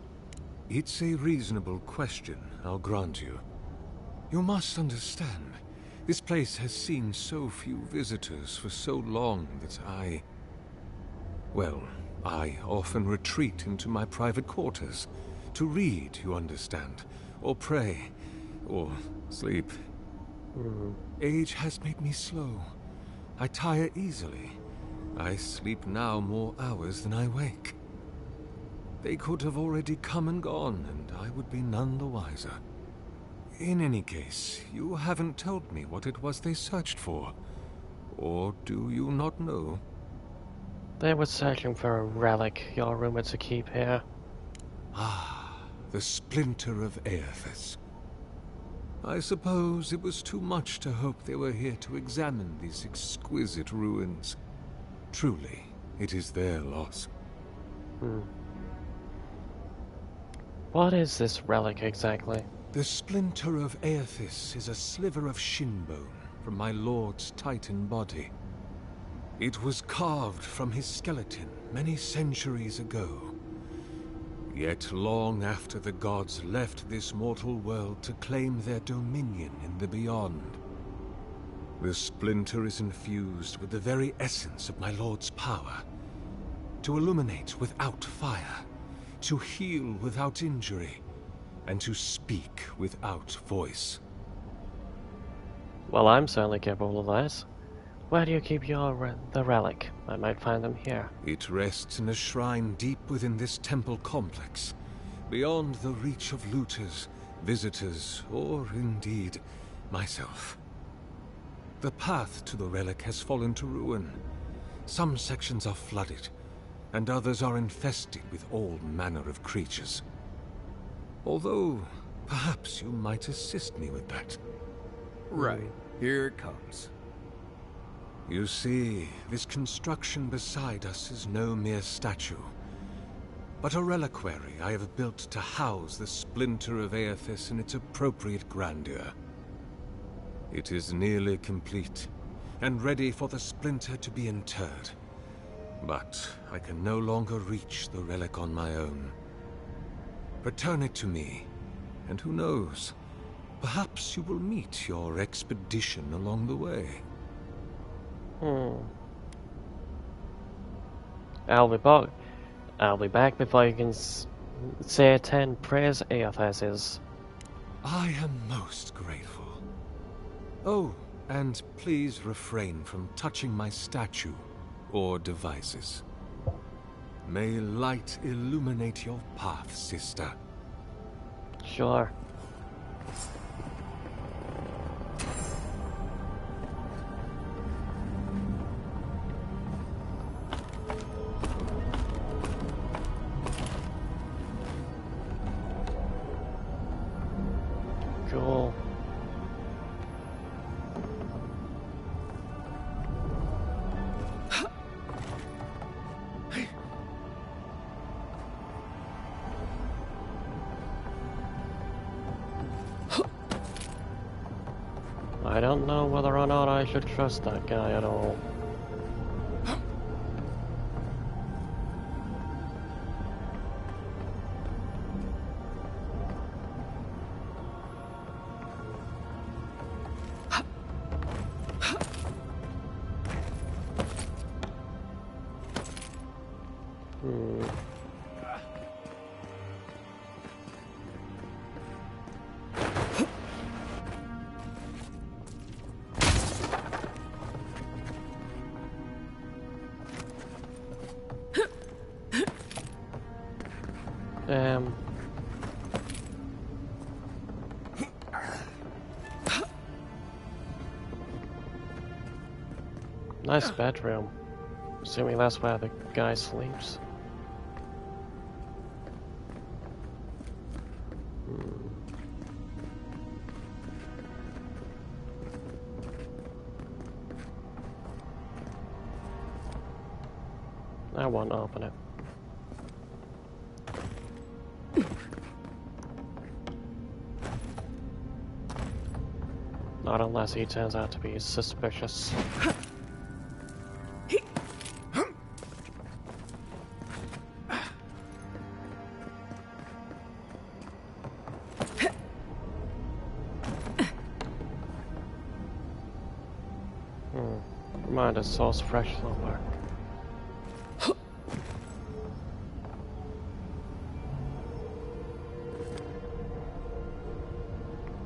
It's a reasonable question, I'll grant you. You must understand, this place has seen so few visitors for so long that I often retreat into my private quarters. To read, you understand, or pray, or sleep. Age has made me slow. I tire easily. I sleep now more hours than I wake. They could have already come and gone, and I would be none the wiser. In any case, you haven't told me what it was they searched for. Or do you not know? They were searching for a relic you're rumored to keep here. Ah, the splinter of Aethys. I suppose it was too much to hope they were here to examine these exquisite ruins. Truly, it is their loss. What is this relic exactly? The splinter of Aethys is a sliver of shin bone from my lord's titan body. It was carved from his skeleton many centuries ago. Yet long after the gods left this mortal world to claim their dominion in the beyond, the splinter is infused with the very essence of my lord's power. To illuminate without fire, to heal without injury, and to speak without voice. Well, I'm certainly capable of that. Where do you keep the relic? I might find them here. It rests in a shrine deep within this temple complex, beyond the reach of looters, visitors, or indeed, myself. The path to the relic has fallen to ruin. Some sections are flooded, and others are infested with all manner of creatures. Although, perhaps you might assist me with that. Right. Here it comes. You see, this construction beside us is no mere statue, but a reliquary I have built to house the splinter of Aethys in its appropriate grandeur. It is nearly complete, and ready for the splinter to be interred. But I can no longer reach the relic on my own. Return it to me, and who knows, perhaps you will meet your expedition along the way. I'll be back before you can say 10 praise Aethys. I am most grateful. Oh, and please refrain from touching my statue or devices. May light illuminate your path, sister. Sure. Cool. I don't know whether or not I should trust that guy at all. Nice bedroom. Assuming that's where the guy sleeps. I won't open it. Not unless he turns out to be suspicious. Remind us, source fresh somewhere.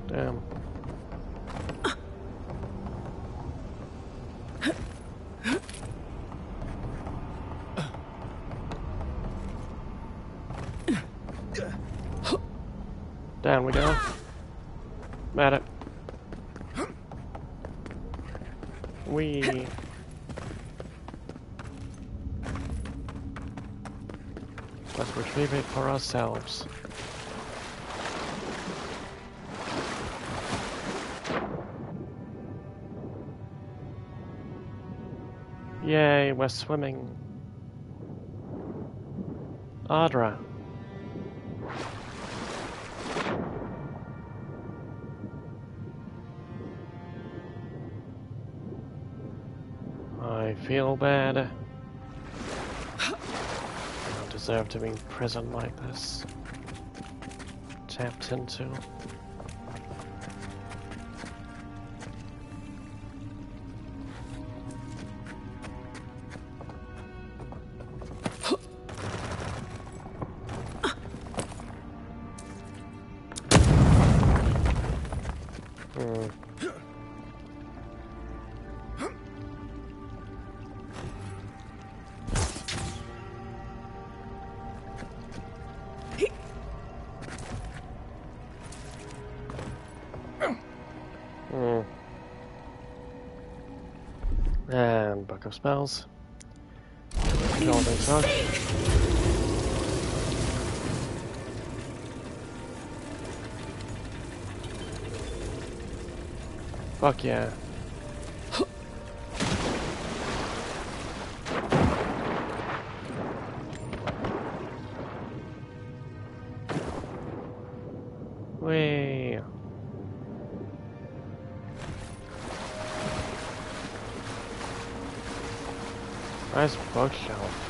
Damn. Down we go. At it. We. Let's retrieve it for ourselves. Yay, we're swimming. Cxald'dhrest. I feel bad. I don't deserve to be in prison like this. Tapped into. And book of spells. Golden touch. Fuck yeah. Whee. Nice bookshelf.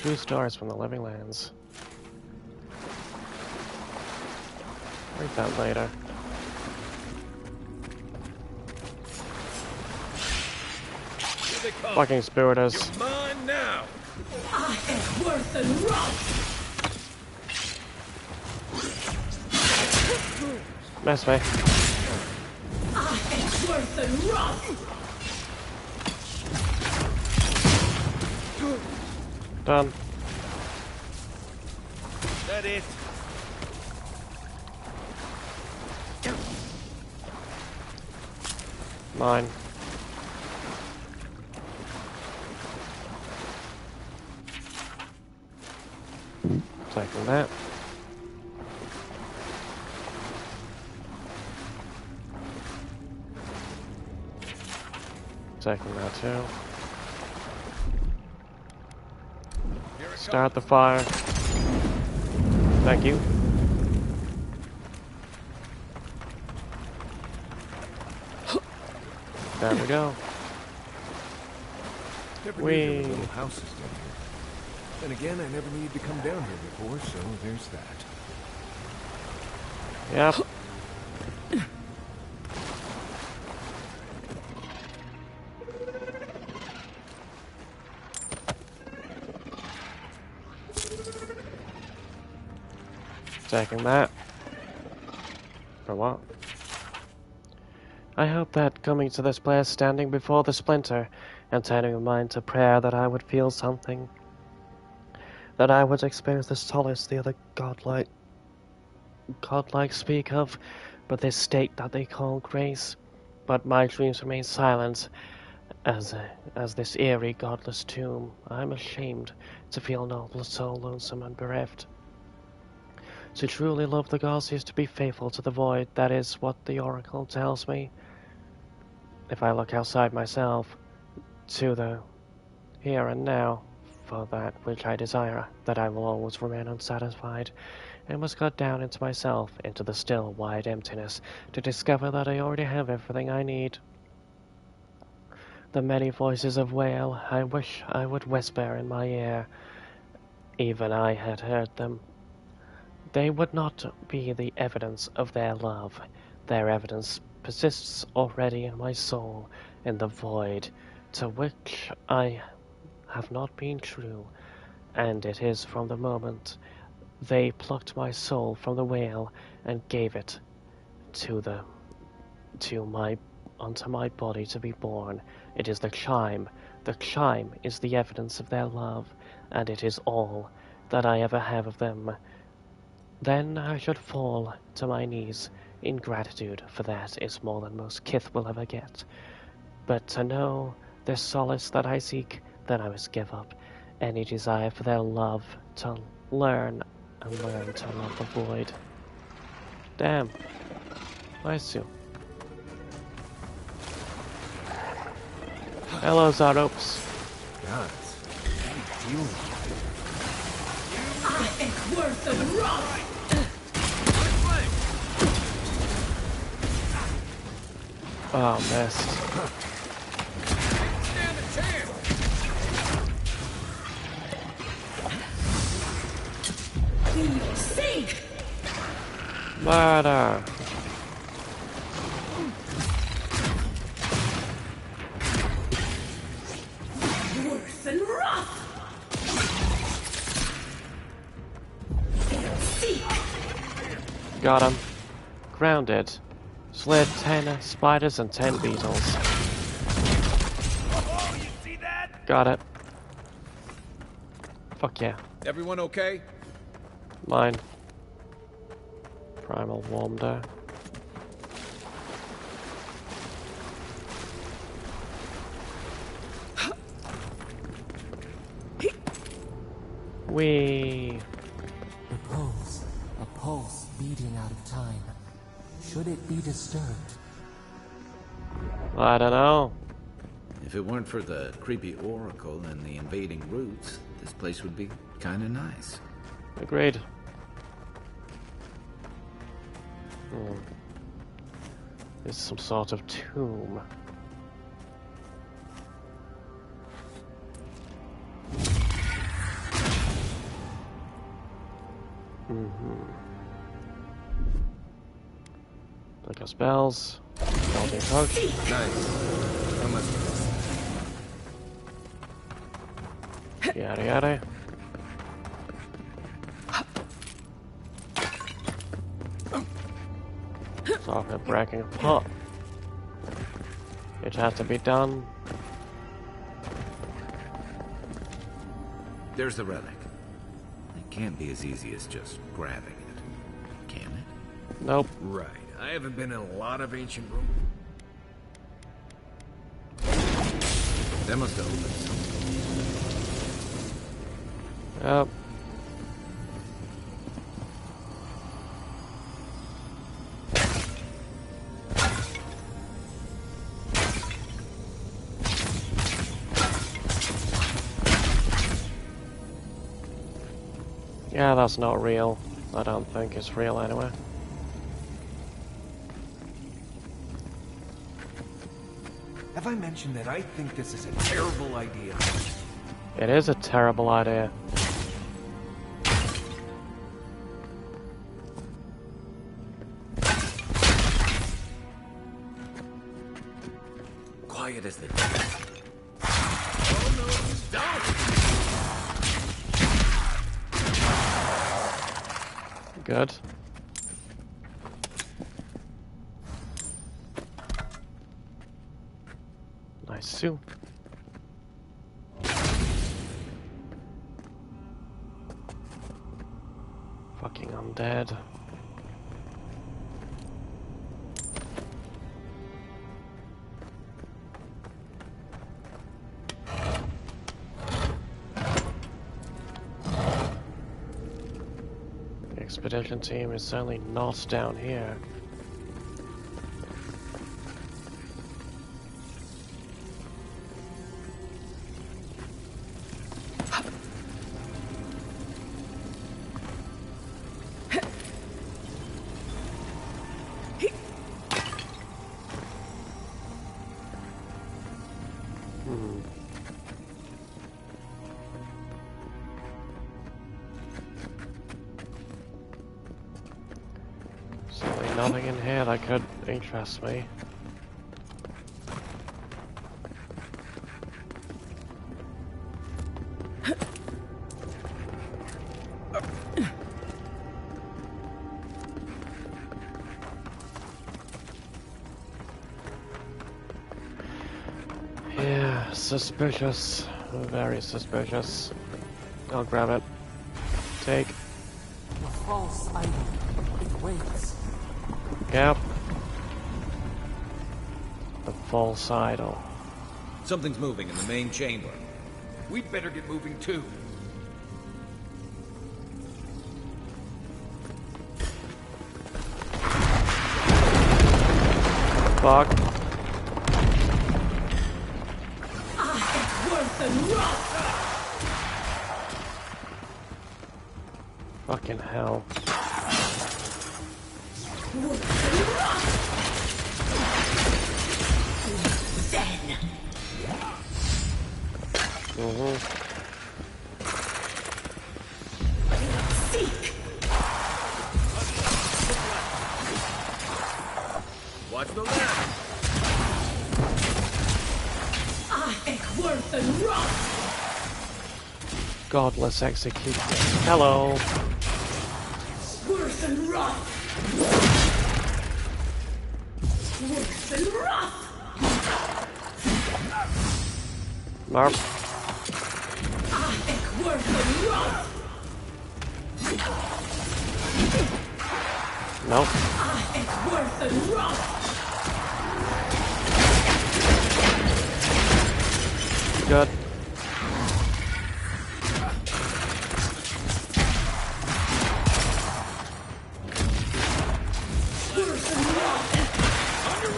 True stories from the living lands. Read that later. Fucking spiriters. You're mine now. I am worth and rough. Mess me. I am worth and rough. Done. That it? Mine. Taking that. Taking that too. Start the fire. Thank you. There we go. Never knew there were little houses down here. Then again, I never needed to come down here before, so there's that. Yep. Taking that. For what? I hope that coming to this place, standing before the splinter, and turning my mind to prayer, that I would feel something. That I would experience the solace the other godlike speak of, but this state that they call grace. But my dreams remain silent, as this eerie, godless tomb. I'm ashamed to feel so lonesome and bereft. To truly love the gods is to be faithful to the void. That is what the oracle tells me. If I look outside myself, to the here and now, for that which I desire, that I will always remain unsatisfied, and must go down into myself, into the still, wide emptiness, to discover that I already have everything I need. The many voices of wail, I wish I would whisper in my ear. Even I had heard them. They would not be the evidence of their love. Their evidence persists already in my soul, in the void, to which I have not been true, and it is from the moment they plucked my soul from the whale and gave it onto my body to be born. It is the chime. The chime is the evidence of their love, and it is all that I ever have of them. Then I should fall to my knees in gratitude, for that is more than most kith will ever get. But to know this solace that I seek, then I must give up any desire for their love, to learn to love the void. Damn. Nice you. Hello, Zarops. Gods, how do you deal with I am worth and rough. Oh, missed. Stand a chance. Feel safe. Murder. Worse and rough. Got him. Grounded. Slid 10 spiders and 10 beetles. Oh, you see that? Got it. Fuck yeah. Everyone okay? Mine. Primal Wonder. Wee. The pulse, a pulse beating out of time. Should it be disturbed? I don't know. If it weren't for the creepy oracle and the invading roots, this place would be kinda nice. Agreed. It's some sort of tomb. Like our spells. Holding coach. Nice. How much for this? Yada yada. Stop it breaking apart. It has to be done. There's the relic. It can't be as easy as just grabbing it, can it? Nope. Right. I haven't been in a lot of ancient rooms. That must have opened something. Yep. Yeah, that's not real. I don't think it's real anyway. Have I mentioned that I think this is a terrible idea? It is a terrible idea. Quiet as the Oh no, don't! Good. Nice soup. Fucking undead. The expedition team is certainly not down here. Certainly nothing in here that could interest me. Yeah, suspicious. Very suspicious. I'll grab it. Take. The false idol. It waits. Yep. The false idol. Something's moving in the main chamber. We'd better get moving too. Fuck. Fucking hell. Seek! Watch the left! Ekworth and Roth! Godless execute. Hello. Worth and Roth! Worth and Roth! Marp. Ekworth and Roth! Nope. Ekworth and Roth! Good.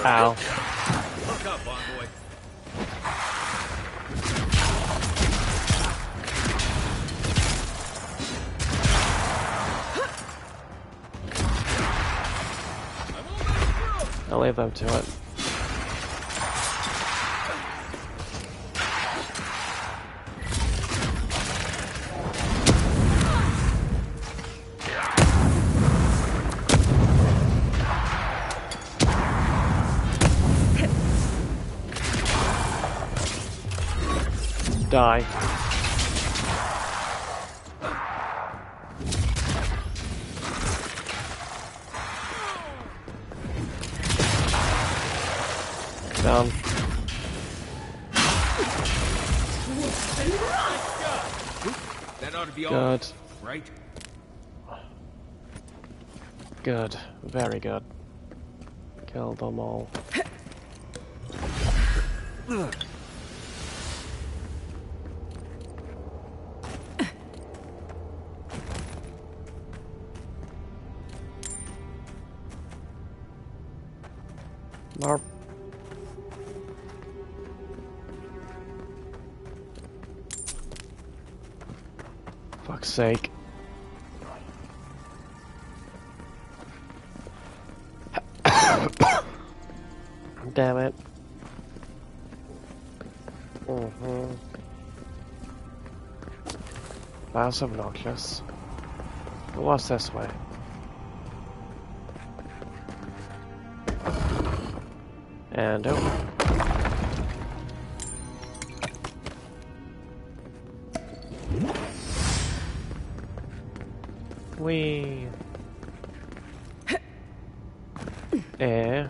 Ow. Look up, envoy. I'll leave them to it. Die. Down. That ought to be all. Good. Right? Good. Very good. Kill them all. Marp. Fuck's sake. Damn it. That's obnoxious. What's this way? And oh. Wee. Eh.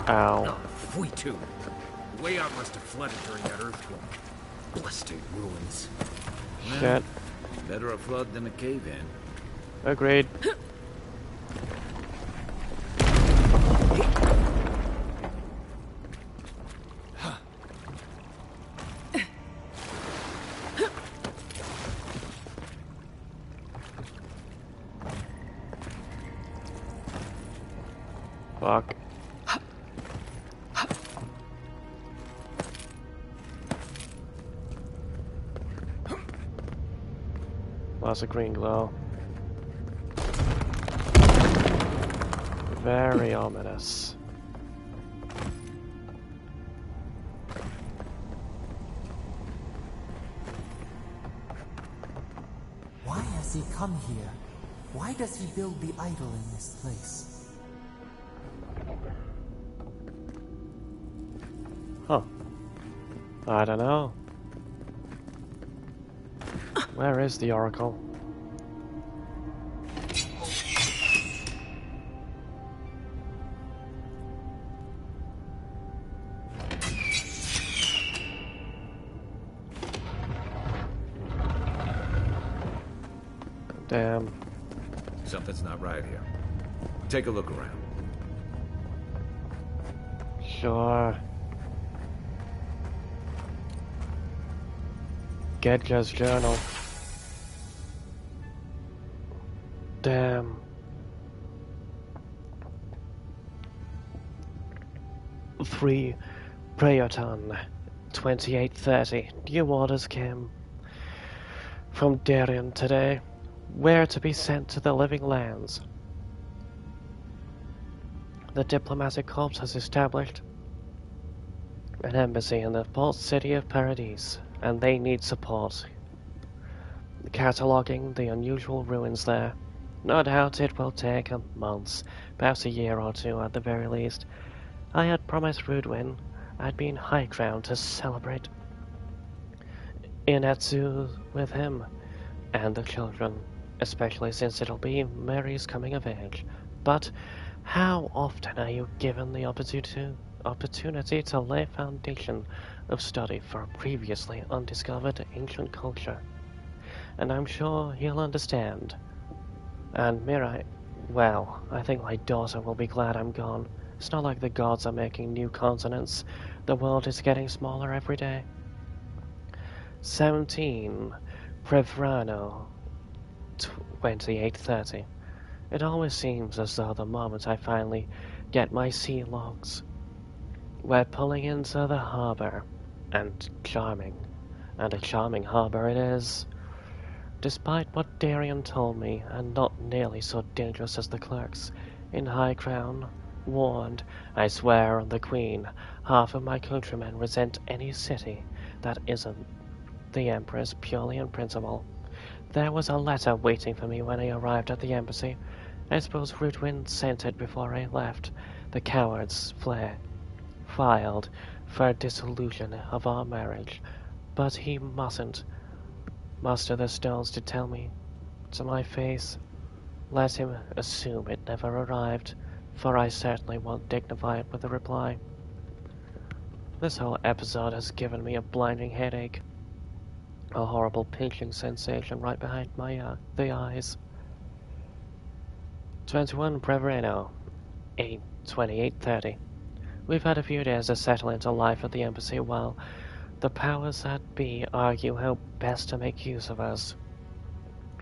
Ow. We too. The way out must have flooded during that earthquake. Blistered ruins. Shit. Better a flood than a cave-in. Agreed. Fuck. Lots of green glow. Very ominous. Why has he come here? Why does he build the idol in this place? Huh. I don't know. Where is the Oracle? Damn. Something's not right here. Take a look around. Sure. Gedga's journal. Damn. Free Praeton 2830. New orders came from Darien today. Where to be sent to the living lands. The diplomatic corps has established an embassy in the port city of Paradise, and they need support cataloguing the unusual ruins there. No doubt it will take months, perhaps a year or two at the very least. I had promised Rudwin I'd be in high ground to celebrate Inetsu with him and the children, especially since it'll be Mary's coming of age. But how often are you given the opportunity to lay foundation of study for a previously undiscovered ancient culture? And I'm sure he'll understand. And Mirai, well, I think my daughter will be glad I'm gone. It's not like the gods are making new continents. The world is getting smaller every day. 17. Prevrano, 2830. It always seems as though the moment I finally get my sea logs, we're pulling into the harbor, and a charming harbor it is. Despite what Darian told me, and not nearly so dangerous as the clerks in High Crown warned, I swear on the Queen, half of my countrymen resent any city that isn't the Emperor's purely in principle. There was a letter waiting for me when I arrived at the embassy. I suppose Rudwin sent it before I left. The cowards filed for dissolution of our marriage, but he mustn't muster the stones to tell me to my face. Let him assume it never arrived, for I certainly won't dignify it with a reply. This whole episode has given me a blinding headache, a horrible pinching sensation right behind the eyes. 21 Preverino, 2830. We've had a few days to settle into life at the embassy while the powers that be argue how best to make use of us.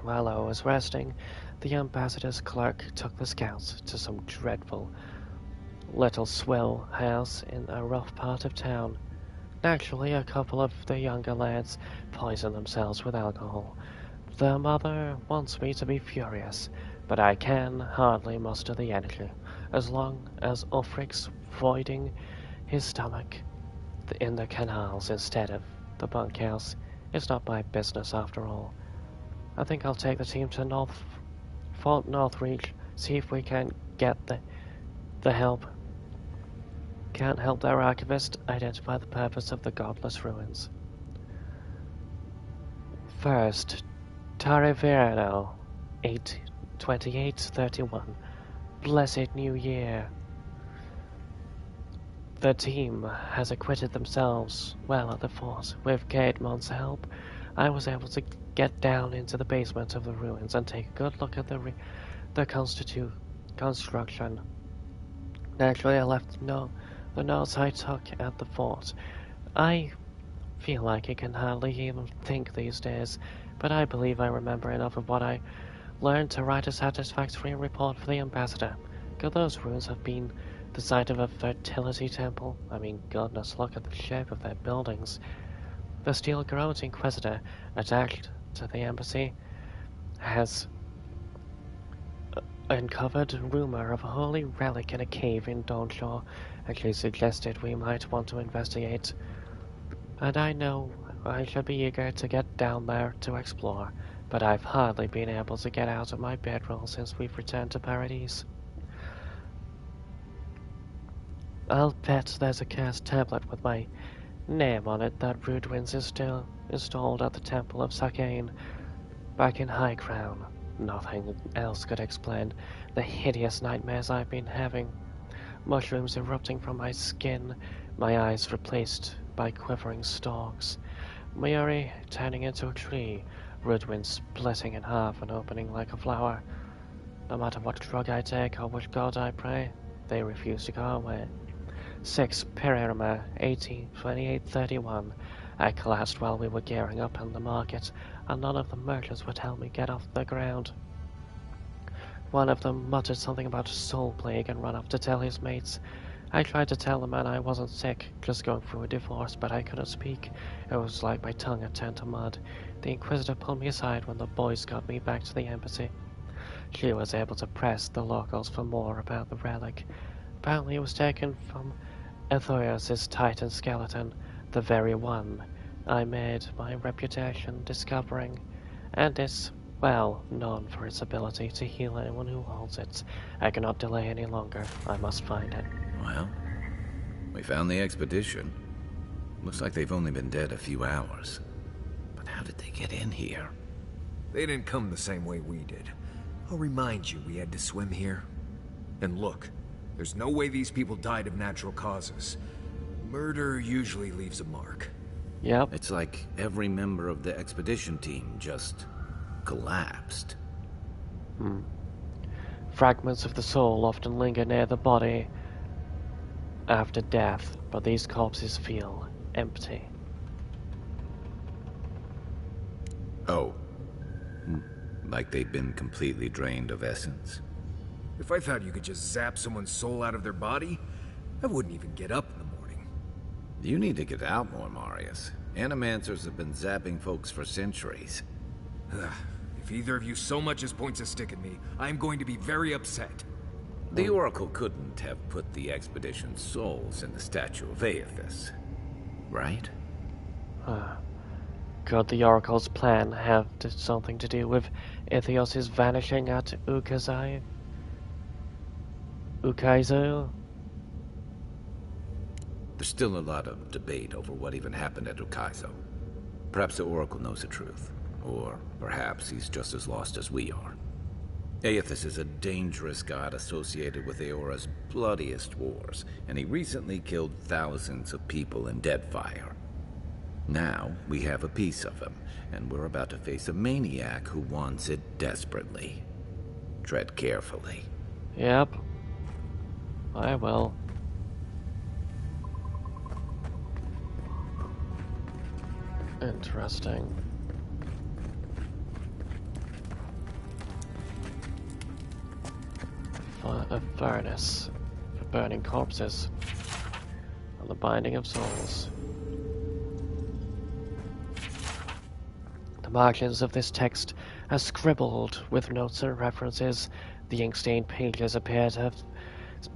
While I was resting, the ambassador's clerk took the scouts to some dreadful little swill house in a rough part of town. Naturally, a couple of the younger lads poisoned themselves with alcohol. The mother wants me to be furious, but I can hardly muster the energy, as long as Ulfric's voiding his stomach in the canals instead of the bunkhouse. It's not my business after all. I think I'll take the team to Fort Northreach, see if we can get the help. Can't help their archivist identify the purpose of the godless ruins. First, Tareverno, 2831. Blessed New Year. The team has acquitted themselves well at the fort. With Gatemon's help, I was able to get down into the basement of the ruins and take a good look at the construction. Naturally, I left the notes I took at the fort. I feel like I can hardly even think these days, but I believe I remember enough of what I learned to write a satisfactory report for the ambassador. Could those ruins have been the site of a fertility temple? I mean, goodness, look at the shape of their buildings. The steel-growed Inquisitor attached to the embassy has uncovered rumor of a holy relic in a cave in Dawnshore, and she suggested we might want to investigate. And I know I should be eager to get down there to explore, but I've hardly been able to get out of my bedroll since we've returned to Paradise. I'll bet there's a cursed tablet with my name on it that Rudwin's is still installed at the Temple of Sakane, back in High Crown. Nothing else could explain the hideous nightmares I've been having. Mushrooms erupting from my skin, my eyes replaced by quivering stalks, Mayuri turning into a tree, Rudwin splitting in half and opening like a flower. No matter what drug I take or which god I pray, they refuse to go away. 6 Pereirma, 2831. I collapsed while we were gearing up in the market, and none of the merchants would help me get off the ground. One of them muttered something about a soul plague and ran off to tell his mates. I tried to tell the man I wasn't sick, just going through a divorce, but I couldn't speak. It was like my tongue had turned to mud. The Inquisitor pulled me aside when the boys got me back to the embassy. She was able to press the locals for more about the relic. Apparently it was taken from Athorius' Titan skeleton, the very one I made my reputation discovering, and is, well, known for its ability to heal anyone who holds it. I cannot delay any longer. I must find it. Well, we found the expedition. Looks like they've only been dead a few hours. But how did they get in here? They didn't come the same way we did. I'll remind you we had to swim here. And look, there's no way these people died of natural causes. Murder usually leaves a mark. Yep. It's like every member of the expedition team just collapsed. Fragments of the soul often linger near the body after death, but these corpses feel empty. Oh. Like they've been completely drained of essence? If I thought you could just zap someone's soul out of their body, I wouldn't even get up in the morning. You need to get out more, Marius. Animancers have been zapping folks for centuries. If either of you so much as points a stick at me, I'm going to be very upset. The Oracle couldn't have put the expedition's souls in the statue of Aethys, right? Could the Oracle's plan have something to do with Aethys' vanishing at Ukaizo? There's still a lot of debate over what even happened at Ukaizo. Perhaps the Oracle knows the truth. Or perhaps he's just as lost as we are. Aethys is a dangerous god associated with Eora's bloodiest wars, and he recently killed thousands of people in Deadfire. Now, we have a piece of him, and we're about to face a maniac who wants it desperately. Tread carefully. Yep. I will. Interesting. A furnace for burning corpses and the binding of souls. The margins of this text are scribbled with notes and references. The ink-stained pages appear to have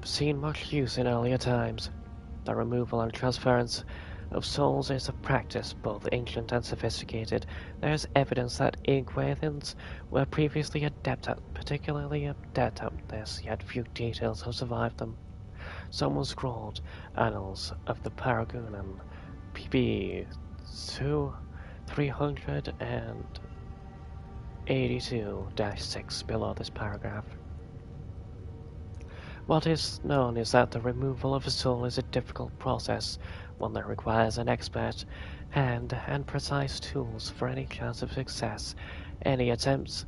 seen much use in earlier times. The removal and transference of souls is a practice both ancient and sophisticated. There is evidence that Iguathans were previously adept at, particularly adept at this, yet few details have survived them. Someone scrawled Annals of the Paragonan, PB 382-6 below this paragraph. What is known is that the removal of a soul is a difficult process, one that requires an expert hand and precise tools for any chance of success. Any attempts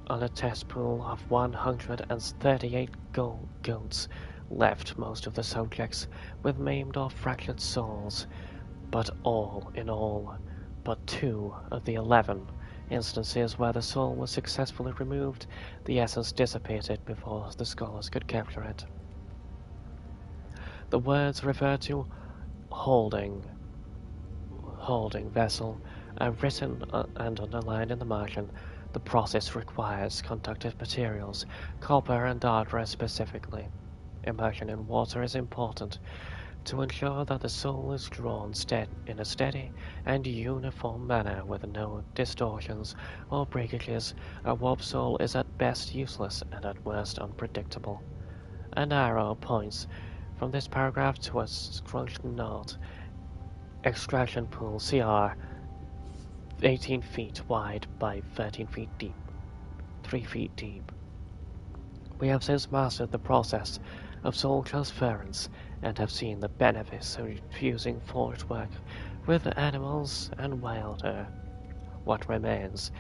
on a test pool of 138 goats left most of the subjects with maimed or fractured souls, but all in all, but 2 of the 11 instances where the soul was successfully removed, the essence dissipated before the scholars could capture it. The words refer to holding vessel are written and underlined in the margin. The process requires conductive materials, copper and ardra specifically. Immersion in water is important to ensure that the soul is drawn in a steady and uniform manner with no distortions or breakages. A warped soul is at best useless and at worst unpredictable. An arrow points from this paragraph to a scrunched note. Extraction pool CR 18 feet wide by 13 feet deep. 3 feet deep. We have since mastered the process of soul transference and have seen the benefits of fusing forged work with animals and wilder. What remains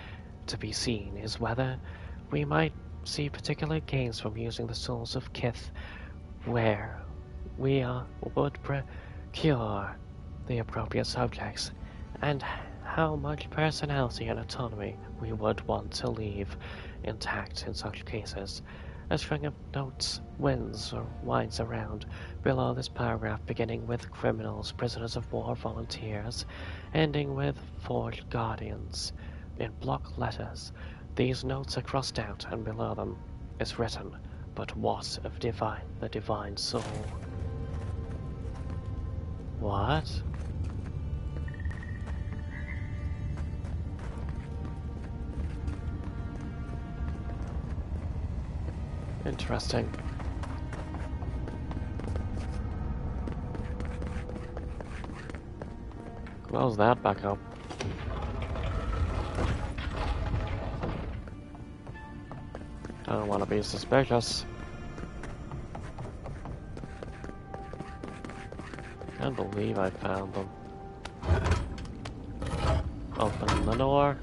to be seen is whether we might see particular gains from using the souls of Kith where we would procure the appropriate subjects, and how much personality and autonomy we would want to leave intact in such cases. A string of notes winds around below this paragraph, beginning with criminals, prisoners of war, volunteers, ending with forged guardians. In block letters, these notes are crossed out, and below them is written, But what of the divine soul? What? Interesting. Close that back up. I don't want to be suspicious. Can't believe I found them. Open the door.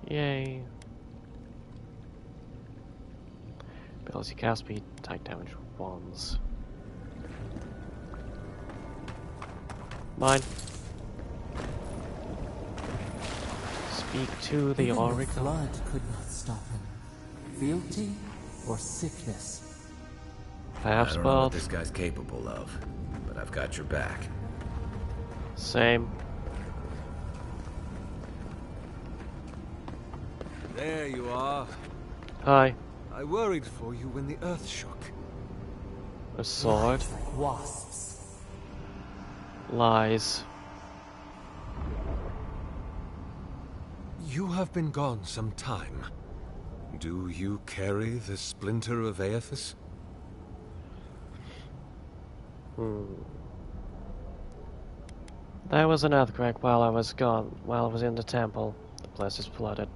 Yay. Ability cast speed, attack damage ones. Mine. Speak to the Even oracle. The flood could not stop him. Fealty or sickness? Perhaps I don't know what both. this guy's capable of, but I've got your back. Same. There you are. Hi. I worried for you when the earth shook. A sword. Like wasps. Lies. You have been gone some time. Do you carry the splinter of Aethys? There was an earthquake while I was gone, while I was in the temple. The place is flooded.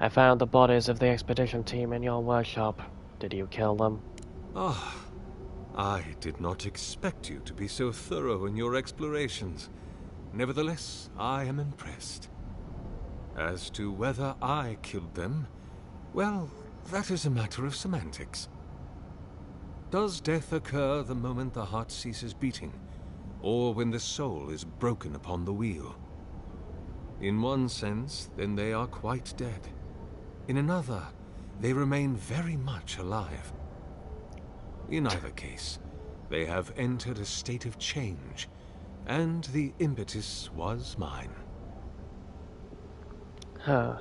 I found the bodies of the expedition team in your workshop. Did you kill them? Ah, I did not expect you to be so thorough in your explorations. Nevertheless, I am impressed. As to whether I killed them, well, that is a matter of semantics. Does death occur the moment the heart ceases beating, or when the soul is broken upon the wheel? In one sense, then they are quite dead. In another, they remain very much alive. In either case, they have entered a state of change, and the impetus was mine. Huh.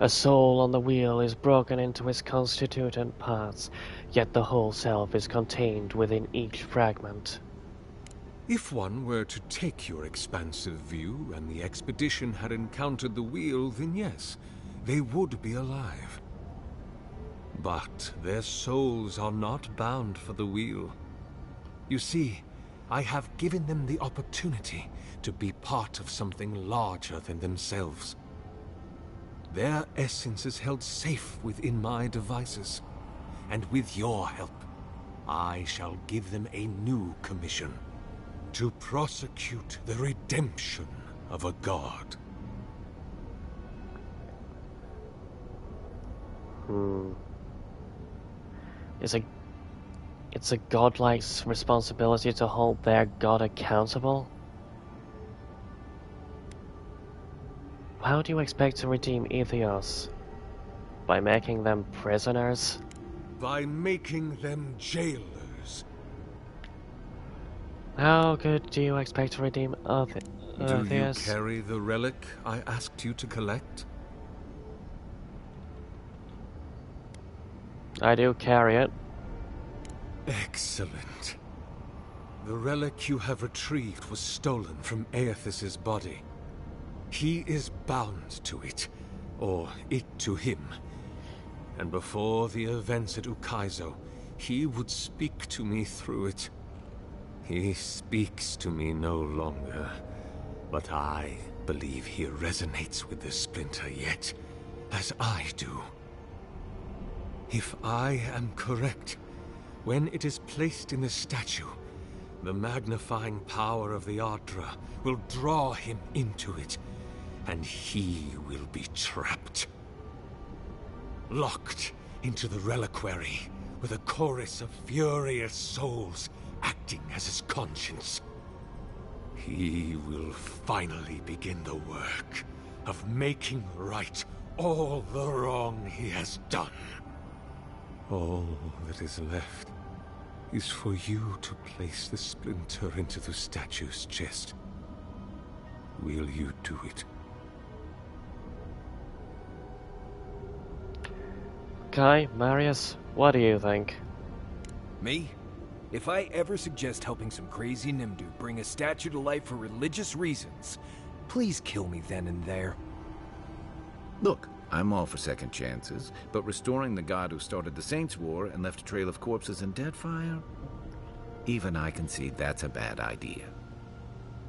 A soul on the wheel is broken into its constituent parts, yet the whole self is contained within each fragment. If one were to take your expansive view, and the expedition had encountered the wheel, then yes, they would be alive. But their souls are not bound for the wheel. You see, I have given them the opportunity to be part of something larger than themselves. Their essence is held safe within my devices, and with your help, I shall give them a new commission: to prosecute the redemption of a god. It's a godlike's responsibility to hold their god accountable? How do you expect to redeem Aethys? By making them prisoners? By making them jailers. How good do you expect to redeem Do you Aethys? carry the relic I asked you to collect? I do carry it. Excellent. The relic you have retrieved was stolen from Aethys' body. He is bound to it, or it to him. And before the events at Ukaizo, he would speak to me through it. He speaks to me no longer, but I believe he resonates with the splinter yet, as I do. If I am correct, when it is placed in the statue, the magnifying power of the Ardra will draw him into it, and he will be trapped. Locked into the reliquary with a chorus of furious souls acting as his conscience. He will finally begin the work of making right all the wrong he has done. All that is left is for you to place the splinter into the statue's chest. Will you do it? Kai, Marius, what do you think? Me? If I ever suggest helping some crazy Nimdu bring a statue to life for religious reasons, please kill me then and there. Look, I'm all for second chances, but restoring the god who started the Saints' War and left a trail of corpses and Deadfire? Even I concede that's a bad idea.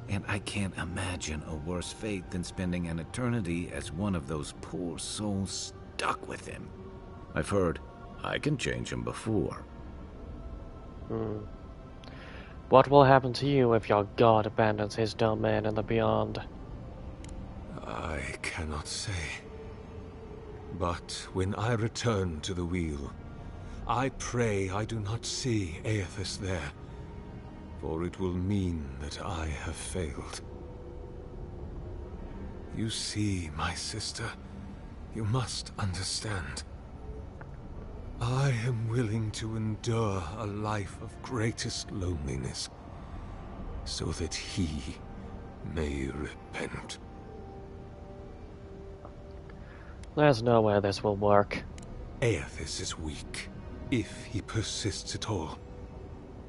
And I can't imagine a worse fate than spending an eternity as one of those poor souls stuck with him. I've heard I can change him before. What will happen to you if your god abandons his domain in the beyond? I cannot say. But when I return to the wheel, I pray I do not see Aethys there, for it will mean that I have failed. You see, my sister, you must understand. I am willing to endure a life of greatest loneliness, so that he may repent. There's no way this will work. Aethys is weak, if he persists at all.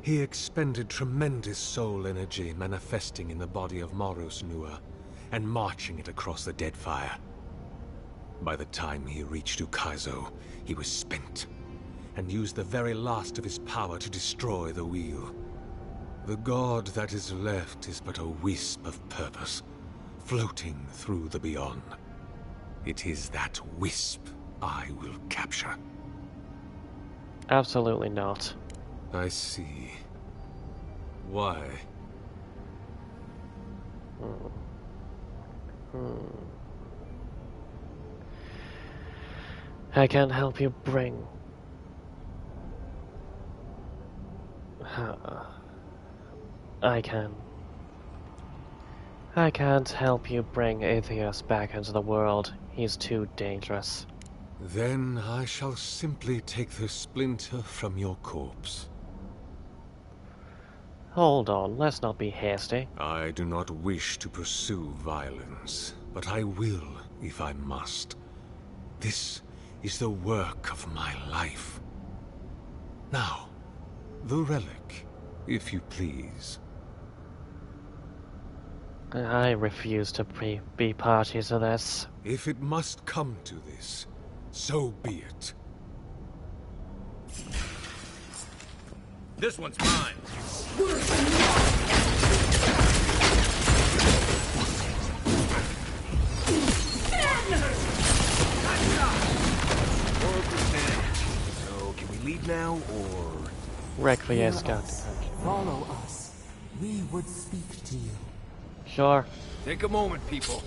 He expended tremendous soul energy manifesting in the body of Moros Nua, and marching it across the Deadfire. By the time he reached Ukaizo, he was spent, and used the very last of his power to destroy the wheel. The god that is left is but a wisp of purpose, floating through the beyond. It is that wisp I will capture. Absolutely not. I see. Why? I can't help you bring... I can't help you bring Atheos back into the world. He's too dangerous. Then I shall simply take the splinter from your corpse. Hold on, let's not be hasty. I do not wish to pursue violence, but I will if I must. This is the work of my life. Now, the relic, if you please. I refuse to be party to this. If it must come to this, so be it. This one's mine. So, can we leave now, or... Requiescat. Follow us. We would speak to you. Sure. Take a moment, people.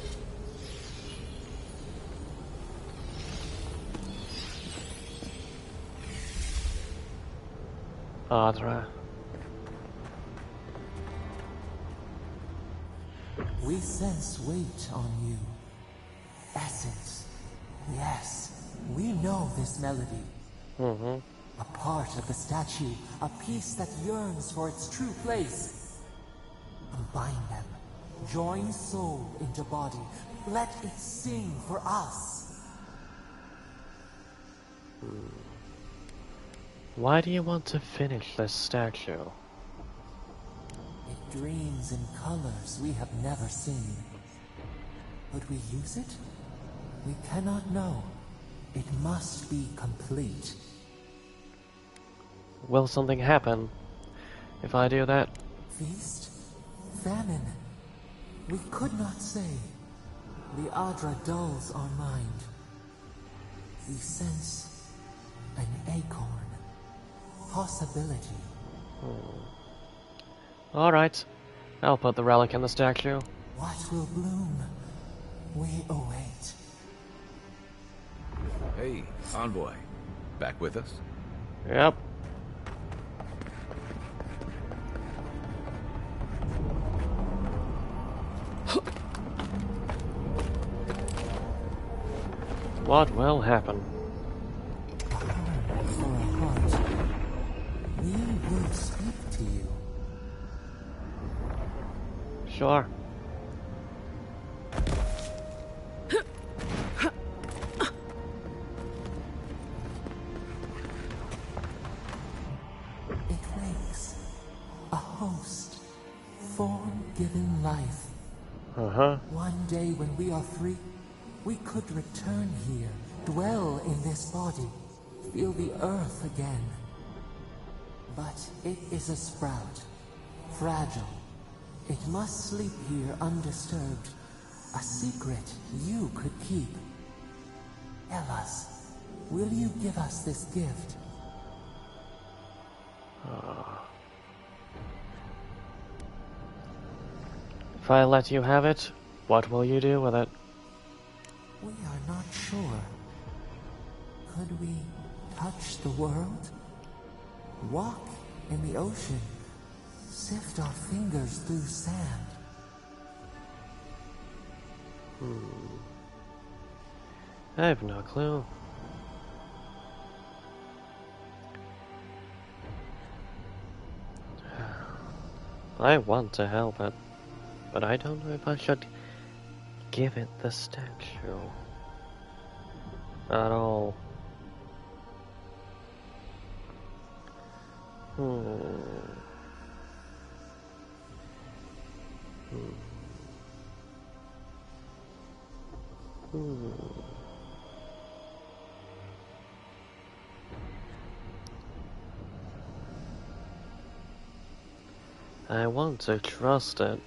Cxald'dhrest. We sense weight on you. Essence. Yes, we know this melody. A part of the statue, a piece that yearns for its true place. Combine them. Join soul into body. Let it sing for us. Why do you want to finish this statue? It dreams in colors we have never seen. Would we use it? We cannot know. It must be complete. Will something happen if I do that? Feast? Famine? We could not say. The Adra dulls our mind. We sense an acorn. Possibility. Alright. I'll put the relic in the statue. What will bloom? We await. Hey, envoy. Back with us? Yep. What will happen? For a heart, we will Sure. It wakes. A host. Form-given life. One day when we are free, we could return here, dwell in this body, feel the earth again. But it is a sprout. Fragile. It must sleep here undisturbed. A secret you could keep. Tell us, will you give us this gift? If I let you have it, what will you do with it? We are not sure. Could we touch the world? Walk in the ocean? Sift our fingers through sand? I have no clue. I want to help it, but I don't know if I should give it the statue at all. I want to trust it.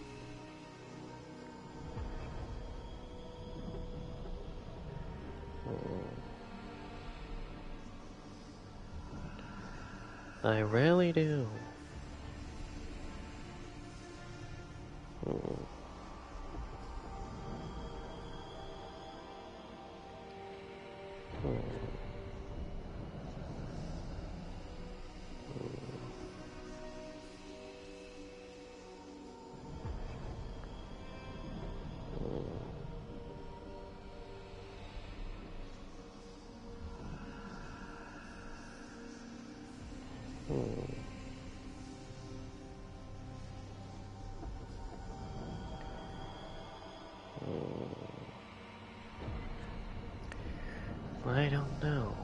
I really do. I don't know.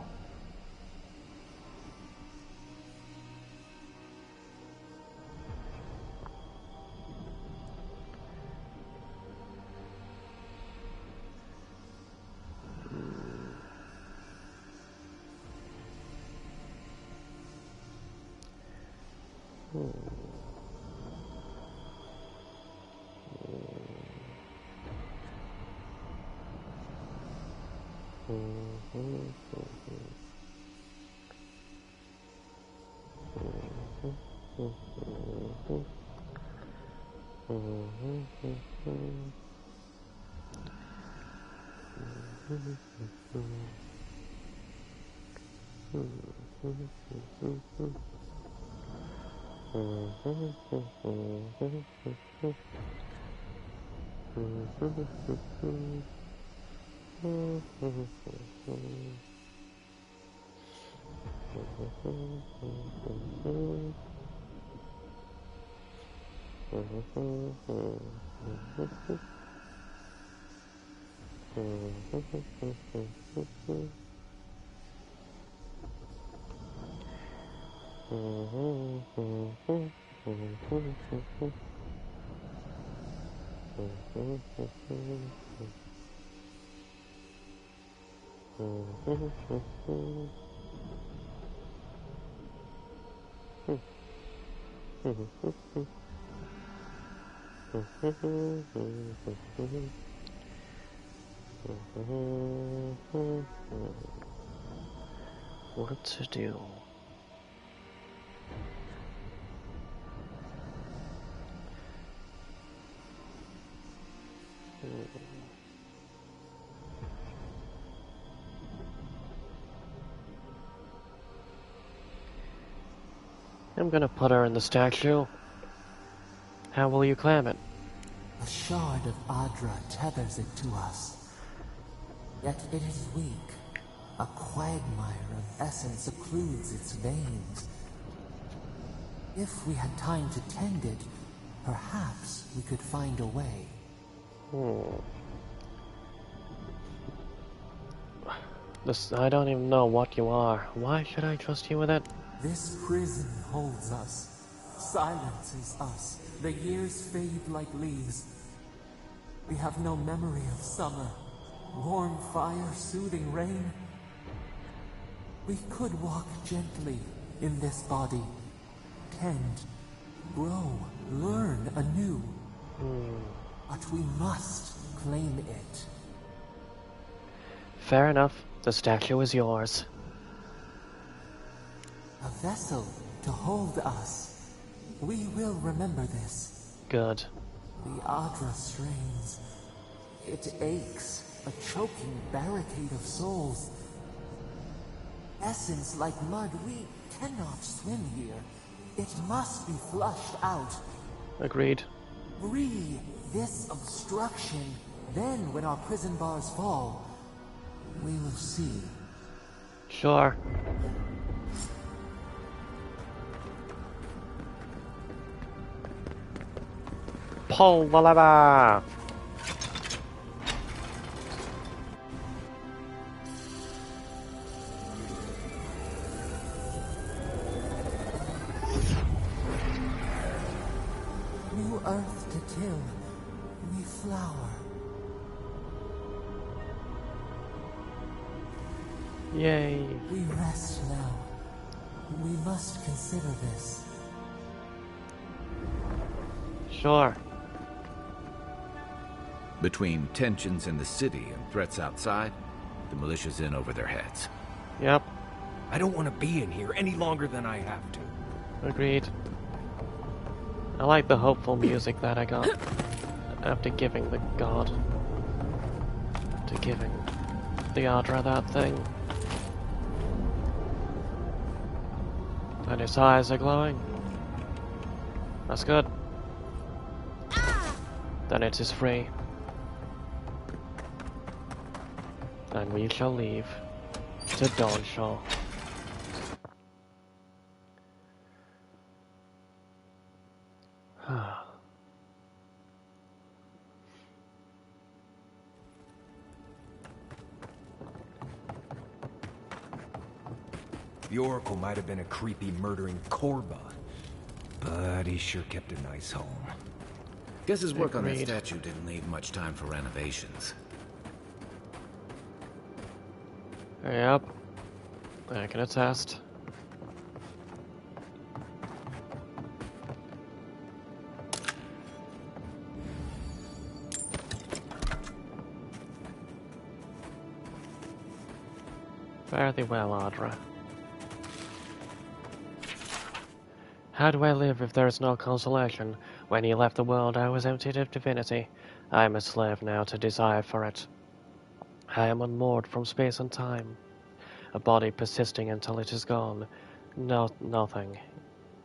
What to do? I'm gonna put her in the statue. How will you climb it? A shard of Adra tethers it to us. Yet it is weak. A quagmire of essence occludes its veins. If we had time to tend it, Perhaps we could find a way. I don't even know what you are. Why should I trust you with it? This prison holds us, silences us. The years fade like leaves. We have no memory of summer, warm fire, soothing rain. We could walk gently in this body, tend, grow, learn anew. But we must claim it. Fair enough. The statue is yours. A vessel to hold us. We will remember this. Good. The Cxald'dhrest strains. It aches, a choking barricade of souls. Essence like mud, we cannot swim here. It must be flushed out. Agreed. Free this obstruction. Then, when our prison bars fall, we will see. Sure. Pull the lever! New earth to till, we flower. Yay. We rest now. We must consider this. Sure. Between tensions in the city and threats outside, the militia's in over their heads. Yep. I don't want to be in here any longer than I have to. Agreed. I like the hopeful music that I got after giving the god to giving the Ardra that thing. And his eyes are glowing. That's good. Then it is free. And we shall leave to Dawnshaw. The Oracle might have been a creepy, murdering Korba, but he sure kept a nice home. Guess his work on that Agreed. statue didn't leave much time for renovations. Yep. I can attest. Fare thee well, Ardra. How do I live if there is no consolation? When you left the world, I was emptied of divinity. I am a slave now to desire for it. I am unmoored from space and time. A body persisting until it is gone. Nothing.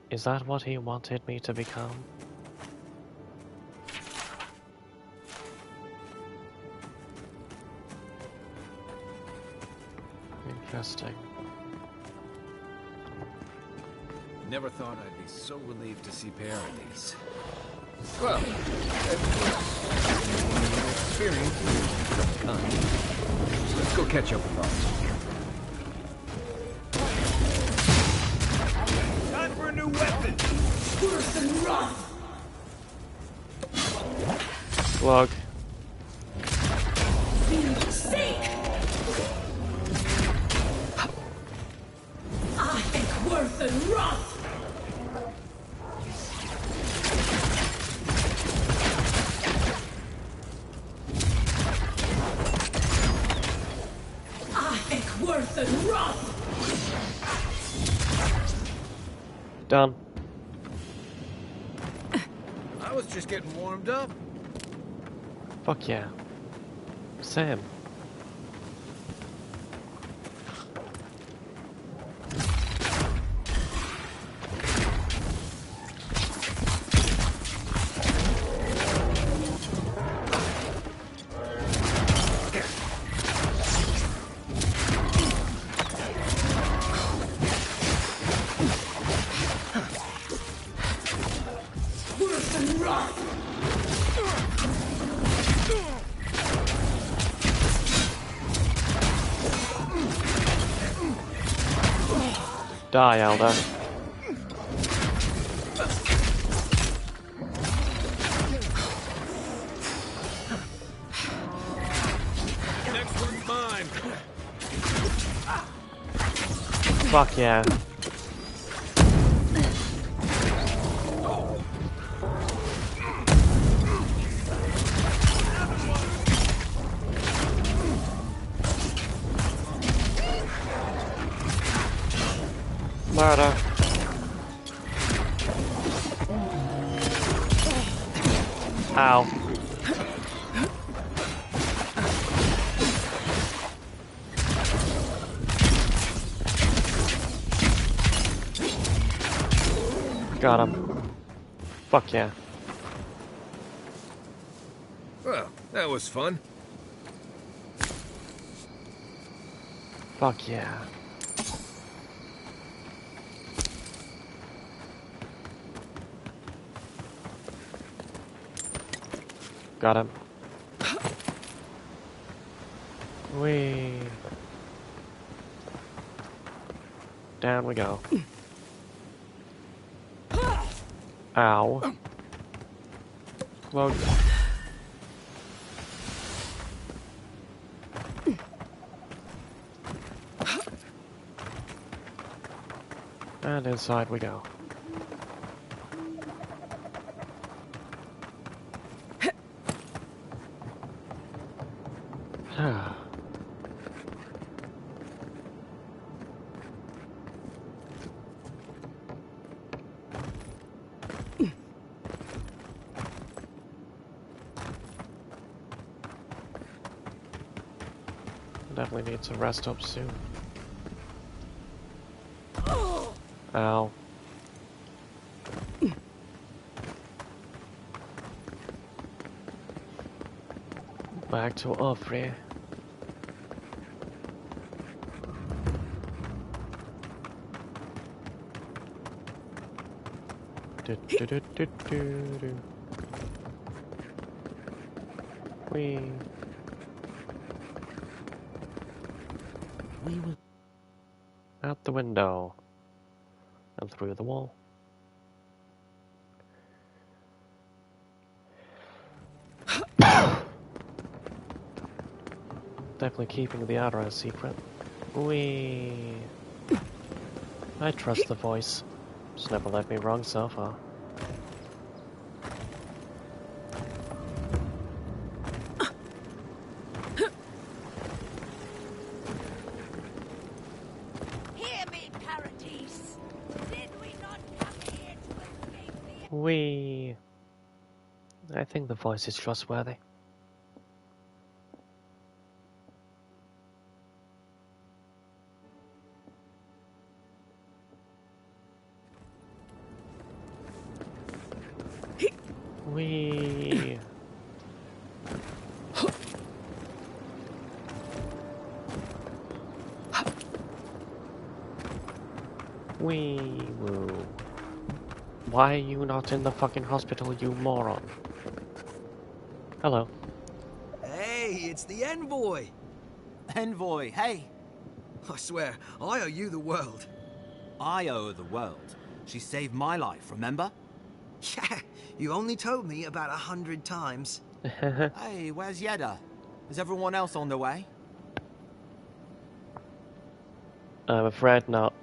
Is that what he wanted me to become? Interesting. Never thought I'd be so relieved to see Paradise. Well, experience. Let's go catch up with us. Time for a new weapon! Worse than rough! Slug. Sink! I think worse than rough! Worse than rough. Done. I was just getting warmed up. Fuck yeah. Same. Worse than rough. Die, Elder. Next one's mine. Fuck yeah. Murder. Ow. Got him. Fuck yeah. Well, that was fun. Fuck yeah. Got him. Whee. Down we go. Ow. Well. And inside we go. Definitely need to rest up soon. Ow. Back to Offrey. Whee. We will Out the window. And through the wall. Definitely keeping the outer a secret. Whee. I trust the voice. It's never led me wrong so far. Hear me, Paradise. Did we not come here to escape the... Whee. I think the voice is trustworthy. Whee. Wee woo. Why are you not in the fucking hospital, you moron? Hello. Hey, it's the Envoy! Envoy, hey! I swear, I owe you the world. I owe her the world. She saved my life, remember? Yeah, you only told me about 100 times. Hey, where's Yeda? Is everyone else on their way? I'm afraid not.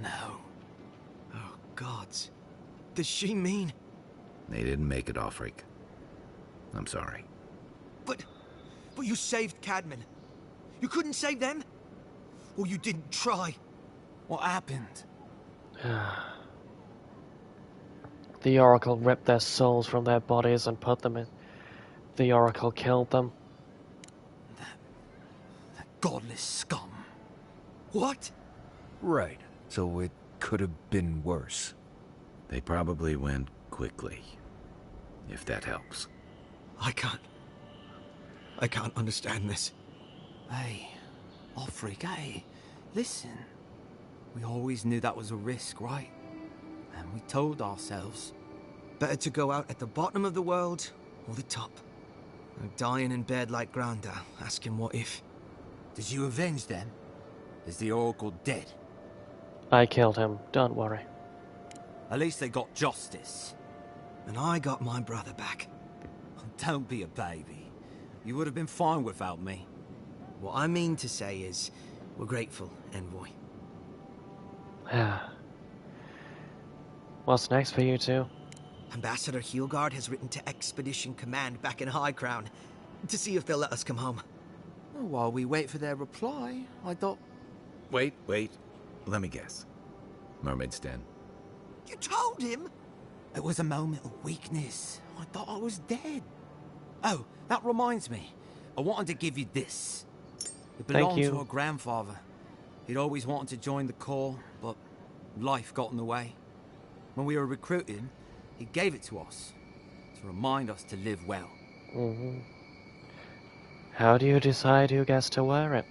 No. Oh, gods. Does she mean... They didn't make it, Offrey. I'm sorry. But you saved Cadman. You couldn't save them? Or you didn't try? What happened? The Oracle ripped their souls from their bodies and put them in. The Oracle killed them. That godless scum. What? Right. So it could have been worse. They probably went quickly, if that helps. I can't understand this. Hey, Offrey, hey, listen. We always knew that was a risk, right? And we told ourselves. Better to go out at the bottom of the world or the top. I'm dying in bed like Granda, asking what if. Did you avenge them? Is the Oracle dead? I killed him, don't worry. At least they got justice. And I got my brother back. Don't be a baby. You would have been fine without me. What I mean to say is, we're grateful, Envoy. What's next for you two? Ambassador Heelgard has written to Expedition Command back in High Crown to see if they'll let us come home. Well, while we wait for their reply, I thought... Wait. Let me guess. Mermaid's Den. You told him? It was a moment of weakness. I thought I was dead. Oh, that reminds me. I wanted to give you this. It belonged to our grandfather. He'd always wanted to join the Corps, but life got in the way. When we were recruiting, he gave it to us to remind us to live well. How do you decide who gets to wear it?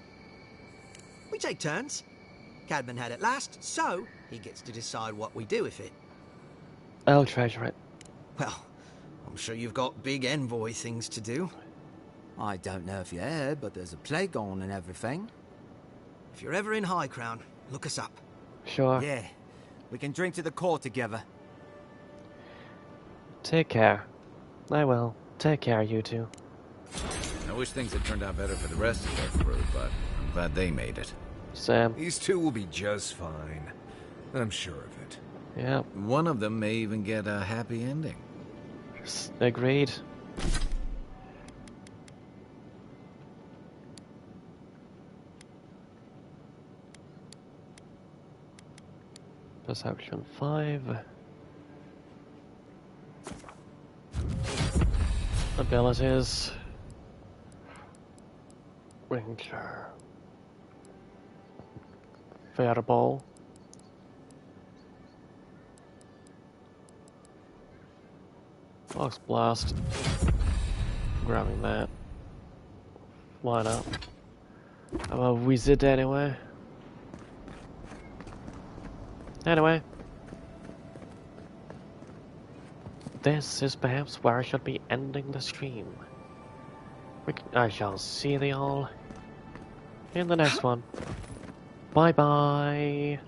We take turns. Cadman had it last, so he gets to decide what we do with it. I'll treasure it. Well, I'm sure you've got big Envoy things to do. I don't know if you heard, but there's a plague on and everything. If you're ever in High Crown, look us up. Sure. Yeah, we can drink to the Corps together. Take care. I will. Take care, you two. I wish things had turned out better for the rest of their crew, but I'm glad they made it. Sam. These two will be just fine. I'm sure of it. Yeah. One of them may even get a happy ending. Agreed. Perception 5. Abilities. Ranger. Fireball. Fox Blast. Grabbing that. Why not? I'm a wizard anyway. Anyway. This is perhaps where I should be ending the stream. I shall see thee all in the next one. Bye bye.